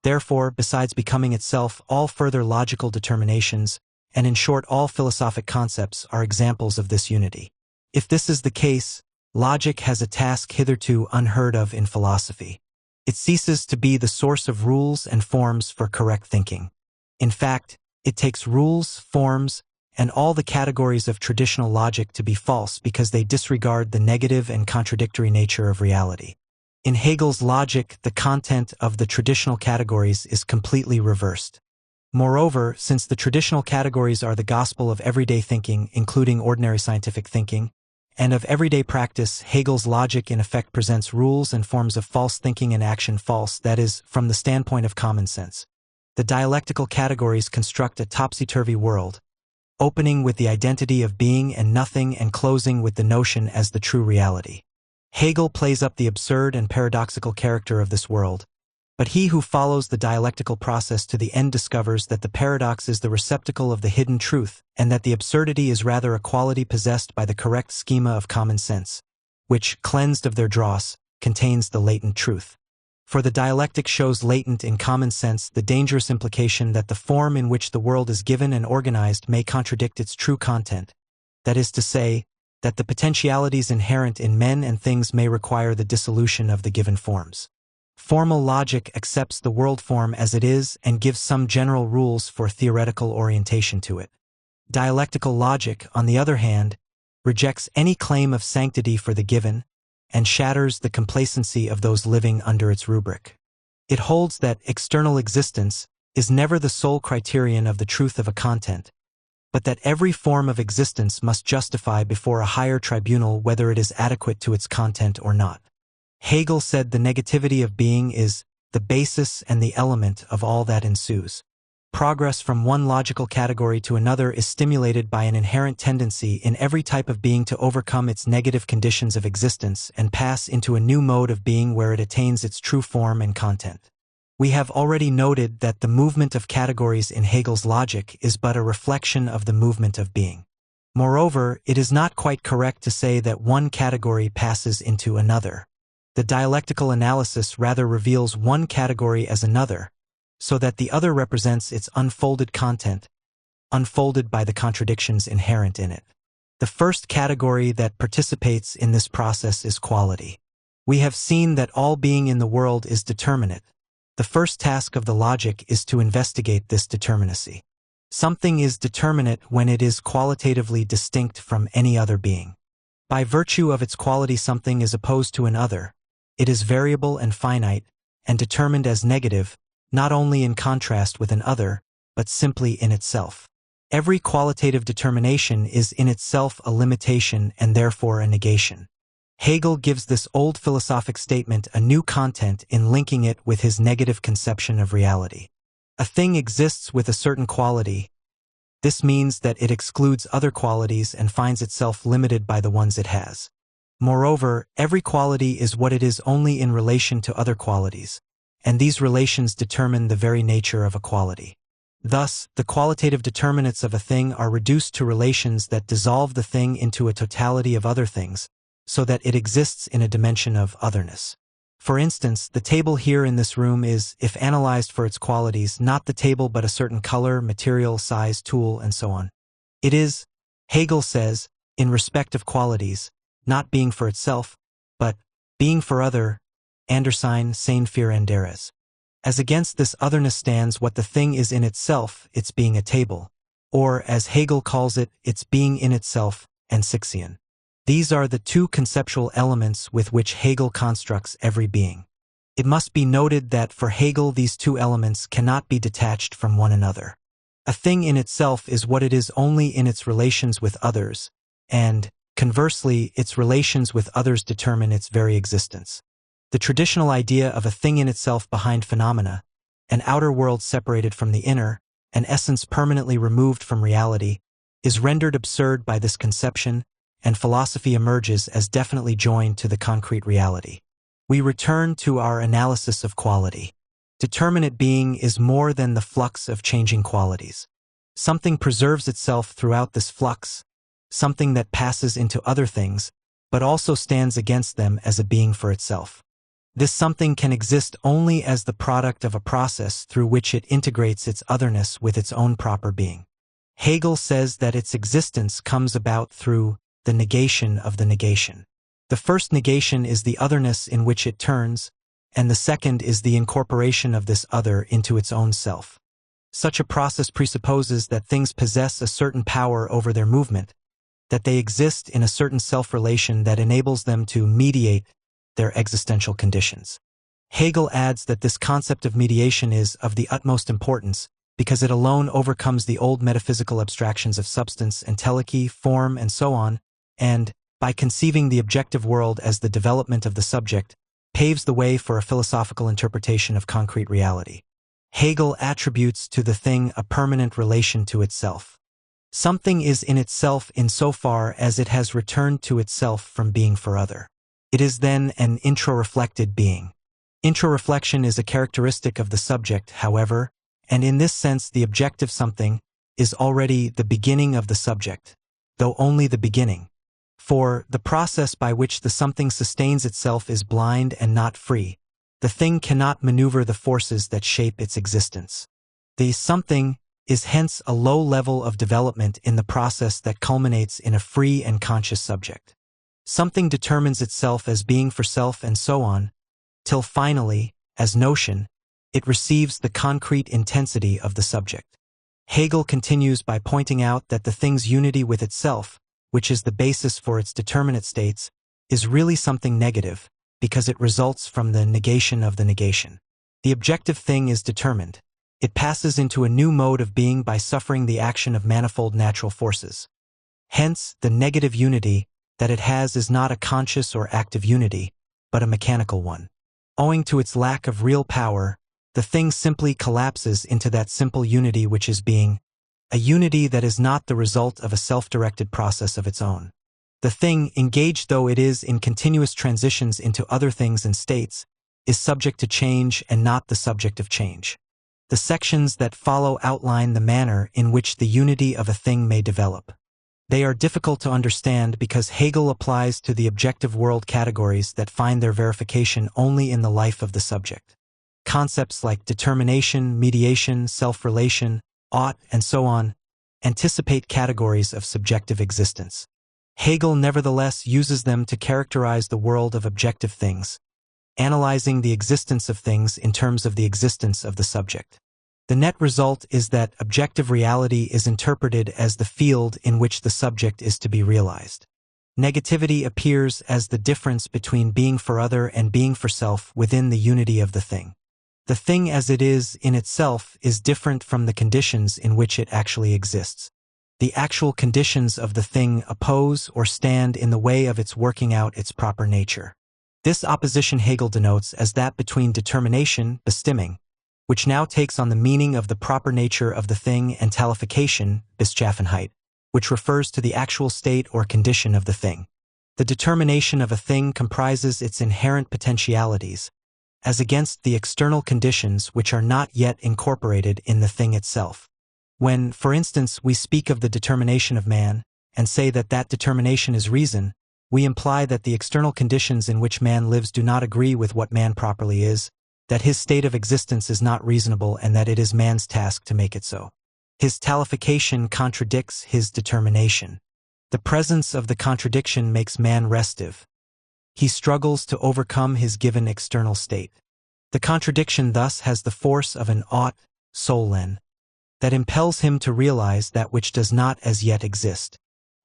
Therefore, besides becoming itself, all further logical determinations, and in short all philosophic concepts, are examples of this unity. If this is the case, logic has a task hitherto unheard of in philosophy. It ceases to be the source of rules and forms for correct thinking. In fact, it takes rules, forms, and all the categories of traditional logic to be false because they disregard the negative and contradictory nature of reality. In Hegel's logic, the content of the traditional categories is completely reversed. Moreover, since the traditional categories are the gospel of everyday thinking, including ordinary scientific thinking, and of everyday practice, Hegel's logic in effect presents rules and forms of false thinking and action false, that is, from the standpoint of common sense. The dialectical categories construct a topsy-turvy world, opening with the identity of being and nothing and closing with the notion as the true reality. Hegel plays up the absurd and paradoxical character of this world, but he who follows the dialectical process to the end discovers that the paradox is the receptacle of the hidden truth, and that the absurdity is rather a quality possessed by the correct schema of common sense, which, cleansed of their dross, contains the latent truth. For the dialectic shows latent in common sense the dangerous implication that the form in which the world is given and organized may contradict its true content, that is to say, that the potentialities inherent in men and things may require the dissolution of the given forms. Formal logic accepts the world form as it is and gives some general rules for theoretical orientation to it. Dialectical logic, on the other hand, rejects any claim of sanctity for the given and shatters the complacency of those living under its rubric. It holds that external existence is never the sole criterion of the truth of a content, but that every form of existence must justify before a higher tribunal whether it is adequate to its content or not. Hegel said the negativity of being is the basis and the element of all that ensues. Progress from one logical category to another is stimulated by an inherent tendency in every type of being to overcome its negative conditions of existence and pass into a new mode of being where it attains its true form and content. We have already noted that the movement of categories in Hegel's logic is but a reflection of the movement of being. Moreover, it is not quite correct to say that one category passes into another. The dialectical analysis rather reveals one category as another, so that the other represents its unfolded content, unfolded by the contradictions inherent in it. The first category that participates in this process is quality. We have seen that all being in the world is determinate. The first task of the logic is to investigate this determinacy. Something is determinate when it is qualitatively distinct from any other being. By virtue of its quality, something is opposed to another. It is variable and finite, and determined as negative, not only in contrast with an other, but simply in itself. Every qualitative determination is in itself a limitation and therefore a negation. Hegel gives this old philosophic statement a new content in linking it with his negative conception of reality. A thing exists with a certain quality. This means that it excludes other qualities and finds itself limited by the ones it has. Moreover, every quality is what it is only in relation to other qualities, and these relations determine the very nature of a quality. Thus, the qualitative determinants of a thing are reduced to relations that dissolve the thing into a totality of other things, so that it exists in a dimension of otherness. For instance, the table here in this room is, if analyzed for its qualities, not the table but a certain color, material, size, tool, and so on. It is, Hegel says, in respect of qualities, not being for itself, but being for other, Andersine sein für anderes. As against this otherness stands what the thing is in itself, its being a table, or, as Hegel calls it, its being in itself, Ensixion. These are the two conceptual elements with which Hegel constructs every being. It must be noted that for Hegel these two elements cannot be detached from one another. A thing in itself is what it is only in its relations with others, and, conversely, its relations with others determine its very existence. The traditional idea of a thing in itself behind phenomena, an outer world separated from the inner, an essence permanently removed from reality, is rendered absurd by this conception, and philosophy emerges as definitely joined to the concrete reality. We return to our analysis of quality. Determinate being is more than the flux of changing qualities. Something preserves itself throughout this flux, something that passes into other things, but also stands against them as a being for itself. This something can exist only as the product of a process through which it integrates its otherness with its own proper being. Hegel says that its existence comes about through the negation of the negation. The first negation is the otherness in which it turns, and the second is the incorporation of this other into its own self. Such a process presupposes that things possess a certain power over their movement, that they exist in a certain self-relation that enables them to mediate their existential conditions. Hegel adds that this concept of mediation is of the utmost importance because it alone overcomes the old metaphysical abstractions of substance, entelechy, form, and so on, and, by conceiving the objective world as the development of the subject, paves the way for a philosophical interpretation of concrete reality. Hegel attributes to the thing a permanent relation to itself. Something is in itself insofar as it has returned to itself from being for other. It is then an introreflected being. Introreflection is a characteristic of the subject, however, and in this sense the objective something is already the beginning of the subject, though only the beginning. For the process by which the something sustains itself is blind and not free. The thing cannot maneuver the forces that shape its existence. The something is hence a low level of development in the process that culminates in a free and conscious subject. Something determines itself as being for self and so on, till finally, as notion, it receives the concrete intensity of the subject. Hegel continues by pointing out that the thing's unity with itself, which is the basis for its determinate states, is really something negative, because it results from the negation of the negation. The objective thing is determined. It passes into a new mode of being by suffering the action of manifold natural forces. Hence, the negative unity that it has is not a conscious or active unity, but a mechanical one. Owing to its lack of real power, the thing simply collapses into that simple unity which is being, a unity that is not the result of a self-directed process of its own. The thing, engaged though it is in continuous transitions into other things and states, is subject to change and not the subject of change. The sections that follow outline the manner in which the unity of a thing may develop. They are difficult to understand because Hegel applies to the objective world categories that find their verification only in the life of the subject. Concepts like determination, mediation, self-relation, ought, and so on, anticipate categories of subjective existence. Hegel nevertheless uses them to characterize the world of objective things, analyzing the existence of things in terms of the existence of the subject. The net result is that objective reality is interpreted as the field in which the subject is to be realized. Negativity appears as the difference between being for other and being for self within the unity of the thing. The thing as it is in itself is different from the conditions in which it actually exists. The actual conditions of the thing oppose or stand in the way of its working out its proper nature. This opposition Hegel denotes as that between determination, Bestimmung, which now takes on the meaning of the proper nature of the thing, and Talification, Beschaffenheit, which refers to the actual state or condition of the thing. The determination of a thing comprises its inherent potentialities, as against the external conditions which are not yet incorporated in the thing itself. When, for instance, we speak of the determination of man, and say that that determination is reason, we imply that the external conditions in which man lives do not agree with what man properly is, that his state of existence is not reasonable, and that it is man's task to make it so. His talification contradicts his determination. The presence of the contradiction makes man restive. He struggles to overcome his given external state. The contradiction thus has the force of an ought, sollen, that impels him to realize that which does not as yet exist.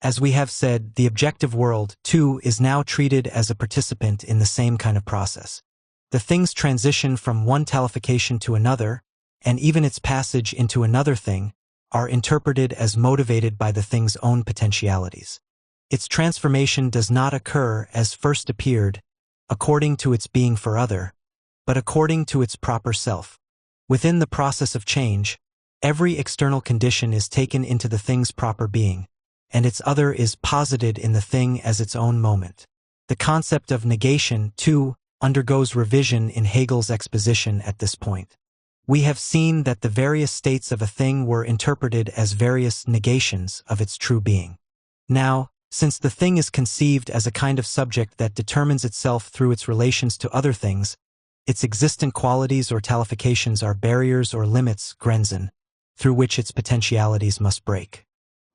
As we have said, the objective world, too, is now treated as a participant in the same kind of process. The thing's transition from one talification to another, and even its passage into another thing, are interpreted as motivated by the thing's own potentialities. Its transformation does not occur as first appeared, according to its being for other, but according to its proper self. Within the process of change, every external condition is taken into the thing's proper being, and its other is posited in the thing as its own moment. The concept of negation, too, undergoes revision in Hegel's exposition at this point. We have seen that the various states of a thing were interpreted as various negations of its true being. Now, since the thing is conceived as a kind of subject that determines itself through its relations to other things, its existent qualities or talifications are barriers or limits, Grenzen, through which its potentialities must break.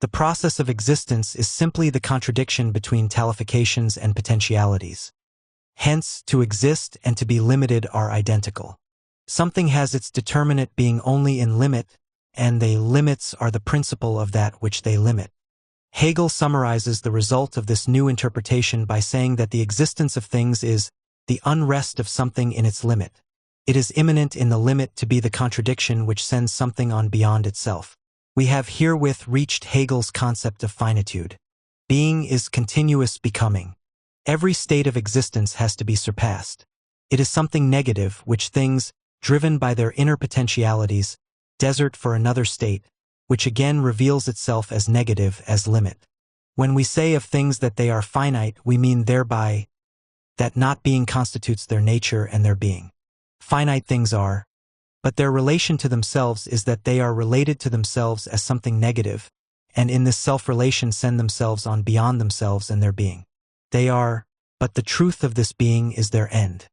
The process of existence is simply the contradiction between talifications and potentialities. Hence, to exist and to be limited are identical. Something has its determinate being only in limit, and the limits are the principle of that which they limit. Hegel summarizes the result of this new interpretation by saying that the existence of things is the unrest of something in its limit. It is immanent in the limit to be the contradiction which sends something on beyond itself. We have herewith reached Hegel's concept of finitude. Being is continuous becoming. Every state of existence has to be surpassed. It is something negative which things, driven by their inner potentialities, desert for another state, which again reveals itself as negative as limit. When we say of things that they are finite, we mean thereby that not being constitutes their nature and their being. Finite things are, but their relation to themselves is that they are related to themselves as something negative, and in this self-relation send themselves on beyond themselves and their being. They are, but the truth of this being is their end.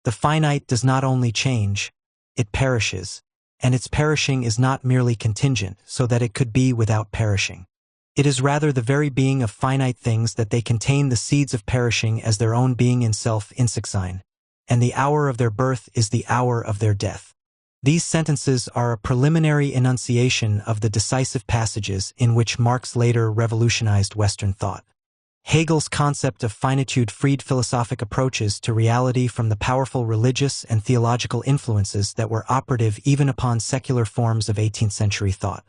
The finite does not only change, it perishes, and its perishing is not merely contingent, so that it could be without perishing. It is rather the very being of finite things that they contain the seeds of perishing as their own being in self insexine, and the hour of their birth is the hour of their death. These sentences are a preliminary enunciation of the decisive passages in which Marx later revolutionized Western thought. Hegel's concept of finitude freed philosophic approaches to reality from the powerful religious and theological influences that were operative even upon secular forms of 18th-century thought.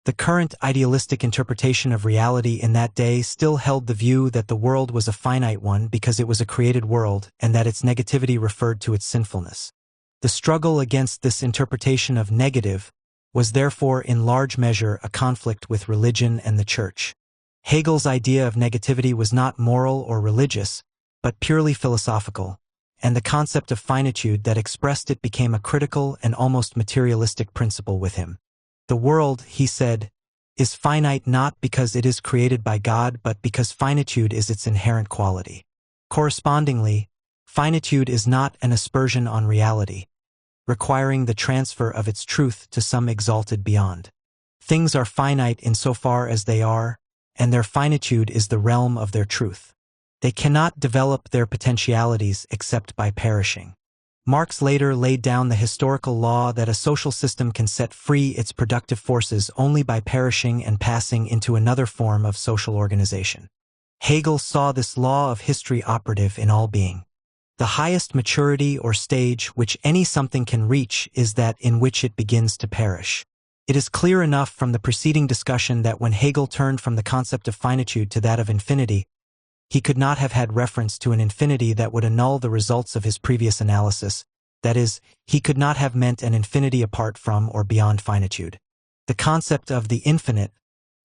The current idealistic interpretation of reality in that day still held the view that the world was a finite one because it was a created world and that its negativity referred to its sinfulness. The struggle against this interpretation of negative was therefore in large measure a conflict with religion and the church. Hegel's idea of negativity was not moral or religious, but purely philosophical, and the concept of finitude that expressed it became a critical and almost materialistic principle with him. The world, he said, is finite not because it is created by God but because finitude is its inherent quality. Correspondingly, finitude is not an aspersion on reality, requiring the transfer of its truth to some exalted beyond. Things are finite insofar as they are, and their finitude is the realm of their truth. They cannot develop their potentialities except by perishing. Marx later laid down the historical law that a social system can set free its productive forces only by perishing and passing into another form of social organization. Hegel saw this law of history operative in all being. The highest maturity or stage which any something can reach is that in which it begins to perish. It is clear enough from the preceding discussion that when Hegel turned from the concept of finitude to that of infinity, he could not have had reference to an infinity that would annul the results of his previous analysis. That is, he could not have meant an infinity apart from or beyond finitude. The concept of the infinite,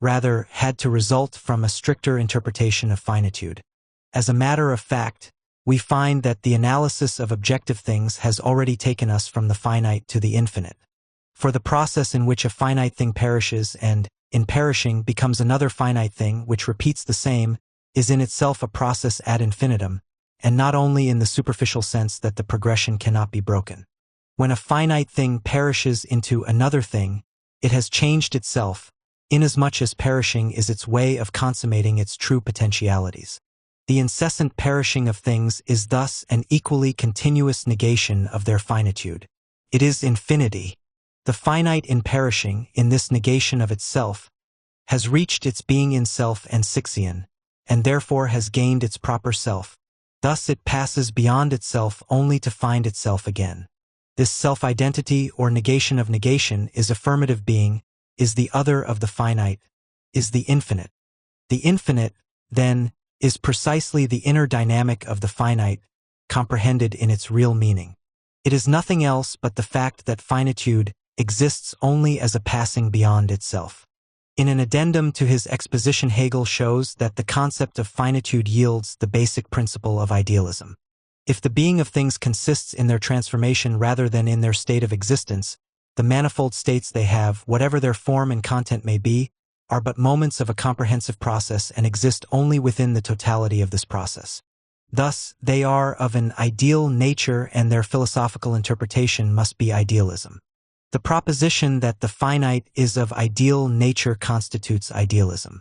rather, had to result from a stricter interpretation of finitude. As a matter of fact, we find that the analysis of objective things has already taken us from the finite to the infinite. For the process in which a finite thing perishes and, in perishing, becomes another finite thing which repeats the same, is in itself a process ad infinitum, and not only in the superficial sense that the progression cannot be broken. When a finite thing perishes into another thing, it has changed itself, inasmuch as perishing is its way of consummating its true potentialities. The incessant perishing of things is thus an equally continuous negation of their finitude. It is infinity. The finite in perishing, in this negation of itself, has reached its being in self and Sixian, and therefore has gained its proper self. Thus it passes beyond itself only to find itself again. This self-identity or negation of negation is affirmative being, is the other of the finite, is the infinite. The infinite, then, is precisely the inner dynamic of the finite, comprehended in its real meaning. It is nothing else but the fact that finitude exists only as a passing beyond itself. In an addendum to his exposition, Hegel shows that the concept of finitude yields the basic principle of idealism. If the being of things consists in their transformation rather than in their state of existence, the manifold states they have, whatever their form and content may be, are but moments of a comprehensive process and exist only within the totality of this process. Thus, they are of an ideal nature and their philosophical interpretation must be idealism. The proposition that the finite is of ideal nature constitutes idealism.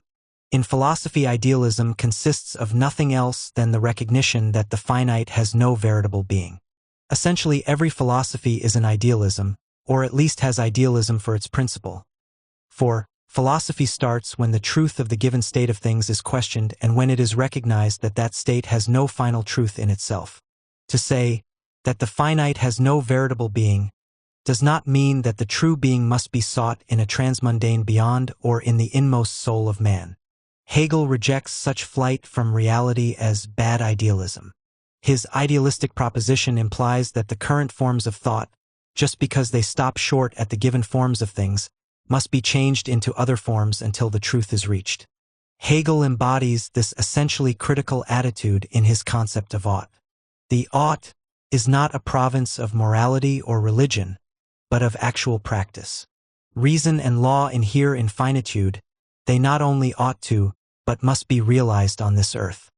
In philosophy, idealism consists of nothing else than the recognition that the finite has no veritable being. Essentially, every philosophy is an idealism, or at least has idealism for its principle. For philosophy starts when the truth of the given state of things is questioned and when it is recognized that that state has no final truth in itself. To say That the finite has no veritable being does not mean that the true being must be sought in a transmundane beyond or in the inmost soul of man. Hegel rejects such flight from reality as bad idealism. His idealistic proposition implies that the current forms of thought, just because they stop short at the given forms of things, must be changed into other forms until the truth is reached. Hegel embodies this essentially critical attitude in his concept of ought. The ought is not a province of morality or religion, but of actual practice. Reason and law inhere in finitude. They not only ought to, but must be realized on this earth.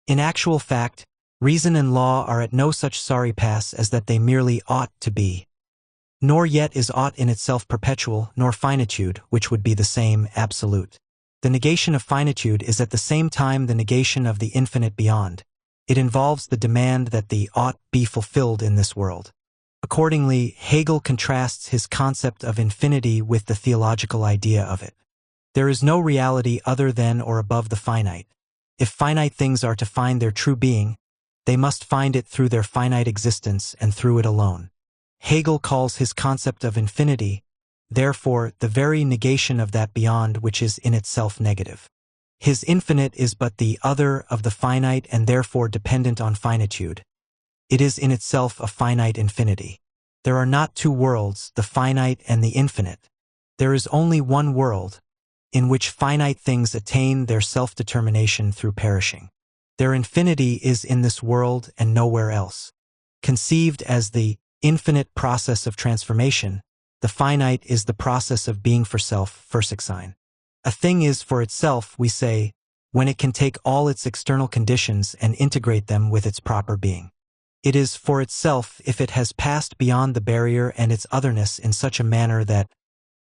In actual fact, reason and law are at no such sorry pass as that they merely ought to be. Nor yet is ought in itself perpetual, nor finitude, which would be the same, absolute. The negation of finitude is at the same time the negation of the infinite beyond. It involves the demand that the ought be fulfilled in this world. Accordingly, Hegel contrasts his concept of infinity with the theological idea of it. There is no reality other than or above the finite. If finite things are to find their true being, they must find it through their finite existence and through it alone. Hegel calls his concept of infinity, therefore, the very negation of that beyond which is in itself negative. His infinite is but the other of the finite and therefore dependent on finitude. It is in itself a finite infinity. There are not two worlds, the finite and the infinite. There is only one world, in which finite things attain their self-determination through perishing. Their infinity is in this world and nowhere else. Conceived as the infinite process of transformation, the finite is the process of being for self, Versuchsein. A thing is for itself, we say, when it can take all its external conditions and integrate them with its proper being. It is for itself if it has passed beyond the barrier and its otherness in such a manner that,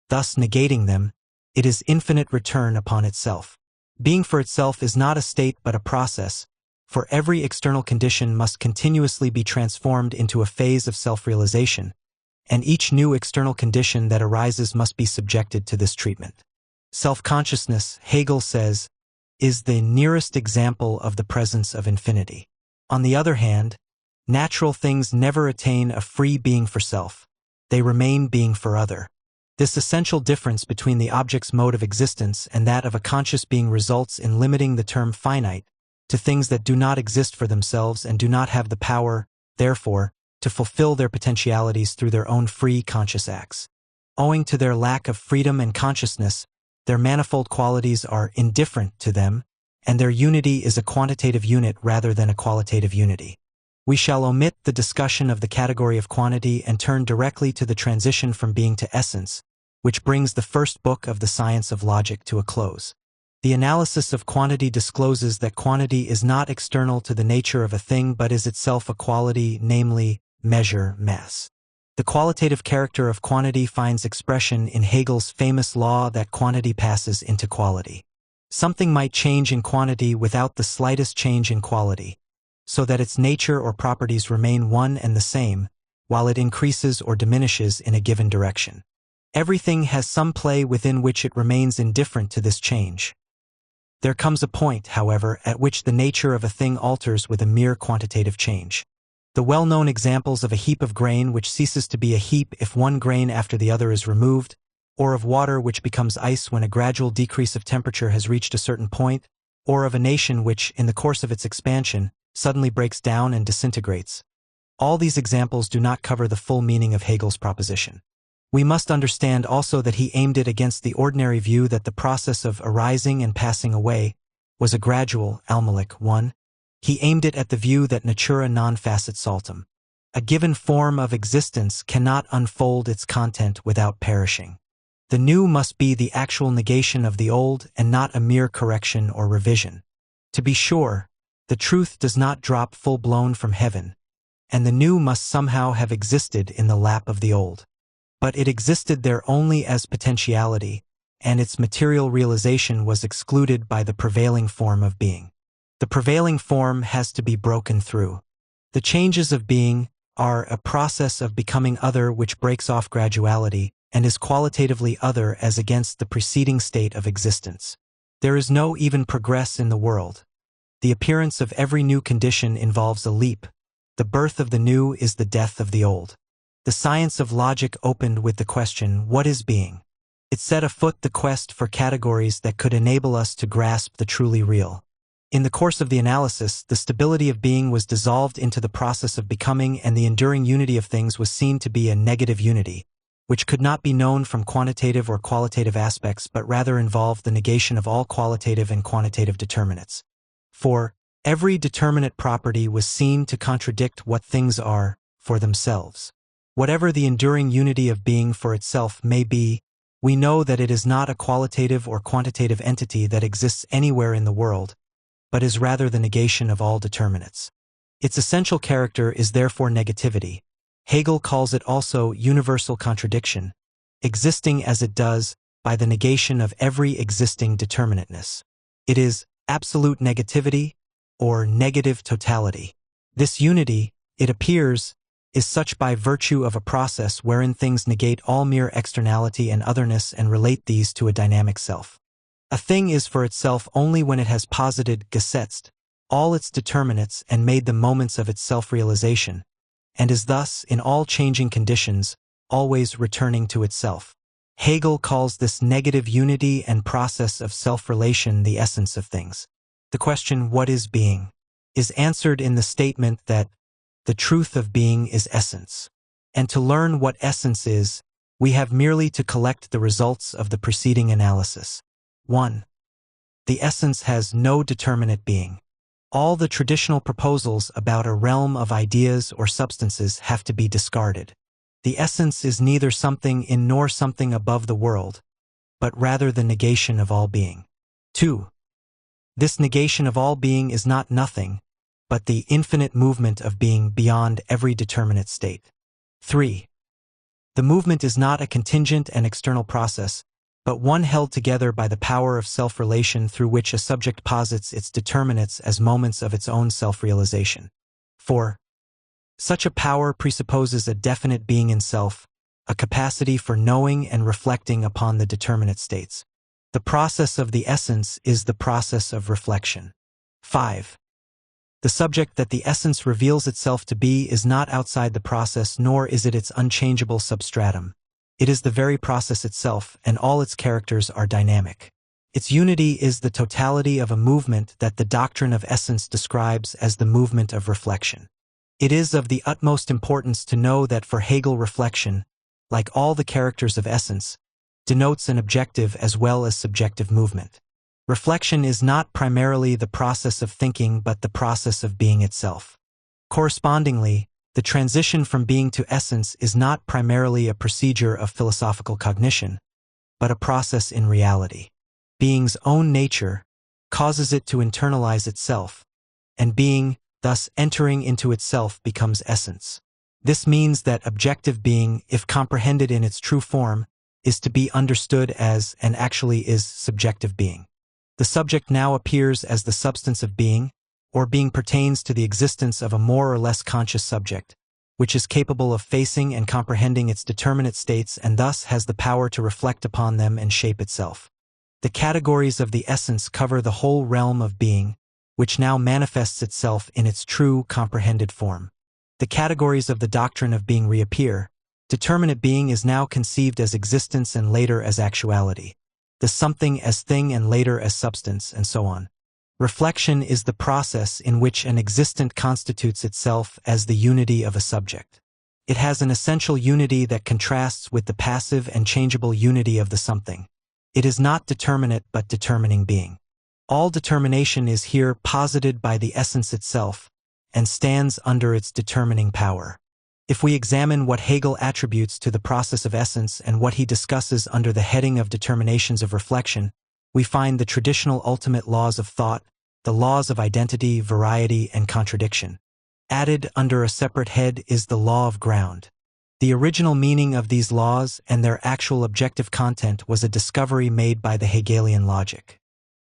thus negating them, it is infinite return upon itself. Being for itself is not a state but a process, for every external condition must continuously be transformed into a phase of self-realization, and each new external condition that arises must be subjected to this treatment. Self-consciousness, Hegel says, is the nearest example of the presence of infinity. On the other hand, natural things never attain a free being for self. They remain being for other. This essential difference between the object's mode of existence and that of a conscious being results in limiting the term finite to things that do not exist for themselves and do not have the power, therefore, to fulfill their potentialities through their own free conscious acts. Owing to their lack of freedom and consciousness, their manifold qualities are indifferent to them, and their unity is a quantitative unit rather than a qualitative unity. We shall omit the discussion of the category of quantity and turn directly to the transition from being to essence, which brings the first book of the science of logic to a close. The analysis of quantity discloses that quantity is not external to the nature of a thing but is itself a quality, namely, measure, mass. The qualitative character of quantity finds expression in Hegel's famous law that quantity passes into quality. Something might change in quantity without the slightest change in quality, so that its nature or properties remain one and the same, while it increases or diminishes in a given direction. Everything has some play within which it remains indifferent to this change. There comes a point, however, at which the nature of a thing alters with a mere quantitative change. The well-known examples of a heap of grain which ceases to be a heap if one grain after the other is removed, or of water which becomes ice when a gradual decrease of temperature has reached a certain point, or of a nation which, in the course of its expansion, suddenly breaks down and disintegrates. All these examples do not cover the full meaning of Hegel's proposition. We must understand also that he aimed it against the ordinary view that the process of arising and passing away was a gradual, Almalik 1. He aimed it at the view that natura non facit saltum. A given form of existence cannot unfold its content without perishing. The new must be the actual negation of the old and not a mere correction or revision. To be sure, the truth does not drop full-blown from heaven, and the new must somehow have existed in the lap of the old. But it existed there only as potentiality, and its material realization was excluded by the prevailing form of being. The prevailing form has to be broken through. The changes of being are a process of becoming other which breaks off graduality and is qualitatively other as against the preceding state of existence. There is no even progress in the world. The appearance of every new condition involves a leap, The birth of the new is the death of the old. The science of logic opened with the question, what is being? It set afoot the quest for categories that could enable us to grasp the truly real. In the course of the analysis, the stability of being was dissolved into the process of becoming, and the enduring unity of things was seen to be a negative unity, which could not be known from quantitative or qualitative aspects but rather involved the negation of all qualitative and quantitative determinants. For every determinate property was seen to contradict what things are for themselves. Whatever the enduring unity of being for itself may be, we know that it is not a qualitative or quantitative entity that exists anywhere in the world, but is rather the negation of all determinants. Its essential character is therefore negativity. Hegel calls it also universal contradiction, existing as it does by the negation of every existing determinateness. It is absolute negativity or negative totality. This unity, it appears, is such by virtue of a process wherein things negate all mere externality and otherness and relate these to a dynamic self. A thing is for itself only when it has posited, gesetzt, all its determinants and made them moments of its self-realization, and is thus, in all changing conditions, always returning to itself. Hegel calls this negative unity and process of self-relation the essence of things. The question, what is being, is answered in the statement that the truth of being is essence. And to learn what essence is, we have merely to collect the results of the preceding analysis. 1. The essence has no determinate being. All the traditional proposals about a realm of ideas or substances have to be discarded. The essence is neither something in nor something above the world, but rather the negation of all being. 2. This negation of all being is not nothing, but the infinite movement of being beyond every determinate state. 3. The movement is not a contingent and external process, but one held together by the power of self-relation through which a subject posits its determinants as moments of its own self-realization. 4. Such a power presupposes a definite being in self, a capacity for knowing and reflecting upon the determinate states. The process of the essence is the process of reflection. 5. The subject that the essence reveals itself to be is not outside the process, nor is it its unchangeable substratum. It is the very process itself, and all its characters are dynamic. Its unity is the totality of a movement that the doctrine of essence describes as the movement of reflection. It is of the utmost importance to know that for Hegel reflection, like all the characters of essence, denotes an objective as well as subjective movement. Reflection is not primarily the process of thinking but the process of being itself. Correspondingly, the transition from being to essence is not primarily a procedure of philosophical cognition, but a process in reality. Being's own nature causes it to internalize itself, and being, thus entering into itself, becomes essence. This means that objective being, if comprehended in its true form, is to be understood as, and actually is, subjective being. The subject now appears as the substance of being, or being pertains to the existence of a more or less conscious subject, which is capable of facing and comprehending its determinate states and thus has the power to reflect upon them and shape itself. The categories of the essence cover the whole realm of being, which now manifests itself in its true, comprehended form. The categories of the doctrine of being reappear. Determinate being is now conceived as existence and later as actuality. The something as thing and later as substance, and so on. Reflection is the process in which an existent constitutes itself as the unity of a subject. It has an essential unity that contrasts with the passive and changeable unity of the something. It is not determinate but determining being. All determination is here posited by the essence itself, and stands under its determining power. If we examine what Hegel attributes to the process of essence and what he discusses under the heading of determinations of reflection, we find the traditional ultimate laws of thought, the laws of identity, variety, and contradiction. Added under a separate head is the law of ground. The original meaning of these laws and their actual objective content was a discovery made by the Hegelian logic.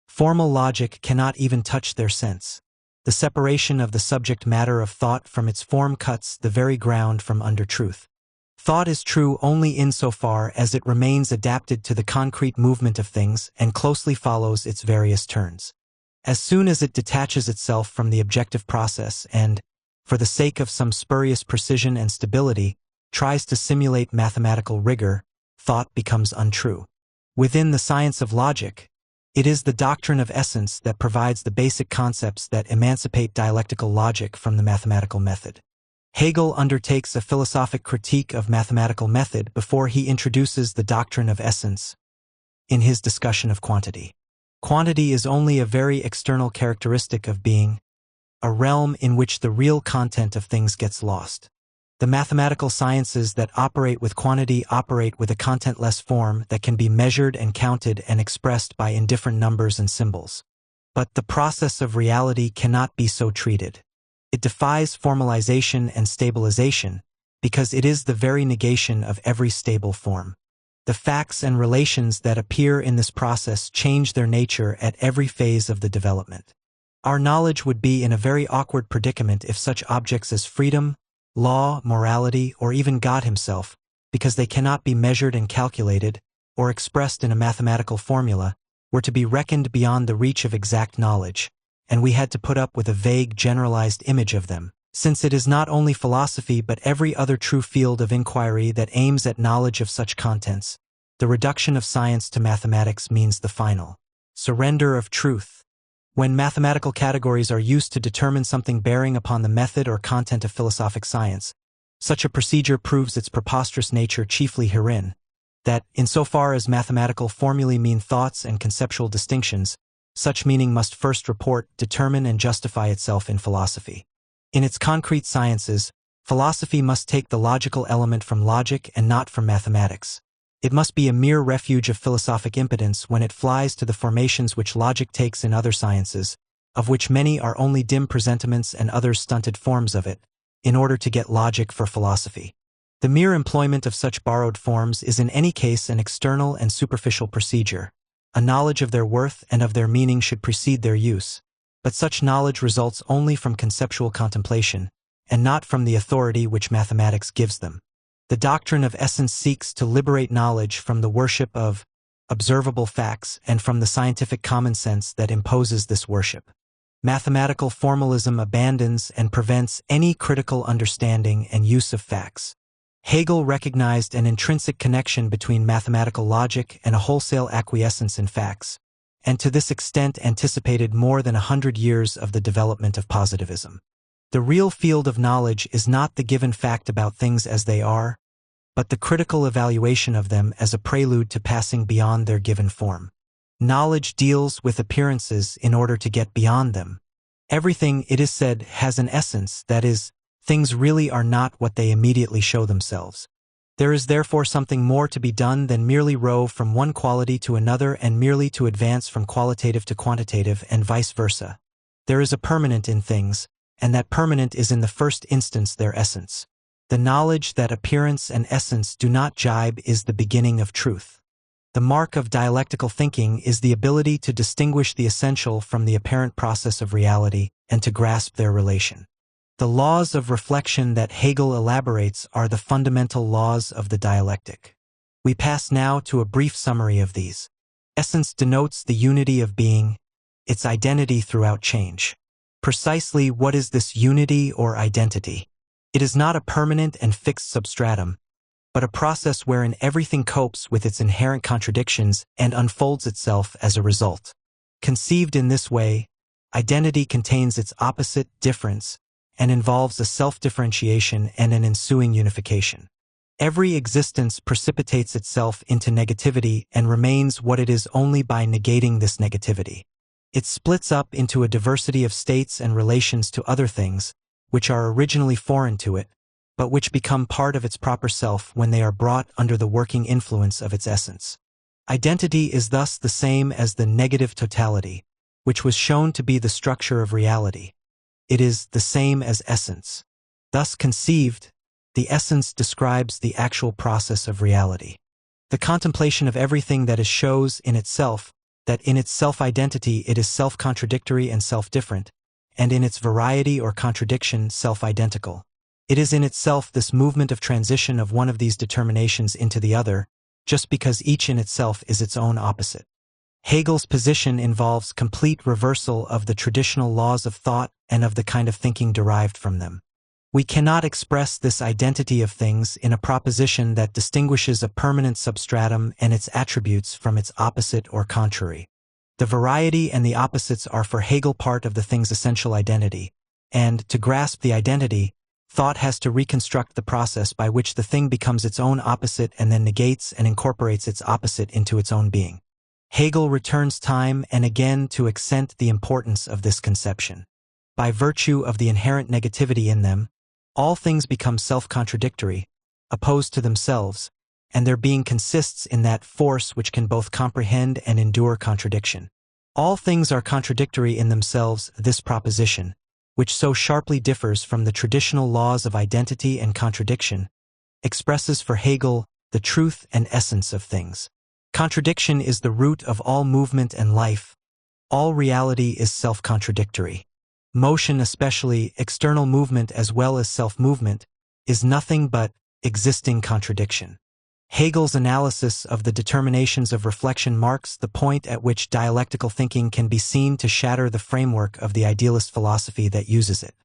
Formal logic cannot even touch their sense. The separation of the subject matter of thought from its form cuts the very ground from under truth. Thought is true only insofar as it remains adapted to the concrete movement of things and closely follows its various turns. As soon as it detaches itself from the objective process and, for the sake of some spurious precision and stability, tries to simulate mathematical rigor, thought becomes untrue. Within the science of logic, it is the doctrine of essence that provides the basic concepts that emancipate dialectical logic from the mathematical method. Hegel undertakes a philosophic critique of mathematical method before he introduces the doctrine of essence in his discussion of quantity. Quantity is only a very external characteristic of being, a realm in which the real content of things gets lost. The mathematical sciences that operate with quantity operate with a contentless form that can be measured and counted and expressed by indifferent numbers and symbols. But the process of reality cannot be so treated. It defies formalization and stabilization because it is the very negation of every stable form. The facts and relations that appear in this process change their nature at every phase of the development. Our knowledge would be in a very awkward predicament if such objects as freedom, law, morality, or even God himself, because they cannot be measured and calculated, or expressed in a mathematical formula, were to be reckoned beyond the reach of exact knowledge, and we had to put up with a vague generalized image of them, since it is not only philosophy but every other true field of inquiry that aims at knowledge of such contents. The reduction of science to mathematics means the final surrender of truth. When mathematical categories are used to determine something bearing upon the method or content of philosophic science, such a procedure proves its preposterous nature chiefly herein, that, insofar as mathematical formulae mean thoughts and conceptual distinctions, such meaning must first report, determine, and justify itself in philosophy. In its concrete sciences, philosophy must take the logical element from logic and not from mathematics. It must be a mere refuge of philosophic impotence when it flies to the formations which logic takes in other sciences, of which many are only dim presentiments and others stunted forms of it, in order to get logic for philosophy. The mere employment of such borrowed forms is in any case an external and superficial procedure. A knowledge of their worth and of their meaning should precede their use, but such knowledge results only from conceptual contemplation, and not from the authority which mathematics gives them. The doctrine of essence seeks to liberate knowledge from the worship of observable facts and from the scientific common sense that imposes this worship. Mathematical formalism abandons and prevents any critical understanding and use of facts. Hegel recognized an intrinsic connection between mathematical logic and a wholesale acquiescence in facts, and to this extent anticipated more than 100 years of the development of positivism. The real field of knowledge is not the given fact about things as they are, but the critical evaluation of them as a prelude to passing beyond their given form. Knowledge deals with appearances in order to get beyond them. Everything, it is said, has an essence, that is, things really are not what they immediately show themselves. There is therefore something more to be done than merely rove from one quality to another and merely to advance from qualitative to quantitative and vice versa. There is a permanent in things, and that permanent is in the first instance their essence. The knowledge that appearance and essence do not jibe is the beginning of truth. The mark of dialectical thinking is the ability to distinguish the essential from the apparent process of reality and to grasp their relation. The laws of reflection that Hegel elaborates are the fundamental laws of the dialectic. We pass now to a brief summary of these. Essence denotes the unity of being, its identity throughout change. Precisely what is this unity or identity? It is not a permanent and fixed substratum, but a process wherein everything copes with its inherent contradictions and unfolds itself as a result. Conceived in this way, identity contains its opposite, difference, and involves a self-differentiation and an ensuing unification. Every existence precipitates itself into negativity and remains what it is only by negating this negativity. It splits up into a diversity of states and relations to other things, which are originally foreign to it, but which become part of its proper self when they are brought under the working influence of its essence. Identity is thus the same as the negative totality, which was shown to be the structure of reality. It is the same as essence. Thus conceived, the essence describes the actual process of reality. The contemplation of everything that is shows in itself that in its self-identity it is self-contradictory and self-different, and in its variety or contradiction self-identical. It is in itself this movement of transition of one of these determinations into the other, just because each in itself is its own opposite. Hegel's position involves complete reversal of the traditional laws of thought and of the kind of thinking derived from them. We cannot express this identity of things in a proposition that distinguishes a permanent substratum and its attributes from its opposite or contrary. The variety and the opposites are for Hegel part of the thing's essential identity, and, to grasp the identity, thought has to reconstruct the process by which the thing becomes its own opposite and then negates and incorporates its opposite into its own being. Hegel returns time and again to accent the importance of this conception. By virtue of the inherent negativity in them, all things become self-contradictory, opposed to themselves, and their being consists in that force which can both comprehend and endure contradiction. All things are contradictory in themselves. This proposition, which so sharply differs from the traditional laws of identity and contradiction, expresses for Hegel the truth and essence of things. Contradiction is the root of all movement and life. All reality is self-contradictory. Motion, especially external movement as well as self-movement, is nothing but existing contradiction. Hegel's analysis of the determinations of reflection marks the point at which dialectical thinking can be seen to shatter the framework of the idealist philosophy that uses it.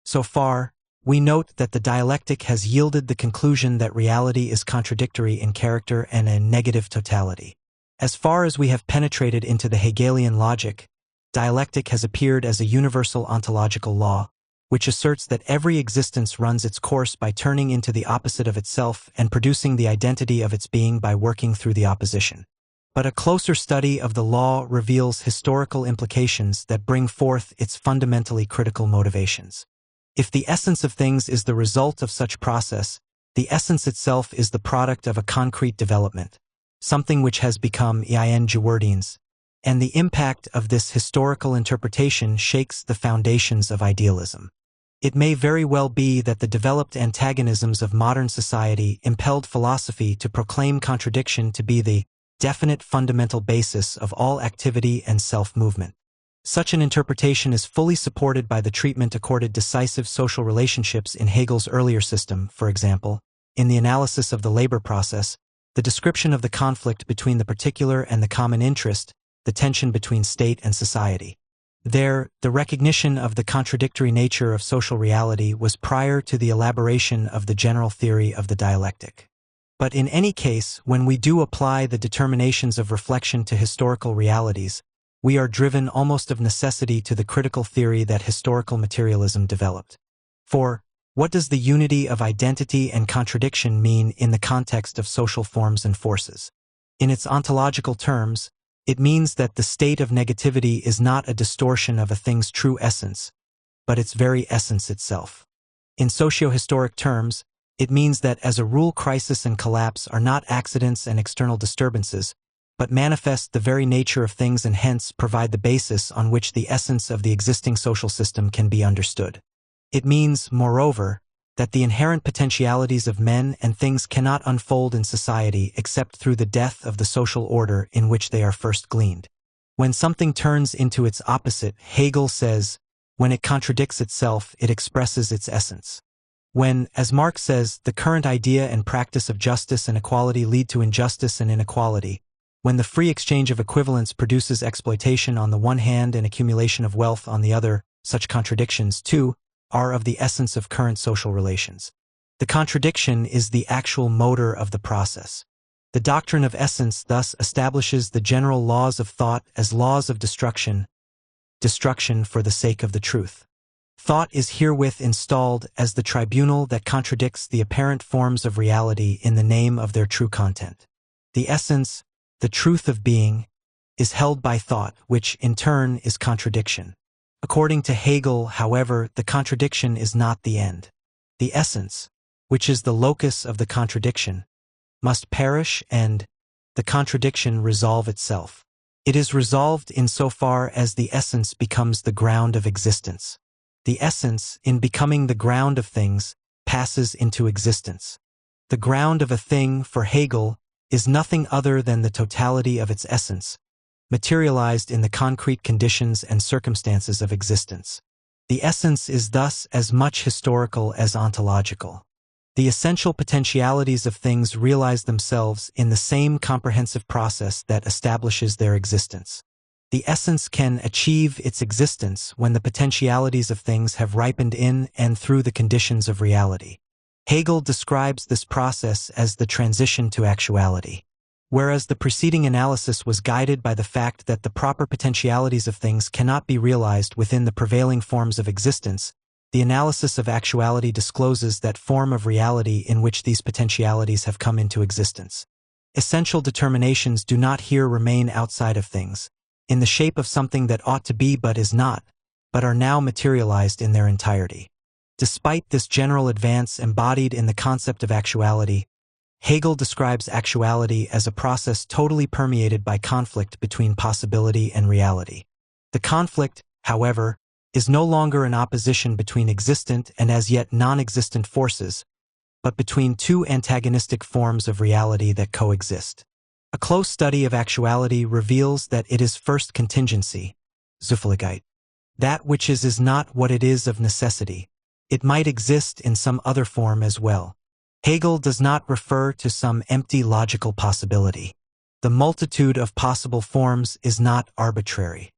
So far, we note that the dialectic has yielded the conclusion that reality is contradictory in character and in negative totality. As far as we have penetrated into the Hegelian logic, dialectic has appeared as a universal ontological law, which asserts that every existence runs its course by turning into the opposite of itself and producing the identity of its being by working through the opposition. But a closer study of the law reveals historical implications that bring forth its fundamentally critical motivations. If the essence of things is the result of such process, the essence itself is the product of a concrete development, something which has become ein-gewordens, and the impact of this historical interpretation shakes the foundations of idealism. It may very well be that the developed antagonisms of modern society impelled philosophy to proclaim contradiction to be the definite fundamental basis of all activity and self-movement. Such an interpretation is fully supported by the treatment accorded decisive social relationships in Hegel's earlier system. For example, in the analysis of the labor process, the description of the conflict between the particular and the common interest, the tension between state and society. There, the recognition of the contradictory nature of social reality was prior to the elaboration of the general theory of the dialectic. But in any case, when we do apply the determinations of reflection to historical realities, we are driven almost of necessity to the critical theory that historical materialism developed. For, what does the unity of identity and contradiction mean in the context of social forms and forces? In its ontological terms, it means that the state of negativity is not a distortion of a thing's true essence, but its very essence itself. In socio-historic terms, it means that as a rule crisis and collapse are not accidents and external disturbances, but manifest the very nature of things and hence provide the basis on which the essence of the existing social system can be understood. It means, moreover, that the inherent potentialities of men and things cannot unfold in society except through the death of the social order in which they are first gleaned. When something turns into its opposite, Hegel says, when it contradicts itself, it expresses its essence. When, as Marx says, the current idea and practice of justice and equality lead to injustice and inequality, when the free exchange of equivalents produces exploitation on the one hand and accumulation of wealth on the other, such contradictions, too, are of the essence of current social relations. The contradiction is the actual motor of the process. The doctrine of essence thus establishes the general laws of thought as laws of destruction for the sake of the truth. Thought is herewith installed as the tribunal that contradicts the apparent forms of reality in the name of their true content. The essence, the truth of being, is held by thought, which, in turn, is contradiction. According to Hegel, however, the contradiction is not the end. The essence, which is the locus of the contradiction, must perish and, the contradiction resolve itself. It is resolved insofar as the essence becomes the ground of existence. The essence, in becoming the ground of things, passes into existence. The ground of a thing, for Hegel, is nothing other than the totality of its essence, materialized in the concrete conditions and circumstances of existence. The essence is thus as much historical as ontological. The essential potentialities of things realize themselves in the same comprehensive process that establishes their existence. The essence can achieve its existence when the potentialities of things have ripened in and through the conditions of reality. Hegel describes this process as the transition to actuality. Whereas the preceding analysis was guided by the fact that the proper potentialities of things cannot be realized within the prevailing forms of existence, the analysis of actuality discloses that form of reality in which these potentialities have come into existence. Essential determinations do not here remain outside of things, in the shape of something that ought to be but is not, but are now materialized in their entirety. Despite this general advance embodied in the concept of actuality, Hegel describes actuality as a process totally permeated by conflict between possibility and reality. The conflict, however, is no longer an opposition between existent and as yet non-existent forces, but between two antagonistic forms of reality that coexist. A close study of actuality reveals that it is first contingency, Zufälligkeit. That which is not what it is of necessity. It might exist in some other form as well. Hegel does not refer to some empty logical possibility. The multitude of possible forms is not arbitrary.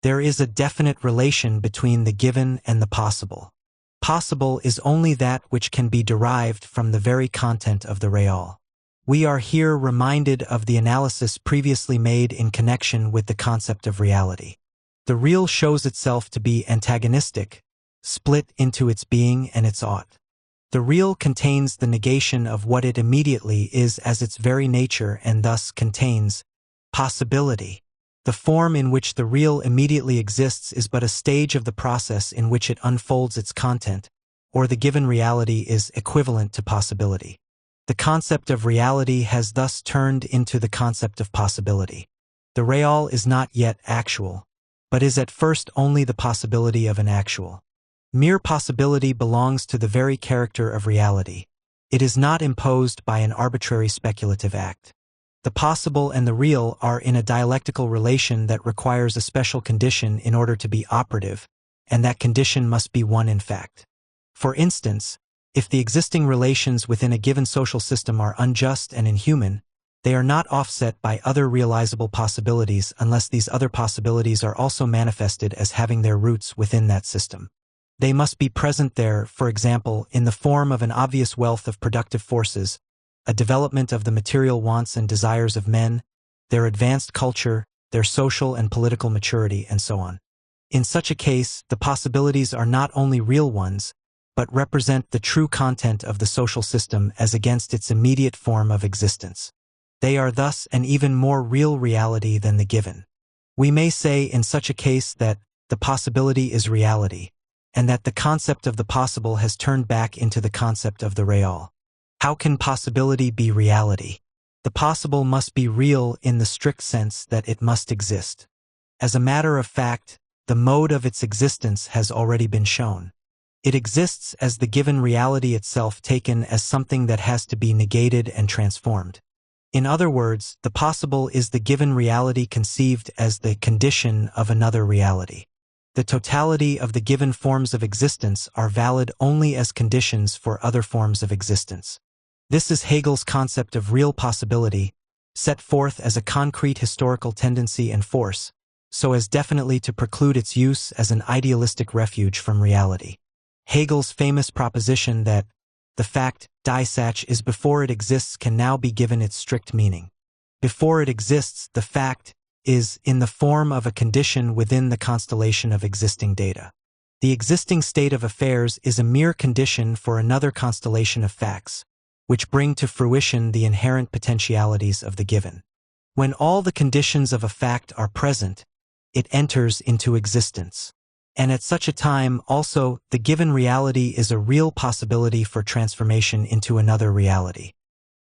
There is a definite relation between the given and the possible. Possible is only that which can be derived from the very content of the real. We are here reminded of the analysis previously made in connection with the concept of reality. The real shows itself to be antagonistic, split into its being and its ought. The real contains the negation of what it immediately is as its very nature and thus contains possibility. The form in which the real immediately exists is but a stage of the process in which it unfolds its content, or the given reality is equivalent to possibility. The concept of reality has thus turned into the concept of possibility. The real is not yet actual, but is at first only the possibility of an actual. Mere possibility belongs to the very character of reality. It is not imposed by an arbitrary speculative act. The possible and the real are in a dialectical relation that requires a special condition in order to be operative, and that condition must be one in fact. For instance, if the existing relations within a given social system are unjust and inhuman, they are not offset by other realizable possibilities unless these other possibilities are also manifested as having their roots within that system. They must be present there, for example, in the form of an obvious wealth of productive forces, a development of the material wants and desires of men, their advanced culture, their social and political maturity, and so on. In such a case, the possibilities are not only real ones, but represent the true content of the social system as against its immediate form of existence. They are thus an even more real reality than the given. We may say in such a case that the possibility is reality, and that the concept of the possible has turned back into the concept of the real. How can possibility be reality? The possible must be real in the strict sense that it must exist. As a matter of fact, the mode of its existence has already been shown. It exists as the given reality itself taken as something that has to be negated and transformed. In other words, the possible is the given reality conceived as the condition of another reality. The totality of the given forms of existence are valid only as conditions for other forms of existence. This is Hegel's concept of real possibility, set forth as a concrete historical tendency and force, so as definitely to preclude its use as an idealistic refuge from reality. Hegel's famous proposition that the fact die Sach is before it exists can now be given its strict meaning. Before it exists, the fact is in the form of a condition within the constellation of existing data. The existing state of affairs is a mere condition for another constellation of facts, which bring to fruition the inherent potentialities of the given. When all the conditions of a fact are present, it enters into existence. And at such a time also, the given reality is a real possibility for transformation into another reality.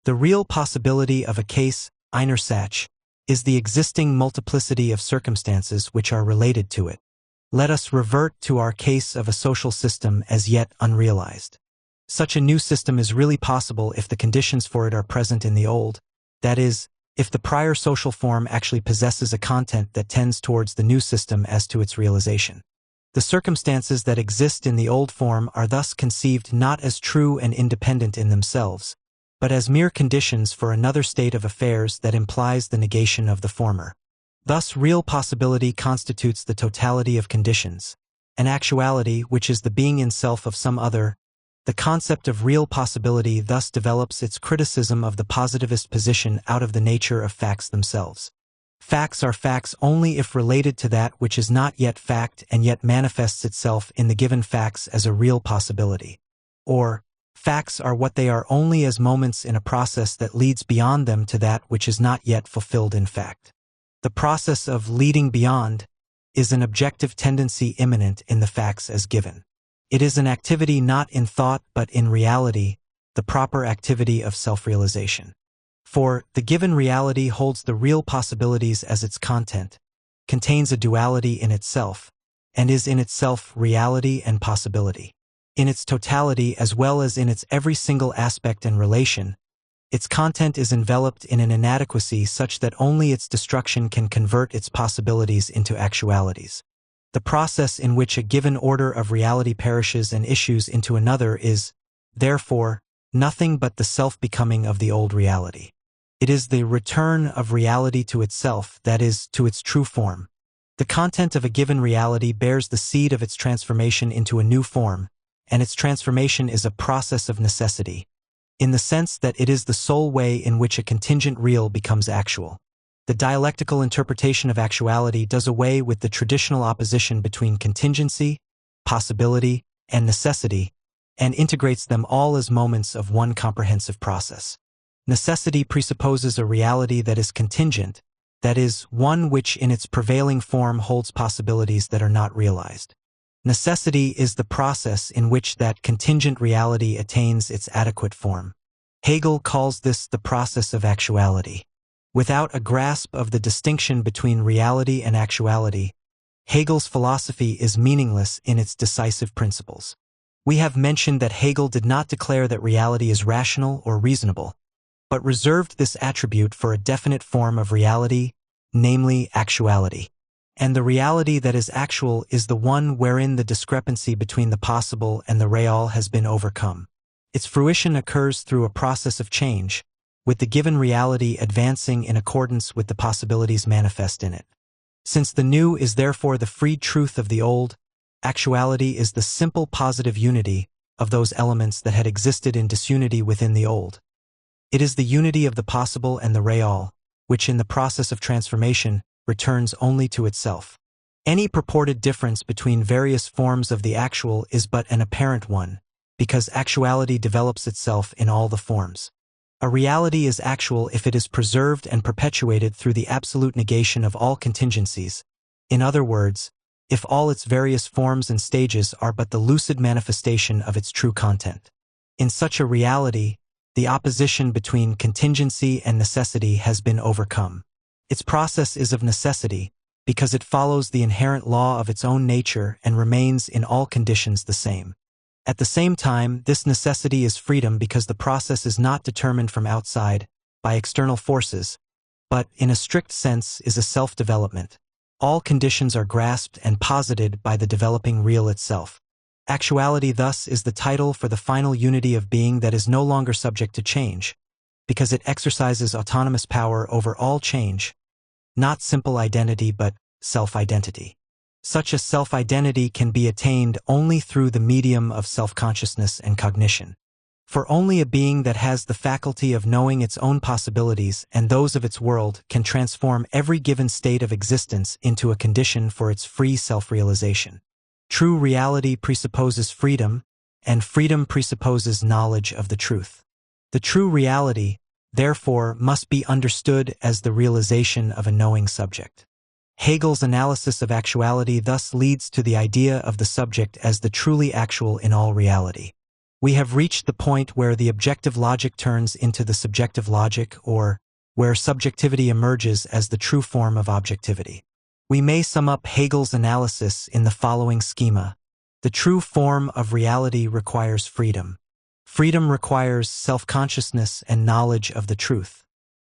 The real possibility of a case, einer Sach, is the existing multiplicity of circumstances which are related to it. Let us revert to our case of a social system as yet unrealized. Such a new system is really possible if the conditions for it are present in the old, that is, if the prior social form actually possesses a content that tends towards the new system as to its realization. The circumstances that exist in the old form are thus conceived not as true and independent in themselves, but as mere conditions for another state of affairs that implies the negation of the former. Thus, real possibility constitutes the totality of conditions, and actuality, which is the being in self of some other. The concept of real possibility thus develops its criticism of the positivist position out of the nature of facts themselves. Facts are facts only if related to that which is not yet fact and yet manifests itself in the given facts as a real possibility. Or, facts are what they are only as moments in a process that leads beyond them to that which is not yet fulfilled in fact. The process of leading beyond is an objective tendency immanent in the facts as given. It is an activity not in thought but in reality, the proper activity of self-realization. For the given reality holds the real possibilities as its content, contains a duality in itself, and is in itself reality and possibility. In its totality as well as in its every single aspect and relation, its content is enveloped in an inadequacy such that only its destruction can convert its possibilities into actualities. The process in which a given order of reality perishes and issues into another is, therefore, nothing but the self-becoming of the old reality. It is the return of reality to itself, that is, to its true form. The content of a given reality bears the seed of its transformation into a new form, and its transformation is a process of necessity, in the sense that it is the sole way in which a contingent real becomes actual. The dialectical interpretation of actuality does away with the traditional opposition between contingency, possibility, and necessity, and integrates them all as moments of one comprehensive process. Necessity presupposes a reality that is contingent, that is, one which in its prevailing form holds possibilities that are not realized. Necessity is the process in which that contingent reality attains its adequate form. Hegel calls this the process of actuality. Without a grasp of the distinction between reality and actuality, Hegel's philosophy is meaningless in its decisive principles. We have mentioned that Hegel did not declare that reality is rational or reasonable, but reserved this attribute for a definite form of reality, namely actuality. And the reality that is actual is the one wherein the discrepancy between the possible and the real has been overcome. Its fruition occurs through a process of change, with the given reality advancing in accordance with the possibilities manifest in it. Since the new is therefore the freed truth of the old, actuality is the simple positive unity of those elements that had existed in disunity within the old. It is the unity of the possible and the real, which in the process of transformation returns only to itself. Any purported difference between various forms of the actual is but an apparent one, because actuality develops itself in all the forms. A reality is actual if it is preserved and perpetuated through the absolute negation of all contingencies. In other words, if all its various forms and stages are but the lucid manifestation of its true content. In such a reality, the opposition between contingency and necessity has been overcome. Its process is of necessity, because it follows the inherent law of its own nature and remains in all conditions the same. At the same time, this necessity is freedom because the process is not determined from outside, by external forces, but, in a strict sense, is a self-development. All conditions are grasped and posited by the developing real itself. Actuality thus is the title for the final unity of being that is no longer subject to change, because it exercises autonomous power over all change, not simple identity but self-identity. Such a self-identity can be attained only through the medium of self-consciousness and cognition. For only a being that has the faculty of knowing its own possibilities and those of its world can transform every given state of existence into a condition for its free self-realization. True reality presupposes freedom, and freedom presupposes knowledge of the truth. The true reality, therefore, must be understood as the realization of a knowing subject. Hegel's analysis of actuality thus leads to the idea of the subject as the truly actual in all reality. We have reached the point where the objective logic turns into the subjective logic, or where subjectivity emerges as the true form of objectivity. We may sum up Hegel's analysis in the following schema. The true form of reality requires freedom. Freedom requires self-consciousness and knowledge of the truth.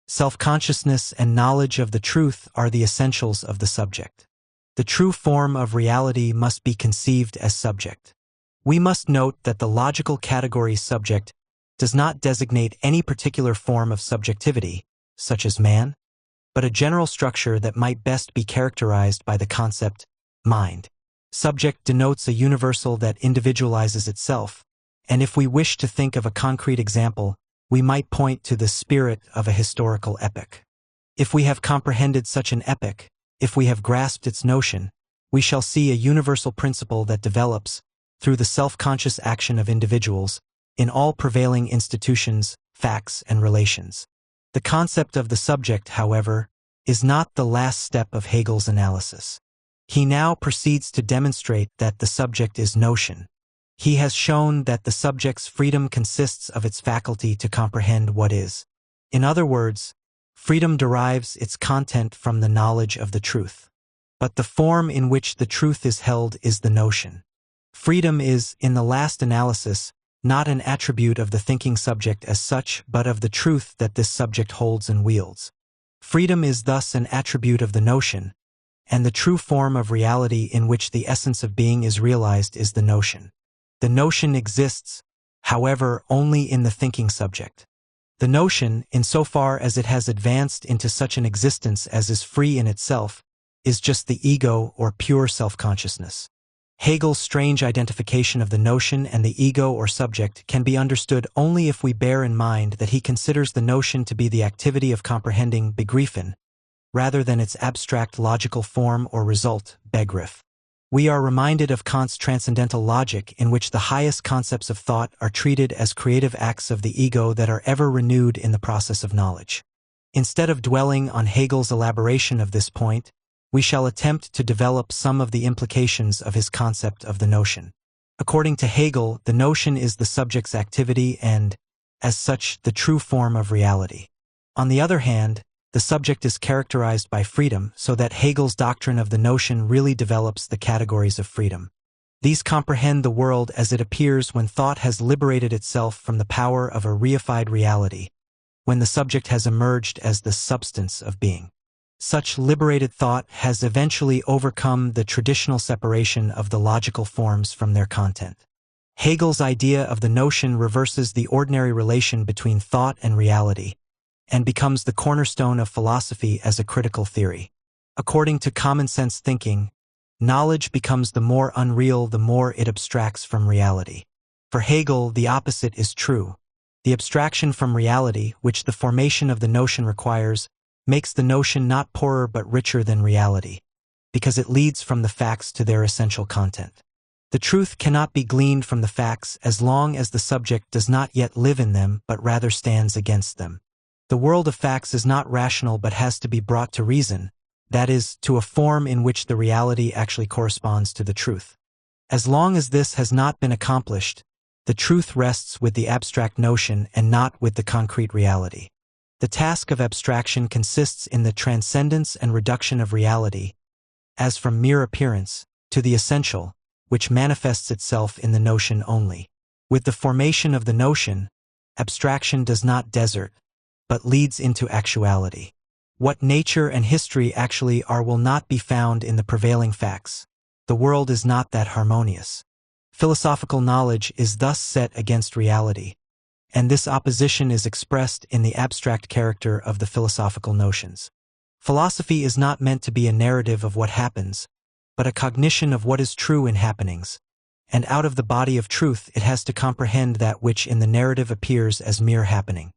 Self-consciousness and knowledge of the truth are the essentials of the subject. The true form of reality must be conceived as subject. We must note that the logical category subject does not designate any particular form of subjectivity, such as man, but a general structure that might best be characterized by the concept mind. Subject denotes a universal that individualizes itself, and if we wish to think of a concrete example, we might point to the spirit of a historical epic. If we have comprehended such an epic, if we have grasped its notion, we shall see a universal principle that develops, through the self-conscious action of individuals, in all prevailing institutions, facts, and relations. The concept of the subject, however, is not the last step of Hegel's analysis. He now proceeds to demonstrate that the subject is notion. He has shown that the subject's freedom consists of its faculty to comprehend what is. In other words, freedom derives its content from the knowledge of the truth. But the form in which the truth is held is the notion. Freedom is, in the last analysis, not an attribute of the thinking subject as such, but of the truth that this subject holds and wields. Freedom is thus an attribute of the notion, and the true form of reality in which the essence of being is realized is the notion. The notion exists, however, only in the thinking subject. The notion, insofar as it has advanced into such an existence as is free in itself, is just the ego or pure self-consciousness. Hegel's strange identification of the notion and the ego or subject can be understood only if we bear in mind that he considers the notion to be the activity of comprehending begriffen, rather than its abstract logical form or result, begriff. We are reminded of Kant's transcendental logic, in which the highest concepts of thought are treated as creative acts of the ego that are ever renewed in the process of knowledge. Instead of dwelling on Hegel's elaboration of this point, we shall attempt to develop some of the implications of his concept of the notion. According to Hegel, the notion is the subject's activity and, as such, the true form of reality. On the other hand, the subject is characterized by freedom, so that Hegel's doctrine of the notion really develops the categories of freedom. These comprehend the world as it appears when thought has liberated itself from the power of a reified reality, when the subject has emerged as the substance of being. Such liberated thought has eventually overcome the traditional separation of the logical forms from their content. Hegel's idea of the notion reverses the ordinary relation between thought and reality, and becomes the cornerstone of philosophy as a critical theory. According to common-sense thinking, knowledge becomes the more unreal the more it abstracts from reality. For Hegel, the opposite is true. The abstraction from reality, which the formation of the notion requires, makes the notion not poorer but richer than reality, because it leads from the facts to their essential content. The truth cannot be gleaned from the facts as long as the subject does not yet live in them but rather stands against them. The world of facts is not rational but has to be brought to reason, that is, to a form in which the reality actually corresponds to the truth. As long as this has not been accomplished, the truth rests with the abstract notion and not with the concrete reality. The task of abstraction consists in the transcendence and reduction of reality, as from mere appearance, to the essential, which manifests itself in the notion only. With the formation of the notion, abstraction does not desert, but leads into actuality. What nature and history actually are will not be found in the prevailing facts. The world is not that harmonious. Philosophical knowledge is thus set against reality, and this opposition is expressed in the abstract character of the philosophical notions. Philosophy is not meant to be a narrative of what happens, but a cognition of what is true in happenings, and out of the body of truth it has to comprehend that which in the narrative appears as mere happening.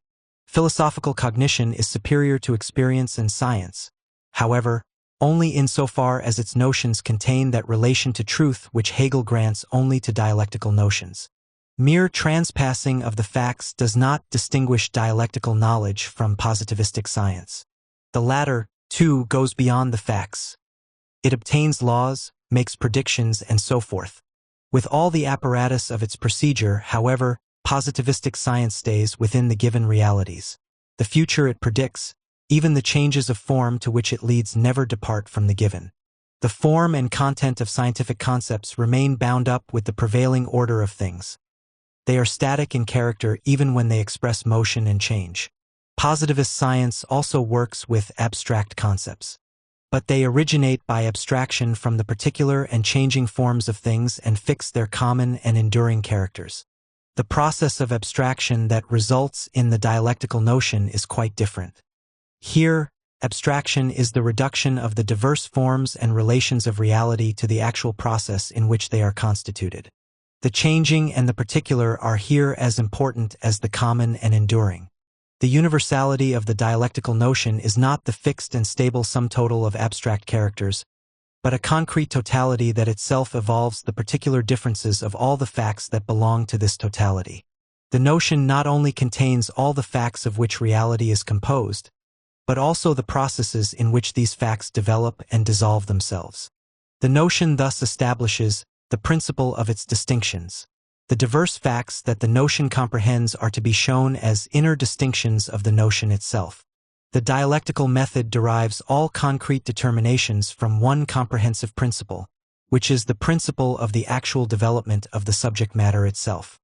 Philosophical cognition is superior to experience and science, however, only insofar as its notions contain that relation to truth which Hegel grants only to dialectical notions. Mere transpassing of the facts does not distinguish dialectical knowledge from positivistic science. The latter, too, goes beyond the facts. It obtains laws, makes predictions, and so forth. With all the apparatus of its procedure, however, positivistic science stays within the given realities. The future it predicts, even the changes of form to which it leads never depart from the given. The form and content of scientific concepts remain bound up with the prevailing order of things. They are static in character even when they express motion and change. Positivist science also works with abstract concepts, but they originate by abstraction from the particular and changing forms of things and fix their common and enduring characters. The process of abstraction that results in the dialectical notion is quite different. Here, Abstraction is the reduction of the diverse forms and relations of reality to the actual process in which they are constituted. The changing and the particular are here as important as the common and enduring. The universality of the dialectical notion is not the fixed and stable sum total of abstract characters, but a concrete totality that itself evolves the particular differences of all the facts that belong to this totality. The notion not only contains all the facts of which reality is composed, but also the processes in which these facts develop and dissolve themselves. The notion thus establishes the principle of its distinctions. The diverse facts that the notion comprehends are to be shown as inner distinctions of the notion itself. The dialectical method derives all concrete determinations from one comprehensive principle, which is the principle of the actual development of the subject matter itself.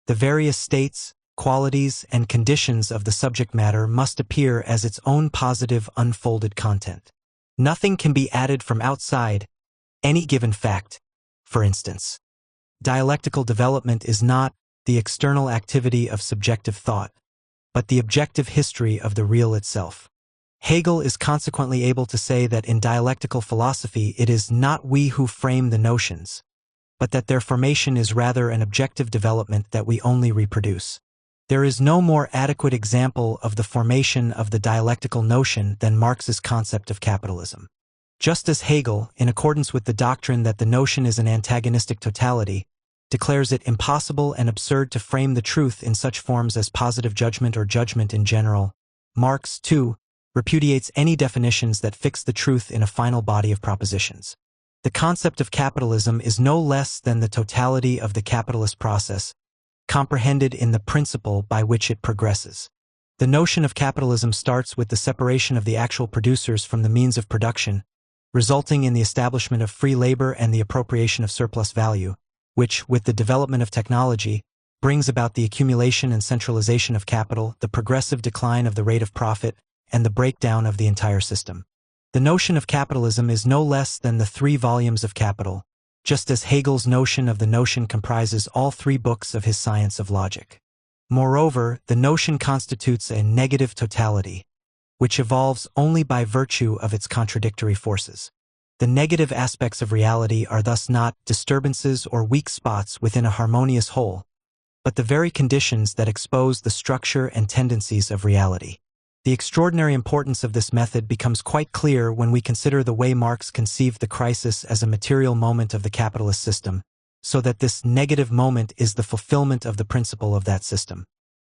The various states, qualities, and conditions of the subject matter must appear as its own positive, unfolded content. Nothing can be added from outside any given fact. For instance, dialectical development is not the external activity of subjective thought, but the objective history of the real itself. Hegel is consequently able to say that in dialectical philosophy it is not we who frame the notions, but that their formation is rather an objective development that we only reproduce. There is no more adequate example of the formation of the dialectical notion than Marx's concept of capitalism. Just as Hegel, in accordance with the doctrine that the notion is an antagonistic totality, declares it impossible and absurd to frame the truth in such forms as positive judgment or judgment in general, Marx, too, repudiates any definitions that fix the truth in a final body of propositions. The concept of capitalism is no less than the totality of the capitalist process, comprehended in the principle by which it progresses. The notion of capitalism starts with the separation of the actual producers from the means of production, resulting in the establishment of free labor and the appropriation of surplus value, which, with the development of technology, brings about the accumulation and centralization of capital, the progressive decline of the rate of profit, and the breakdown of the entire system. The notion of capitalism is no less than the 3 volumes of Capital, just as Hegel's notion of the notion comprises all 3 books of his Science of Logic. Moreover, the notion constitutes a negative totality, which evolves only by virtue of its contradictory forces. The negative aspects of reality are thus not disturbances or weak spots within a harmonious whole, but the very conditions that expose the structure and tendencies of reality. The extraordinary importance of this method becomes quite clear when we consider the way Marx conceived the crisis as a material moment of the capitalist system, so that this negative moment is the fulfillment of the principle of that system.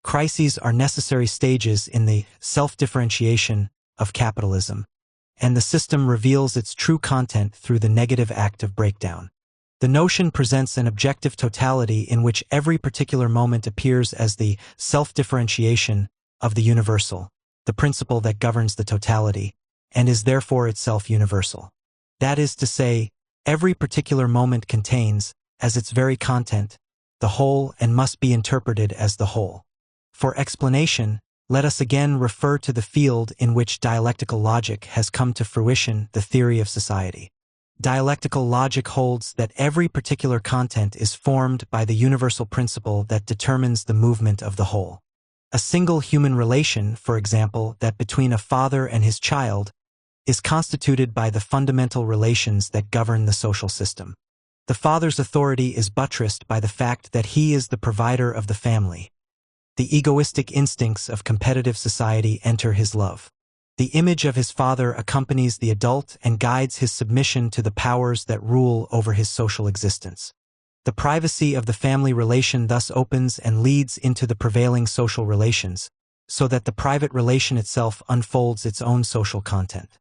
Crises are necessary stages in the self-differentiation of capitalism, and the system reveals its true content through the negative act of breakdown. The notion presents an objective totality in which every particular moment appears as the self-differentiation of the universal, the principle that governs the totality, and is therefore itself universal. That is to say, every particular moment contains, as its very content, the whole and must be interpreted as the whole. For explanation, let us again refer to the field in which dialectical logic has come to fruition, the theory of society. Dialectical logic holds that every particular content is formed by the universal principle that determines the movement of the whole. A single human relation, for example, that between a father and his child, is constituted by the fundamental relations that govern the social system. The father's authority is buttressed by the fact that he is the provider of the family. The egoistic instincts of competitive society enter his love. The image of his father accompanies the adult and guides his submission to the powers that rule over his social existence. The privacy of the family relation thus opens and leads into the prevailing social relations, so that the private relation itself unfolds its own social content.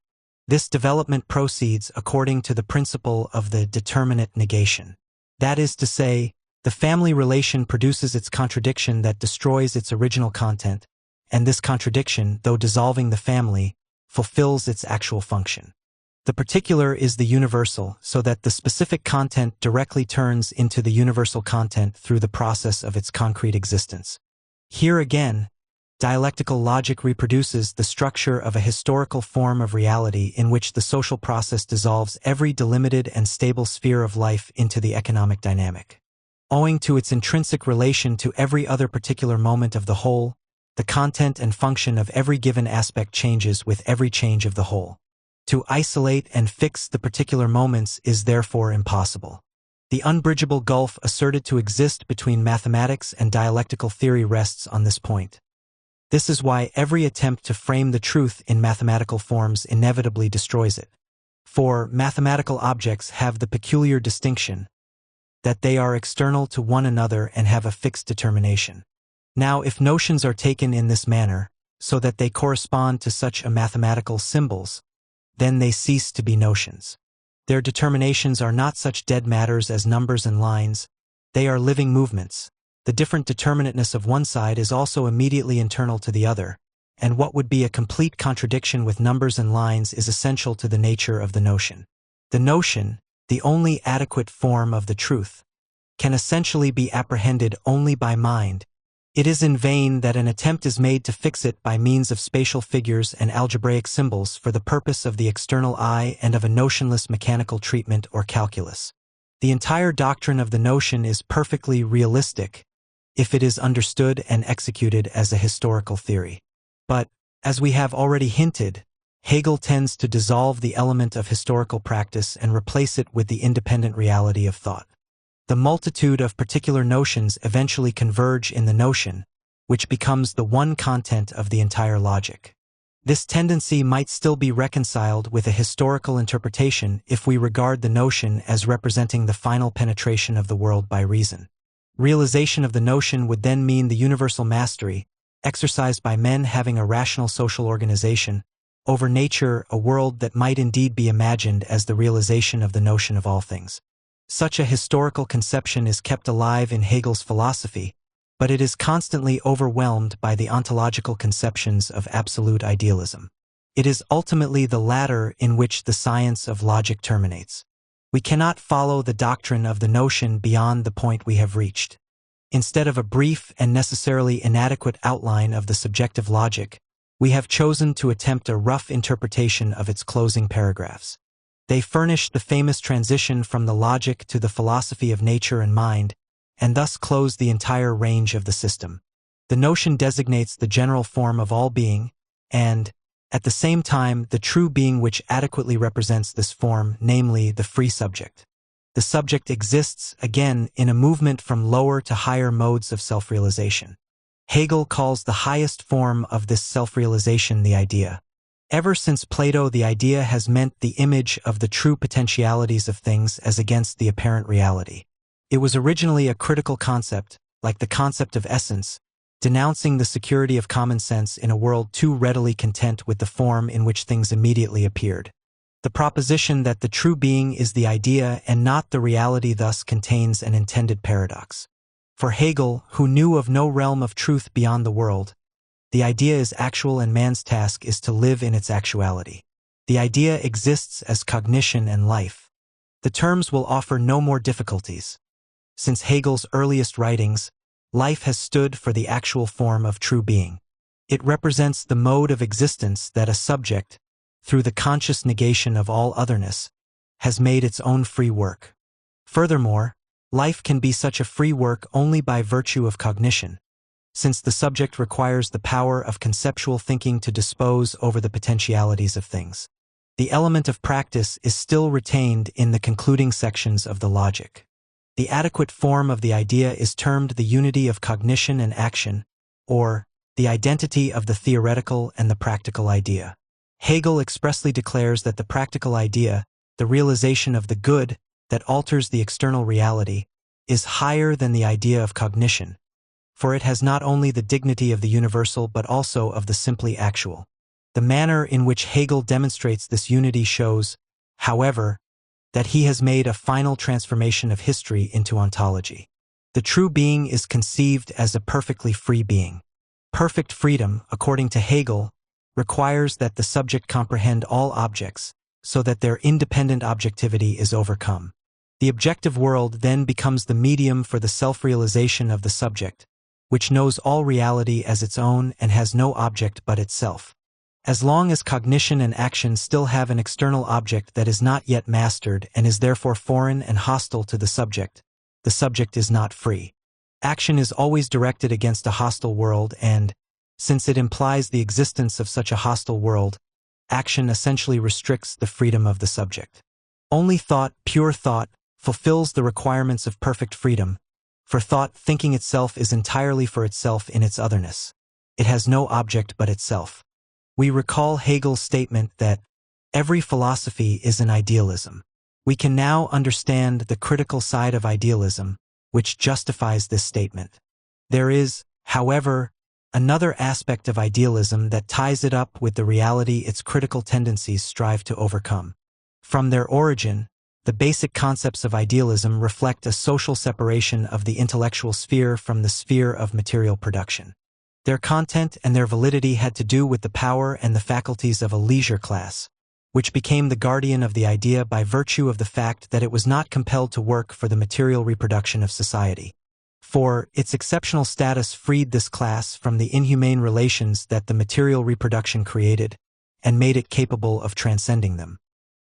This development proceeds according to the principle of the determinate negation. That is to say, the family relation produces its contradiction that destroys its original content, and this contradiction, though dissolving the family, fulfills its actual function. The particular is the universal, so that the specific content directly turns into the universal content through the process of its concrete existence. Here again, dialectical logic reproduces the structure of a historical form of reality in which the social process dissolves every delimited and stable sphere of life into the economic dynamic. Owing to its intrinsic relation to every other particular moment of the whole, the content and function of every given aspect changes with every change of the whole. To isolate and fix the particular moments is therefore impossible. The unbridgeable gulf asserted to exist between mathematics and dialectical theory rests on this point. This is why every attempt to frame the truth in mathematical forms inevitably destroys it. For mathematical objects have the peculiar distinction that they are external to one another and have a fixed determination. Now, if notions are taken in this manner, so that they correspond to such a mathematical symbols, then they cease to be notions. Their determinations are not such dead matters as numbers and lines, they are living movements. The different determinateness of one side is also immediately internal to the other, and what would be a complete contradiction with numbers and lines is essential to the nature of the notion. The notion, the only adequate form of the truth, can essentially be apprehended only by mind. It is in vain that an attempt is made to fix it by means of spatial figures and algebraic symbols for the purpose of the external eye and of a notionless mechanical treatment or calculus. The entire doctrine of the notion is perfectly realistic if it is understood and executed as a historical theory. But, as we have already hinted, Hegel tends to dissolve the element of historical practice and replace it with the independent reality of thought. The multitude of particular notions eventually converge in the notion, which becomes the one content of the entire logic. This tendency might still be reconciled with a historical interpretation if we regard the notion as representing the final penetration of the world by reason. Realization of the notion would then mean the universal mastery, exercised by men having a rational social organization, over nature, a world that might indeed be imagined as the realization of the notion of all things. Such a historical conception is kept alive in Hegel's philosophy, but it is constantly overwhelmed by the ontological conceptions of absolute idealism. It is ultimately the latter in which the science of logic terminates. We cannot follow the doctrine of the notion beyond the point we have reached. Instead of a brief and necessarily inadequate outline of the subjective logic, we have chosen to attempt a rough interpretation of its closing paragraphs. They furnish the famous transition from the logic to the philosophy of nature and mind, and thus close the entire range of the system. The notion designates the general form of all being, and, at the same time, the true being which adequately represents this form, namely the free subject. The subject exists, again, in a movement from lower to higher modes of self-realization. Hegel calls the highest form of this self-realization the idea. Ever since Plato, the idea has meant the image of the true potentialities of things as against the apparent reality. It was originally a critical concept, like the concept of essence, denouncing the security of common sense in a world too readily content with the form in which things immediately appeared. The proposition that the true being is the idea and not the reality thus contains an intended paradox. For Hegel, who knew of no realm of truth beyond the world, the idea is actual and man's task is to live in its actuality. The idea exists as cognition and life. The terms will offer no more difficulties. Since Hegel's earliest writings, life has stood for the actual form of true being. It represents the mode of existence that a subject, through the conscious negation of all otherness, has made its own free work. Furthermore, life can be such a free work only by virtue of cognition, since the subject requires the power of conceptual thinking to dispose over the potentialities of things. The element of practice is still retained in the concluding sections of the logic. The adequate form of the idea is termed the unity of cognition and action, or the identity of the theoretical and the practical idea. Hegel expressly declares that the practical idea, the realization of the good that alters the external reality, is higher than the idea of cognition, for it has not only the dignity of the universal but also of the simply actual. The manner in which Hegel demonstrates this unity shows, however, that he has made a final transformation of history into ontology. The true being is conceived as a perfectly free being. Perfect freedom, according to Hegel, requires that the subject comprehend all objects, so that their independent objectivity is overcome. The objective world then becomes the medium for the self-realization of the subject, which knows all reality as its own and has no object but itself. As long as cognition and action still have an external object that is not yet mastered and is therefore foreign and hostile to the subject is not free. Action is always directed against a hostile world and, Since it implies the existence of such a hostile world, action essentially restricts the freedom of the subject. Only thought, pure thought, fulfills the requirements of perfect freedom, for thought thinking itself is entirely for itself in its otherness. It has no object but itself. We recall Hegel's statement that every philosophy is an idealism. We can now understand the critical side of idealism, which justifies this statement. There is, however, another aspect of idealism that ties it up with the reality its critical tendencies strive to overcome. From their origin, the basic concepts of idealism reflect a social separation of the intellectual sphere from the sphere of material production. Their content and their validity had to do with the power and the faculties of a leisure class, which became the guardian of the idea by virtue of the fact that it was not compelled to work for the material reproduction of society. For its exceptional status freed this class from the inhumane relations that the material reproduction created, and made it capable of transcending them.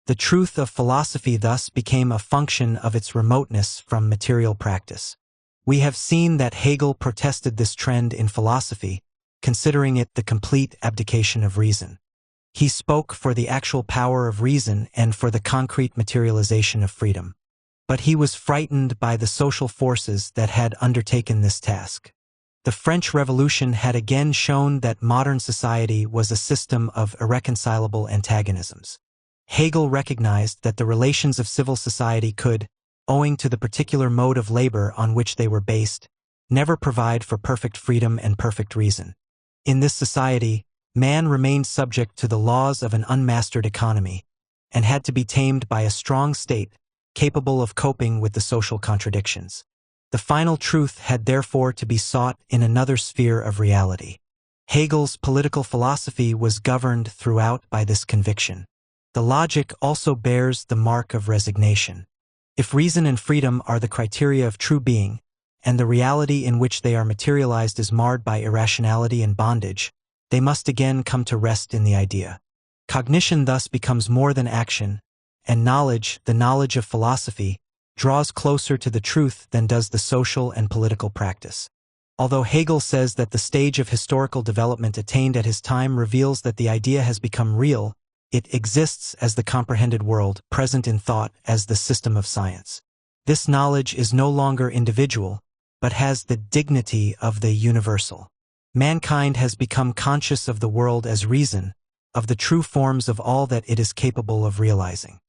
The truth of philosophy thus became a function of its remoteness from material practice. We have seen that Hegel protested this trend in philosophy, considering it the complete abdication of reason. He spoke for the actual power of reason and for the concrete materialization of freedom. But he was frightened by the social forces that had undertaken this task. The French Revolution had again shown that modern society was a system of irreconcilable antagonisms. Hegel recognized that the relations of civil society could, owing to the particular mode of labor on which they were based, never provide for perfect freedom and perfect reason. In this society, man remained subject to the laws of an unmastered economy, and had to be tamed by a strong state, capable of coping with the social contradictions. The final truth had therefore to be sought in another sphere of reality. Hegel's political philosophy was governed throughout by this conviction. The logic also bears the mark of resignation. If reason and freedom are the criteria of true being, and the reality in which they are materialized is marred by irrationality and bondage, they must again come to rest in the idea. Cognition thus becomes more than action, and knowledge, the knowledge of philosophy, draws closer to the truth than does the social and political practice. Although Hegel says that the stage of historical development attained at his time reveals that the idea has become real, it exists as the comprehended world, present in thought as the system of science. This knowledge is no longer individual, but has the dignity of the universal. Mankind has become conscious of the world as reason, of the true forms of all that it is capable of realizing.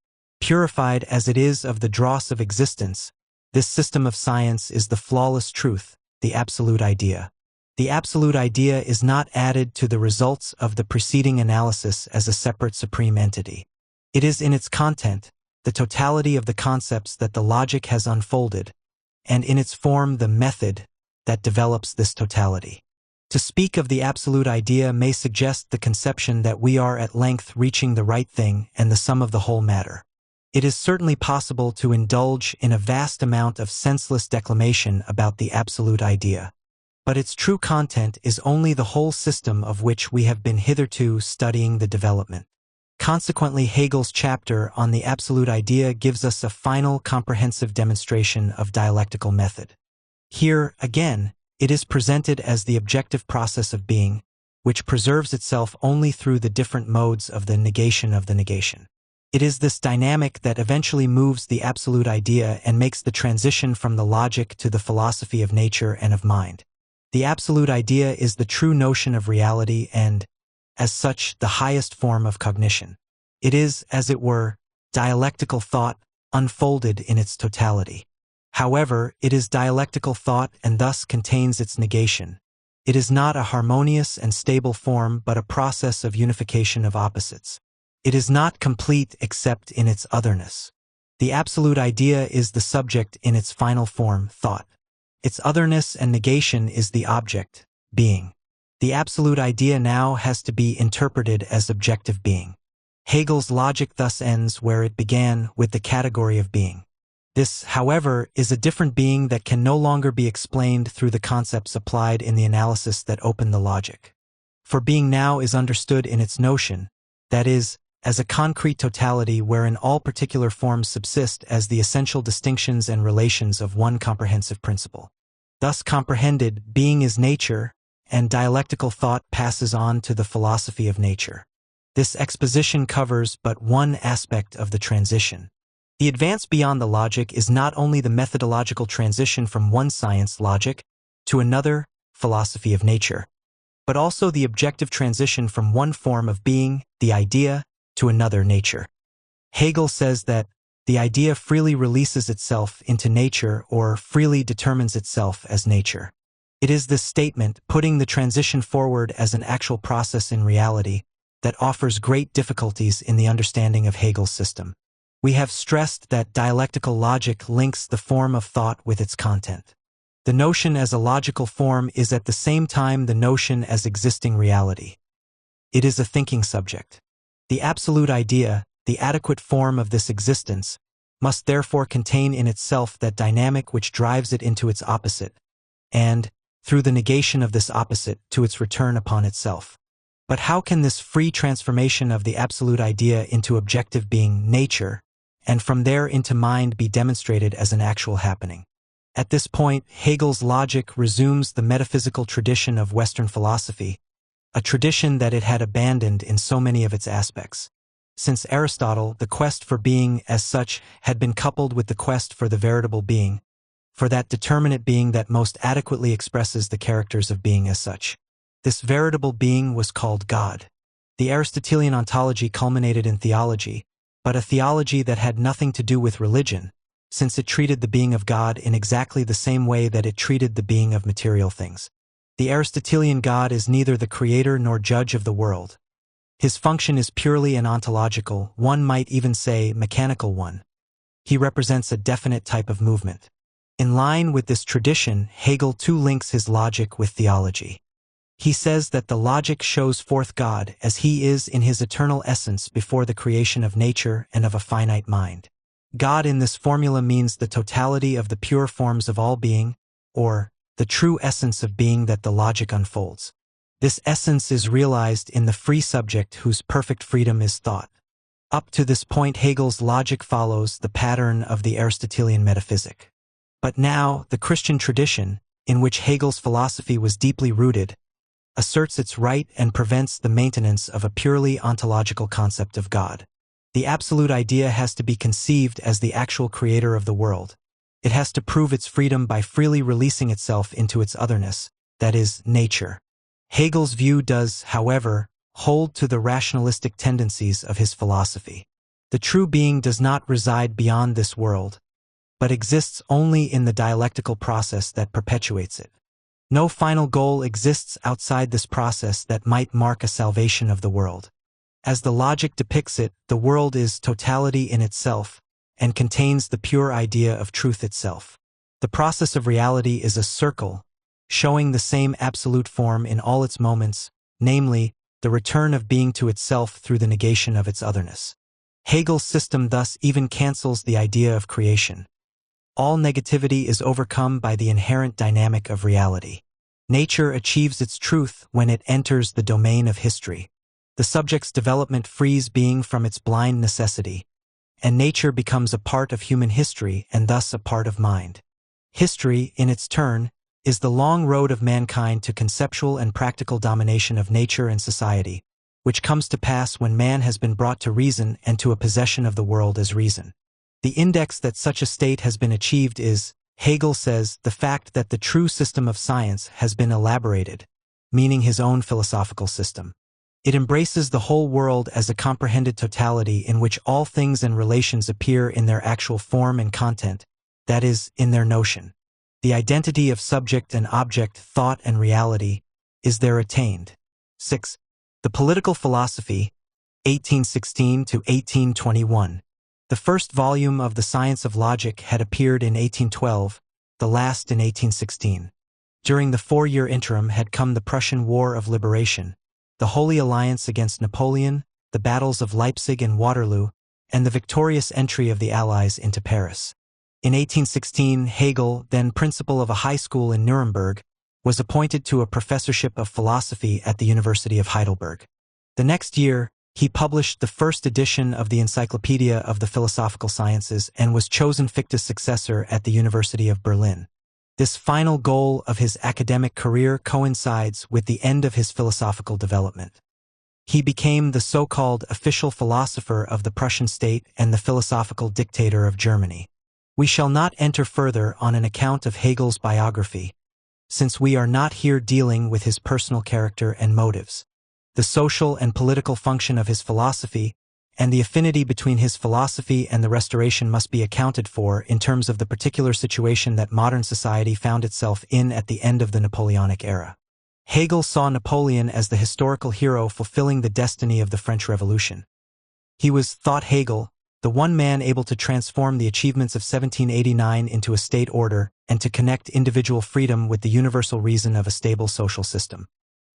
Purified as it is of the dross of existence, this system of science is the flawless truth, the absolute idea. The absolute idea is not added to the results of the preceding analysis as a separate supreme entity. It is in its content, the totality of the concepts that the logic has unfolded, and in its form the method that develops this totality. To speak of the absolute idea may suggest the conception that we are at length reaching the right thing and the sum of the whole matter. It is certainly possible to indulge in a vast amount of senseless declamation about the absolute idea, but its true content is only the whole system of which we have been hitherto studying the development. Consequently, Hegel's chapter on the absolute idea gives us a final comprehensive demonstration of dialectical method. Here, again, it is presented as the objective process of being, which preserves itself only through the different modes of the negation of the negation. It is this dynamic that eventually moves the absolute idea and makes the transition from the logic to the philosophy of nature and of mind. The absolute idea is the true notion of reality and, as such, the highest form of cognition. It is, as it were, dialectical thought unfolded in its totality. However, it is dialectical thought and thus contains its negation. It is not a harmonious and stable form but a process of unification of opposites. It is not complete except in its otherness. The absolute idea is the subject in its final form, thought. Its otherness and negation is the object, being. The absolute idea now has to be interpreted as objective being. Hegel's logic thus ends where it began, with the category of being. This, however, is a different being that can no longer be explained through the concepts applied in the analysis that open the logic. For being now is understood in its notion, that is, as a concrete totality wherein all particular forms subsist as the essential distinctions and relations of one comprehensive principle. Thus comprehended, being is nature, and dialectical thought passes on to the philosophy of nature. This exposition covers but one aspect of the transition. The advance beyond the logic is not only the methodological transition from one science, logic, to another, philosophy of nature, but also the objective transition from one form of being, the idea, to another, nature. Hegel says that the idea freely releases itself into nature or freely determines itself as nature. It is this statement, putting the transition forward as an actual process in reality, that offers great difficulties in the understanding of Hegel's system. We have stressed that dialectical logic links the form of thought with its content. The notion as a logical form is at the same time the notion as existing reality. It is a thinking subject. The absolute idea, the adequate form of this existence, must therefore contain in itself that dynamic which drives it into its opposite, and, through the negation of this opposite, to its return upon itself. But how can this free transformation of the absolute idea into objective being, nature, and from there into mind be demonstrated as an actual happening? At this point, Hegel's logic resumes the metaphysical tradition of Western philosophy, a tradition that it had abandoned in so many of its aspects. Since Aristotle, the quest for being as such had been coupled with the quest for the veritable being, for that determinate being that most adequately expresses the characters of being as such. This veritable being was called God. The Aristotelian ontology culminated in theology, but a theology that had nothing to do with religion, since it treated the being of God in exactly the same way that it treated the being of material things. The Aristotelian God is neither the creator nor judge of the world. His function is purely an ontological, one might even say mechanical one. He represents a definite type of movement. In line with this tradition, Hegel too links his logic with theology. He says that the logic shows forth God as he is in his eternal essence before the creation of nature and of a finite mind. God in this formula means the totality of the pure forms of all being, or the true essence of being that the logic unfolds. This essence is realized in the free subject whose perfect freedom is thought. Up to this point, Hegel's logic follows the pattern of the Aristotelian metaphysic. But now, the Christian tradition, in which Hegel's philosophy was deeply rooted, asserts its right and prevents the maintenance of a purely ontological concept of God. The absolute idea has to be conceived as the actual creator of the world. It has to prove its freedom by freely releasing itself into its otherness, that is, nature. Hegel's view does, however, hold to the rationalistic tendencies of his philosophy. The true being does not reside beyond this world, but exists only in the dialectical process that perpetuates it. No final goal exists outside this process that might mark a salvation of the world. As the logic depicts it, the world is totality in itself and contains the pure idea of truth itself. The process of reality is a circle, showing the same absolute form in all its moments, namely, the return of being to itself through the negation of its otherness. Hegel's system thus even cancels the idea of creation. All negativity is overcome by the inherent dynamic of reality. Nature achieves its truth when it enters the domain of history. The subject's development frees being from its blind necessity, and nature becomes a part of human history and thus a part of mind. History, in its turn, is the long road of mankind to conceptual and practical domination of nature and society, which comes to pass when man has been brought to reason and to a possession of the world as reason. The index that such a state has been achieved is, Hegel says, the fact that the true system of science has been elaborated, meaning his own philosophical system. It embraces the whole world as a comprehended totality in which all things and relations appear in their actual form and content, that is, in their notion. The identity of subject and object, thought and reality, is there attained. 6. The Political Philosophy, 1816 to 1821. The first volume of The Science of Logic had appeared in 1812, the last in 1816. During the 4-year interim had come the Prussian War of Liberation, the Holy Alliance against Napoleon, the battles of Leipzig and Waterloo, and the victorious entry of the Allies into Paris. In 1816, Hegel, then principal of a high school in Nuremberg, was appointed to a professorship of philosophy at the University of Heidelberg. The next year, he published the first edition of the Encyclopedia of the Philosophical Sciences and was chosen Fichte's successor at the University of Berlin. This final goal of his academic career coincides with the end of his philosophical development. He became the so-called official philosopher of the Prussian state and the philosophical dictator of Germany. We shall not enter further on an account of Hegel's biography, since we are not here dealing with his personal character and motives. The social and political function of his philosophy and the affinity between his philosophy and the Restoration must be accounted for in terms of the particular situation that modern society found itself in at the end of the Napoleonic era. Hegel saw Napoleon as the historical hero fulfilling the destiny of the French Revolution. He was, thought Hegel, the one man able to transform the achievements of 1789 into a state order and to connect individual freedom with the universal reason of a stable social system.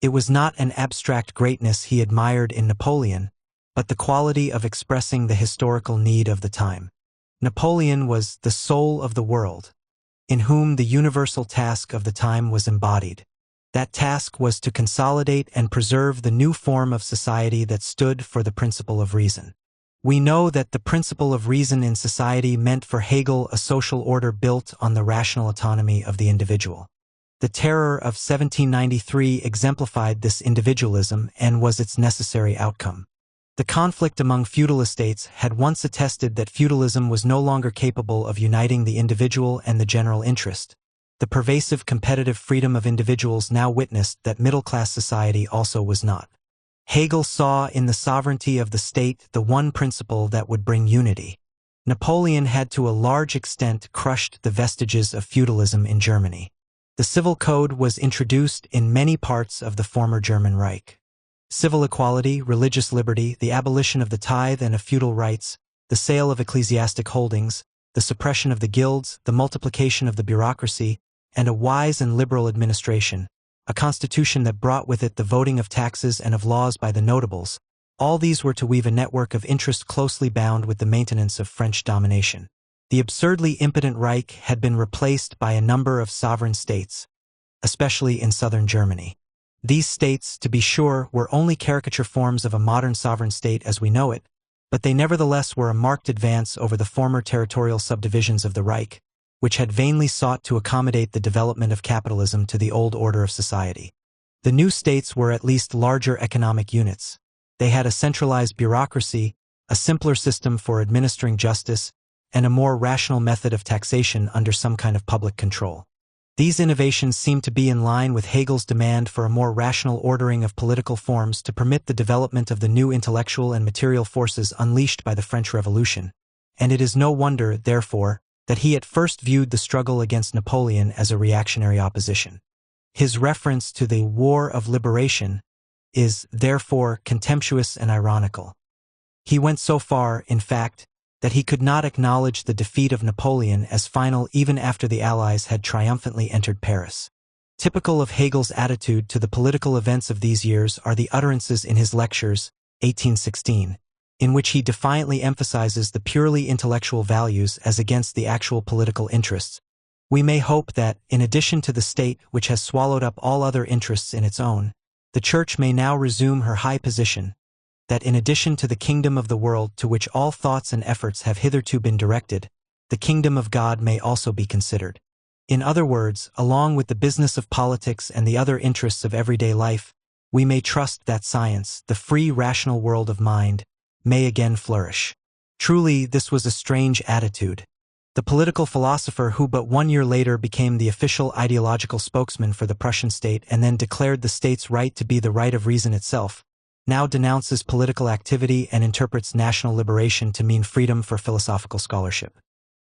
It was not an abstract greatness he admired in Napoleon, but the quality of expressing the historical need of the time. Napoleon was the soul of the world, in whom the universal task of the time was embodied. That task was to consolidate and preserve the new form of society that stood for the principle of reason. We know that the principle of reason in society meant for Hegel a social order built on the rational autonomy of the individual. The terror of 1793 exemplified this individualism and was its necessary outcome. The conflict among feudal estates had once attested that feudalism was no longer capable of uniting the individual and the general interest. The pervasive competitive freedom of individuals now witnessed that middle-class society also was not. Hegel saw in the sovereignty of the state the one principle that would bring unity. Napoleon had to a large extent crushed the vestiges of feudalism in Germany. The civil code was introduced in many parts of the former German Reich. Civil equality, religious liberty, the abolition of the tithe and of feudal rights, the sale of ecclesiastic holdings, the suppression of the guilds, the multiplication of the bureaucracy, and a wise and liberal administration, a constitution that brought with it the voting of taxes and of laws by the notables, all these were to weave a network of interest closely bound with the maintenance of French domination. The absurdly impotent Reich had been replaced by a number of sovereign states, especially in southern Germany. These states, to be sure, were only caricature forms of a modern sovereign state as we know it, but they nevertheless were a marked advance over the former territorial subdivisions of the Reich, which had vainly sought to accommodate the development of capitalism to the old order of society. The new states were at least larger economic units. They had a centralized bureaucracy, a simpler system for administering justice, and a more rational method of taxation under some kind of public control. These innovations seem to be in line with Hegel's demand for a more rational ordering of political forms to permit the development of the new intellectual and material forces unleashed by the French Revolution, and it is no wonder, therefore, that he at first viewed the struggle against Napoleon as a reactionary opposition. His reference to the War of Liberation is, therefore, contemptuous and ironical. He went so far, in fact, that he could not acknowledge the defeat of Napoleon as final even after the Allies had triumphantly entered Paris. Typical of Hegel's attitude to the political events of these years are the utterances in his lectures, 1816, in which he defiantly emphasizes the purely intellectual values as against the actual political interests. We may hope that, in addition to the state which has swallowed up all other interests in its own, the Church may now resume her high position, that in addition to the kingdom of the world to which all thoughts and efforts have hitherto been directed, the kingdom of God may also be considered. In other words, along with the business of politics and the other interests of everyday life, we may trust that science, the free rational world of mind, may again flourish. Truly, this was a strange attitude. The political philosopher who but 1 year later became the official ideological spokesman for the Prussian state and then declared the state's right to be the right of reason itself, now denounces political activity and interprets national liberation to mean freedom for philosophical scholarship.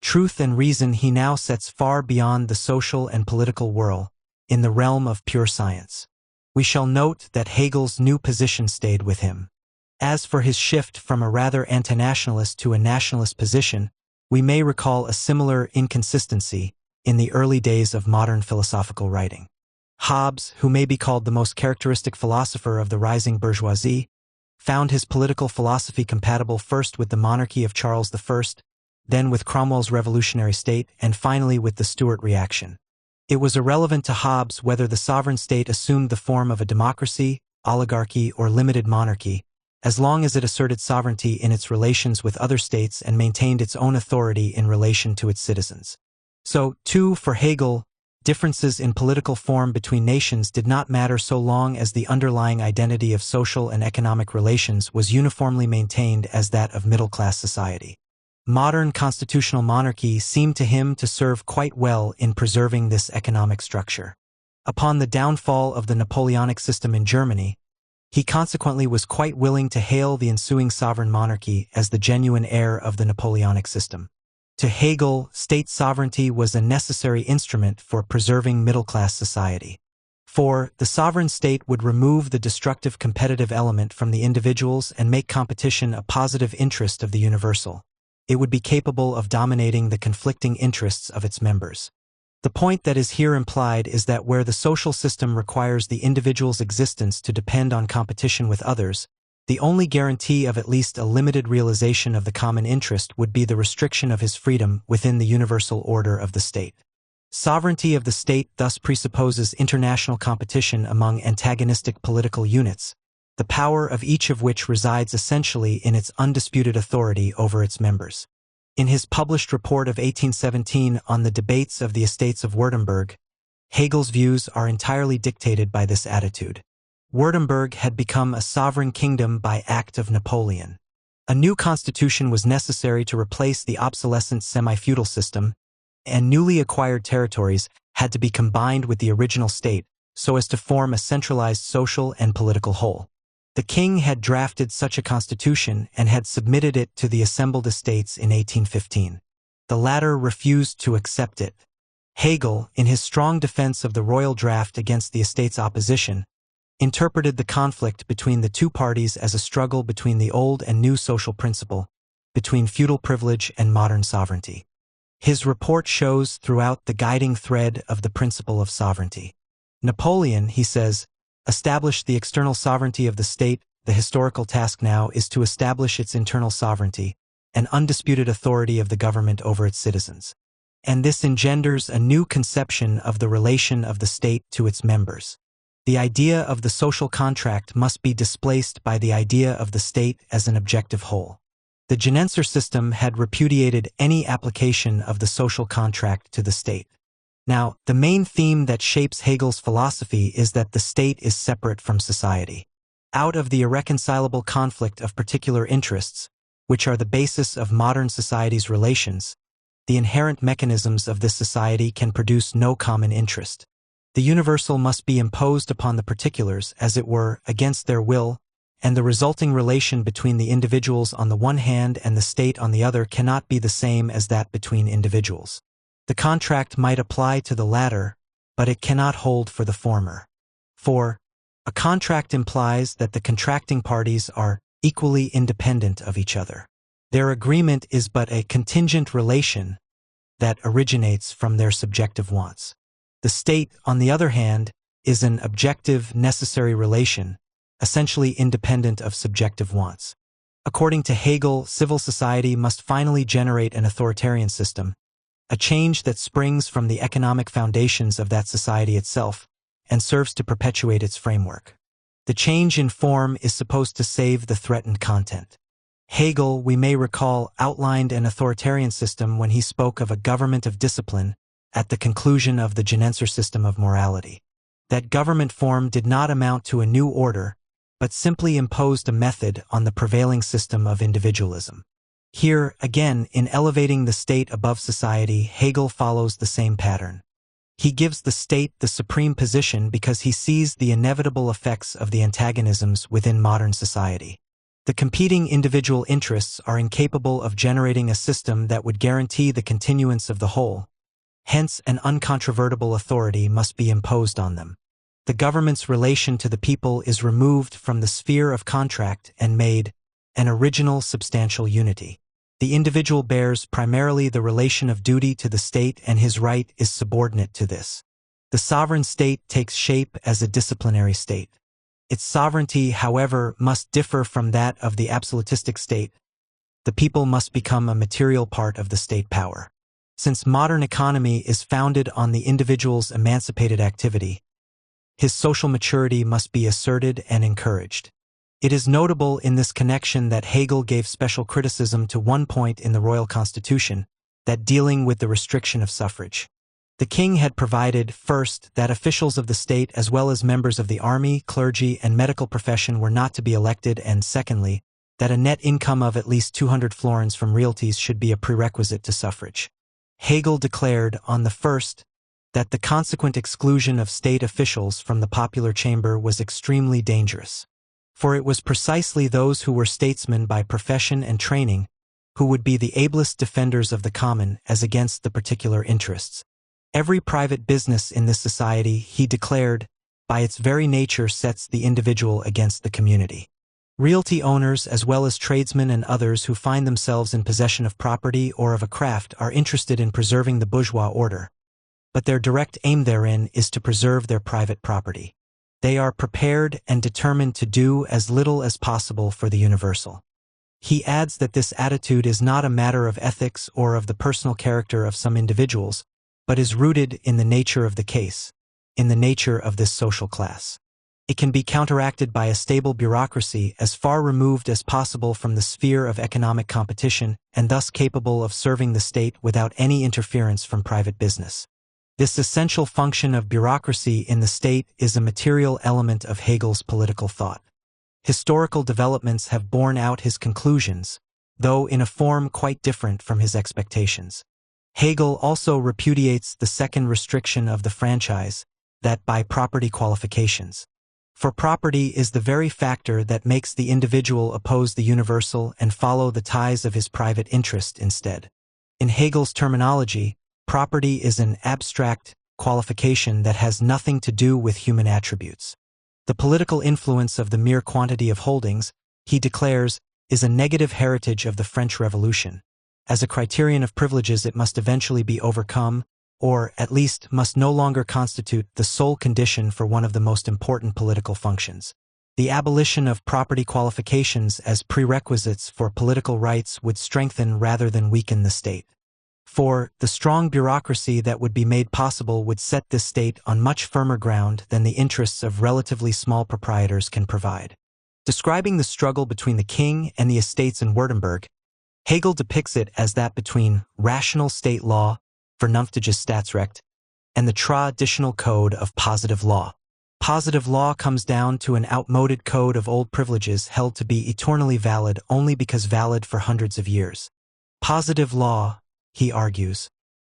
Truth and reason he now sets far beyond the social and political whirl, in the realm of pure science. We shall note that Hegel's new position stayed with him. As for his shift from a rather anti-nationalist to a nationalist position, we may recall a similar inconsistency in the early days of modern philosophical writing. Hobbes, who may be called the most characteristic philosopher of the rising bourgeoisie, found his political philosophy compatible first with the monarchy of Charles I, then with Cromwell's revolutionary state, and finally with the Stuart reaction. It was irrelevant to Hobbes whether the sovereign state assumed the form of a democracy, oligarchy, or limited monarchy, as long as it asserted sovereignty in its relations with other states and maintained its own authority in relation to its citizens. So, too, for Hegel, Differences in political form between nations did not matter so long as the underlying identity of social and economic relations was uniformly maintained as that of middle-class society. Modern constitutional monarchy seemed to him to serve quite well in preserving this economic structure. Upon the downfall of the Napoleonic system in Germany, he consequently was quite willing to hail the ensuing sovereign monarchy as the genuine heir of the Napoleonic system. To Hegel, state sovereignty was a necessary instrument for preserving middle-class society. For the sovereign state would remove the destructive competitive element from the individuals and make competition a positive interest of the universal. It would be capable of dominating the conflicting interests of its members. The point that is here implied is that where the social system requires the individual's existence to depend on competition with others, the only guarantee of at least a limited realization of the common interest would be the restriction of his freedom within the universal order of the state. Sovereignty of the state thus presupposes international competition among antagonistic political units, the power of each of which resides essentially in its undisputed authority over its members. In his published report of 1817 on the debates of the Estates of Württemberg, Hegel's views are entirely dictated by this attitude. Württemberg had become a sovereign kingdom by act of Napoleon. A new constitution was necessary to replace the obsolescent semi-feudal system, and newly acquired territories had to be combined with the original state so as to form a centralized social and political whole. The king had drafted such a constitution and had submitted it to the assembled estates in 1815. The latter refused to accept it. Hegel, in his strong defense of the royal draft against the estates' opposition, interpreted the conflict between the two parties as a struggle between the old and new social principle, between feudal privilege and modern sovereignty. His report shows throughout the guiding thread of the principle of sovereignty. Napoleon, he says, established the external sovereignty of the state. The historical task now is to establish its internal sovereignty, an undisputed authority of the government over its citizens. And this engenders a new conception of the relation of the state to its members. The idea of the social contract must be displaced by the idea of the state as an objective whole. The Genenser system had repudiated any application of the social contract to the state. Now, the main theme that shapes Hegel's philosophy is that the state is separate from society. Out of the irreconcilable conflict of particular interests, which are the basis of modern society's relations, the inherent mechanisms of this society can produce no common interest. The universal must be imposed upon the particulars, as it were, against their will, and the resulting relation between the individuals on the one hand and the state on the other cannot be the same as that between individuals. The contract might apply to the latter, but it cannot hold for the former. For a contract implies that the contracting parties are equally independent of each other. Their agreement is but a contingent relation that originates from their subjective wants. The state, on the other hand, is an objective, necessary relation, essentially independent of subjective wants. According to Hegel, civil society must finally generate an authoritarian system, a change that springs from the economic foundations of that society itself and serves to perpetuate its framework. The change in form is supposed to save the threatened content. Hegel, we may recall, outlined an authoritarian system when he spoke of a government of discipline at the conclusion of the Genenser system of morality. That government form did not amount to a new order, but simply imposed a method on the prevailing system of individualism. Here, again, in elevating the state above society, Hegel follows the same pattern. He gives the state the supreme position because he sees the inevitable effects of the antagonisms within modern society. The competing individual interests are incapable of generating a system that would guarantee the continuance of the whole. Hence, an uncontrovertible authority must be imposed on them. The government's relation to the people is removed from the sphere of contract and made an original substantial unity. The individual bears primarily the relation of duty to the state, and his right is subordinate to this. The sovereign state takes shape as a disciplinary state. Its sovereignty, however, must differ from that of the absolutistic state. The people must become a material part of the state power. Since modern economy is founded on the individual's emancipated activity, his social maturity must be asserted and encouraged. It is notable in this connection that Hegel gave special criticism to one point in the Royal Constitution, that dealing with the restriction of suffrage. The king had provided, first, that officials of the state as well as members of the army, clergy, and medical profession were not to be elected, and secondly, that a net income of at least 200 florins from realties should be a prerequisite to suffrage. Hegel declared, on the first, that the consequent exclusion of state officials from the popular chamber was extremely dangerous. For it was precisely those who were statesmen by profession and training who would be the ablest defenders of the common as against the particular interests. Every private business in this society, he declared, by its very nature sets the individual against the community. Realty owners as well as tradesmen and others who find themselves in possession of property or of a craft are interested in preserving the bourgeois order, but their direct aim therein is to preserve their private property. They are prepared and determined to do as little as possible for the universal. He adds that this attitude is not a matter of ethics or of the personal character of some individuals, but is rooted in the nature of the case, in the nature of this social class. It can be counteracted by a stable bureaucracy as far removed as possible from the sphere of economic competition and thus capable of serving the state without any interference from private business. This essential function of bureaucracy in the state is a material element of Hegel's political thought. Historical developments have borne out his conclusions, though in a form quite different from his expectations. Hegel also repudiates the second restriction of the franchise, that by property qualifications. For property is the very factor that makes the individual oppose the universal and follow the ties of his private interest instead. In Hegel's terminology, property is an abstract qualification that has nothing to do with human attributes. The political influence of the mere quantity of holdings, he declares, is a negative heritage of the French Revolution. As a criterion of privileges, it must eventually be overcome, or, at least, must no longer constitute the sole condition for one of the most important political functions. The abolition of property qualifications as prerequisites for political rights would strengthen rather than weaken the state. For, the strong bureaucracy that would be made possible would set this state on much firmer ground than the interests of relatively small proprietors can provide. Describing the struggle between the king and the estates in Württemberg, Hegel depicts it as that between rational state law, vernünftiges Staatsrecht, and the traditional code of positive law. Positive law comes down to an outmoded code of old privileges held to be eternally valid only because valid for hundreds of years. Positive law, he argues,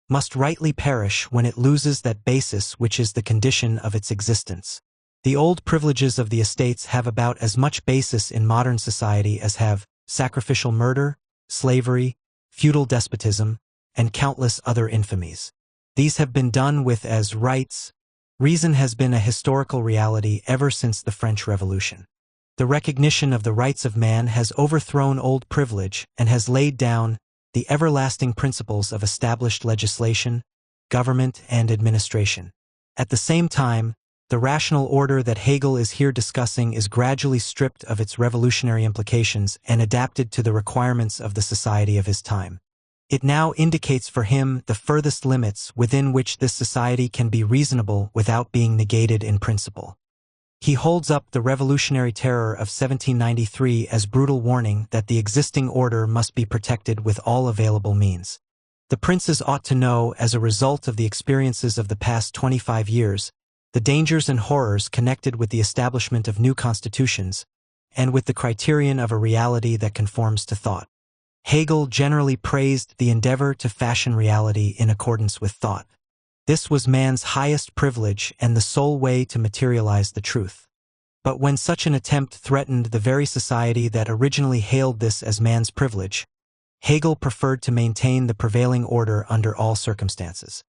must rightly perish when it loses that basis which is the condition of its existence. The old privileges of the estates have about as much basis in modern society as have sacrificial murder, slavery, feudal despotism, and countless other infamies. These have been done with as rights. Reason has been a historical reality ever since the French Revolution. The recognition of the rights of man has overthrown old privilege and has laid down the everlasting principles of established legislation, government, and administration. At the same time, the rational order that Hegel is here discussing is gradually stripped of its revolutionary implications and adapted to the requirements of the society of his time. It now indicates for him the furthest limits within which this society can be reasonable without being negated in principle. He holds up the revolutionary terror of 1793 as brutal warning that the existing order must be protected with all available means. The princes ought to know, as a result of the experiences of the past 25 years, the dangers and horrors connected with the establishment of new constitutions, and with the criterion of a reality that conforms to thought. Hegel generally praised the endeavor to fashion reality in accordance with thought. This was man's highest privilege and the sole way to materialize the truth. But when such an attempt threatened the very society that originally hailed this as man's privilege, Hegel preferred to maintain the prevailing order under all circumstances.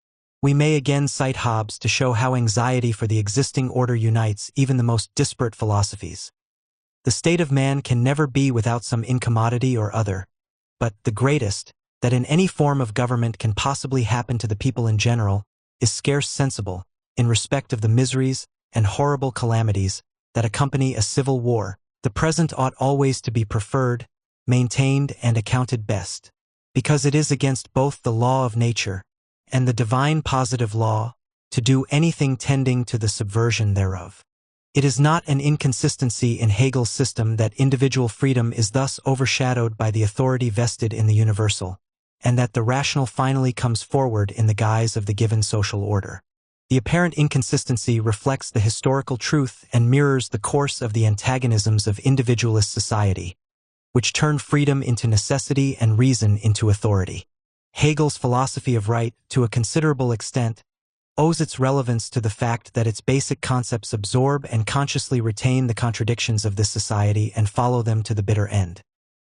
We may again cite Hobbes to show how anxiety for the existing order unites even the most disparate philosophies. The state of man can never be without some incommodity or other, but the greatest that in any form of government can possibly happen to the people in general is scarce sensible in respect of the miseries and horrible calamities that accompany a civil war. The present ought always to be preferred, maintained, and accounted best, because it is against both the law of nature and the divine positive law to do anything tending to the subversion thereof. It is not an inconsistency in Hegel's system that individual freedom is thus overshadowed by the authority vested in the universal, and that the rational finally comes forward in the guise of the given social order. The apparent inconsistency reflects the historical truth and mirrors the course of the antagonisms of individualist society, which turned freedom into necessity and reason into authority. Hegel's philosophy of right, to a considerable extent, owes its relevance to the fact that its basic concepts absorb and consciously retain the contradictions of this society and follow them to the bitter end.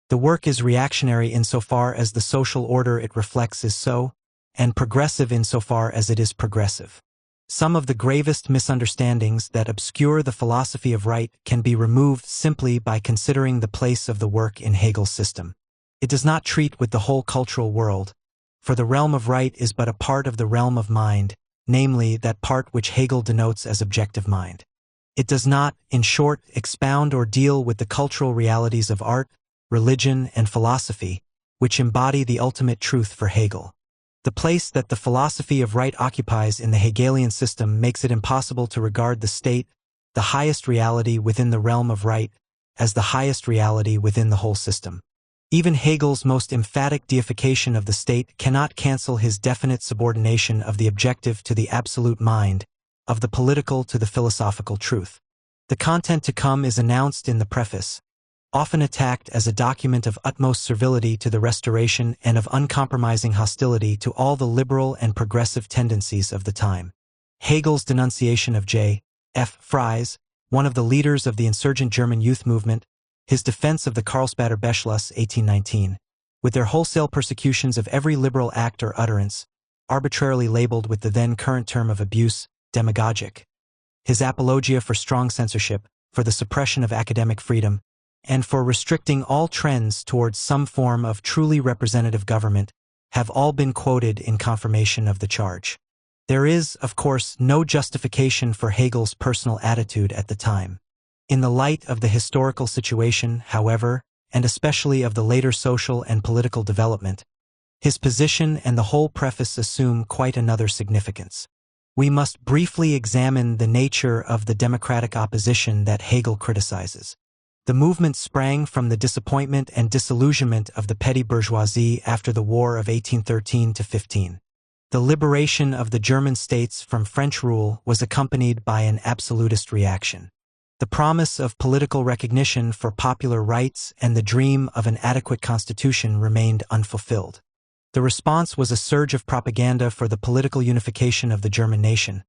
The work is reactionary insofar as the social order it reflects is so, and progressive insofar as it is progressive. Some of the gravest misunderstandings that obscure the philosophy of right can be removed simply by considering the place of the work in Hegel's system. It does not treat with the whole cultural world, for the realm of right is but a part of the realm of mind, namely that part which Hegel denotes as objective mind. It does not, in short, expound or deal with the cultural realities of art, religion, and philosophy, which embody the ultimate truth for Hegel. The place that the philosophy of right occupies in the Hegelian system makes it impossible to regard the state, the highest reality within the realm of right, as the highest reality within the whole system. Even Hegel's most emphatic deification of the state cannot cancel his definite subordination of the objective to the absolute mind, of the political to the philosophical truth. The content to come is announced in the preface, often attacked as a document of utmost servility to the Restoration and of uncompromising hostility to all the liberal and progressive tendencies of the time. Hegel's denunciation of J. F. Fries, one of the leaders of the insurgent German youth movement, his defense of the Karlsbader Beschluss 1819, with their wholesale persecutions of every liberal act or utterance, arbitrarily labeled with the then current term of abuse, demagogic, his apologia for strong censorship, for the suppression of academic freedom, and for restricting all trends towards some form of truly representative government, have all been quoted in confirmation of the charge. There is, of course, no justification for Hegel's personal attitude at the time. In the light of the historical situation, however, and especially of the later social and political development, his position and the whole preface assume quite another significance. We must briefly examine the nature of the democratic opposition that Hegel criticizes. The movement sprang from the disappointment and disillusionment of the petty bourgeoisie after the War of 1813–15. The liberation of the German states from French rule was accompanied by an absolutist reaction. The promise of political recognition for popular rights and the dream of an adequate constitution remained unfulfilled. The response was a surge of propaganda for the political unification of the German nation,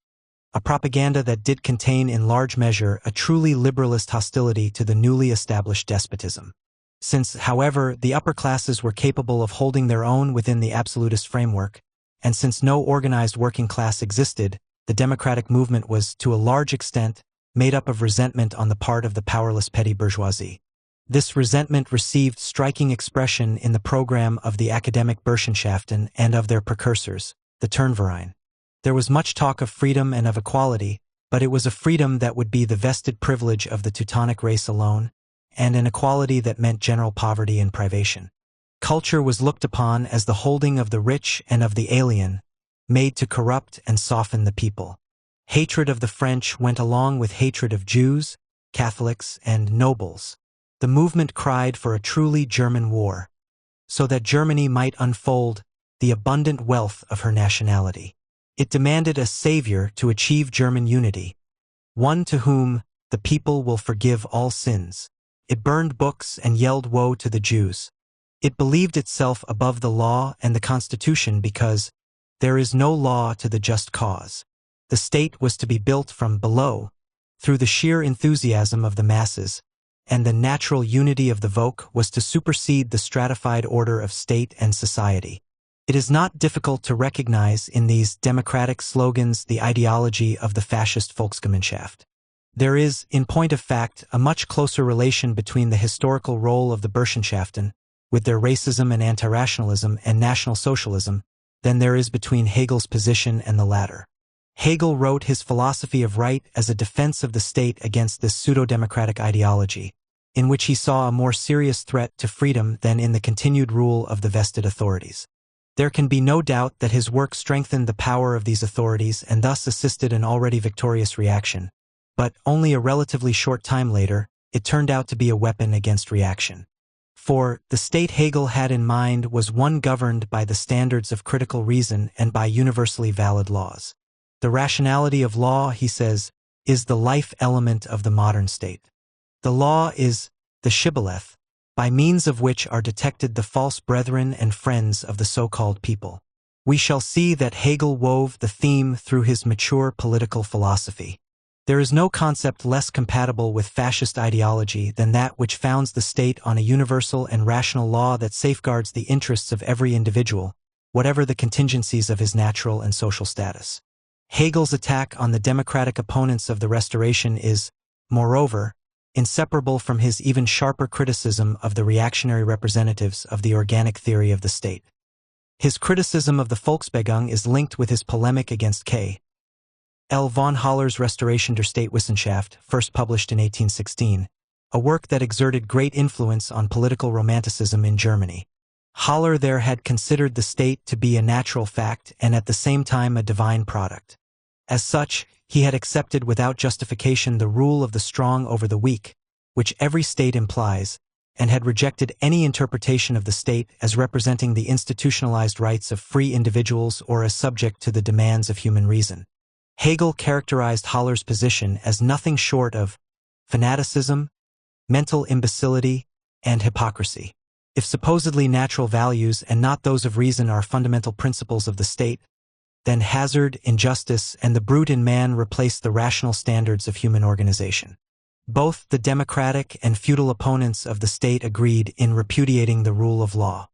a propaganda that did contain in large measure a truly liberalist hostility to the newly established despotism. Since, however, the upper classes were capable of holding their own within the absolutist framework, and since no organized working class existed, the democratic movement was, to a large extent, made up of resentment on the part of the powerless petty bourgeoisie. This resentment received striking expression in the program of the academic Burschenschaften and of their precursors, the Turnverein. There was much talk of freedom and of equality, but it was a freedom that would be the vested privilege of the Teutonic race alone, and an equality that meant general poverty and privation. Culture was looked upon as the holding of the rich and of the alien, made to corrupt and soften the people. Hatred of the French went along with hatred of Jews, Catholics, and nobles. The movement cried for a truly German war, so that Germany might unfold the abundant wealth of her nationality. It demanded a savior to achieve German unity, one to whom the people will forgive all sins. It burned books and yelled woe to the Jews. It believed itself above the law and the Constitution because there is no law to the just cause. The state was to be built from below, through the sheer enthusiasm of the masses, and the natural unity of the Volk was to supersede the stratified order of state and society. It is not difficult to recognize in these democratic slogans the ideology of the fascist Volksgemeinschaft. There is, in point of fact, a much closer relation between the historical role of the Burschenschaften, with their racism and anti-rationalism and National Socialism, than there is between Hegel's position and the latter. Hegel wrote his philosophy of right as a defense of the state against this pseudo-democratic ideology, in which he saw a more serious threat to freedom than in the continued rule of the vested authorities. There can be no doubt that his work strengthened the power of these authorities and thus assisted an already victorious reaction, but only a relatively short time later, it turned out to be a weapon against reaction. For the state Hegel had in mind was one governed by the standards of critical reason and by universally valid laws. The rationality of law, he says, is the life element of the modern state. The law is the shibboleth, by means of which are detected the false brethren and friends of the so-called people. We shall see that Hegel wove the theme through his mature political philosophy. There is no concept less compatible with fascist ideology than that which founds the state on a universal and rational law that safeguards the interests of every individual, whatever the contingencies of his natural and social status. Hegel's attack on the democratic opponents of the Restoration is, moreover, inseparable from his even sharper criticism of the reactionary representatives of the organic theory of the state. His criticism of the Volksbewegung is linked with his polemic against K. L. von Haller's Restoration der Staatswissenschaft, first published in 1816, a work that exerted great influence on political romanticism in Germany. Haller there had considered the state to be a natural fact and at the same time a divine product. As such, he had accepted without justification the rule of the strong over the weak, which every state implies, and had rejected any interpretation of the state as representing the institutionalized rights of free individuals or as subject to the demands of human reason. Hegel characterized Haller's position as nothing short of fanaticism, mental imbecility, and hypocrisy. If supposedly natural values and not those of reason are fundamental principles of the state, then hazard, injustice, and the brute in man replace the rational standards of human organization. Both the democratic and feudal opponents of the state agreed in repudiating the rule of law.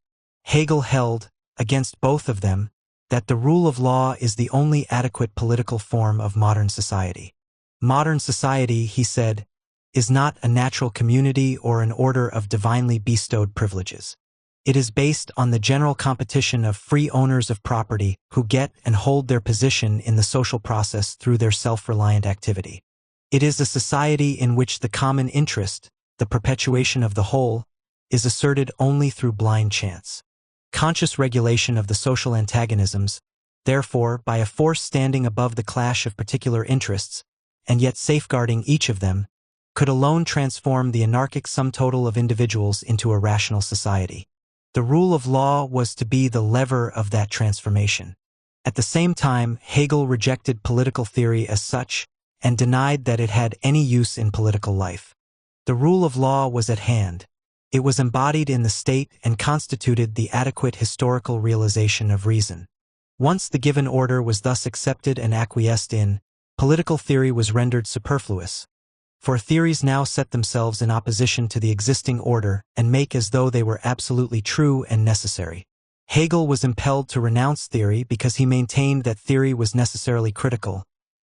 Hegel held, against both of them, that the rule of law is the only adequate political form of modern society. Modern society, he said, is not a natural community or an order of divinely bestowed privileges. It is based on the general competition of free owners of property who get and hold their position in the social process through their self-reliant activity. It is a society in which the common interest, the perpetuation of the whole, is asserted only through blind chance. Conscious regulation of the social antagonisms, therefore, by a force standing above the clash of particular interests, and yet safeguarding each of them, could alone transform the anarchic sum total of individuals into a rational society. The rule of law was to be the lever of that transformation. At the same time, Hegel rejected political theory as such, and denied that it had any use in political life. The rule of law was at hand. It was embodied in the state and constituted the adequate historical realization of reason. Once the given order was thus accepted and acquiesced in, political theory was rendered superfluous. For theories now set themselves in opposition to the existing order and make as though they were absolutely true and necessary. Hegel was impelled to renounce theory because he maintained that theory was necessarily critical,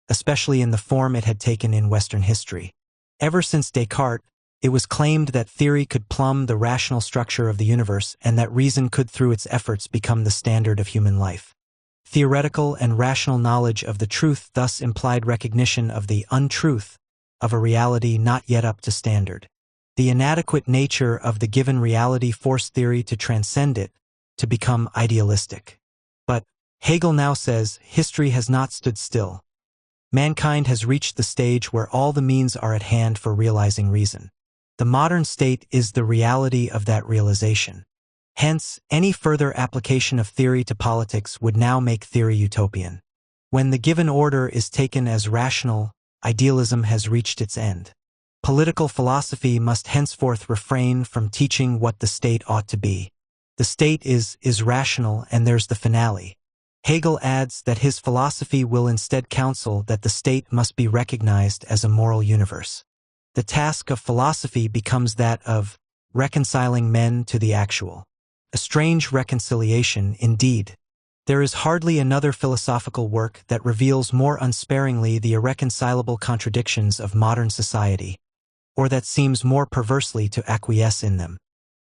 especially in the form it had taken in Western history. Ever since Descartes, it was claimed that theory could plumb the rational structure of the universe and that reason could through its efforts become the standard of human life. Theoretical and rational knowledge of the truth thus implied recognition of the untruth of a reality not yet up to standard. The inadequate nature of the given reality forced theory to transcend it, to become idealistic. But, Hegel now says, history has not stood still. Mankind has reached the stage where all the means are at hand for realizing reason. The modern state is the reality of that realization. Hence, any further application of theory to politics would now make theory utopian. When the given order is taken as rational, idealism has reached its end. Political philosophy must henceforth refrain from teaching what the state ought to be. The state is rational, and there's the finale. Hegel adds that his philosophy will instead counsel that the state must be recognized as a moral universe. The task of philosophy becomes that of reconciling men to the actual. A strange reconciliation, indeed. There is hardly another philosophical work that reveals more unsparingly the irreconcilable contradictions of modern society, or that seems more perversely to acquiesce in them.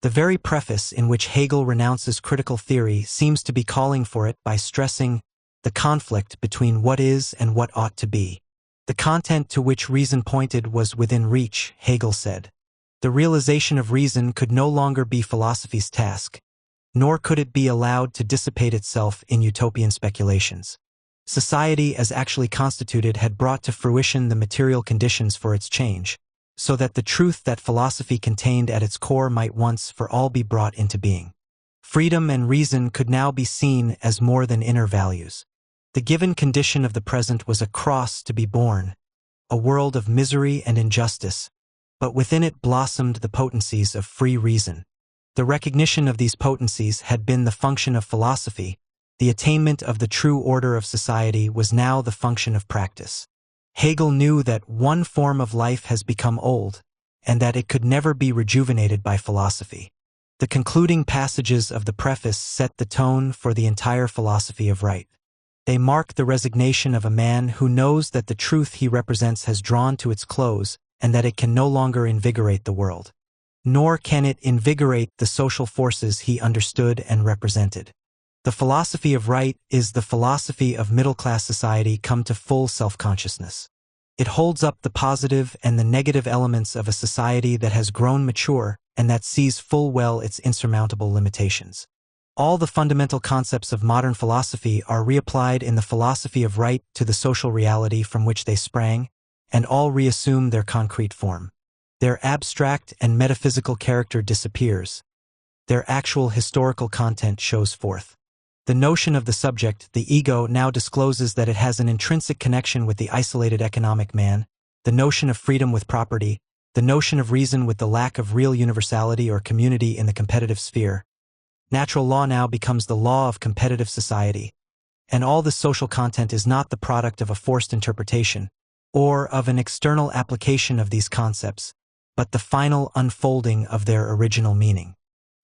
The very preface in which Hegel renounces critical theory seems to be calling for it by stressing the conflict between what is and what ought to be. The content to which reason pointed was within reach, Hegel said. The realization of reason could no longer be philosophy's task, nor could it be allowed to dissipate itself in utopian speculations. Society as actually constituted had brought to fruition the material conditions for its change. so that the truth that philosophy contained at its core might once for all be brought into being. Freedom and reason could now be seen as more than inner values. The given condition of the present was a cross to be borne, a world of misery and injustice, but within it blossomed the potencies of free reason. The recognition of these potencies had been the function of philosophy. The attainment of the true order of society was now the function of practice. Hegel knew that one form of life has become old, and that it could never be rejuvenated by philosophy. The concluding passages of the preface set the tone for the entire philosophy of right. They mark the resignation of a man who knows that the truth he represents has drawn to its close and that it can no longer invigorate the world. Nor can it invigorate the social forces he understood and represented. The philosophy of right is the philosophy of middle-class society come to full self-consciousness. It holds up the positive and the negative elements of a society that has grown mature and that sees full well its insurmountable limitations. All the fundamental concepts of modern philosophy are reapplied in the philosophy of right to the social reality from which they sprang, and all reassume their concrete form. Their abstract and metaphysical character disappears. Their actual historical content shows forth. The notion of the subject, the ego, now discloses that it has an intrinsic connection with the isolated economic man, the notion of freedom with property, the notion of reason with the lack of real universality or community in the competitive sphere. Natural law now becomes the law of competitive society, and all the social content is not the product of a forced interpretation, or of an external application of these concepts, but the final unfolding of their original meaning.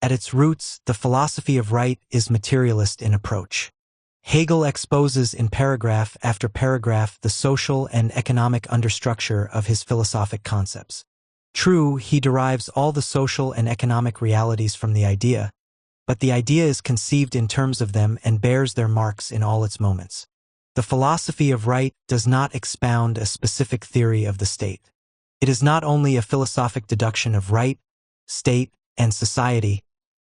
At its roots, the philosophy of right is materialist in approach. Hegel exposes in paragraph after paragraph the social and economic understructure of his philosophic concepts. True, he derives all the social and economic realities from the idea, but the idea is conceived in terms of them and bears their marks in all its moments. The philosophy of right does not expound a specific theory of the state. It is not only a philosophic deduction of right, state, and society,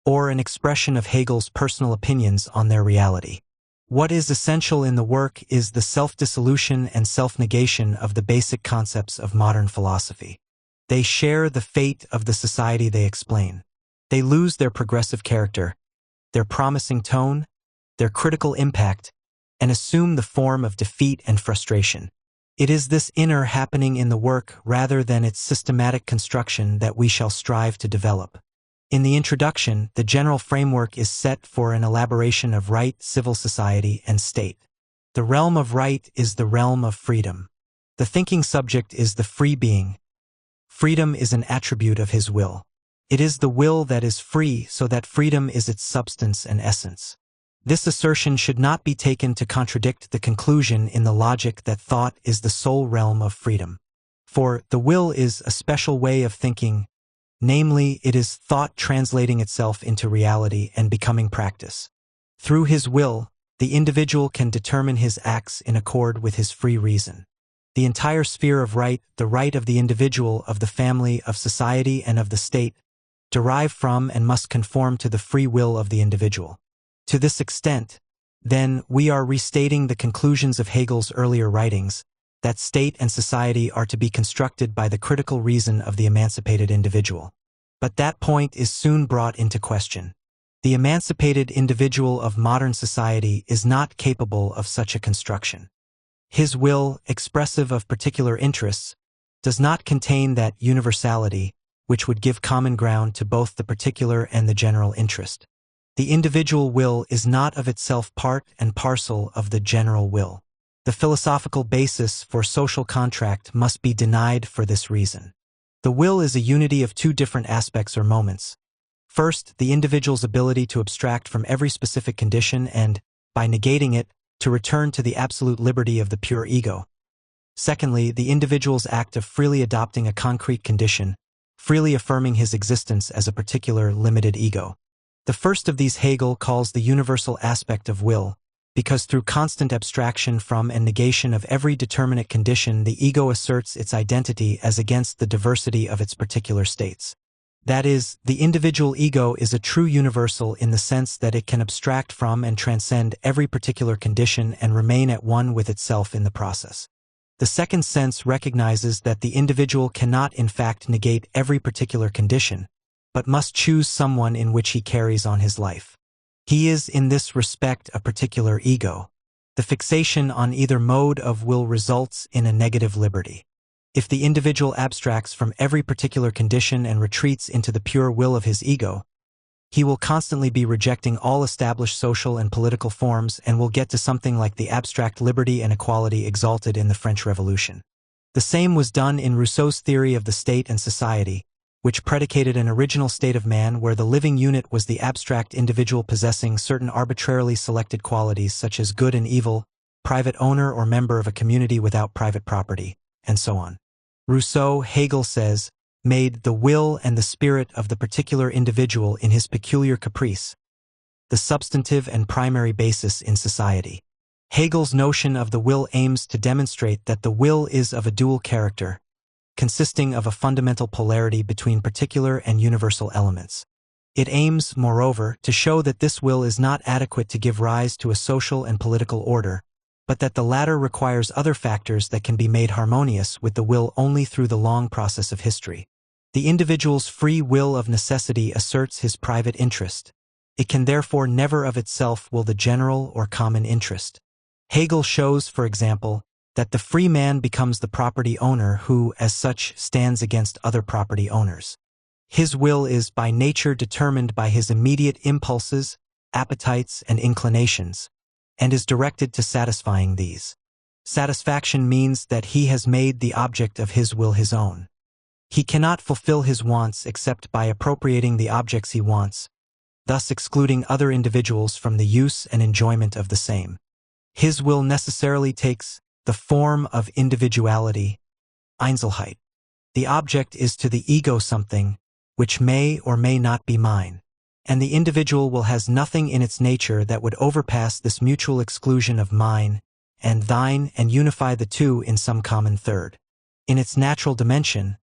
or an expression of Hegel's personal opinions on their reality. What is essential in the work is the self-dissolution and self-negation of the basic concepts of modern philosophy. They share the fate of the society they explain. They lose their progressive character, their promising tone, their critical impact, and assume the form of defeat and frustration. It is this inner happening in the work rather than its systematic construction that we shall strive to develop. In the introduction, the general framework is set for an elaboration of right, civil society, and state. The realm of right is the realm of freedom. The thinking subject is the free being. Freedom is an attribute of his will. It is the will that is free, so that freedom is its substance and essence. This assertion should not be taken to contradict the conclusion in the logic that thought is the sole realm of freedom. For the will is a special way of thinking. Namely, it is thought translating itself into reality and becoming practice. Through his will, the individual can determine his acts in accord with his free reason. The entire sphere of right, the right of the individual, of the family, of society, and of the state, derive from and must conform to the free will of the individual. To this extent, then, we are restating the conclusions of Hegel's earlier writings, that state and society are to be constructed by the critical reason of the emancipated individual. But that point is soon brought into question. The emancipated individual of modern society is not capable of such a construction. His will, expressive of particular interests, does not contain that universality which would give common ground to both the particular and the general interest. The individual will is not of itself part and parcel of the general will. The philosophical basis for social contract must be denied for this reason. The will is a unity of two different aspects or moments. First, the individual's ability to abstract from every specific condition and, by negating it, to return to the absolute liberty of the pure ego. Secondly, the individual's act of freely adopting a concrete condition, freely affirming his existence as a particular limited ego. The first of these Hegel calls the universal aspect of will, because through constant abstraction from and negation of every determinate condition the ego asserts its identity as against the diversity of its particular states. That is, the individual ego is a true universal in the sense that it can abstract from and transcend every particular condition and remain at one with itself in the process. The second sense recognizes that the individual cannot in fact negate every particular condition, but must choose someone in which he carries on his life. He is in this respect a particular ego. The fixation on either mode of will results in a negative liberty. If the individual abstracts from every particular condition and retreats into the pure will of his ego, he will constantly be rejecting all established social and political forms and will get to something like the abstract liberty and equality exalted in the French Revolution. The same was done in Rousseau's theory of the state and society, which predicated an original state of man where the living unit was the abstract individual possessing certain arbitrarily selected qualities such as good and evil, private owner or member of a community without private property, and so on. Rousseau, Hegel says, made the will and the spirit of the particular individual in his peculiar caprice the substantive and primary basis in society. Hegel's notion of the will aims to demonstrate that the will is of a dual character, consisting of a fundamental polarity between particular and universal elements. It aims, moreover, to show that this will is not adequate to give rise to a social and political order, but that the latter requires other factors that can be made harmonious with the will only through the long process of history. The individual's free will of necessity asserts his private interest. It can therefore never of itself will the general or common interest. Hegel shows, for example, that the free man becomes the property owner who, as such, stands against other property owners. His will is by nature determined by his immediate impulses, appetites, and inclinations, and is directed to satisfying these. Satisfaction means that he has made the object of his will his own. He cannot fulfill his wants except by appropriating the objects he wants, thus excluding other individuals from the use and enjoyment of the same. His will necessarily takes the form of individuality, Einzelheit. The object is to the ego something which may or may not be mine, and the individual will has nothing in its nature that would overpass this mutual exclusion of mine and thine and unify the two in some common third. In its natural dimension,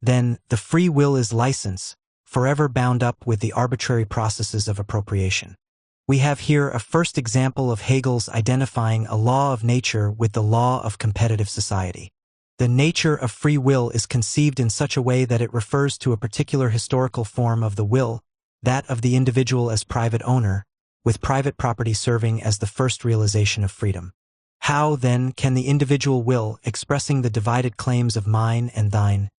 then, the free will is license, forever bound up with the arbitrary processes of appropriation. We have here a first example of Hegel's identifying a law of nature with the law of competitive society. The nature of free will is conceived in such a way that it refers to a particular historical form of the will, that of the individual as private owner, with private property serving as the first realization of freedom. How, then, can the individual will, expressing the divided claims of mine and thine,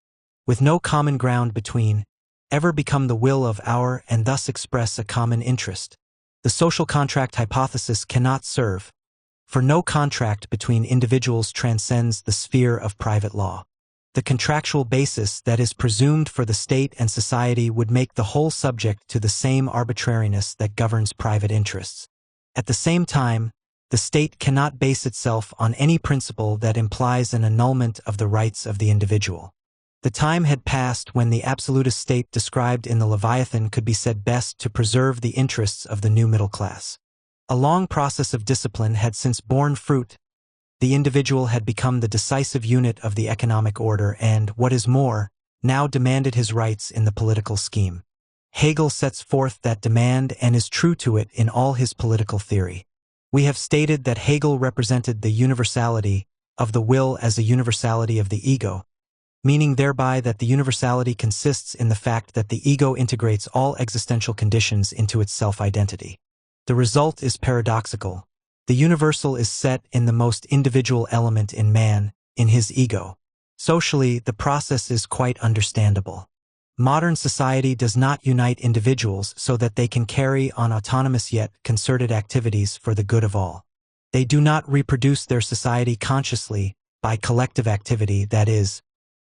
with no common ground between, ever become the will of our and thus express a common interest? The social contract hypothesis cannot serve, for no contract between individuals transcends the sphere of private law. The contractual basis that is presumed for the state and society would make the whole subject to the same arbitrariness that governs private interests. At the same time, the state cannot base itself on any principle that implies an annulment of the rights of the individual. The time had passed when the absolutist state described in the Leviathan could be said best to preserve the interests of the new middle class. A long process of discipline had since borne fruit. The individual had become the decisive unit of the economic order and, what is more, now demanded his rights in the political scheme. Hegel sets forth that demand and is true to it in all his political theory. We have stated that Hegel represented the universality of the will as a universality of the ego, meaning thereby that the universality consists in the fact that the ego integrates all existential conditions into its self-identity. The result is paradoxical. The universal is set in the most individual element in man, in his ego. Socially, the process is quite understandable. Modern society does not unite individuals so that they can carry on autonomous yet concerted activities for the good of all. They do not reproduce their society consciously by collective activity, that is,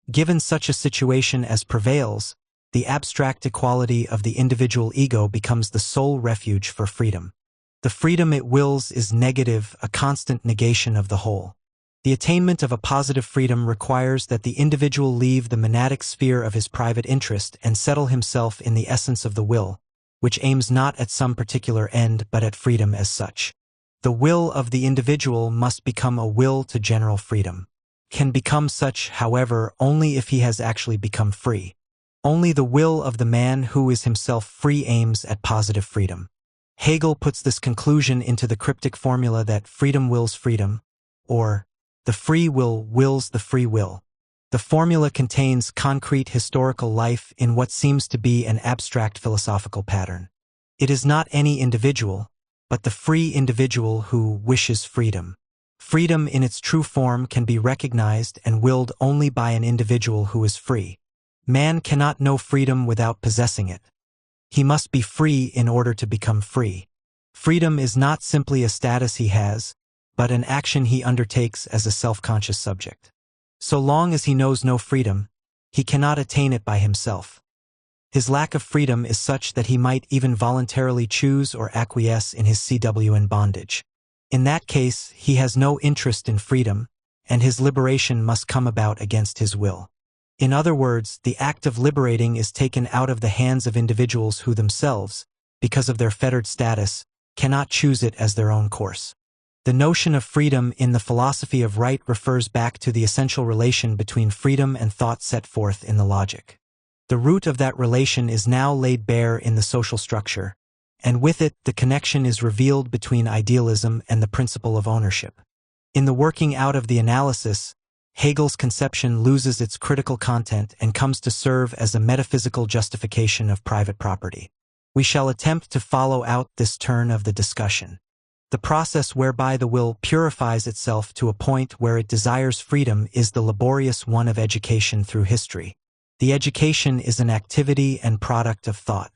given such a situation as prevails, the abstract equality of the individual ego becomes the sole refuge for freedom. The freedom it wills is negative, a constant negation of the whole. The attainment of a positive freedom requires that the individual leave the monadic sphere of his private interest and settle himself in the essence of the will, which aims not at some particular end but at freedom as such. The will of the individual must become a will to general freedom. Can become such, however, only if he has actually become free. Only the will of the man who is himself free aims at positive freedom. Hegel puts this conclusion into the cryptic formula that freedom wills freedom, or The free will wills the free will. The formula contains concrete historical life in what seems to be an abstract philosophical pattern. It is not any individual, but the free individual who wishes freedom. Freedom in its true form can be recognized and willed only by an individual who is free. Man cannot know freedom without possessing it. He must be free in order to become free. Freedom is not simply a status he has, but an action he undertakes as a self-conscious subject. So long as he knows no freedom, he cannot attain it by himself. His lack of freedom is such that he might even voluntarily choose or acquiesce in his CWN bondage. In that case, he has no interest in freedom, and his liberation must come about against his will. In other words, the act of liberating is taken out of the hands of individuals who themselves, because of their fettered status, cannot choose it as their own course. The notion of freedom in the philosophy of right refers back to the essential relation between freedom and thought set forth in the logic. The root of that relation is now laid bare in the social structure, and with it the connection is revealed between idealism and the principle of ownership. In the working out of the analysis, Hegel's conception loses its critical content and comes to serve as a metaphysical justification of private property. We shall attempt to follow out this turn of the discussion. The process whereby the will purifies itself to a point where it desires freedom is the laborious one of education through history. The education is an activity and product of thought.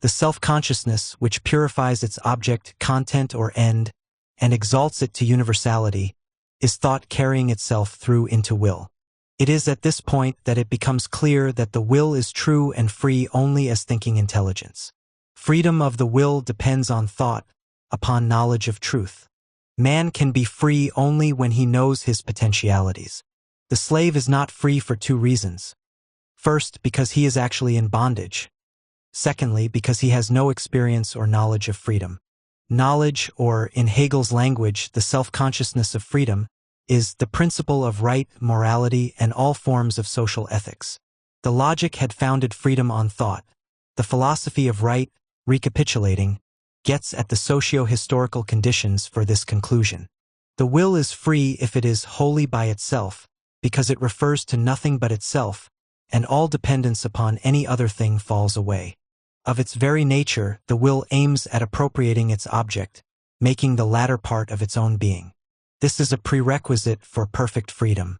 The self-consciousness which purifies its object, content, or end, and exalts it to universality, is thought carrying itself through into will. It is at this point that it becomes clear that the will is true and free only as thinking intelligence. Freedom of the will depends on thought, upon knowledge of truth. Man can be free only when he knows his potentialities. The slave is not free for two reasons. First, because he is actually in bondage. Secondly, because he has no experience or knowledge of freedom. Knowledge, or in Hegel's language, the self-consciousness of freedom, is the principle of right, morality, and all forms of social ethics. The logic had founded freedom on thought. The philosophy of right, recapitulating, gets at the socio-historical conditions for this conclusion. The will is free if it is wholly by itself, because it refers to nothing but itself, and all dependence upon any other thing falls away. Of its very nature, the will aims at appropriating its object, making the latter part of its own being. This is a prerequisite for perfect freedom.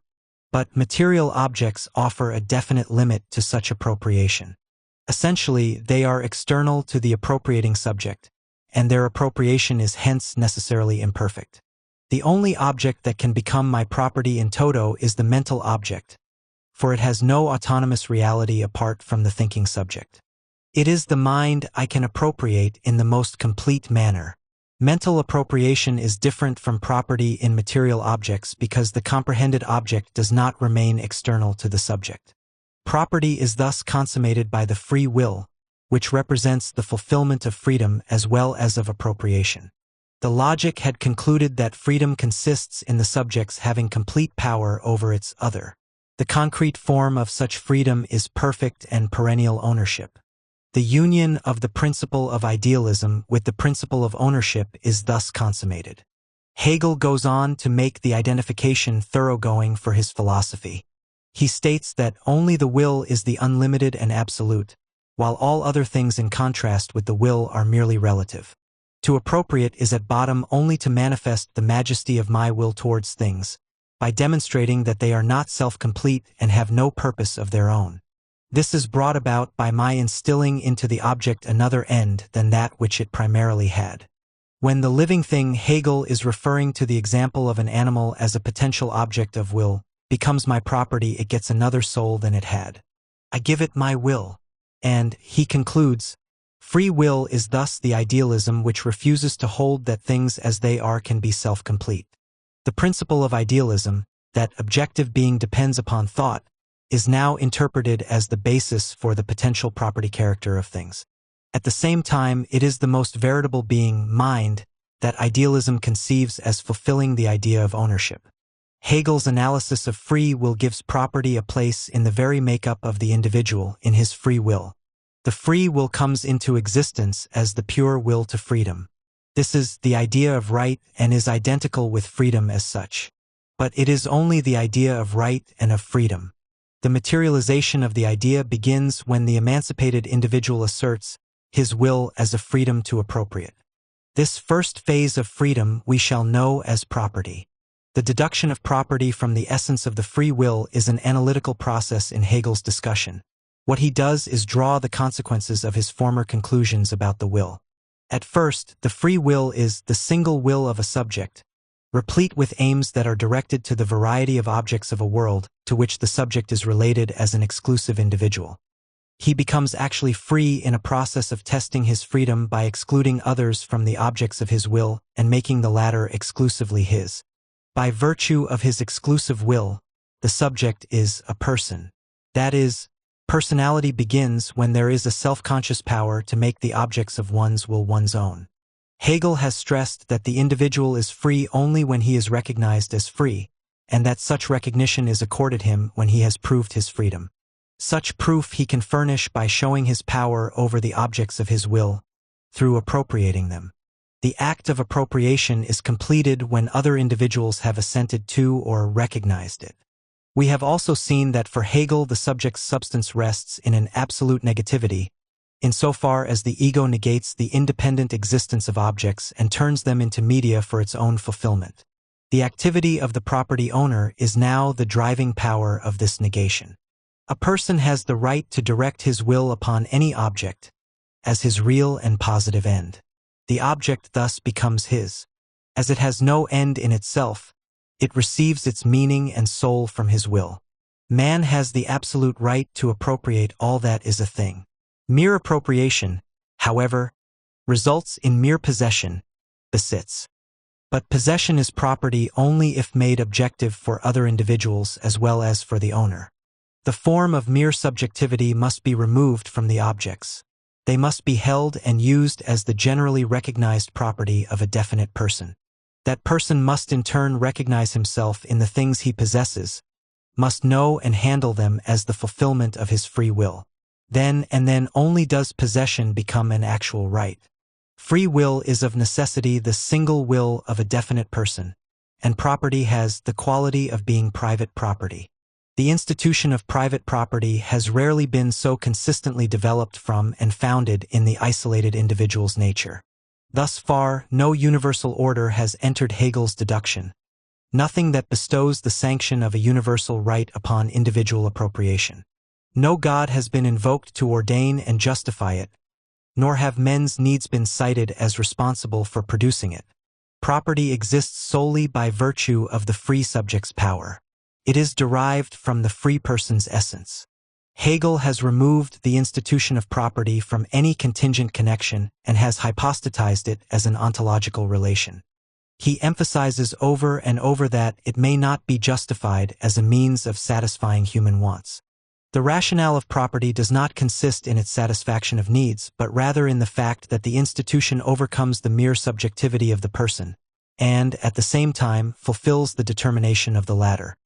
But material objects offer a definite limit to such appropriation. Essentially, they are external to the appropriating subject, and their appropriation is hence necessarily imperfect. The only object that can become my property in toto is the mental object, for it has no autonomous reality apart from the thinking subject. It is the mind I can appropriate in the most complete manner. Mental appropriation is different from property in material objects because the comprehended object does not remain external to the subject. Property is thus consummated by the free will, which represents the fulfillment of freedom as well as of appropriation. The logic had concluded that freedom consists in the subject's having complete power over its other. The concrete form of such freedom is perfect and perennial ownership. The union of the principle of idealism with the principle of ownership is thus consummated. Hegel goes on to make the identification thoroughgoing for his philosophy. He states that only the will is the unlimited and absolute, while all other things in contrast with the will are merely relative. To appropriate is at bottom only to manifest the majesty of my will towards things, by demonstrating that they are not self-complete and have no purpose of their own. This is brought about by my instilling into the object another end than that which it primarily had. When the living thing Hegel is referring to the example of an animal as a potential object of will, becomes my property, it gets another soul than it had. I give it my will. And, he concludes, free will is thus the idealism which refuses to hold that things as they are can be self-complete. The principle of idealism, that objective being depends upon thought, is now interpreted as the basis for the potential property character of things. At the same time, it is the most veritable being, mind, that idealism conceives as fulfilling the idea of ownership. Hegel's analysis of free will gives property a place in the very makeup of the individual in his free will. The free will comes into existence as the pure will to freedom. This is the idea of right and is identical with freedom as such. But it is only the idea of right and of freedom. The materialization of the idea begins when the emancipated individual asserts his will as a freedom to appropriate. This first phase of freedom we shall know as property. The deduction of property from the essence of the free will is an analytical process in Hegel's discussion. What he does is draw the consequences of his former conclusions about the will. At first, the free will is the single will of a subject, replete with aims that are directed to the variety of objects of a world to which the subject is related as an exclusive individual. He becomes actually free in a process of testing his freedom by excluding others from the objects of his will and making the latter exclusively his. By virtue of his exclusive will, the subject is a person. That is, personality begins when there is a self-conscious power to make the objects of one's will one's own. Hegel has stressed that the individual is free only when he is recognized as free, and that such recognition is accorded him when he has proved his freedom. Such proof he can furnish by showing his power over the objects of his will, through appropriating them. The act of appropriation is completed when other individuals have assented to or recognized it. We have also seen that for Hegel the subject's substance rests in an absolute negativity, insofar as the ego negates the independent existence of objects and turns them into media for its own fulfillment. The activity of the property owner is now the driving power of this negation. A person has the right to direct his will upon any object as his real and positive end. The object thus becomes his. As it has no end in itself, it receives its meaning and soul from his will. Man has the absolute right to appropriate all that is a thing. Mere appropriation, however, results in mere possession, besitz. But possession is property only if made objective for other individuals as well as for the owner. The form of mere subjectivity must be removed from the objects. They must be held and used as the generally recognized property of a definite person. That person must in turn recognize himself in the things he possesses, must know and handle them as the fulfillment of his free will. Then and then only does possession become an actual right. Free will is of necessity the single will of a definite person, and property has the quality of being private property. The institution of private property has rarely been so consistently developed from and founded in the isolated individual's nature. Thus far, no universal order has entered Hegel's deduction. Nothing that bestows the sanction of a universal right upon individual appropriation. No God has been invoked to ordain and justify it, nor have men's needs been cited as responsible for producing it. Property exists solely by virtue of the free subject's power. It is derived from the free person's essence. Hegel has removed the institution of property from any contingent connection and has hypostatized it as an ontological relation. He emphasizes over and over that it may not be justified as a means of satisfying human wants. The rationale of property does not consist in its satisfaction of needs, but rather in the fact that the institution overcomes the mere subjectivity of the person, and, at the same time, fulfills the determination of the latter.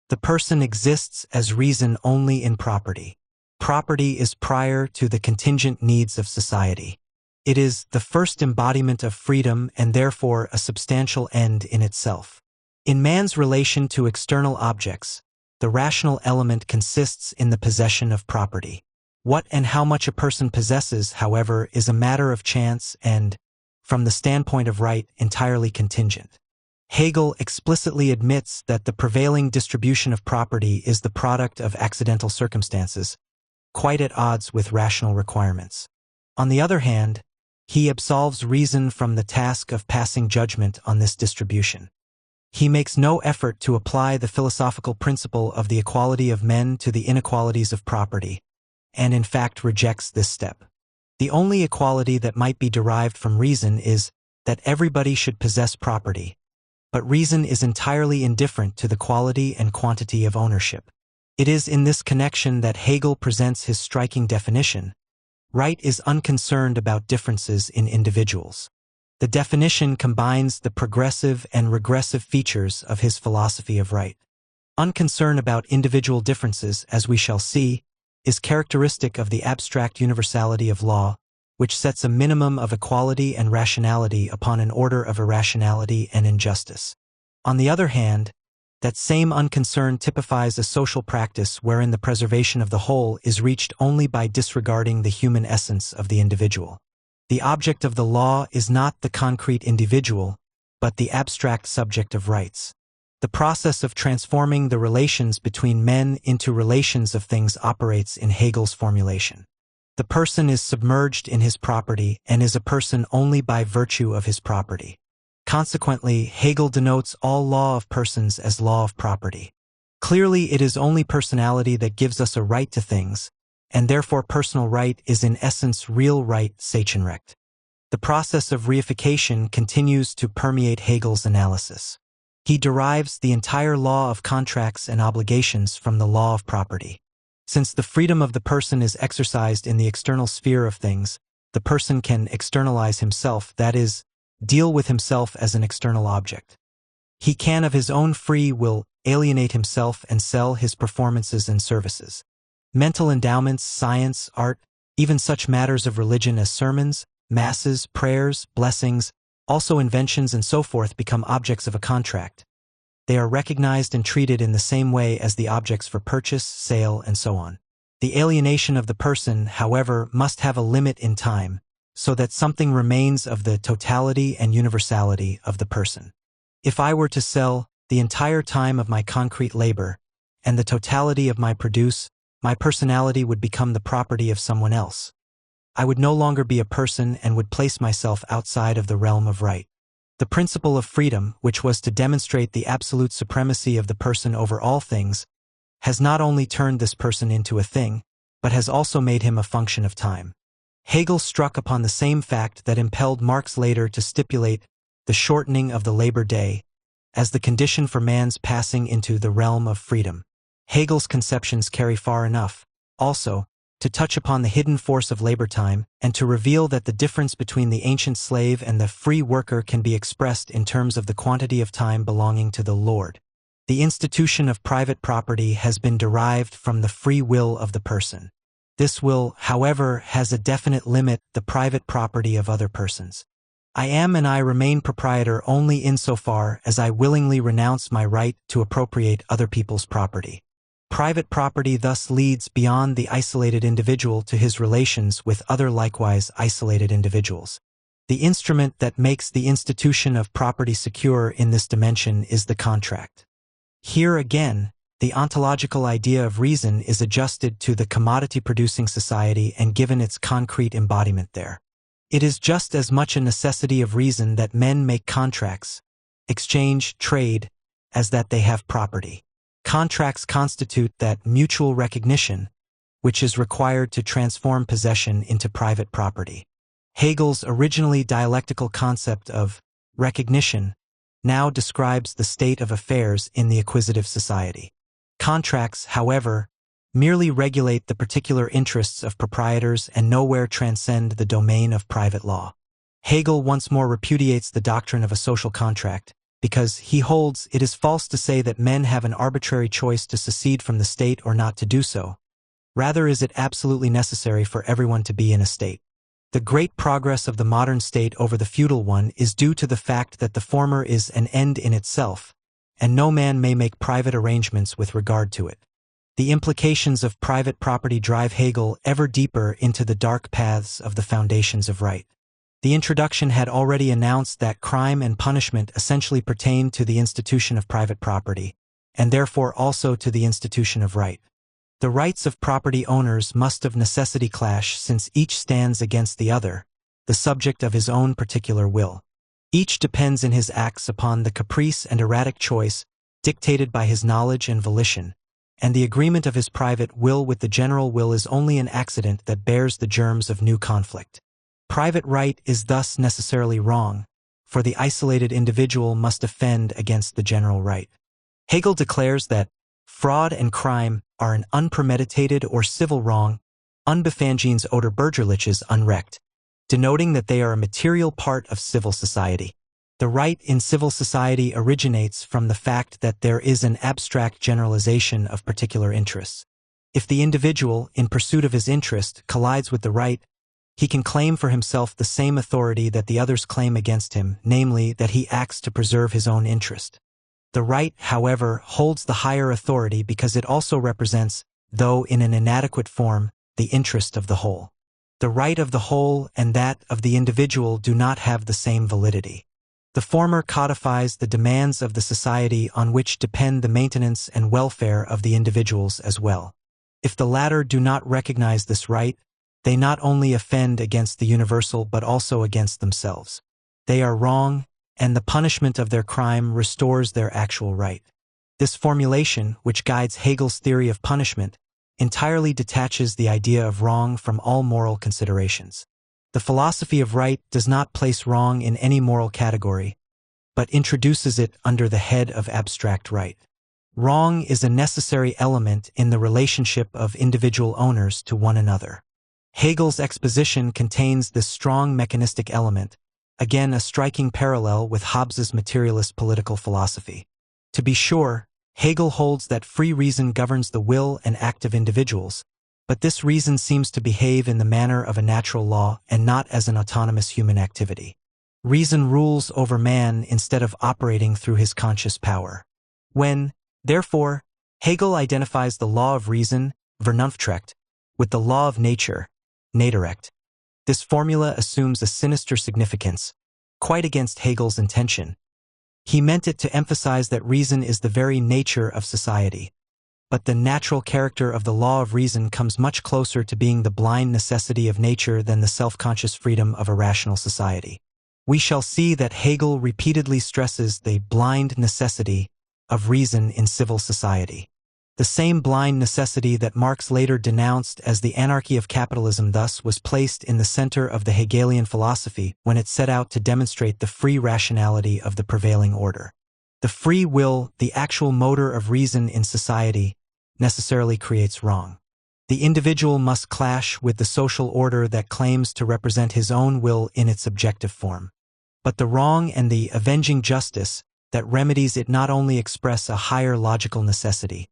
The person exists as reason only in property. Property is prior to the contingent needs of society. It is the first embodiment of freedom and therefore a substantial end in itself. In man's relation to external objects, the rational element consists in the possession of property. What and how much a person possesses, however, is a matter of chance and, from the standpoint of right, entirely contingent. Hegel explicitly admits that the prevailing distribution of property is the product of accidental circumstances, quite at odds with rational requirements. On the other hand, he absolves reason from the task of passing judgment on this distribution. He makes no effort to apply the philosophical principle of the equality of men to the inequalities of property, and in fact rejects this step. The only equality that might be derived from reason is that everybody should possess property, but reason is entirely indifferent to the quality and quantity of ownership. It is in this connection that Hegel presents his striking definition. Right is unconcerned about differences in individuals. The definition combines the progressive and regressive features of his philosophy of right. Unconcern about individual differences, as we shall see, is characteristic of the abstract universality of law, which sets a minimum of equality and rationality upon an order of irrationality and injustice. On the other hand, That same unconcern typifies a social practice wherein the preservation of the whole is reached only by disregarding the human essence of the individual. The object of the law is not the concrete individual, but the abstract subject of rights. The process of transforming the relations between men into relations of things operates in Hegel's formulation. The person is submerged in his property and is a person only by virtue of his property. Consequently, Hegel denotes all law of persons as law of property. Clearly, it is only personality that gives us a right to things, and therefore personal right is in essence real right, Sachenrecht. The process of reification continues to permeate Hegel's analysis. He derives the entire law of contracts and obligations from the law of property. Since the freedom of the person is exercised in the external sphere of things, the person can externalize himself, that is, deal with himself as an external object. He can of his own free will alienate himself and sell his performances and services. Mental endowments, science, art, even such matters of religion as sermons, masses, prayers, blessings, also inventions and so forth become objects of a contract. They are recognized and treated in the same way as the objects for purchase, sale, and so on. The alienation of the person, however, must have a limit in time, so that something remains of the totality and universality of the person. If I were to sell the entire time of my concrete labor and the totality of my produce, my personality would become the property of someone else. I would no longer be a person and would place myself outside of the realm of right. The principle of freedom, which was to demonstrate the absolute supremacy of the person over all things, has not only turned this person into a thing, but has also made him a function of time. Hegel struck upon the same fact that impelled Marx later to stipulate the shortening of the labor day as the condition for man's passing into the realm of freedom. Hegel's conceptions carry far enough, also, to touch upon the hidden force of labor time and to reveal that the difference between the ancient slave and the free worker can be expressed in terms of the quantity of time belonging to the Lord. The institution of private property has been derived from the free will of the person. This will, however, has a definite limit, the private property of other persons. I am and I remain proprietor only insofar as I willingly renounce my right to appropriate other people's property. Private property thus leads beyond the isolated individual to his relations with other likewise isolated individuals. The instrument that makes the institution of property secure in this dimension is the contract. Here again, the ontological idea of reason is adjusted to the commodity-producing society and given its concrete embodiment there. It is just as much a necessity of reason that men make contracts, exchange, trade, as that they have property. Contracts constitute that mutual recognition, which is required to transform possession into private property. Hegel's originally dialectical concept of recognition now describes the state of affairs in the acquisitive society. Contracts, however, merely regulate the particular interests of proprietors and nowhere transcend the domain of private law. Hegel once more repudiates the doctrine of a social contract, because he holds it is false to say that men have an arbitrary choice to secede from the state or not to do so. Rather is it absolutely necessary for everyone to be in a state. The great progress of the modern state over the feudal one is due to the fact that the former is an end in itself, and no man may make private arrangements with regard to it. The implications of private property drive Hegel ever deeper into the dark paths of the foundations of right. The introduction had already announced that crime and punishment essentially pertain to the institution of private property, and therefore also to the institution of right. The rights of property owners must of necessity clash since each stands against the other, the subject of his own particular will. Each depends in his acts upon the caprice and erratic choice dictated by his knowledge and volition, and the agreement of his private will with the general will is only an accident that bears the germs of new conflict. Private right is thus necessarily wrong, for the isolated individual must offend against the general right. Hegel declares that fraud and crime are an unpremeditated or civil wrong, unbefangens oder bürgerliches Unrecht, denoting that they are a material part of civil society. The right in civil society originates from the fact that there is an abstract generalization of particular interests. If the individual, in pursuit of his interest, collides with the right, he can claim for himself the same authority that the others claim against him, namely that he acts to preserve his own interest. The right, however, holds the higher authority because it also represents, though in an inadequate form, the interest of the whole. The right of the whole and that of the individual do not have the same validity. The former codifies the demands of the society on which depend the maintenance and welfare of the individuals as well. If the latter do not recognize this right, they not only offend against the universal but also against themselves. They are wrong, and the punishment of their crime restores their actual right. This formulation, which guides Hegel's theory of punishment, entirely detaches the idea of wrong from all moral considerations. The philosophy of right does not place wrong in any moral category, but introduces it under the head of abstract right. Wrong is a necessary element in the relationship of individual owners to one another. Hegel's exposition contains this strong mechanistic element, again a striking parallel with Hobbes's materialist political philosophy. To be sure, Hegel holds that free reason governs the will and act of individuals, but this reason seems to behave in the manner of a natural law and not as an autonomous human activity. Reason rules over man instead of operating through his conscious power. When, therefore, Hegel identifies the law of reason, Vernunftrecht, with the law of nature, Naturrecht, this formula assumes a sinister significance, quite against Hegel's intention. He meant it to emphasize that reason is the very nature of society. But the natural character of the law of reason comes much closer to being the blind necessity of nature than the self-conscious freedom of a rational society. We shall see that Hegel repeatedly stresses the blind necessity of reason in civil society. The same blind necessity that Marx later denounced as the anarchy of capitalism thus was placed in the center of the Hegelian philosophy when it set out to demonstrate the free rationality of the prevailing order. The free will, the actual motor of reason in society, necessarily creates wrong. The individual must clash with the social order that claims to represent his own will in its objective form. But the wrong and the avenging justice that remedies it not only express a higher logical necessity,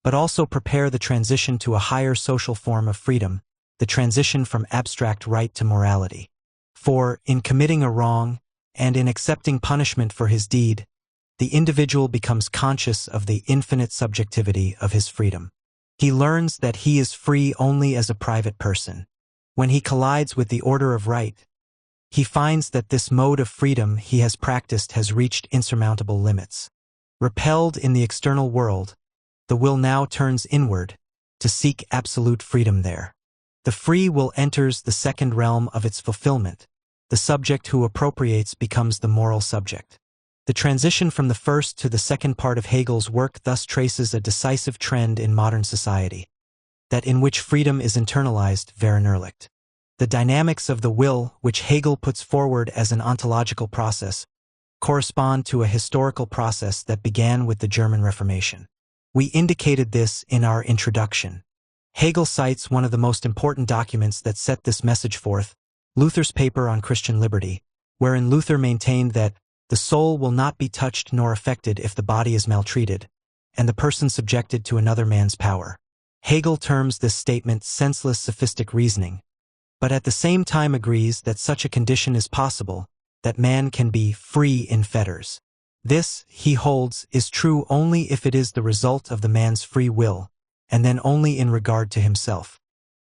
but also prepare the transition to a higher social form of freedom, the transition from abstract right to morality. For, in committing a wrong, and in accepting punishment for his deed, the individual becomes conscious of the infinite subjectivity of his freedom. He learns that he is free only as a private person. When he collides with the order of right, he finds that this mode of freedom he has practiced has reached insurmountable limits. Repelled in the external world, the will now turns inward, to seek absolute freedom there. The free will enters the second realm of its fulfillment. The subject who appropriates becomes the moral subject. The transition from the first to the second part of Hegel's work thus traces a decisive trend in modern society, that in which freedom is internalized, verinnerlicht. The dynamics of the will, which Hegel puts forward as an ontological process, correspond to a historical process that began with the German Reformation. We indicated this in our introduction. Hegel cites one of the most important documents that set this message forth, Luther's paper on Christian liberty, wherein Luther maintained that the soul will not be touched nor affected if the body is maltreated, and the person subjected to another man's power. Hegel terms this statement senseless sophistic reasoning, but at the same time agrees that such a condition is possible, that man can be free in fetters. This, he holds, is true only if it is the result of the man's free will, and then only in regard to himself.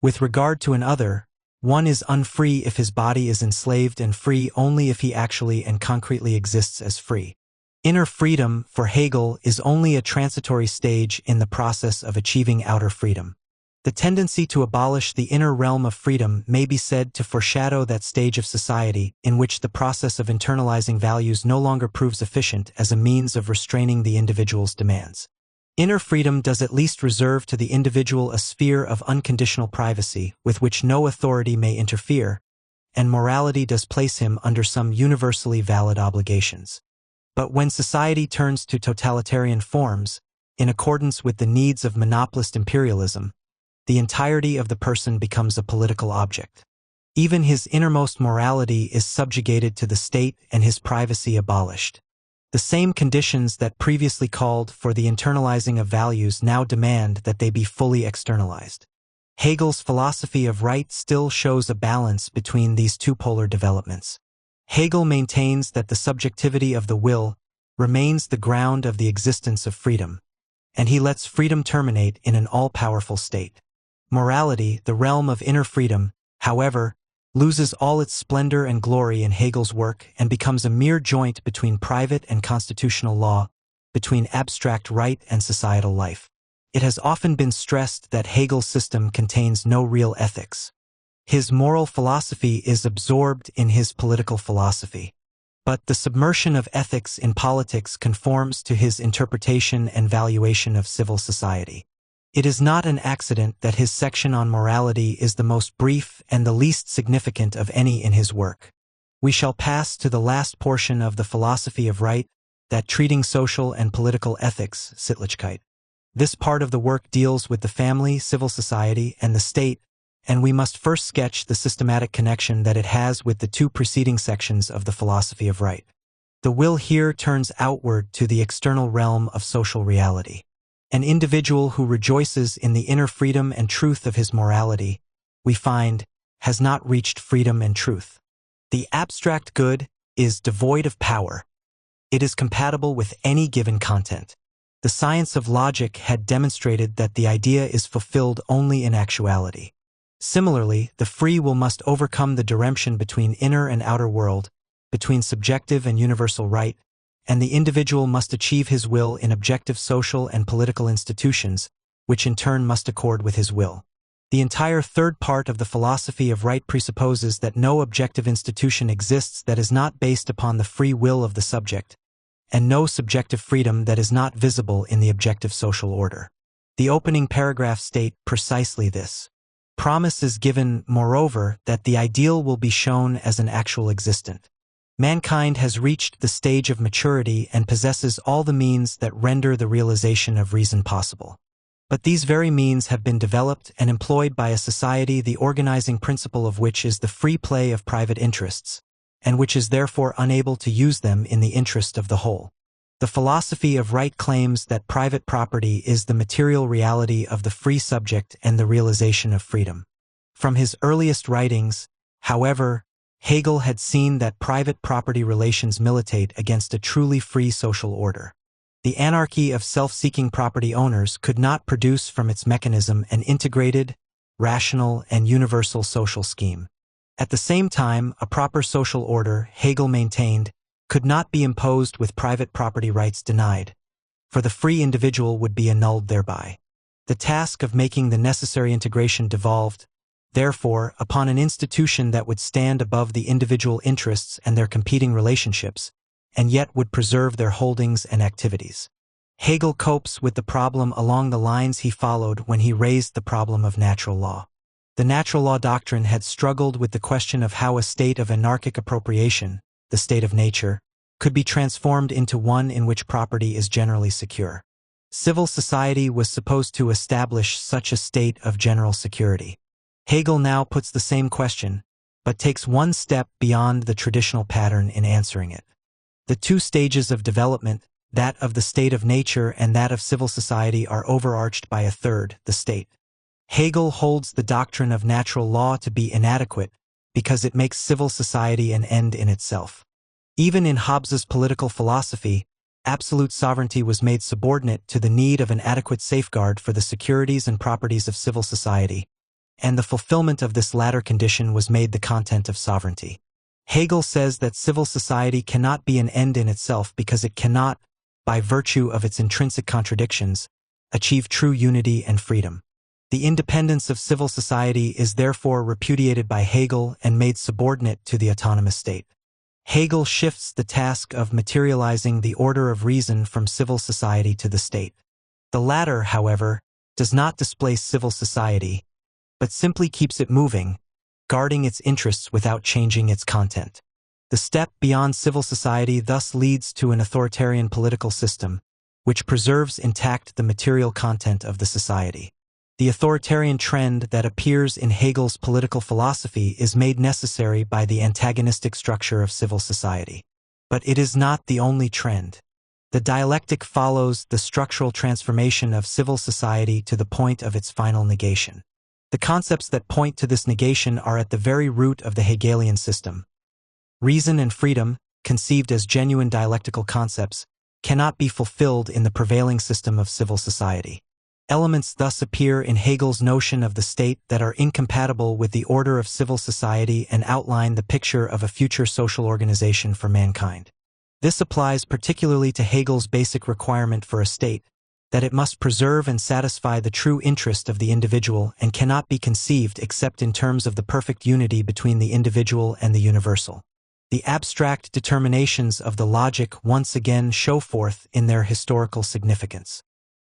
With regard to another, one is unfree if his body is enslaved and free only if he actually and concretely exists as free. Inner freedom, for Hegel, is only a transitory stage in the process of achieving outer freedom. The tendency to abolish the inner realm of freedom may be said to foreshadow that stage of society in which the process of internalizing values no longer proves efficient as a means of restraining the individual's demands. Inner freedom does at least reserve to the individual a sphere of unconditional privacy with which no authority may interfere, and morality does place him under some universally valid obligations. But when society turns to totalitarian forms, in accordance with the needs of monopolist imperialism, the entirety of the person becomes a political object. Even his innermost morality is subjugated to the state and his privacy abolished. The same conditions that previously called for the internalizing of values now demand that they be fully externalized. Hegel's philosophy of right still shows a balance between these two polar developments. Hegel maintains that the subjectivity of the will remains the ground of the existence of freedom, and he lets freedom terminate in an all-powerful state. Morality, the realm of inner freedom, however, loses all its splendor and glory in Hegel's work and becomes a mere joint between private and constitutional law, between abstract right and societal life. It has often been stressed that Hegel's system contains no real ethics. His moral philosophy is absorbed in his political philosophy. But the submersion of ethics in politics conforms to his interpretation and valuation of civil society. It is not an accident that his section on morality is the most brief and the least significant of any in his work. We shall pass to the last portion of the philosophy of right, that treating social and political ethics, Sittlichkeit. This part of the work deals with the family, civil society, and the state, and we must first sketch the systematic connection that it has with the two preceding sections of the philosophy of right. The will here turns outward to the external realm of social reality. An individual who rejoices in the inner freedom and truth of his morality, we find, has not reached freedom and truth. The abstract good is devoid of power. It is compatible with any given content. The science of logic had demonstrated that the idea is fulfilled only in actuality. Similarly, the free will must overcome the diremption between inner and outer world, between subjective and universal right, and the individual must achieve his will in objective social and political institutions, which in turn must accord with his will. The entire third part of the philosophy of right presupposes that no objective institution exists that is not based upon the free will of the subject, and no subjective freedom that is not visible in the objective social order. The opening paragraphs state precisely this. Promise is given, moreover, that the ideal will be shown as an actual existent. Mankind has reached the stage of maturity and possesses all the means that render the realization of reason possible. But these very means have been developed and employed by a society the organizing principle of which is the free play of private interests, and which is therefore unable to use them in the interest of the whole. The philosophy of right claims that private property is the material reality of the free subject and the realization of freedom. From his earliest writings, however, Hegel had seen that private property relations militate against a truly free social order. The anarchy of self-seeking property owners could not produce from its mechanism an integrated, rational, and universal social scheme. At the same time, a proper social order, Hegel maintained, could not be imposed with private property rights denied, for the free individual would be annulled thereby. The task of making the necessary integration devolved, therefore, upon an institution that would stand above the individual interests and their competing relationships, and yet would preserve their holdings and activities. Hegel copes with the problem along the lines he followed when he raised the problem of natural law. The natural law doctrine had struggled with the question of how a state of anarchic appropriation, the state of nature, could be transformed into one in which property is generally secure. Civil society was supposed to establish such a state of general security. Hegel now puts the same question, but takes one step beyond the traditional pattern in answering it. The two stages of development, that of the state of nature and that of civil society, are overarched by a third, the state. Hegel holds the doctrine of natural law to be inadequate because it makes civil society an end in itself. Even in Hobbes's political philosophy, absolute sovereignty was made subordinate to the need of an adequate safeguard for the securities and properties of civil society, and the fulfillment of this latter condition was made the content of sovereignty. Hegel says that civil society cannot be an end in itself because it cannot, by virtue of its intrinsic contradictions, achieve true unity and freedom. The independence of civil society is therefore repudiated by Hegel and made subordinate to the autonomous state. Hegel shifts the task of materializing the order of reason from civil society to the state. The latter, however, does not displace civil society, but simply keeps it moving, guarding its interests without changing its content. The step beyond civil society thus leads to an authoritarian political system, which preserves intact the material content of the society. The authoritarian trend that appears in Hegel's political philosophy is made necessary by the antagonistic structure of civil society. But it is not the only trend. The dialectic follows the structural transformation of civil society to the point of its final negation. The concepts that point to this negation are at the very root of the Hegelian system. Reason and freedom, conceived as genuine dialectical concepts, cannot be fulfilled in the prevailing system of civil society. Elements thus appear in Hegel's notion of the state that are incompatible with the order of civil society and outline the picture of a future social organization for mankind. This applies particularly to Hegel's basic requirement for a state, that it must preserve and satisfy the true interest of the individual and cannot be conceived except in terms of the perfect unity between the individual and the universal. The abstract determinations of the logic once again show forth in their historical significance.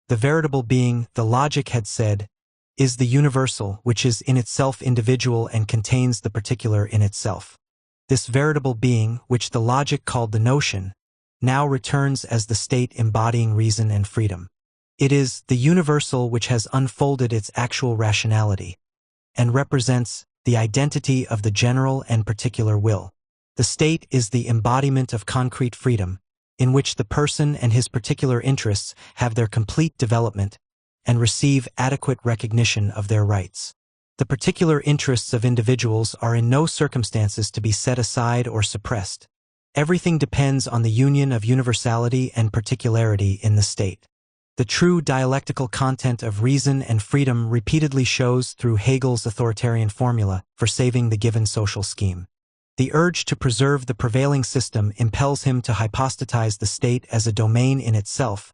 The veritable being, the logic had said, is the universal which is in itself individual and contains the particular in itself. This veritable being, which the logic called the notion, now returns as the state embodying reason and freedom. It is the universal which has unfolded its actual rationality, and represents the identity of the general and particular will. The state is the embodiment of concrete freedom, in which the person and his particular interests have their complete development and receive adequate recognition of their rights. The particular interests of individuals are in no circumstances to be set aside or suppressed. Everything depends on the union of universality and particularity in the state. The true dialectical content of reason and freedom repeatedly shows through Hegel's authoritarian formula for saving the given social scheme. The urge to preserve the prevailing system impels him to hypostatize the state as a domain in itself,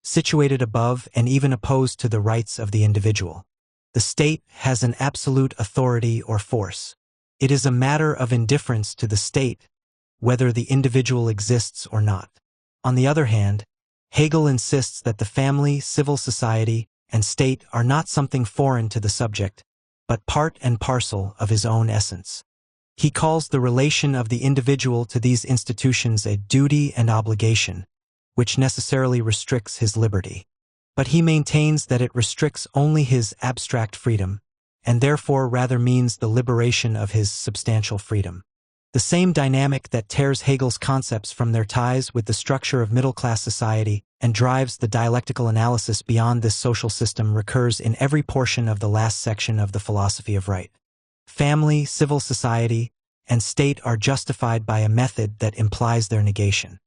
situated above and even opposed to the rights of the individual. The state has an absolute authority or force. It is a matter of indifference to the state whether the individual exists or not. On the other hand, Hegel insists that the family, civil society, and state are not something foreign to the subject, but part and parcel of his own essence. He calls the relation of the individual to these institutions a duty and obligation, which necessarily restricts his liberty. But he maintains that it restricts only his abstract freedom, and therefore rather means the liberation of his substantial freedom. The same dynamic that tears Hegel's concepts from their ties with the structure of middle-class society and drives the dialectical analysis beyond this social system recurs in every portion of the last section of the philosophy of right. Family, civil society, and state are justified by a method that implies their negation.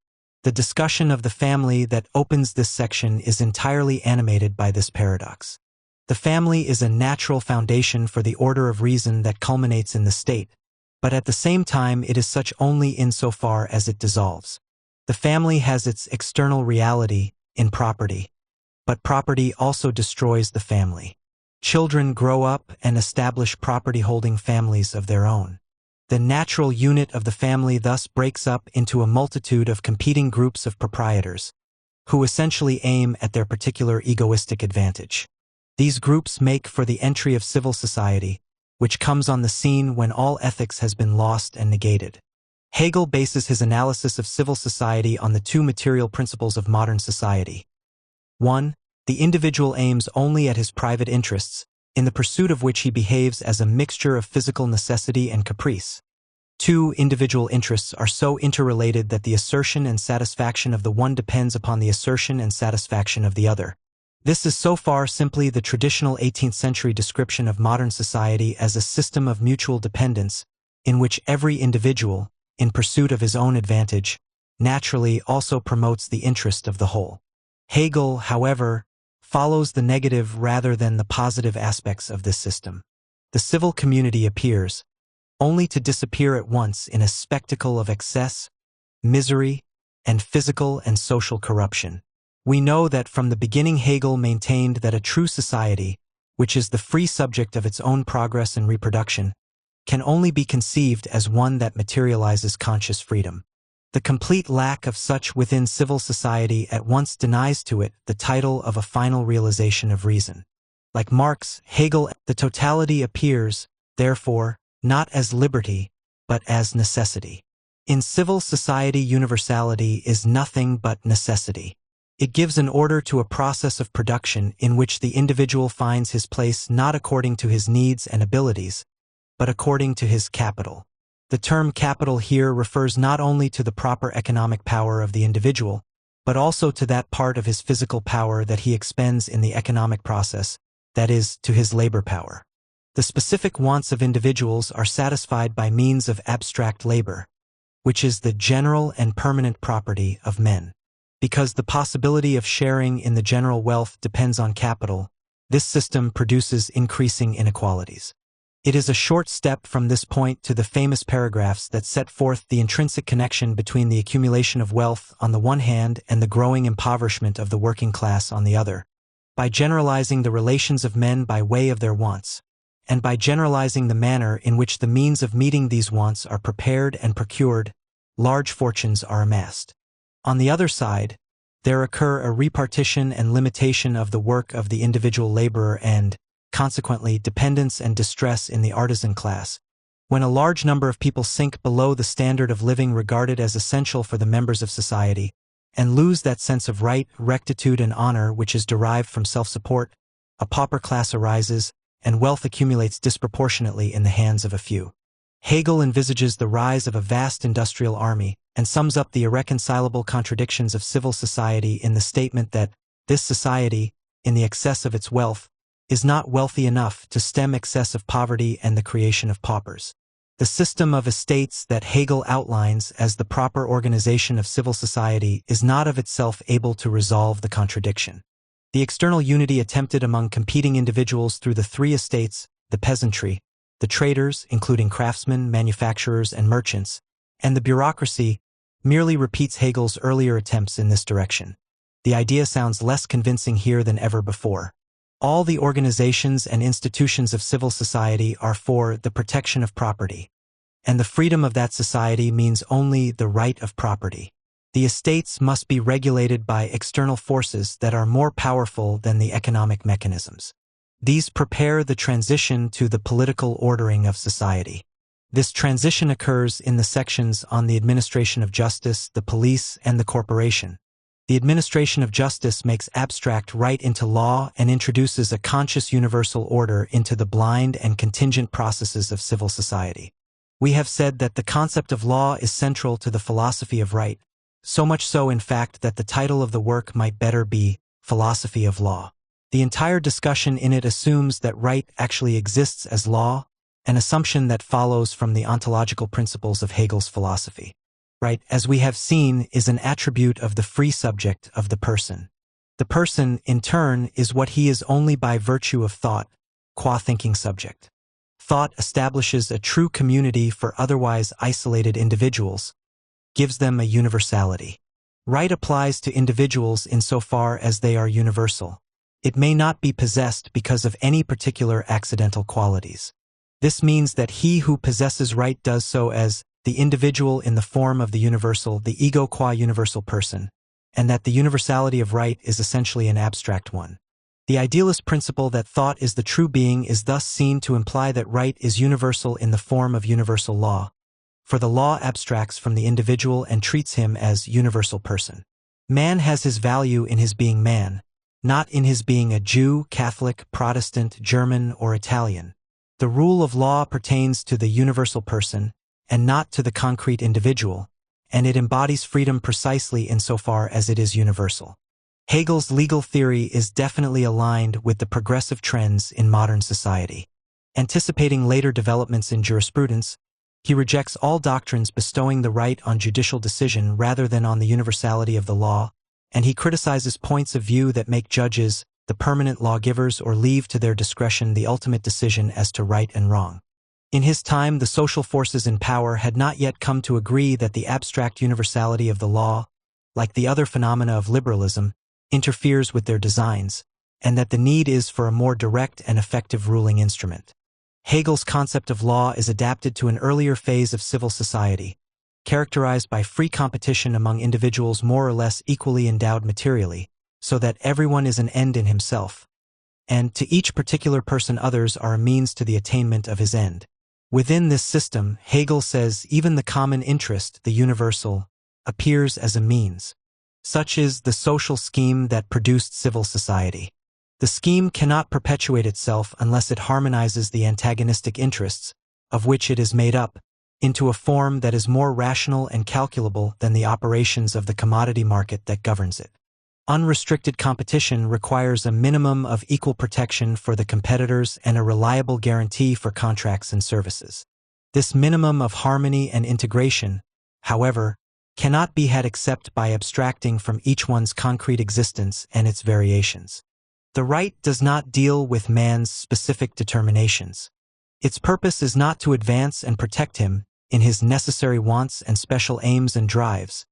The discussion of the family that opens this section is entirely animated by this paradox. The family is a natural foundation for the order of reason that culminates in the state, but at the same time it is such only insofar as it dissolves. The family has its external reality in property, but property also destroys the family. Children grow up and establish property-holding families of their own. The natural unit of the family thus breaks up into a multitude of competing groups of proprietors, who essentially aim at their particular egoistic advantage. These groups make for the entry of civil society, which comes on the scene when all ethics has been lost and negated. Hegel bases his analysis of civil society on the two material principles of modern society. 1. The individual aims only at his private interests, in the pursuit of which he behaves as a mixture of physical necessity and caprice. 2. Individual interests are so interrelated that the assertion and satisfaction of the one depends upon the assertion and satisfaction of the other. This is so far simply the traditional 18th century description of modern society as a system of mutual dependence, in which every individual, in pursuit of his own advantage, naturally also promotes the interest of the whole. Hegel, however, follows the negative rather than the positive aspects of this system. The civil community appears, only to disappear at once in a spectacle of excess, misery, and physical and social corruption. We know that from the beginning Hegel maintained that a true society, which is the free subject of its own progress and reproduction, can only be conceived as one that materializes conscious freedom. The complete lack of such within civil society at once denies to it the title of a final realization of reason. Like Marx, Hegel, the totality appears, therefore, not as liberty, but as necessity. In civil society, universality is nothing but necessity. It gives an order to a process of production in which the individual finds his place not according to his needs and abilities, but according to his capital. The term capital here refers not only to the proper economic power of the individual, but also to that part of his physical power that he expends in the economic process, that is, to his labor power. The specific wants of individuals are satisfied by means of abstract labor, which is the general and permanent property of men. Because the possibility of sharing in the general wealth depends on capital, this system produces increasing inequalities. It is a short step from this point to the famous paragraphs that set forth the intrinsic connection between the accumulation of wealth on the one hand and the growing impoverishment of the working class on the other. By generalizing the relations of men by way of their wants, and by generalizing the manner in which the means of meeting these wants are prepared and procured, large fortunes are amassed. On the other side, there occur a repartition and limitation of the work of the individual laborer and, consequently, dependence and distress in the artisan class, when a large number of people sink below the standard of living regarded as essential for the members of society, and lose that sense of right, rectitude, and honor which is derived from self-support, a pauper class arises, and wealth accumulates disproportionately in the hands of a few. Hegel envisages the rise of a vast industrial army, and sums up the irreconcilable contradictions of civil society in the statement that this society, in the excess of its wealth, is not wealthy enough to stem excessive poverty and the creation of paupers. The system of estates that Hegel outlines as the proper organization of civil society is not of itself able to resolve the contradiction. The external unity attempted among competing individuals through the three estates, the peasantry, the traders, including craftsmen, manufacturers, and merchants, and the bureaucracy, merely repeats Hegel's earlier attempts in this direction. The idea sounds less convincing here than ever before. All the organizations and institutions of civil society are for the protection of property, and the freedom of that society means only the right of property. The estates must be regulated by external forces that are more powerful than the economic mechanisms. These prepare the transition to the political ordering of society. This transition occurs in the sections on the administration of justice, the police, and the corporation. The administration of justice makes abstract right into law and introduces a conscious universal order into the blind and contingent processes of civil society. We have said that the concept of law is central to the philosophy of right, so much so in fact that the title of the work might better be Philosophy of Law. The entire discussion in it assumes that right actually exists as law, an assumption that follows from the ontological principles of Hegel's philosophy. Right, as we have seen, is an attribute of the free subject of the person. The person, in turn, is what he is only by virtue of thought, qua thinking subject. Thought establishes a true community for otherwise isolated individuals, gives them a universality. Right applies to individuals insofar as they are universal. It may not be possessed because of any particular accidental qualities. This means that he who possesses right does so as the individual in the form of the universal, the ego qua universal person, and that the universality of right is essentially an abstract one. The idealist principle that thought is the true being is thus seen to imply that right is universal in the form of universal law, for the law abstracts from the individual and treats him as universal person. Man has his value in his being man, not in his being a Jew, Catholic, Protestant, German, or Italian. The rule of law pertains to the universal person, and not to the concrete individual, and it embodies freedom precisely insofar as it is universal. Hegel's legal theory is definitely aligned with the progressive trends in modern society. Anticipating later developments in jurisprudence, he rejects all doctrines bestowing the right on judicial decision rather than on the universality of the law, and he criticizes points of view that make judges the permanent lawgivers or leave to their discretion the ultimate decision as to right and wrong. In his time, the social forces in power had not yet come to agree that the abstract universality of the law, like the other phenomena of liberalism, interferes with their designs, and that the need is for a more direct and effective ruling instrument. Hegel's concept of law is adapted to an earlier phase of civil society, characterized by free competition among individuals more or less equally endowed materially, so that everyone is an end in himself, and to each particular person others are a means to the attainment of his end. Within this system, Hegel says even the common interest, the universal, appears as a means. Such is the social scheme that produced civil society. The scheme cannot perpetuate itself unless it harmonizes the antagonistic interests, of which it is made up, into a form that is more rational and calculable than the operations of the commodity market that governs it. Unrestricted competition requires a minimum of equal protection for the competitors and a reliable guarantee for contracts and services. This minimum of harmony and integration, however, cannot be had except by abstracting from each one's concrete existence and its variations. The right does not deal with man's specific determinations. Its purpose is not to advance and protect him in his necessary wants and special aims and drives,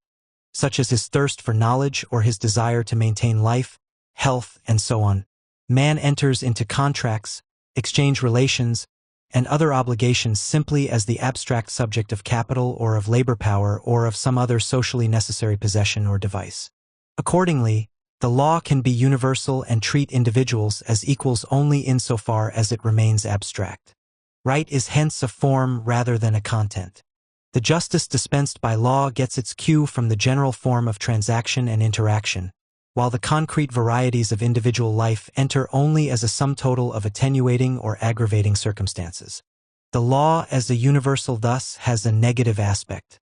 such as his thirst for knowledge or his desire to maintain life, health, and so on. Man enters into contracts, exchange relations, and other obligations simply as the abstract subject of capital or of labor power or of some other socially necessary possession or device. Accordingly, the law can be universal and treat individuals as equals only insofar as it remains abstract. Right is hence a form rather than a content. The justice dispensed by law gets its cue from the general form of transaction and interaction, while the concrete varieties of individual life enter only as a sum total of attenuating or aggravating circumstances. The law as a universal thus has a negative aspect.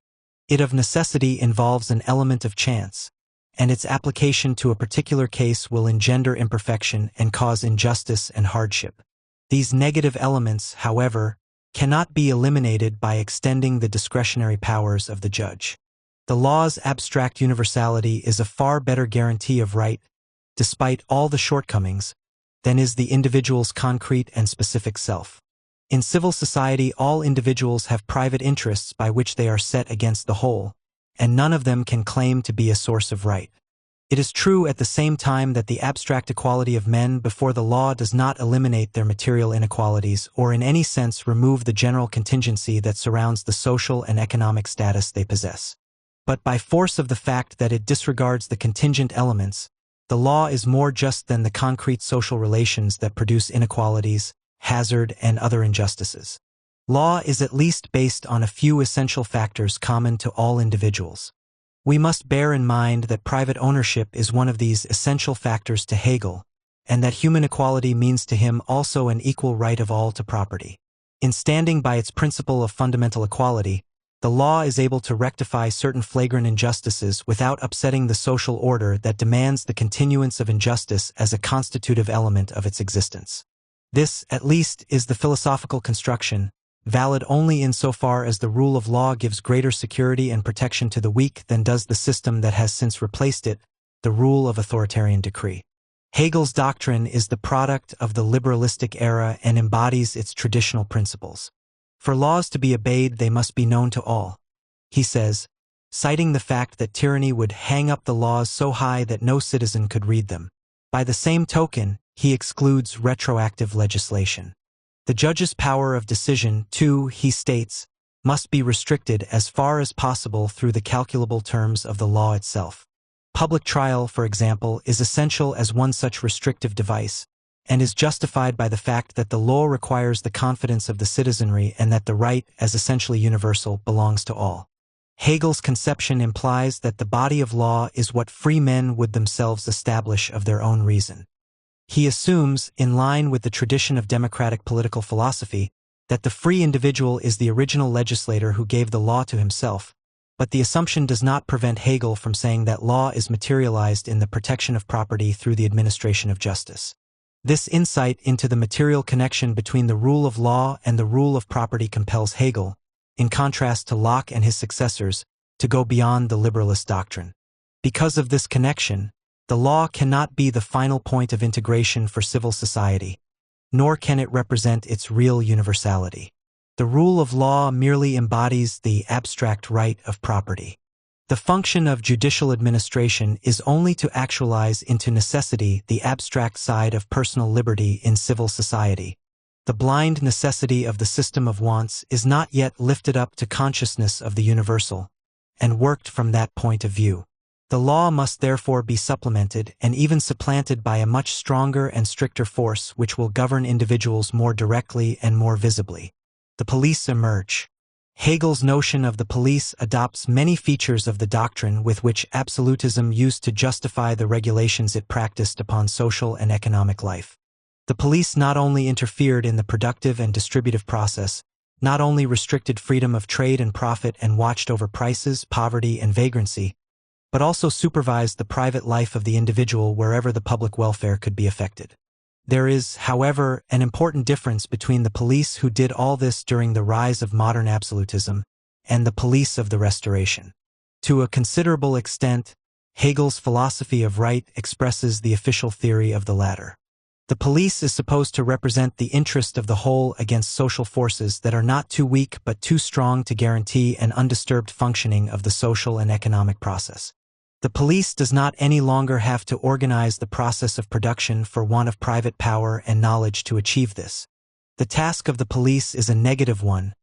It of necessity involves an element of chance, and its application to a particular case will engender imperfection and cause injustice and hardship. These negative elements, however, cannot be eliminated by extending the discretionary powers of the judge. The law's abstract universality is a far better guarantee of right, despite all the shortcomings, than is the individual's concrete and specific self. In civil society, all individuals have private interests by which they are set against the whole, and none of them can claim to be a source of right. It is true at the same time that the abstract equality of men before the law does not eliminate their material inequalities or in any sense remove the general contingency that surrounds the social and economic status they possess. But by force of the fact that it disregards the contingent elements, the law is more just than the concrete social relations that produce inequalities, hazard, and other injustices. Law is at least based on a few essential factors common to all individuals. We must bear in mind that private ownership is one of these essential factors to Hegel, and that human equality means to him also an equal right of all to property. In standing by its principle of fundamental equality, the law is able to rectify certain flagrant injustices without upsetting the social order that demands the continuance of injustice as a constitutive element of its existence. This, at least, is the philosophical construction, valid only insofar as the rule of law gives greater security and protection to the weak than does the system that has since replaced it, the rule of authoritarian decree. Hegel's doctrine is the product of the liberalistic era and embodies its traditional principles. For laws to be obeyed, they must be known to all. He says, citing the fact that tyranny would hang up the laws so high that no citizen could read them. By the same token, he excludes retroactive legislation. The judge's power of decision, too, he states, must be restricted as far as possible through the calculable terms of the law itself. Public trial, for example, is essential as one such restrictive device, and is justified by the fact that the law requires the confidence of the citizenry and that the right, as essentially universal, belongs to all. Hegel's conception implies that the body of law is what free men would themselves establish of their own reason. He assumes, in line with the tradition of democratic political philosophy, that the free individual is the original legislator who gave the law to himself, but the assumption does not prevent Hegel from saying that law is materialized in the protection of property through the administration of justice. This insight into the material connection between the rule of law and the rule of property compels Hegel, in contrast to Locke and his successors, to go beyond the liberalist doctrine. Because of this connection, the law cannot be the final point of integration for civil society, nor can it represent its real universality. The rule of law merely embodies the abstract right of property. The function of judicial administration is only to actualize into necessity the abstract side of personal liberty in civil society. The blind necessity of the system of wants is not yet lifted up to consciousness of the universal, and worked from that point of view. The law must therefore be supplemented and even supplanted by a much stronger and stricter force which will govern individuals more directly and more visibly. The police emerge. Hegel's notion of the police adopts many features of the doctrine with which absolutism used to justify the regulations it practiced upon social and economic life. The police not only interfered in the productive and distributive process, not only restricted freedom of trade and profit and watched over prices, poverty, and vagrancy, but also supervised the private life of the individual wherever the public welfare could be affected. There is, however, an important difference between the police who did all this during the rise of modern absolutism and the police of the Restoration. To a considerable extent, Hegel's philosophy of right expresses the official theory of the latter. The police is supposed to represent the interest of the whole against social forces that are not too weak but too strong to guarantee an undisturbed functioning of the social and economic process. The police does not any longer have to organize the process of production for want of private power and knowledge to achieve this. The task of the police is a negative one,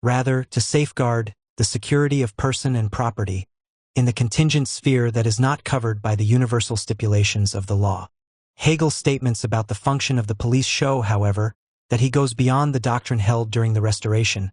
rather to safeguard the security of person and property in the contingent sphere that is not covered by the universal stipulations of the law. Hegel's statements about the function of the police show, however, that he goes beyond the doctrine held during the Restoration,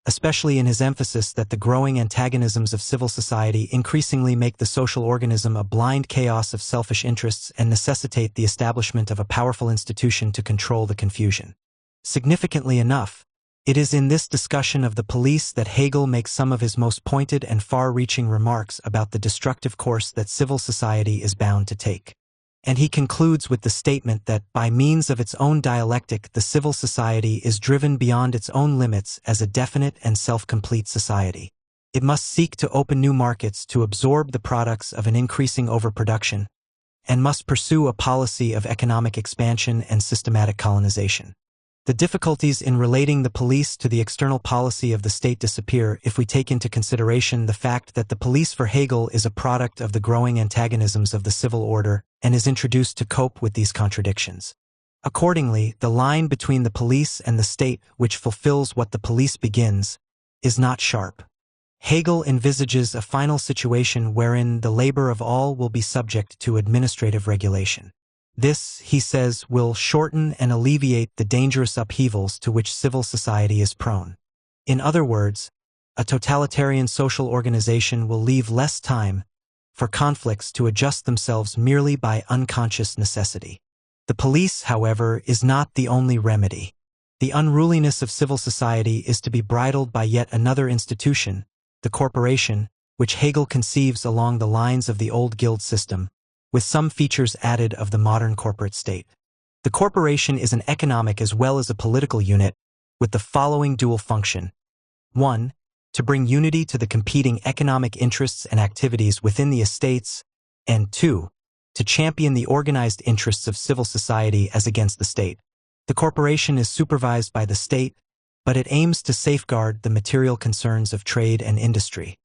especially in his emphasis that the growing antagonisms of civil society increasingly make the social organism a blind chaos of selfish interests and necessitate the establishment of a powerful institution to control the confusion. Significantly enough, it is in this discussion of the police that Hegel makes some of his most pointed and far-reaching remarks about the destructive course that civil society is bound to take. And he concludes with the statement that, by means of its own dialectic, the civil society is driven beyond its own limits as a definite and self-complete society. It must seek to open new markets to absorb the products of an increasing overproduction, and must pursue a policy of economic expansion and systematic colonization. The difficulties in relating the police to the external policy of the state disappear if we take into consideration the fact that the police for Hegel is a product of the growing antagonisms of the civil order and is introduced to cope with these contradictions. Accordingly, the line between the police and the state, which fulfills what the police begins, is not sharp. Hegel envisages a final situation wherein the labor of all will be subject to administrative regulation. This, he says, will shorten and alleviate the dangerous upheavals to which civil society is prone. In other words, a totalitarian social organization will leave less time for conflicts to adjust themselves merely by unconscious necessity. The police, however, is not the only remedy. The unruliness of civil society is to be bridled by yet another institution, the corporation, which Hegel conceives along the lines of the old guild system, with some features added of the modern corporate state. The corporation is an economic as well as a political unit, with the following dual function. 1. To bring unity to the competing economic interests and activities within the estates, and 2. To champion the organized interests of civil society as against the state. The corporation is supervised by the state, but it aims to safeguard the material concerns of trade and industry.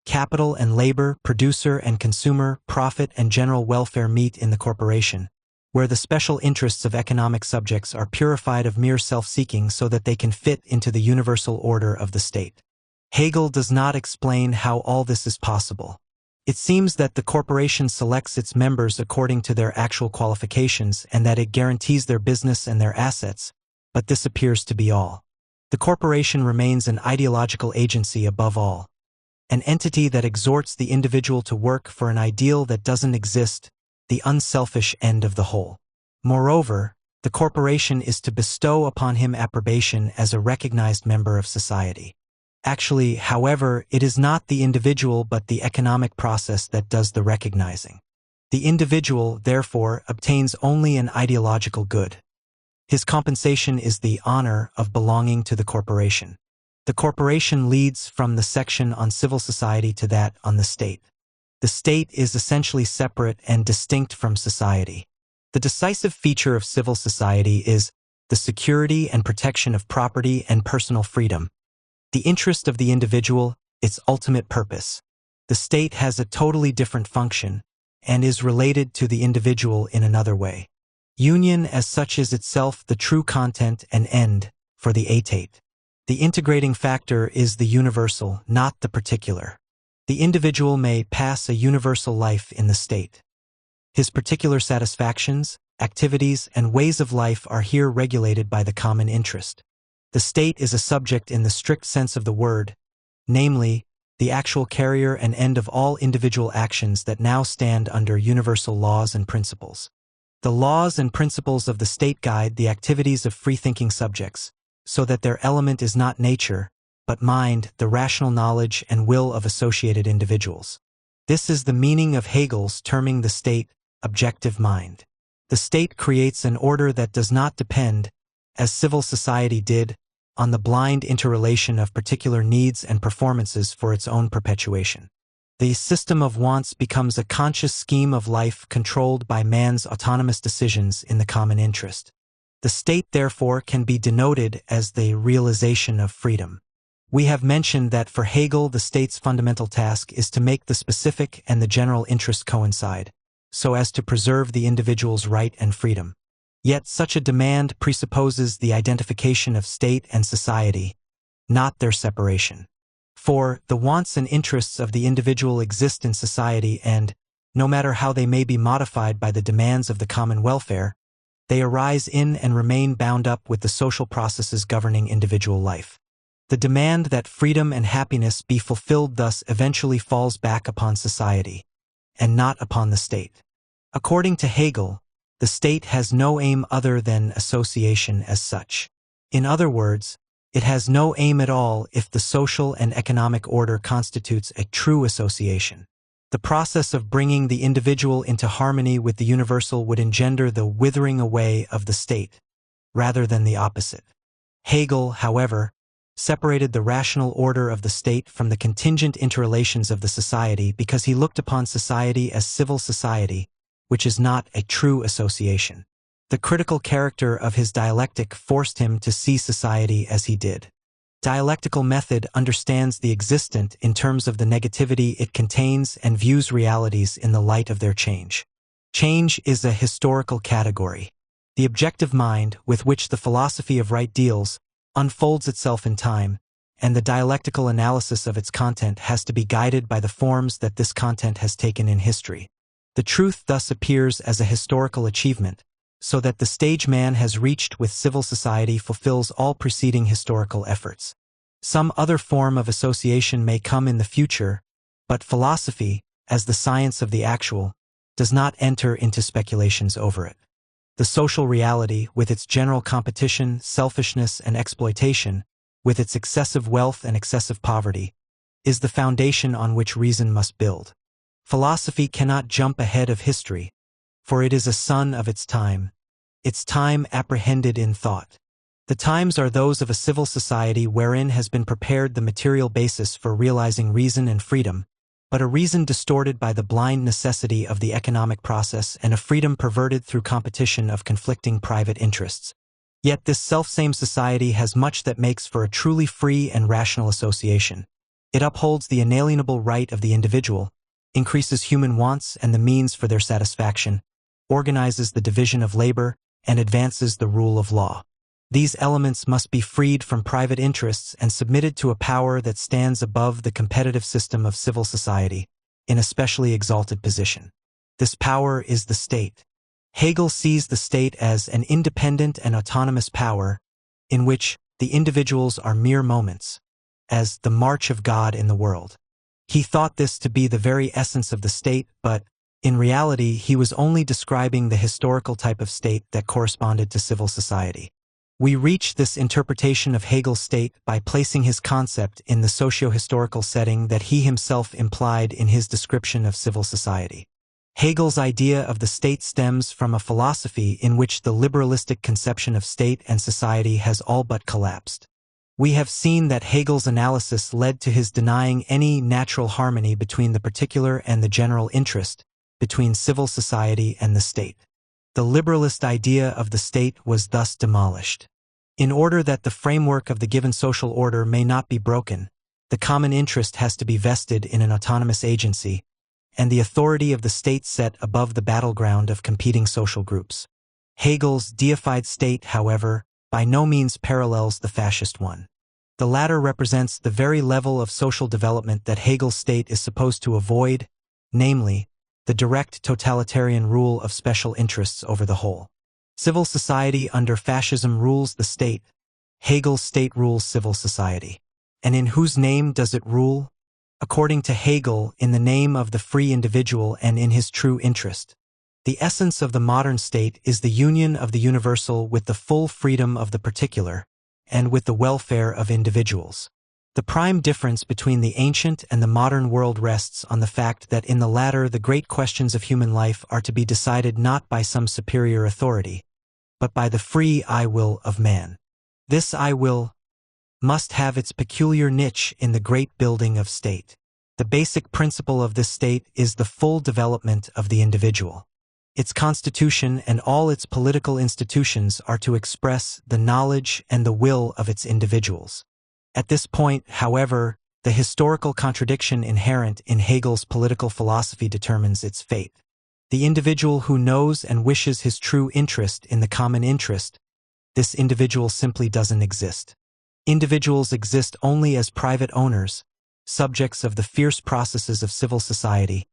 Capital and labor, producer and consumer, profit and general welfare meet in the corporation, where the special interests of economic subjects are purified of mere self-seeking so that they can fit into the universal order of the state. Hegel does not explain how all this is possible. It seems that the corporation selects its members according to their actual qualifications and that it guarantees their business and their assets, but this appears to be all. The corporation remains an ideological agency above all. An entity that exhorts the individual to work for an ideal that doesn't exist, the unselfish end of the whole. Moreover, the corporation is to bestow upon him approbation as a recognized member of society. Actually, however, it is not the individual but the economic process that does the recognizing. The individual, therefore, obtains only an ideological good. His compensation is the honor of belonging to the corporation. The corporation leads from the section on civil society to that on the state. The state is essentially separate and distinct from society. The decisive feature of civil society is the security and protection of property and personal freedom, the interest of the individual, its ultimate purpose. The state has a totally different function and is related to the individual in another way. Union as such is itself the true content and end for the aetate. The integrating factor is the universal, not the particular. The individual may pass a universal life in the state. His particular satisfactions, activities, and ways of life are here regulated by the common interest. The state is a subject in the strict sense of the word, namely, the actual carrier and end of all individual actions that now stand under universal laws and principles. The laws and principles of the state guide the activities of free-thinking subjects, so that their element is not nature, but mind, the rational knowledge and will of associated individuals. This is the meaning of Hegel's terming the state objective mind. The state creates an order that does not depend, as civil society did, on the blind interrelation of particular needs and performances for its own perpetuation. The system of wants becomes a conscious scheme of life controlled by man's autonomous decisions in the common interest. The state, therefore, can be denoted as the realization of freedom. We have mentioned that for Hegel, the state's fundamental task is to make the specific and the general interest coincide, so as to preserve the individual's right and freedom. Yet such a demand presupposes the identification of state and society, not their separation. For the wants and interests of the individual exist in society and, no matter how they may be modified by the demands of the common welfare, they arise in and remain bound up with the social processes governing individual life. The demand that freedom and happiness be fulfilled thus eventually falls back upon society, and not upon the state. According to Hegel, the state has no aim other than association as such. In other words, it has no aim at all if the social and economic order constitutes a true association. The process of bringing the individual into harmony with the universal would engender the withering away of the state, rather than the opposite. Hegel, however, separated the rational order of the state from the contingent interrelations of the society because he looked upon society as civil society, which is not a true association. The critical character of his dialectic forced him to see society as he did. Dialectical method understands the existent in terms of the negativity it contains and views realities in the light of their change. Change is a historical category. The objective mind, with which the philosophy of right deals, unfolds itself in time, and the dialectical analysis of its content has to be guided by the forms that this content has taken in history. The truth thus appears as a historical achievement, so that the stage man has reached with civil society fulfills all preceding historical efforts. Some other form of association may come in the future, but philosophy, as the science of the actual, does not enter into speculations over it. The social reality, with its general competition, selfishness, and exploitation, with its excessive wealth and excessive poverty, is the foundation on which reason must build. Philosophy cannot jump ahead of history, for it is a son of its time apprehended in thought. The times are those of a civil society wherein has been prepared the material basis for realizing reason and freedom, but a reason distorted by the blind necessity of the economic process and a freedom perverted through competition of conflicting private interests. Yet this selfsame society has much that makes for a truly free and rational association. It upholds the inalienable right of the individual, increases human wants and the means for their satisfaction, organizes the division of labor, and advances the rule of law. These elements must be freed from private interests and submitted to a power that stands above the competitive system of civil society, in a specially exalted position. This power is the state. Hegel sees the state as an independent and autonomous power, in which the individuals are mere moments, as the march of God in the world. He thought this to be the very essence of the state, but, in reality, he was only describing the historical type of state that corresponded to civil society. We reach this interpretation of Hegel's state by placing his concept in the socio-historical setting that he himself implied in his description of civil society. Hegel's idea of the state stems from a philosophy in which the liberalistic conception of state and society has all but collapsed. We have seen that Hegel's analysis led to his denying any natural harmony between the particular and the general interest, between civil society and the state. The liberalist idea of the state was thus demolished. In order that the framework of the given social order may not be broken, the common interest has to be vested in an autonomous agency, and the authority of the state set above the battleground of competing social groups. Hegel's deified state, however, by no means parallels the fascist one. The latter represents the very level of social development that Hegel's state is supposed to avoid, namely, the direct totalitarian rule of special interests over the whole. Civil society under fascism rules the state. Hegel's state rules civil society. And in whose name does it rule? According to Hegel, in the name of the free individual and in his true interest. The essence of the modern state is the union of the universal with the full freedom of the particular, and with the welfare of individuals. The prime difference between the ancient and the modern world rests on the fact that in the latter the great questions of human life are to be decided not by some superior authority, but by the free I will of man. This I will must have its peculiar niche in the great building of state. The basic principle of this state is the full development of the individual. Its constitution and all its political institutions are to express the knowledge and the will of its individuals. At this point, however, the historical contradiction inherent in Hegel's political philosophy determines its fate. The individual who knows and wishes his true interest in the common interest, this individual simply doesn't exist. Individuals exist only as private owners, subjects of the fierce processes of civil society,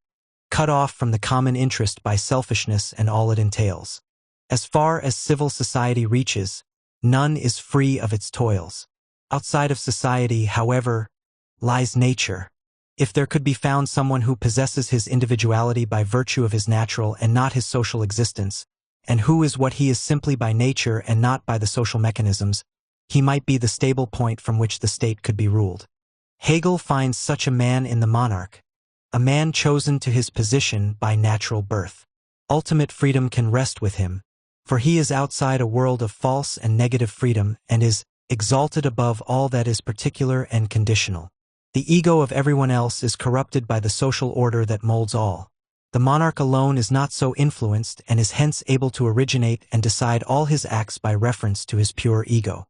cut off from the common interest by selfishness and all it entails. As far as civil society reaches, none is free of its toils. Outside of society, however, lies nature. If there could be found someone who possesses his individuality by virtue of his natural and not his social existence, and who is what he is simply by nature and not by the social mechanisms, he might be the stable point from which the state could be ruled. Hegel finds such a man in the monarch, a man chosen to his position by natural birth. Ultimate freedom can rest with him, for he is outside a world of false and negative freedom and is exalted above all that is particular and conditional. The ego of everyone else is corrupted by the social order that molds all. The monarch alone is not so influenced and is hence able to originate and decide all his acts by reference to his pure ego.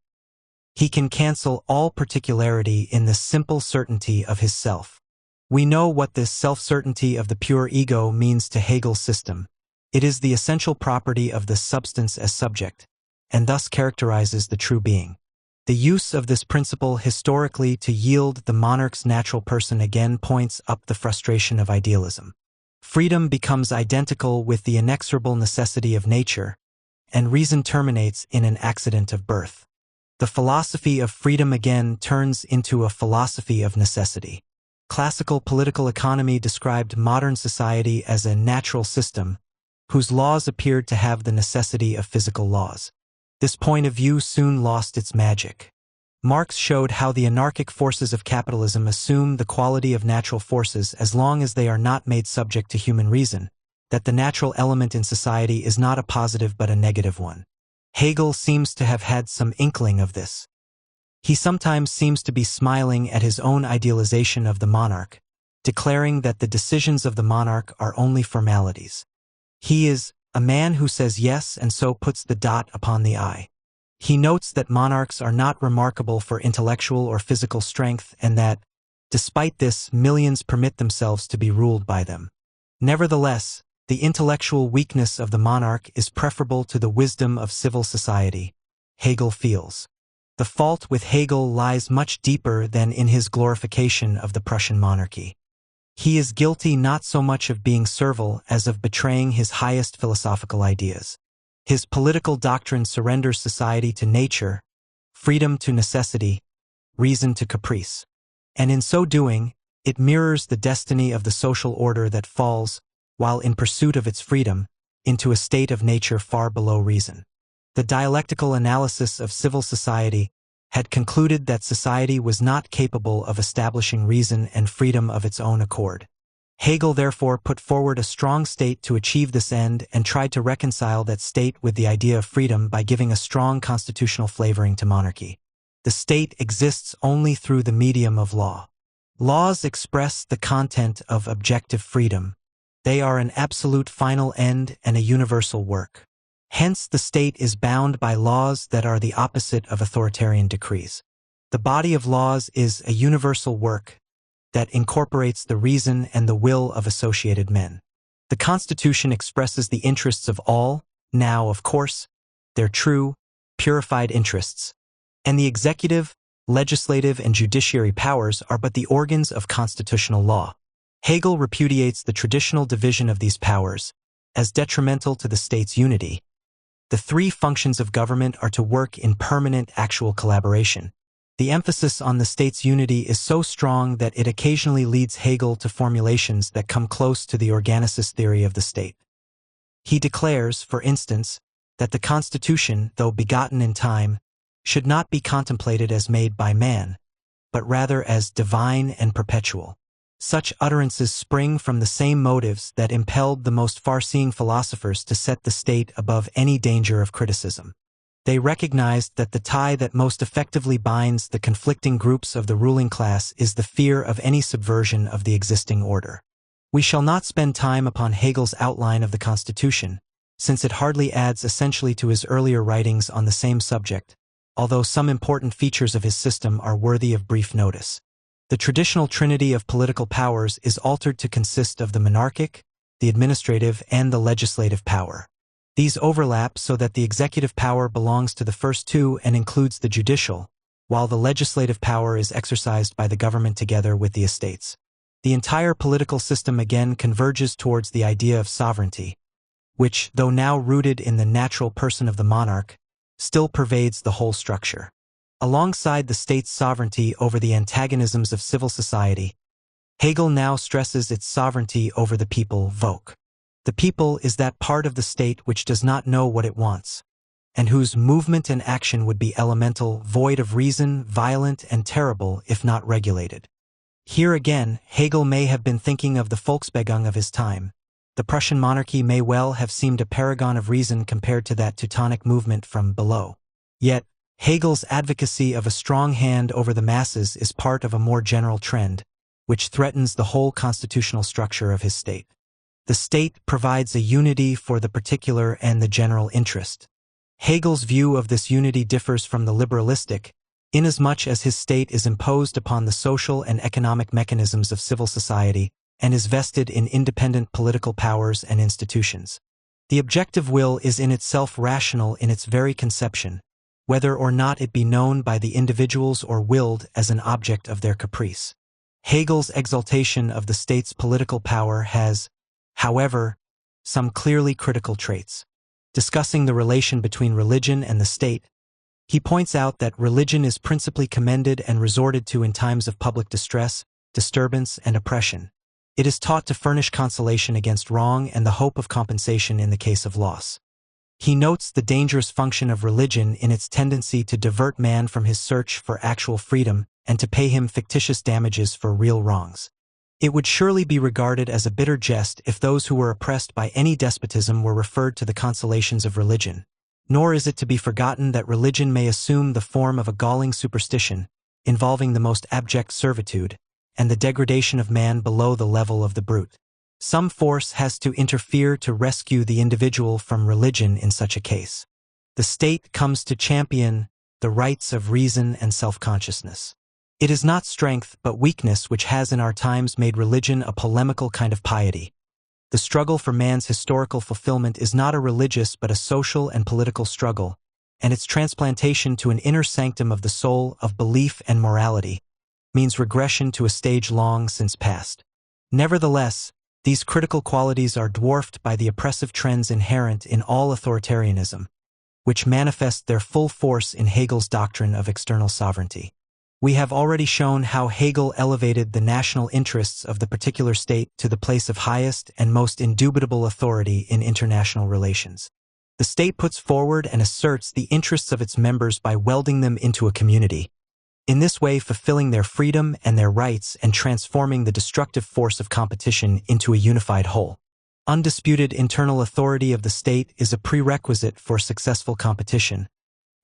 He can cancel all particularity in the simple certainty of his self. We know what this self-certainty of the pure ego means to Hegel's system. It is the essential property of the substance as subject, and thus characterizes the true being. The use of this principle historically to yield the monarch's natural person again points up the frustration of idealism. Freedom becomes identical with the inexorable necessity of nature, and reason terminates in an accident of birth. The philosophy of freedom again turns into a philosophy of necessity. Classical political economy described modern society as a natural system, whose laws appeared to have the necessity of physical laws. This point of view soon lost its magic. Marx showed how the anarchic forces of capitalism assume the quality of natural forces as long as they are not made subject to human reason, that the natural element in society is not a positive but a negative one. Hegel seems to have had some inkling of this. He sometimes seems to be smiling at his own idealization of the monarch, declaring that the decisions of the monarch are only formalities. He is a man who says yes and so puts the dot upon the I. He notes that monarchs are not remarkable for intellectual or physical strength and that, despite this, millions permit themselves to be ruled by them. Nevertheless, the intellectual weakness of the monarch is preferable to the wisdom of civil society, Hegel feels. The fault with Hegel lies much deeper than in his glorification of the Prussian monarchy. He is guilty not so much of being servile as of betraying his highest philosophical ideas. His political doctrine surrenders society to nature, freedom to necessity, reason to caprice. And in so doing, it mirrors the destiny of the social order that falls, while in pursuit of its freedom, into a state of nature far below reason. The dialectical analysis of civil society had concluded that society was not capable of establishing reason and freedom of its own accord. Hegel therefore put forward a strong state to achieve this end and tried to reconcile that state with the idea of freedom by giving a strong constitutional flavoring to monarchy. The state exists only through the medium of law. Laws express the content of objective freedom. They are an absolute final end and a universal work. Hence, the state is bound by laws that are the opposite of authoritarian decrees. The body of laws is a universal work that incorporates the reason and the will of associated men. The Constitution expresses the interests of all, now, of course, their true, purified interests, and the executive, legislative, and judiciary powers are but the organs of constitutional law. Hegel repudiates the traditional division of these powers as detrimental to the state's unity. The three functions of government are to work in permanent actual collaboration. The emphasis on the state's unity is so strong that it occasionally leads Hegel to formulations that come close to the organicist theory of the state. He declares, for instance, that the Constitution, though begotten in time, should not be contemplated as made by man, but rather as divine and perpetual. Such utterances spring from the same motives that impelled the most far-seeing philosophers to set the state above any danger of criticism. They recognized that the tie that most effectively binds the conflicting groups of the ruling class is the fear of any subversion of the existing order. We shall not spend time upon Hegel's outline of the Constitution, since it hardly adds essentially to his earlier writings on the same subject, although some important features of his system are worthy of brief notice. The traditional trinity of political powers is altered to consist of the monarchic, the administrative, and the legislative power. These overlap so that the executive power belongs to the first two and includes the judicial, while the legislative power is exercised by the government together with the estates. The entire political system again converges towards the idea of sovereignty, which, though now rooted in the natural person of the monarch, still pervades the whole structure. Alongside the state's sovereignty over the antagonisms of civil society, Hegel now stresses its sovereignty over the people, Volk. The people is that part of the state which does not know what it wants, and whose movement and action would be elemental, void of reason, violent, and terrible if not regulated. Here again, Hegel may have been thinking of the Volksbewegung of his time. The Prussian monarchy may well have seemed a paragon of reason compared to that Teutonic movement from below. Yet, Hegel's advocacy of a strong hand over the masses is part of a more general trend, which threatens the whole constitutional structure of his state. The state provides a unity for the particular and the general interest. Hegel's view of this unity differs from the liberalistic, inasmuch as his state is imposed upon the social and economic mechanisms of civil society and is vested in independent political powers and institutions. The objective will is in itself rational in its very conception, whether or not it be known by the individuals or willed as an object of their caprice. Hegel's exaltation of the state's political power has, however, some clearly critical traits. Discussing the relation between religion and the state, he points out that religion is principally commended and resorted to in times of public distress, disturbance, and oppression. It is taught to furnish consolation against wrong and the hope of compensation in the case of loss. He notes the dangerous function of religion in its tendency to divert man from his search for actual freedom and to pay him fictitious damages for real wrongs. It would surely be regarded as a bitter jest if those who were oppressed by any despotism were referred to the consolations of religion. Nor is it to be forgotten that religion may assume the form of a galling superstition, involving the most abject servitude, and the degradation of man below the level of the brute. Some force has to interfere to rescue the individual from religion in such a case. The state comes to champion the rights of reason and self-consciousness. It is not strength but weakness which has in our times made religion a polemical kind of piety. The struggle for man's historical fulfillment is not a religious but a social and political struggle, and its transplantation to an inner sanctum of the soul of belief and morality means regression to a stage long since past. Nevertheless, these critical qualities are dwarfed by the oppressive trends inherent in all authoritarianism, which manifest their full force in Hegel's doctrine of external sovereignty. We have already shown how Hegel elevated the national interests of the particular state to the place of highest and most indubitable authority in international relations. The state puts forward and asserts the interests of its members by welding them into a community, in this way fulfilling their freedom and their rights and transforming the destructive force of competition into a unified whole. Undisputed internal authority of the state is a prerequisite for successful competition,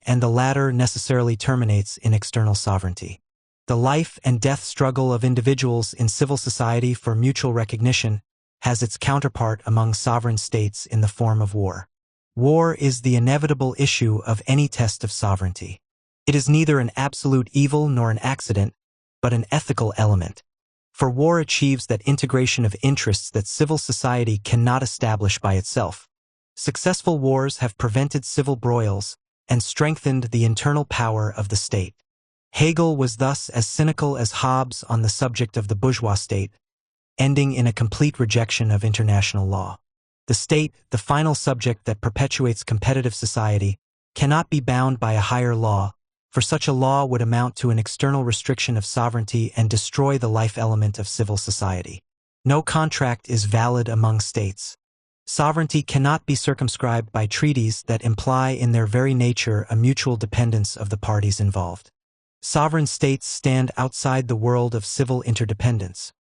and the latter necessarily terminates in external sovereignty. The life and death struggle of individuals in civil society for mutual recognition has its counterpart among sovereign states in the form of war. War is the inevitable issue of any test of sovereignty. It is neither an absolute evil nor an accident, but an ethical element. For war achieves that integration of interests that civil society cannot establish by itself. Successful wars have prevented civil broils and strengthened the internal power of the state. Hegel was thus as cynical as Hobbes on the subject of the bourgeois state, ending in a complete rejection of international law. The state, the final subject that perpetuates competitive society, cannot be bound by a higher law, for such a law would amount to an external restriction of sovereignty and destroy the life element of civil society. No contract is valid among states. Sovereignty cannot be circumscribed by treaties that imply in their very nature a mutual dependence of the parties involved. Sovereign states stand outside the world of civil interdependence.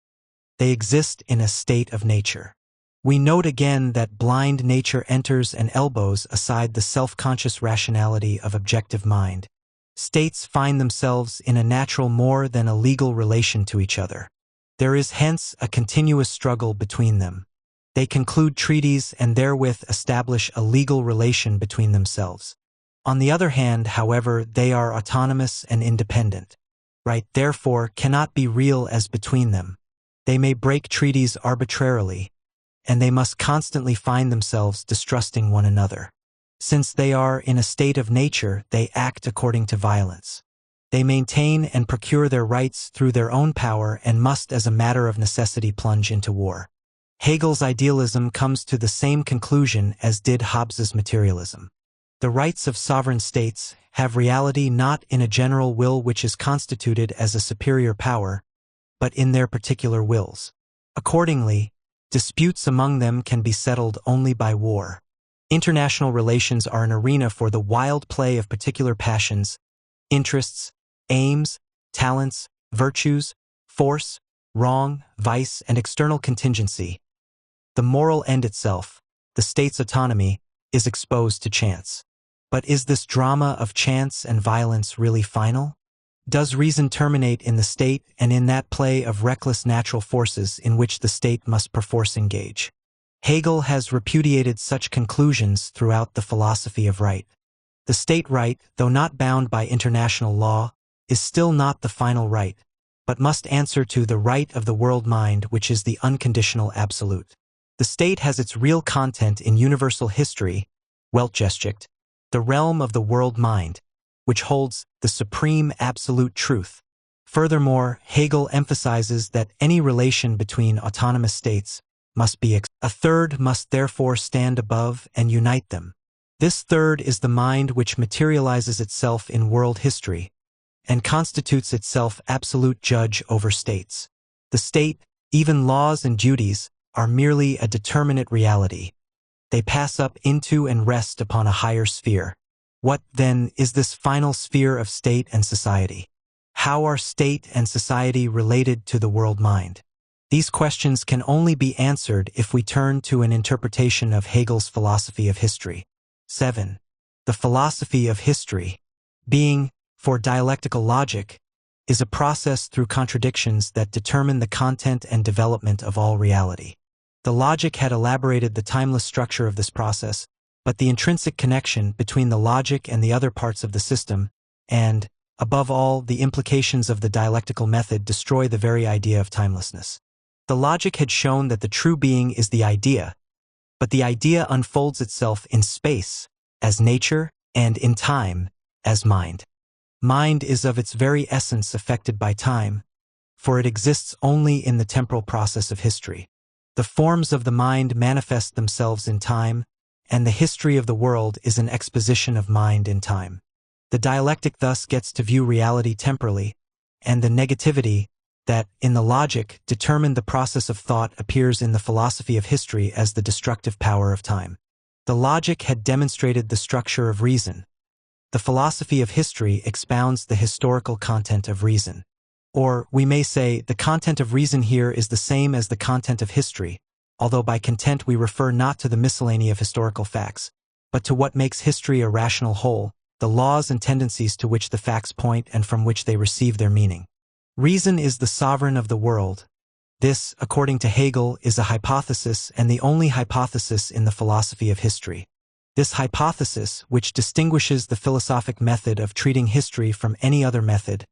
They exist in a state of nature. We note again that blind nature enters and elbows aside the self-conscious rationality of objective mind. States find themselves in a natural more than a legal relation to each other. There is hence a continuous struggle between them. They conclude treaties and therewith establish a legal relation between themselves. On the other hand, however, they are autonomous and independent. Right, therefore, cannot be real as between them. They may break treaties arbitrarily, and they must constantly find themselves distrusting one another. Since they are in a state of nature, they act according to violence. They maintain and procure their rights through their own power and must as a matter of necessity plunge into war. Hegel's idealism comes to the same conclusion as did Hobbes's materialism. The rights of sovereign states have reality not in a general will which is constituted as a superior power, but in their particular wills. Accordingly, disputes among them can be settled only by war. International relations are an arena for the wild play of particular passions, interests, aims, talents, virtues, force, wrong, vice, and external contingency. The moral end itself, the state's autonomy, is exposed to chance. But is this drama of chance and violence really final? Does reason terminate in the state and in that play of reckless natural forces in which the state must perforce engage? Hegel has repudiated such conclusions throughout the philosophy of right. The state right, though not bound by international law, is still not the final right, but must answer to the right of the world mind, which is the unconditional absolute. The state has its real content in universal history, Weltgeschichte, the realm of the world mind, which holds the supreme absolute truth. Furthermore, Hegel emphasizes that any relation between autonomous states must be a third must therefore stand above and unite them. This third is the mind which materializes itself in world history and constitutes itself absolute judge over states. The state, even laws and duties, are merely a determinate reality. They pass up into and rest upon a higher sphere. What, then, is this final sphere of state and society? How are state and society related to the world mind? These questions can only be answered if we turn to an interpretation of Hegel's philosophy of history. 7. The philosophy of history, being, for dialectical logic, is a process through contradictions that determine the content and development of all reality. The logic had elaborated the timeless structure of this process, but the intrinsic connection between the logic and the other parts of the system, and, above all, the implications of the dialectical method destroy the very idea of timelessness. The logic had shown that the true being is the idea, but the idea unfolds itself in space, as nature, and in time, as mind. Mind is of its very essence affected by time, for it exists only in the temporal process of history. The forms of the mind manifest themselves in time, and the history of the world is an exposition of mind in time. The dialectic thus gets to view reality temporally, and the negativity that, in the logic, determined the process of thought appears in the philosophy of history as the destructive power of time. The logic had demonstrated the structure of reason. The philosophy of history expounds the historical content of reason. Or, we may say, the content of reason here is the same as the content of history, although by content we refer not to the miscellany of historical facts, but to what makes history a rational whole, the laws and tendencies to which the facts point and from which they receive their meaning. Reason is the sovereign of the world. This, according to Hegel, is a hypothesis and the only hypothesis in the philosophy of history. This hypothesis, which distinguishes the philosophic method of treating history from any other method,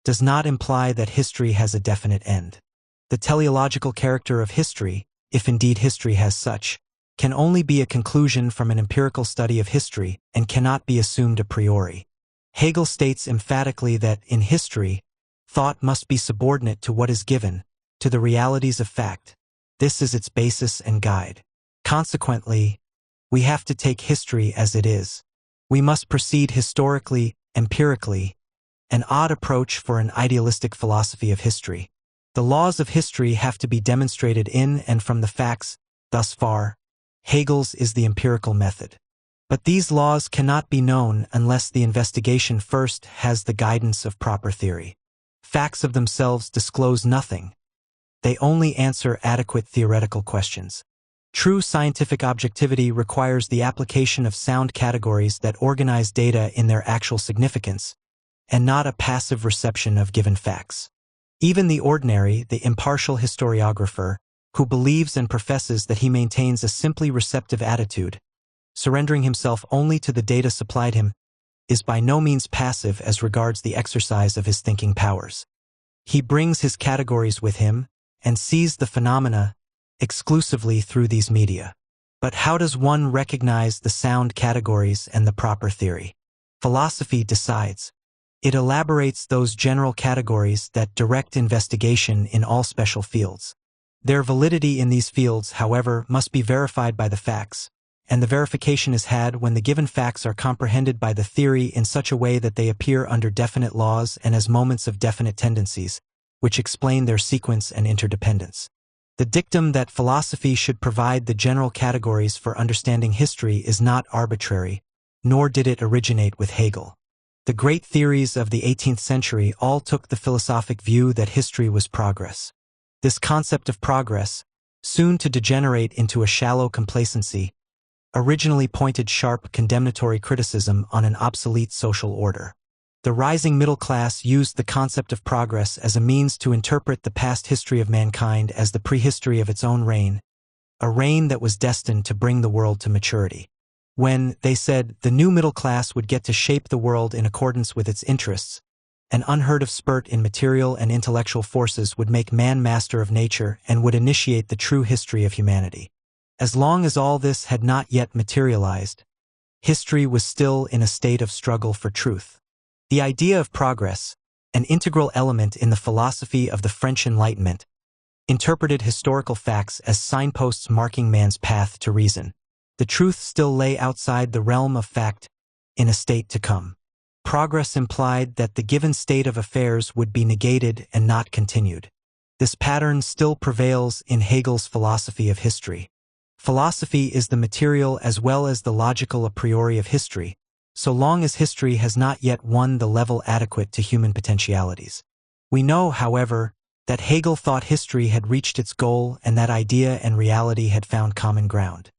does not imply that history has a definite end. The teleological character of history, if indeed history has such, can only be a conclusion from an empirical study of history and cannot be assumed a priori. Hegel states emphatically that, in history, thought must be subordinate to what is given, to the realities of fact. This is its basis and guide. Consequently, we have to take history as it is. We must proceed historically, empirically, an odd approach for an idealistic philosophy of history. The laws of history have to be demonstrated in and from the facts. Thus far, Hegel's is the empirical method. But these laws cannot be known unless the investigation first has the guidance of proper theory. Facts of themselves disclose nothing. They only answer adequate theoretical questions. True scientific objectivity requires the application of sound categories that organize data in their actual significance, and not a passive reception of given facts. Even the ordinary, the impartial historiographer, who believes and professes that he maintains a simply receptive attitude, surrendering himself only to the data supplied him, is by no means passive as regards the exercise of his thinking powers. He brings his categories with him and sees the phenomena exclusively through these media. But how does one recognize the sound categories and the proper theory? Philosophy decides. It elaborates those general categories that direct investigation in all special fields. Their validity in these fields, however, must be verified by the facts, and the verification is had when the given facts are comprehended by the theory in such a way that they appear under definite laws and as moments of definite tendencies, which explain their sequence and interdependence. The dictum that philosophy should provide the general categories for understanding history is not arbitrary, nor did it originate with Hegel. The great theories of the 18th century all took the philosophic view that history was progress. This concept of progress, soon to degenerate into a shallow complacency, originally pointed sharp condemnatory criticism on an obsolete social order. The rising middle class used the concept of progress as a means to interpret the past history of mankind as the prehistory of its own reign, a reign that was destined to bring the world to maturity. When, they said, the new middle class would get to shape the world in accordance with its interests, an unheard of spurt in material and intellectual forces would make man master of nature and would initiate the true history of humanity. As long as all this had not yet materialized, history was still in a state of struggle for truth. The idea of progress, an integral element in the philosophy of the French Enlightenment, interpreted historical facts as signposts marking man's path to reason. The truth still lay outside the realm of fact, in a state to come. Progress implied that the given state of affairs would be negated and not continued. This pattern still prevails in Hegel's philosophy of history. Philosophy is the material as well as the logical a priori of history, so long as history has not yet won the level adequate to human potentialities. We know, however, that Hegel thought history had reached its goal and that idea and reality had found common ground.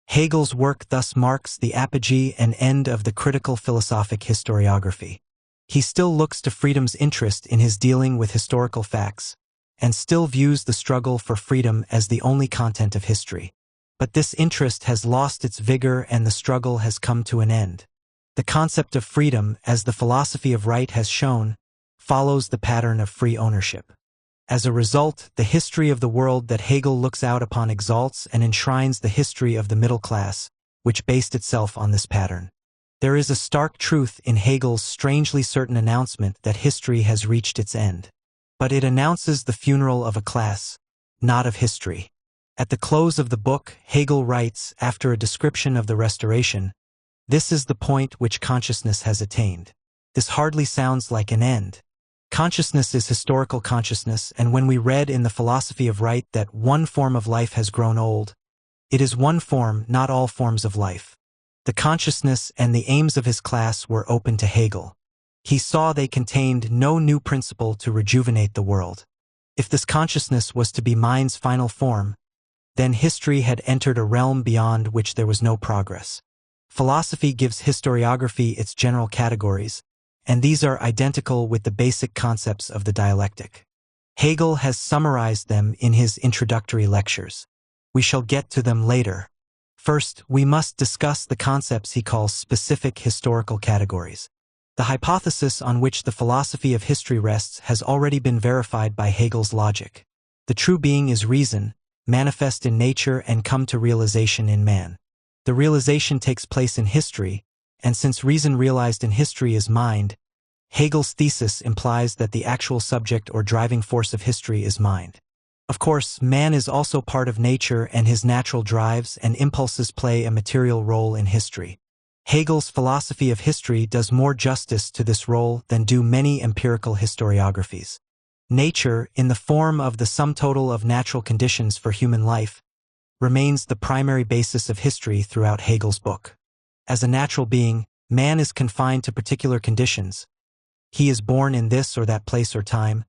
Hegel's work thus marks the apogee and end of the critical philosophic historiography. He still looks to freedom's interest in his dealing with historical facts, and still views the struggle for freedom as the only content of history. But this interest has lost its vigor and the struggle has come to an end. The concept of freedom, as the philosophy of right has shown, follows the pattern of free ownership. As a result, the history of the world that Hegel looks out upon exalts and enshrines the history of the middle class, which based itself on this pattern. There is a stark truth in Hegel's strangely certain announcement that history has reached its end. But it announces the funeral of a class, not of history. At the close of the book, Hegel writes, after a description of the Restoration, "This is the point which consciousness has attained." This hardly sounds like an end. Consciousness is historical consciousness, and when we read in the philosophy of right that one form of life has grown old, it is one form, not all forms of life. The consciousness and the aims of his class were open to Hegel. He saw they contained no new principle to rejuvenate the world. If this consciousness was to be mind's final form, then history had entered a realm beyond which there was no progress. Philosophy gives historiography its general categories, and these are identical with the basic concepts of the dialectic. Hegel has summarized them in his introductory lectures. We shall get to them later. First, we must discuss the concepts he calls specific historical categories. The hypothesis on which the philosophy of history rests has already been verified by Hegel's logic. The true being is reason, manifest in nature and come to realization in man. The realization takes place in history, and since reason realized in history is mind, Hegel's thesis implies that the actual subject or driving force of history is mind. Of course, man is also part of nature and his natural drives and impulses play a material role in history. Hegel's philosophy of history does more justice to this role than do many empirical historiographies. Nature, in the form of the sum total of natural conditions for human life, remains the primary basis of history throughout Hegel's book. As a natural being, man is confined to particular conditions. He is born in this or that place or time,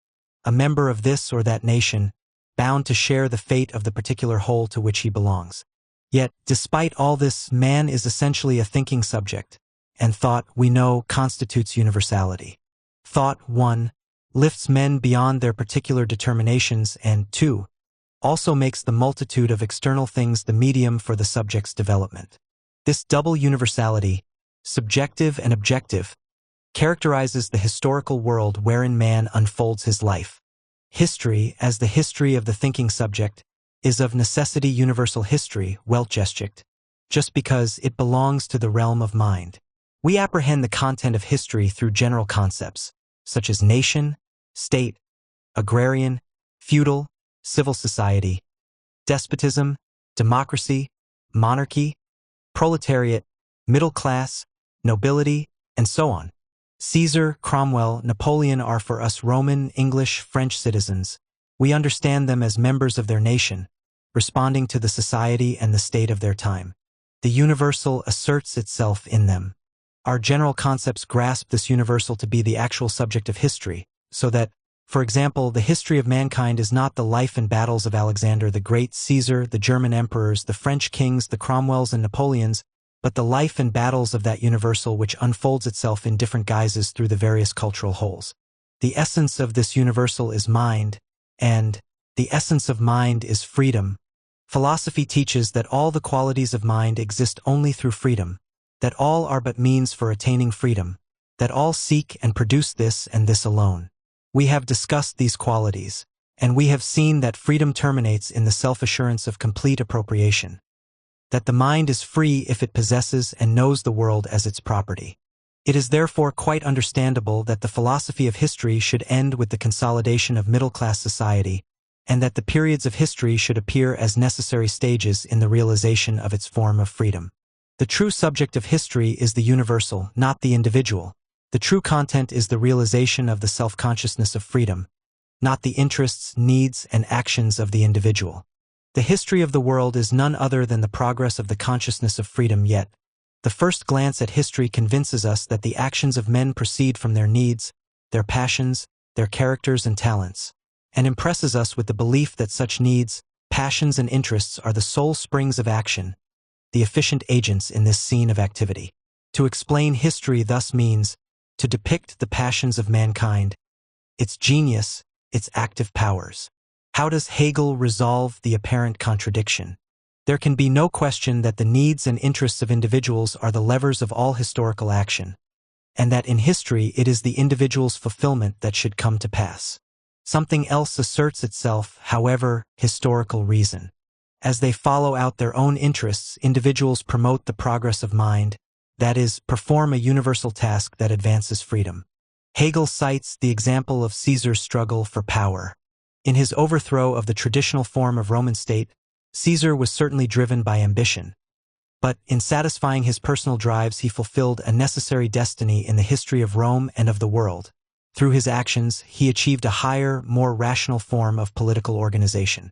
a member of this or that nation, bound to share the fate of the particular whole to which he belongs. Yet, despite all this, man is essentially a thinking subject, and thought, we know, constitutes universality. Thought, 1, lifts men beyond their particular determinations, and 2, also makes the multitude of external things the medium for the subject's development. This double universality, subjective and objective, characterizes the historical world wherein man unfolds his life. History, as the history of the thinking subject, is of necessity universal history, Weltgeschichte, just because it belongs to the realm of mind. We apprehend the content of history through general concepts, such as nation, state, agrarian, feudal, civil society, despotism, democracy, monarchy, proletariat, middle class, nobility, and so on. Caesar, Cromwell, Napoleon are for us Roman, English, French citizens. We understand them as members of their nation, responding to the society and the state of their time. The universal asserts itself in them. Our general concepts grasp this universal to be the actual subject of history, so that, for example, the history of mankind is not the life and battles of Alexander the Great, Caesar, the German emperors, the French kings, the Cromwells and Napoleons, but the life and battles of that universal which unfolds itself in different guises through the various cultural wholes. The essence of this universal is mind, and the essence of mind is freedom. Philosophy teaches that all the qualities of mind exist only through freedom, that all are but means for attaining freedom, that all seek and produce this and this alone. We have discussed these qualities, and we have seen that freedom terminates in the self-assurance of complete appropriation, that the mind is free if it possesses and knows the world as its property. It is therefore quite understandable that the philosophy of history should end with the consolidation of middle-class society, and that the periods of history should appear as necessary stages in the realization of its form of freedom. The true subject of history is the universal, not the individual. The true content is the realization of the self-consciousness of freedom, not the interests, needs, and actions of the individual. The history of the world is none other than the progress of the consciousness of freedom, yet the first glance at history convinces us that the actions of men proceed from their needs, their passions, their characters and talents, and impresses us with the belief that such needs, passions, and interests are the sole springs of action, the efficient agents in this scene of activity. To explain history thus means to depict the passions of mankind, its genius, its active powers. How does Hegel resolve the apparent contradiction? There can be no question that the needs and interests of individuals are the levers of all historical action, and that in history it is the individual's fulfillment that should come to pass. Something else asserts itself, however, historical reason. As they follow out their own interests, individuals promote the progress of mind, that is, perform a universal task that advances freedom. Hegel cites the example of Caesar's struggle for power. In his overthrow of the traditional form of Roman state, Caesar was certainly driven by ambition. But in satisfying his personal drives, he fulfilled a necessary destiny in the history of Rome and of the world. Through his actions, he achieved a higher, more rational form of political organization.